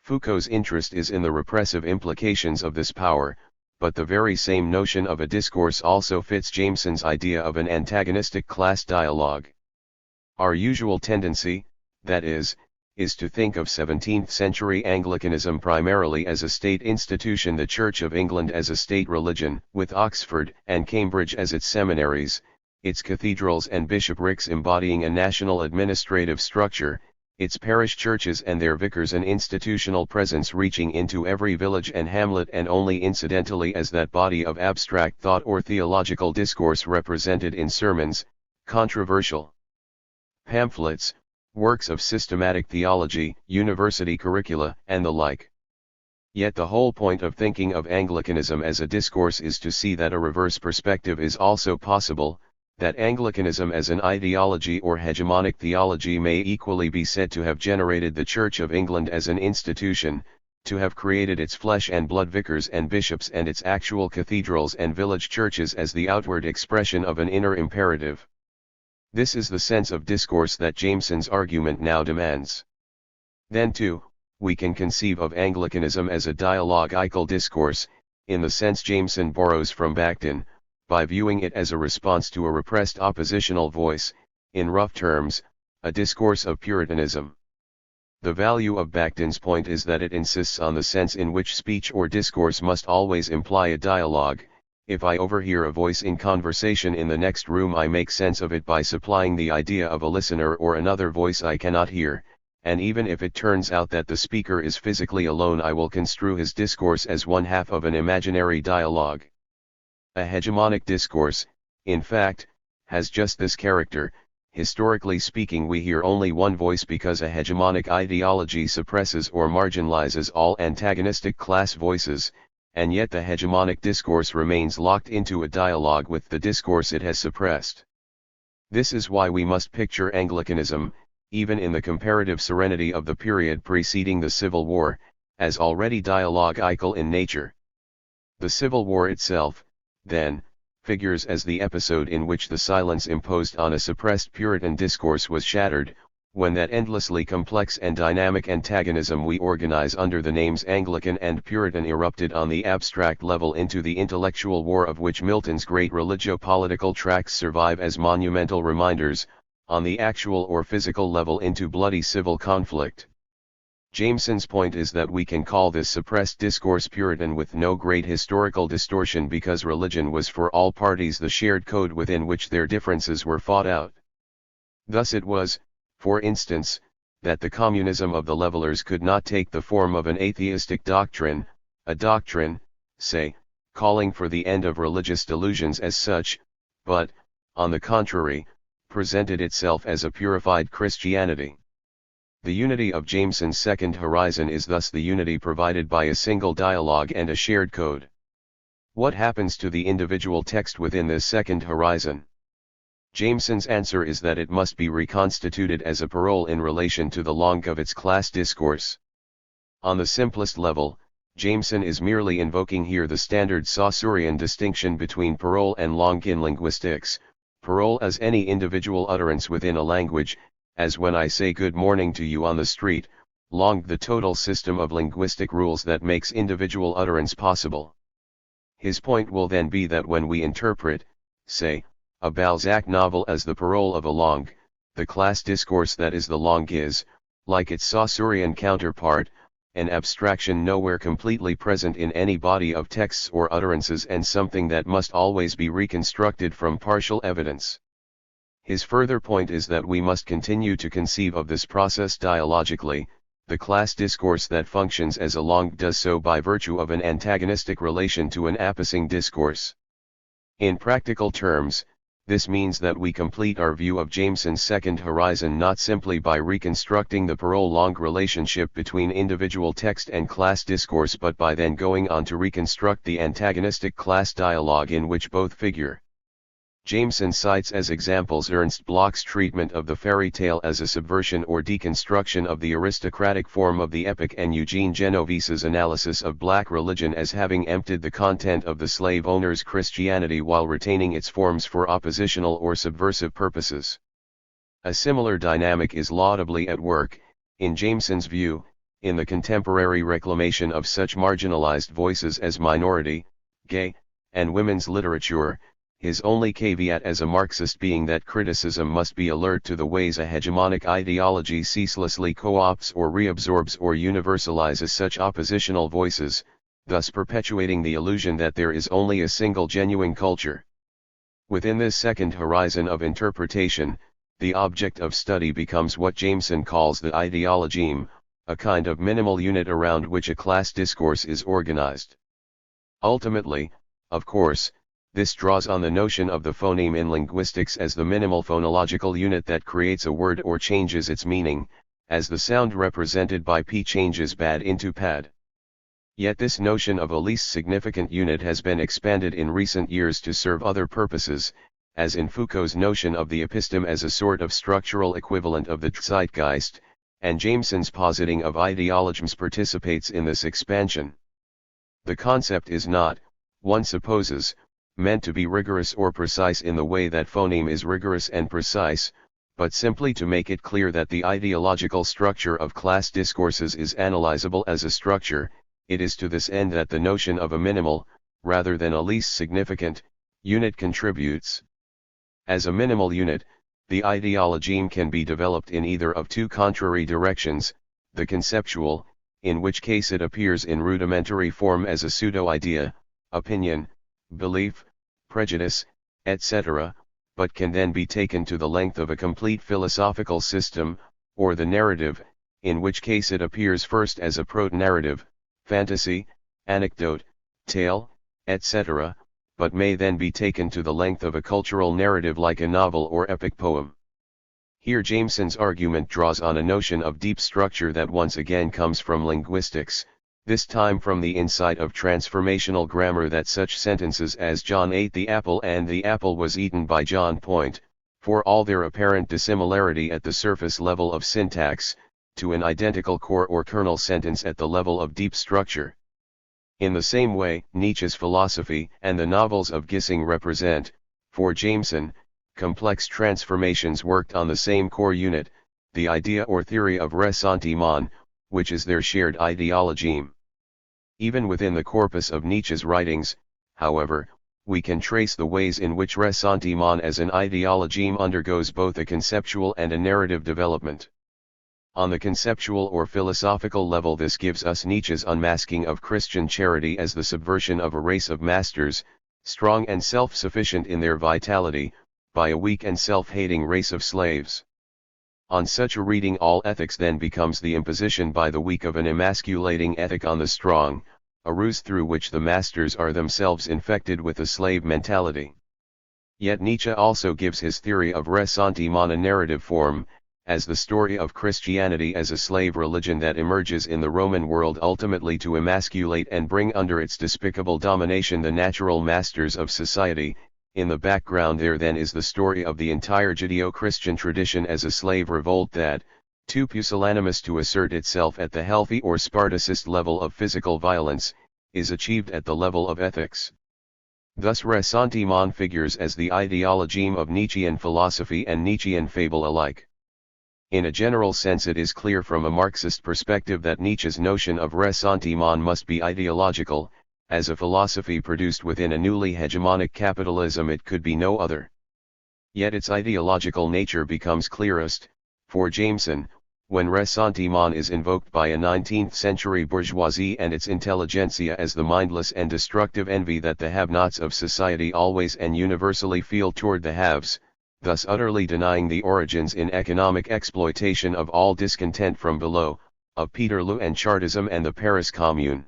Foucault's interest is in the repressive implications of this power, but the very same notion of a discourse also fits Jameson's idea of an antagonistic class dialogue. Our usual tendency, that is to think of 17th-century Anglicanism primarily as a state institution, the Church of England as a state religion, with Oxford and Cambridge as its seminaries, its cathedrals and bishoprics embodying a national administrative structure, its parish churches and their vicars an institutional presence reaching into every village and hamlet and only incidentally as that body of abstract thought or theological discourse represented in sermons, controversial pamphlets, works of systematic theology, university curricula, and the like. Yet the whole point of thinking of Anglicanism as a discourse is to see that a reverse perspective is also possible, that Anglicanism as an ideology or hegemonic theology may equally be said to have generated the Church of England as an institution, to have created its flesh and blood vicars and bishops and its actual cathedrals and village churches as the outward expression of an inner imperative. This is the sense of discourse that Jameson's argument now demands. Then too, we can conceive of Anglicanism as a dialogical discourse, in the sense Jameson borrows from Bacon, by viewing it as a response to a repressed oppositional voice, in rough terms, a discourse of Puritanism. The value of Bacton's point is that it insists on the sense in which speech or discourse must always imply a dialogue. If I overhear a voice in conversation in the next room, I make sense of it by supplying the idea of a listener or another voice I cannot hear, and even if it turns out that the speaker is physically alone, I will construe his discourse as one half of an imaginary dialogue. A hegemonic discourse, in fact, has just this character. Historically speaking, we hear only one voice because a hegemonic ideology suppresses or marginalizes all antagonistic class voices, and yet the hegemonic discourse remains locked into a dialogue with the discourse it has suppressed. This is why we must picture Anglicanism, even in the comparative serenity of the period preceding the Civil War, as already dialogical in nature. The Civil War itself, then, figures as the episode in which the silence imposed on a suppressed Puritan discourse was shattered, when that endlessly complex and dynamic antagonism we organize under the names Anglican and Puritan erupted on the abstract level into the intellectual war of which Milton's great religio-political tracts survive as monumental reminders, on the actual or physical level into bloody civil conflict. Jameson's point is that we can call this suppressed discourse Puritan with no great historical distortion because religion was for all parties the shared code within which their differences were fought out. Thus it was, for instance, that the communism of the levelers could not take the form of an atheistic doctrine, a doctrine, say, calling for the end of religious delusions as such, but, on the contrary, presented itself as a purified Christianity. The unity of Jameson's second horizon is thus the unity provided by a single dialogue and a shared code. What happens to the individual text within this second horizon? Jameson's answer is that it must be reconstituted as a parole in relation to the langue of its class discourse. On the simplest level, Jameson is merely invoking here the standard Saussurean distinction between parole and langue in linguistics, parole as any individual utterance within a language, as when I say good morning to you on the street, langue the total system of linguistic rules that makes individual utterance possible. His point will then be that when we interpret, say, a Balzac novel as the parole of a langue, the class discourse that is the langue is, like its Saussurean counterpart, an abstraction nowhere completely present in any body of texts or utterances and something that must always be reconstructed from partial evidence. His further point is that we must continue to conceive of this process dialogically. The class discourse that functions as a langue does so by virtue of an antagonistic relation to an apposing discourse. In practical terms, this means that we complete our view of Jameson's second horizon not simply by reconstructing the parole-langue relationship between individual text and class discourse but by then going on to reconstruct the antagonistic class dialogue in which both figure. Jameson cites as examples Ernst Bloch's treatment of the fairy tale as a subversion or deconstruction of the aristocratic form of the epic and Eugene Genovese's analysis of black religion as having emptied the content of the slave owner's Christianity while retaining its forms for oppositional or subversive purposes. A similar dynamic is laudably at work, in Jameson's view, in the contemporary reclamation of such marginalized voices as minority, gay, and women's literature, his only caveat as a Marxist being that criticism must be alert to the ways a hegemonic ideology ceaselessly co-opts or reabsorbs or universalizes such oppositional voices, thus perpetuating the illusion that there is only a single genuine culture. Within this second horizon of interpretation, the object of study becomes what Jameson calls the ideologeme, a kind of minimal unit around which a class discourse is organized. Ultimately, of course, this draws on the notion of the phoneme in linguistics as the minimal phonological unit that creates a word or changes its meaning, as the sound represented by p changes bad into pad. Yet this notion of a least significant unit has been expanded in recent years to serve other purposes, as in Foucault's notion of the episteme as a sort of structural equivalent of the Zeitgeist, and Jameson's positing of ideologisms participates in this expansion. The concept is not, one supposes, meant to be rigorous or precise in the way that phoneme is rigorous and precise, but simply to make it clear that the ideological structure of class discourses is analyzable as a structure. It is to this end that the notion of a minimal, rather than a least significant, unit contributes. As a minimal unit, the ideologeme can be developed in either of two contrary directions: the conceptual, in which case it appears in rudimentary form as a pseudo-idea, opinion, belief, prejudice, etc., but can then be taken to the length of a complete philosophical system, or the narrative, in which case it appears first as a proto-narrative, fantasy, anecdote, tale, etc., but may then be taken to the length of a cultural narrative like a novel or epic poem. Here Jameson's argument draws on a notion of deep structure that once again comes from linguistics, this time from the insight of transformational grammar, that such sentences as "John ate the apple" and "the apple was eaten by John" point, for all their apparent dissimilarity at the surface level of syntax, to an identical core or kernel sentence at the level of deep structure. In the same way, Nietzsche's philosophy and the novels of Gissing represent, for Jameson, complex transformations worked on the same core unit, the idea or theory of ressentiment, which is their shared ideologeme. Even within the corpus of Nietzsche's writings, however, we can trace the ways in which ressentiment as an ideologeme undergoes both a conceptual and a narrative development. On the conceptual or philosophical level, this gives us Nietzsche's unmasking of Christian charity as the subversion of a race of masters, strong and self-sufficient in their vitality, by a weak and self-hating race of slaves. On such a reading, all ethics then becomes the imposition by the weak of an emasculating ethic on the strong, a ruse through which the masters are themselves infected with a slave mentality. Yet Nietzsche also gives his theory of ressentiment a narrative form, as the story of Christianity as a slave religion that emerges in the Roman world ultimately to emasculate and bring under its despicable domination the natural masters of society. In the background there then is the story of the entire Judeo-Christian tradition as a slave revolt that, too pusillanimous to assert itself at the healthy or Spartacist level of physical violence, is achieved at the level of ethics. Thus ressentiment figures as the ideologeme of Nietzschean philosophy and Nietzschean fable alike. In a general sense, it is clear from a Marxist perspective that Nietzsche's notion of ressentiment must be ideological. As a philosophy produced within a newly hegemonic capitalism, it could be no other. Yet its ideological nature becomes clearest, for Jameson, when ressentiment is invoked by a 19th-century bourgeoisie and its intelligentsia as the mindless and destructive envy that the have-nots of society always and universally feel toward the haves, thus utterly denying the origins in economic exploitation of all discontent from below, of Peterloo and Chartism and the Paris Commune.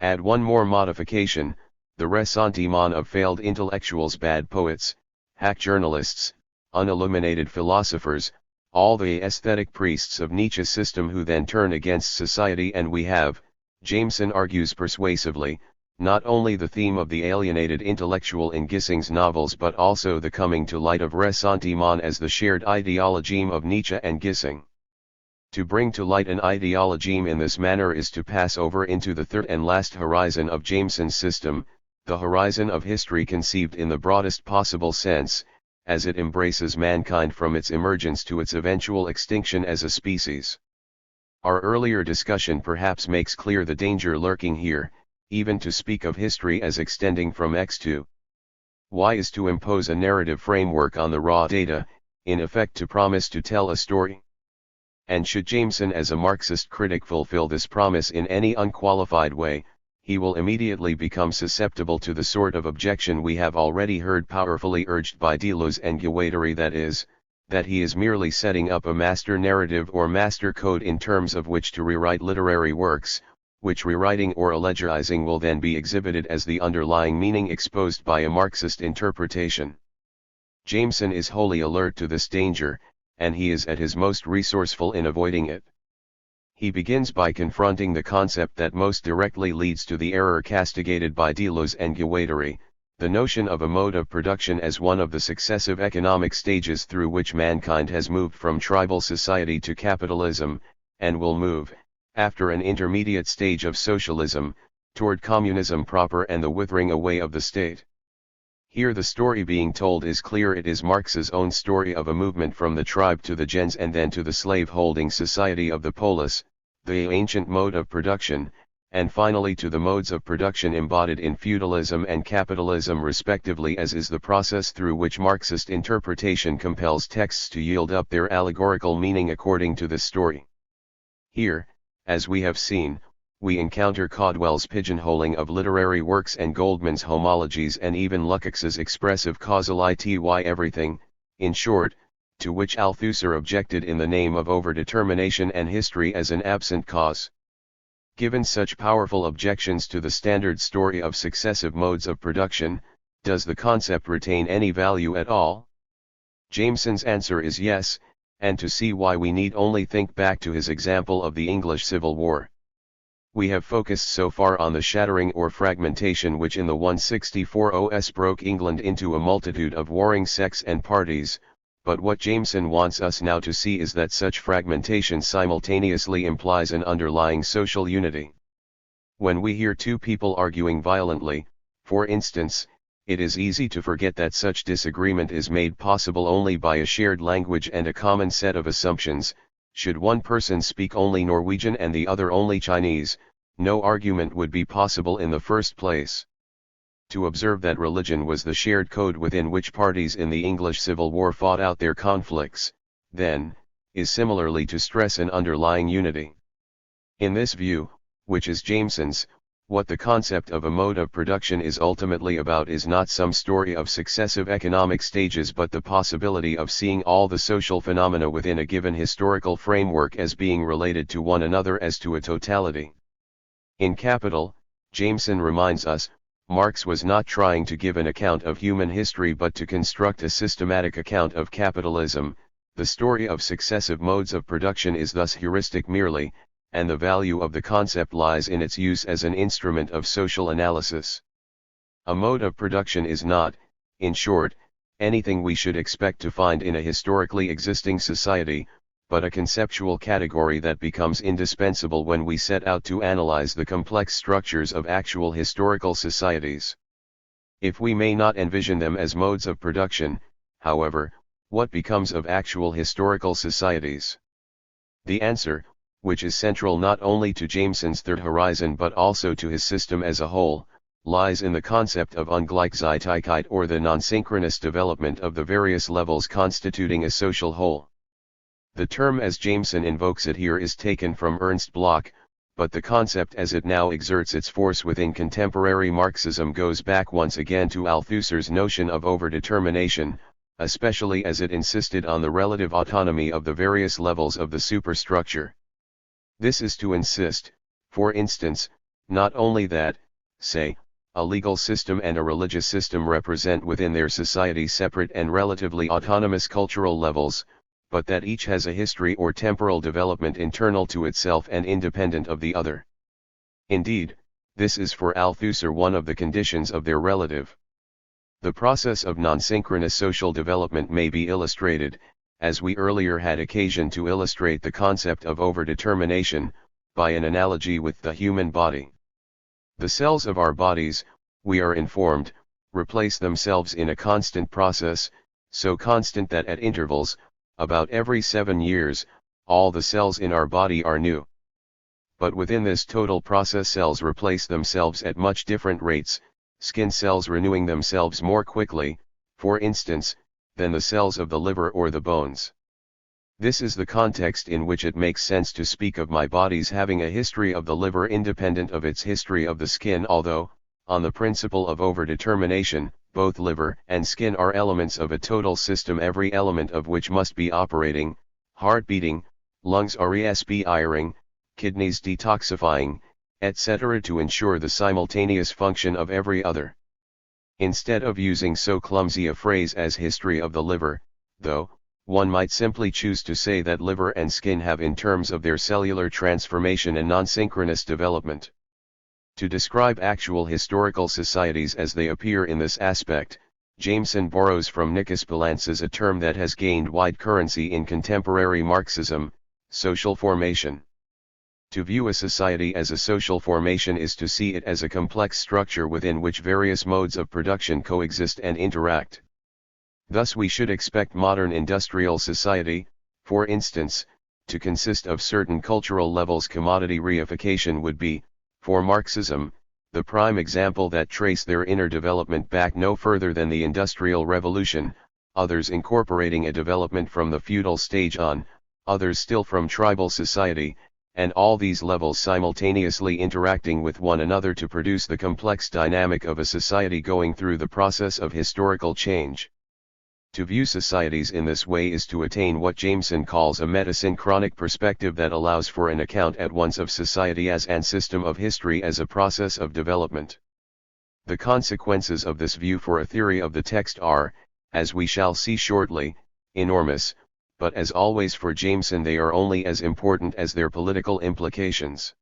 Add one more modification: the ressentiment of failed intellectuals, bad poets, hack journalists, unilluminated philosophers, all the aesthetic priests of Nietzsche's system who then turn against society, and we have, Jameson argues persuasively, not only the theme of the alienated intellectual in Gissing's novels but also the coming to light of ressentiment as the shared ideologeme of Nietzsche and Gissing. To bring to light an ideologeme in this manner is to pass over into the third and last horizon of Jameson's system, the horizon of history conceived in the broadest possible sense, as it embraces mankind from its emergence to its eventual extinction as a species. Our earlier discussion perhaps makes clear the danger lurking here. Even to speak of history as extending from X to Y is to impose a narrative framework on the raw data, in effect to promise to tell a story. And should Jameson as a Marxist critic fulfill this promise in any unqualified way, he will immediately become susceptible to the sort of objection we have already heard powerfully urged by Deleuze and Guattari, that is, that he is merely setting up a master narrative or master code in terms of which to rewrite literary works, which rewriting or allegorizing will then be exhibited as the underlying meaning exposed by a Marxist interpretation. Jameson is wholly alert to this danger, and he is at his most resourceful in avoiding it. He begins by confronting the concept that most directly leads to the error castigated by Deleuze and Guattari, the notion of a mode of production as one of the successive economic stages through which mankind has moved from tribal society to capitalism, and will move, after an intermediate stage of socialism, toward communism proper and the withering away of the state. Here the story being told is clear. It is Marx's own story of a movement from the tribe to the gens and then to the slave-holding society of the polis, the ancient mode of production, and finally to the modes of production embodied in feudalism and capitalism respectively, as is the process through which Marxist interpretation compels texts to yield up their allegorical meaning according to this story. Here, as we have seen, we encounter Caudwell's pigeonholing of literary works and Goldman's homologies and even Lukács's expressive causality everything, in short, to which Althusser objected in the name of overdetermination and history as an absent cause. Given such powerful objections to the standard story of successive modes of production, does the concept retain any value at all? Jameson's answer is yes, and to see why we need only think back to his example of the English Civil War. We have focused so far on the shattering or fragmentation which in the 164 OS broke England into a multitude of warring sects and parties, but what Jameson wants us now to see is that such fragmentation simultaneously implies an underlying social unity. When we hear two people arguing violently, for instance, it is easy to forget that such disagreement is made possible only by a shared language and a common set of assumptions. Should one person speak only Norwegian and the other only Chinese, no argument would be possible in the first place. To observe that religion was the shared code within which parties in the English Civil War fought out their conflicts, then, is similarly to stress an underlying unity. In this view, which is Jameson's, what the concept of a mode of production is ultimately about is not some story of successive economic stages but the possibility of seeing all the social phenomena within a given historical framework as being related to one another as to a totality. In Capital, Jameson reminds us, Marx was not trying to give an account of human history but to construct a systematic account of capitalism. The story of successive modes of production is thus heuristic merely, and the value of the concept lies in its use as an instrument of social analysis. A mode of production is not, in short, anything we should expect to find in a historically existing society, but a conceptual category that becomes indispensable when we set out to analyze the complex structures of actual historical societies. If we may not envision them as modes of production, however, what becomes of actual historical societies? The answer, which is central not only to Jameson's third horizon but also to his system as a whole, lies in the concept of Ungleichzeitigkeit or the non-synchronous development of the various levels constituting a social whole. The term as Jameson invokes it here is taken from Ernst Bloch, but the concept as it now exerts its force within contemporary Marxism goes back once again to Althusser's notion of overdetermination, especially as it insisted on the relative autonomy of the various levels of the superstructure. This is to insist, for instance, not only that, say, a legal system and a religious system represent within their society separate and relatively autonomous cultural levels, but that each has a history or temporal development internal to itself and independent of the other. Indeed, this is for Althusser one of the conditions of their relative. The process of non-synchronous social development may be illustrated, as we earlier had occasion to illustrate the concept of overdetermination, by an analogy with the human body. The cells of our bodies, we are informed, replace themselves in a constant process, so constant that at intervals, about every 7 years, all the cells in our body are new. But within this total process cells replace themselves at much different rates, skin cells renewing themselves more quickly, for instance, than the cells of the liver or the bones. This is the context in which it makes sense to speak of my body's having a history of the liver independent of its history of the skin, although, on the principle of overdetermination, both liver and skin are elements of a total system, every element of which must be operating, heart beating, lungs respiring, kidneys detoxifying, etc. to ensure the simultaneous function of every other. Instead of using so clumsy a phrase as history of the liver, though, one might simply choose to say that liver and skin have in terms of their cellular transformation a non-synchronous development. To describe actual historical societies as they appear in this aspect, Jameson borrows from Nikos Poulantzas a term that has gained wide currency in contemporary Marxism: social formation. To view a society as a social formation is to see it as a complex structure within which various modes of production coexist and interact. Thus we should expect modern industrial society, for instance, to consist of certain cultural levels. Commodity reification would be, for Marxism, the prime example that trace their inner development back no further than the Industrial Revolution, others incorporating a development from the feudal stage on, others still from tribal society, and all these levels simultaneously interacting with one another to produce the complex dynamic of a society going through the process of historical change. To view societies in this way is to attain what Jameson calls a metasynchronic perspective that allows for an account at once of society as an system of history as a process of development. The consequences of this view for a theory of the text are, as we shall see shortly, enormous, but as always for Jameson they are only as important as their political implications.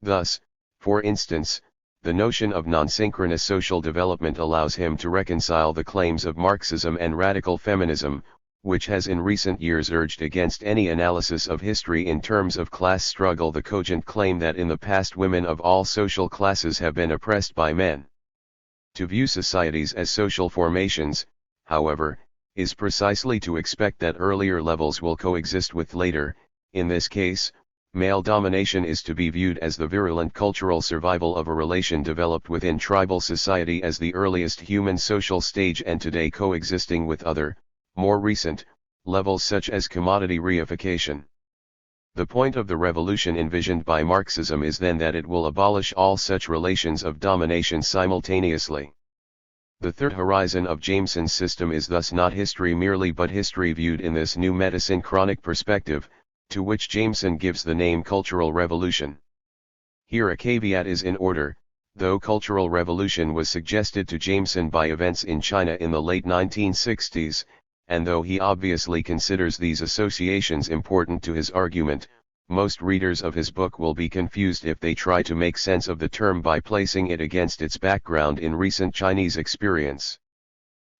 Thus, for instance, the notion of non-synchronous social development allows him to reconcile the claims of Marxism and radical feminism, which has in recent years urged against any analysis of history in terms of class struggle the cogent claim that in the past women of all social classes have been oppressed by men. To view societies as social formations, however, is precisely to expect that earlier levels will coexist with later. In this case, male domination is to be viewed as the virulent cultural survival of a relation developed within tribal society as the earliest human social stage and today coexisting with other, more recent, levels such as commodity reification. The point of the revolution envisioned by Marxism is then that it will abolish all such relations of domination simultaneously. The third horizon of Jameson's system is thus not history merely but history viewed in this new metasynchronic perspective, to which Jameson gives the name cultural revolution. Here a caveat is in order: though cultural revolution was suggested to Jameson by events in China in the late 1960s, and though he obviously considers these associations important to his argument, most readers of his book will be confused if they try to make sense of the term by placing it against its background in recent Chinese experience.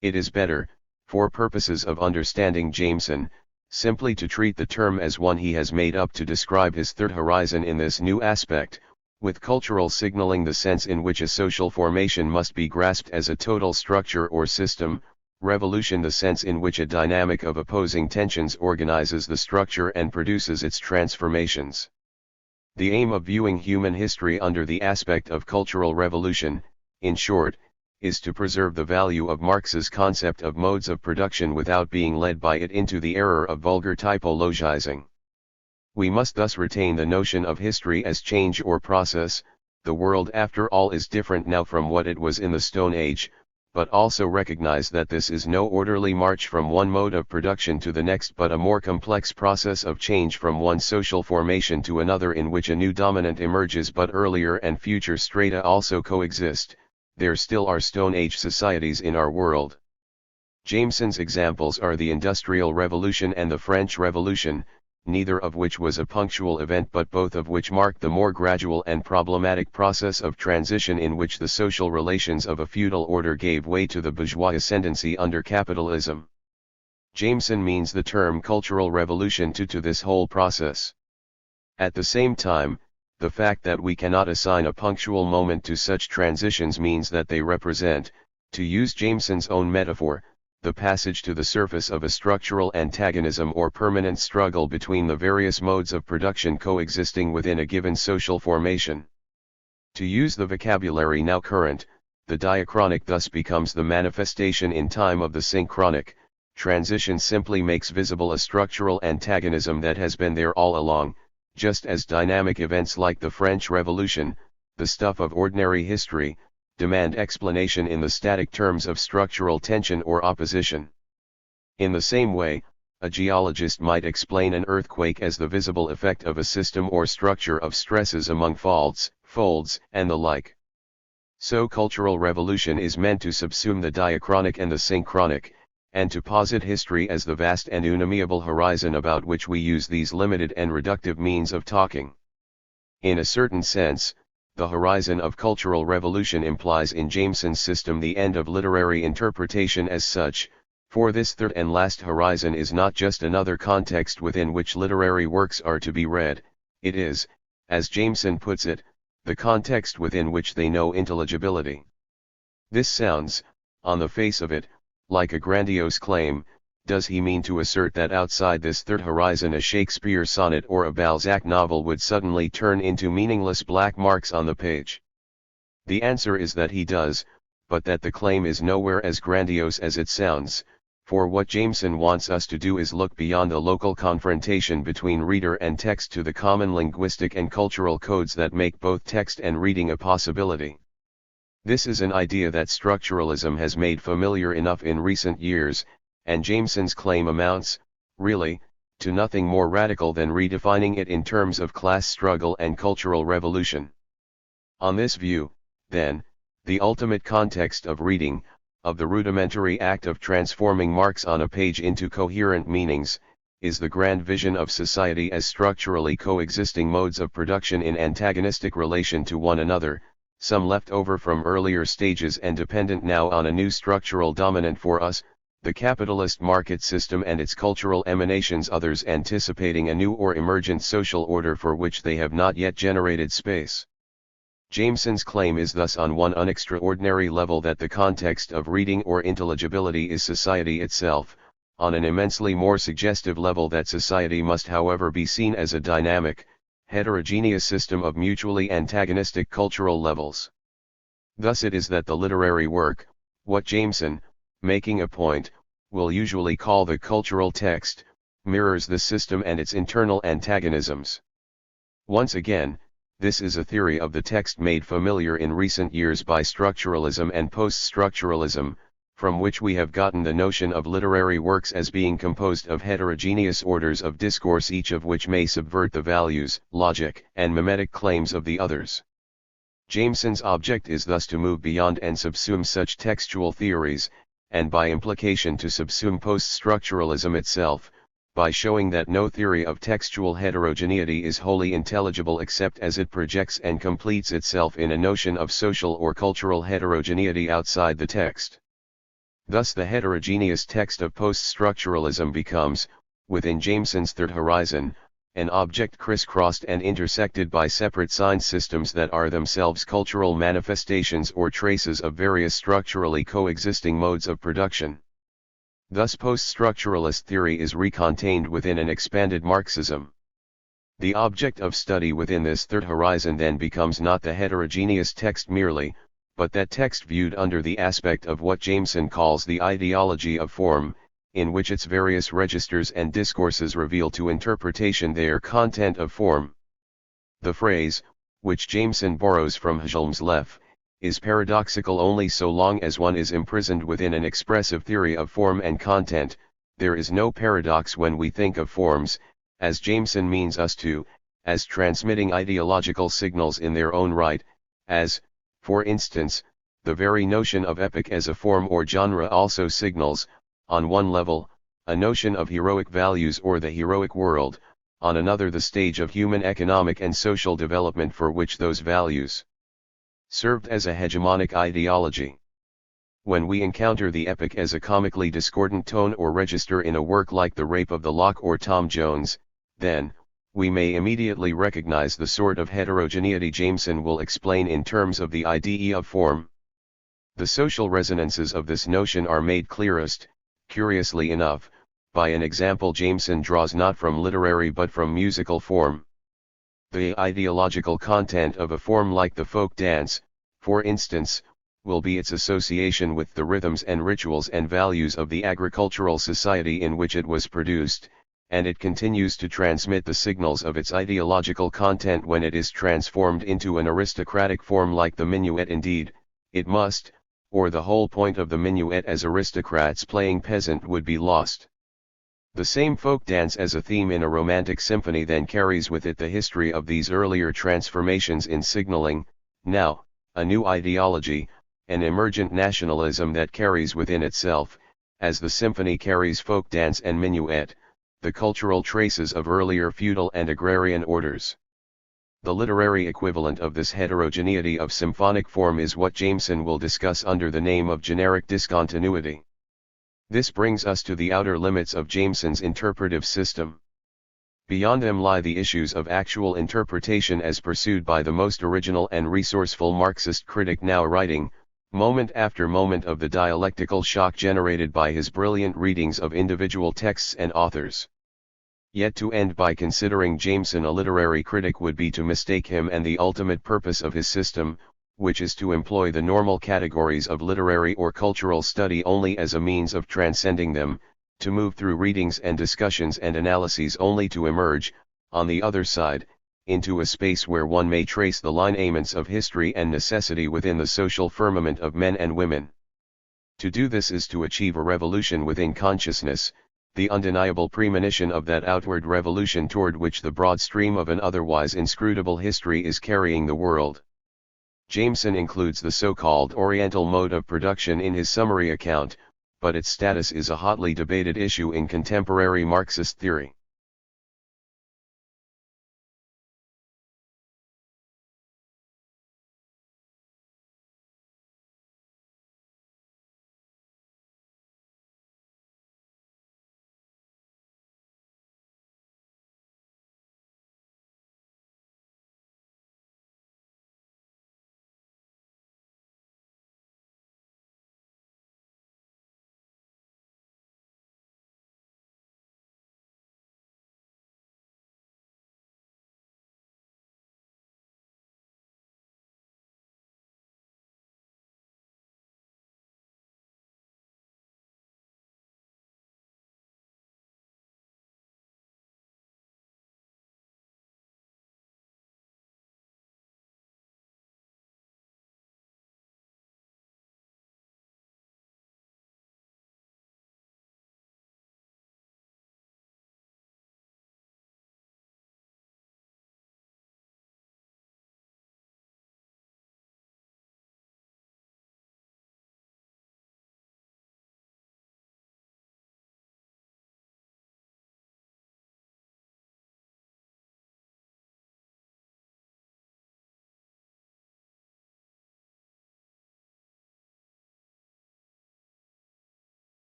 It is better, for purposes of understanding Jameson, simply to treat the term as one he has made up to describe his third horizon in this new aspect, with cultural signaling the sense in which a social formation must be grasped as a total structure or system, revolution the sense in which a dynamic of opposing tensions organizes the structure and produces its transformations. The aim of viewing human history under the aspect of cultural revolution, in short, is to preserve the value of Marx's concept of modes of production without being led by it into the error of vulgar typologizing. We must thus retain the notion of history as change or process. The world after all is different now from what it was in the Stone Age, but also recognize that this is no orderly march from one mode of production to the next but a more complex process of change from one social formation to another in which a new dominant emerges but earlier and future strata also coexist. There still are Stone Age societies in our world. Jameson's examples are the Industrial Revolution and the French Revolution, neither of which was a punctual event but both of which marked the more gradual and problematic process of transition in which the social relations of a feudal order gave way to the bourgeois ascendancy under capitalism. Jameson means the term cultural revolution to this whole process. At the same time, the fact that we cannot assign a punctual moment to such transitions means that they represent, to use Jameson's own metaphor, the passage to the surface of a structural antagonism or permanent struggle between the various modes of production coexisting within a given social formation. To use the vocabulary now current, the diachronic thus becomes the manifestation in time of the synchronic. Transition simply makes visible a structural antagonism that has been there all along, just as dynamic events like the French Revolution, the stuff of ordinary history, demand explanation in the static terms of structural tension or opposition. In the same way, a geologist might explain an earthquake as the visible effect of a system or structure of stresses among faults, folds, and the like. So cultural revolution is meant to subsume the diachronic and the synchronic, and to posit history as the vast and unamiable horizon about which we use these limited and reductive means of talking. In a certain sense, the horizon of cultural revolution implies in Jameson's system the end of literary interpretation as such, for this third and last horizon is not just another context within which literary works are to be read, it is, as Jameson puts it, the context within which they know intelligibility. This sounds, on the face of it, like a grandiose claim. Does he mean to assert that outside this third horizon a Shakespeare sonnet or a Balzac novel would suddenly turn into meaningless black marks on the page? The answer is that he does, but that the claim is nowhere as grandiose as it sounds, for what Jameson wants us to do is look beyond the local confrontation between reader and text to the common linguistic and cultural codes that make both text and reading a possibility. This is an idea that structuralism has made familiar enough in recent years, and Jameson's claim amounts, really, to nothing more radical than redefining it in terms of class struggle and cultural revolution. On this view, then, the ultimate context of reading, of the rudimentary act of transforming marks on a page into coherent meanings, is the grand vision of society as structurally coexisting modes of production in antagonistic relation to one another, some left over from earlier stages and dependent now on a new structural dominant for us, the capitalist market system and its cultural emanations, others anticipating a new or emergent social order for which they have not yet generated space. Jameson's claim is thus on one unextraordinary level that the context of reading or intelligibility is society itself, on an immensely more suggestive level that society must however be seen as a dynamic, heterogeneous system of mutually antagonistic cultural levels. Thus it is that the literary work, what Jameson, making a point, will usually call the cultural text, mirrors the system and its internal antagonisms. Once again, this is a theory of the text made familiar in recent years by structuralism and post-structuralism, from which we have gotten the notion of literary works as being composed of heterogeneous orders of discourse, each of which may subvert the values, logic, and mimetic claims of the others. Jameson's object is thus to move beyond and subsume such textual theories, and by implication to subsume post-structuralism itself, by showing that no theory of textual heterogeneity is wholly intelligible except as it projects and completes itself in a notion of social or cultural heterogeneity outside the text. Thus the heterogeneous text of post-structuralism becomes, within Jameson's third horizon, an object crisscrossed and intersected by separate sign systems that are themselves cultural manifestations or traces of various structurally coexisting modes of production. Thus post-structuralist theory is recontained within an expanded Marxism. The object of study within this third horizon then becomes not the heterogeneous text merely, but that text viewed under the aspect of what Jameson calls the ideology of form, in which its various registers and discourses reveal to interpretation their content of form. The phrase, which Jameson borrows from Hjelm's Leff, is paradoxical only so long as one is imprisoned within an expressive theory of form and content. There is no paradox when we think of forms, as Jameson means us to, as transmitting ideological signals in their own right, as, for instance, the very notion of epic as a form or genre also signals, on one level, a notion of heroic values or the heroic world, on another the stage of human economic and social development for which those values served as a hegemonic ideology. When we encounter the epic as a comically discordant tone or register in a work like The Rape of the Lock or Tom Jones, then, we may immediately recognize the sort of heterogeneity Jameson will explain in terms of the idea of form. The social resonances of this notion are made clearest, curiously enough, by an example Jameson draws not from literary but from musical form. The ideological content of a form like the folk dance, for instance, will be its association with the rhythms and rituals and values of the agricultural society in which it was produced, and it continues to transmit the signals of its ideological content when it is transformed into an aristocratic form like the minuet. Indeed, it must, or the whole point of the minuet as aristocrats playing peasant would be lost. The same folk dance as a theme in a romantic symphony then carries with it the history of these earlier transformations in signaling, now, a new ideology, an emergent nationalism that carries within itself, as the symphony carries folk dance and minuet, the cultural traces of earlier feudal and agrarian orders. The literary equivalent of this heterogeneity of symphonic form is what Jameson will discuss under the name of generic discontinuity. This brings us to the outer limits of Jameson's interpretive system. Beyond them lie the issues of actual interpretation as pursued by the most original and resourceful Marxist critic now writing, moment after moment, of the dialectical shock generated by his brilliant readings of individual texts and authors. Yet to end by considering Jameson a literary critic would be to mistake him and the ultimate purpose of his system, which is to employ the normal categories of literary or cultural study only as a means of transcending them, to move through readings and discussions and analyses only to emerge, on the other side, into a space where one may trace the lineaments of history and necessity within the social firmament of men and women. To do this is to achieve a revolution within consciousness, the undeniable premonition of that outward revolution toward which the broad stream of an otherwise inscrutable history is carrying the world. Jameson includes the so-called Oriental mode of production in his summary account, but its status is a hotly debated issue in contemporary Marxist theory.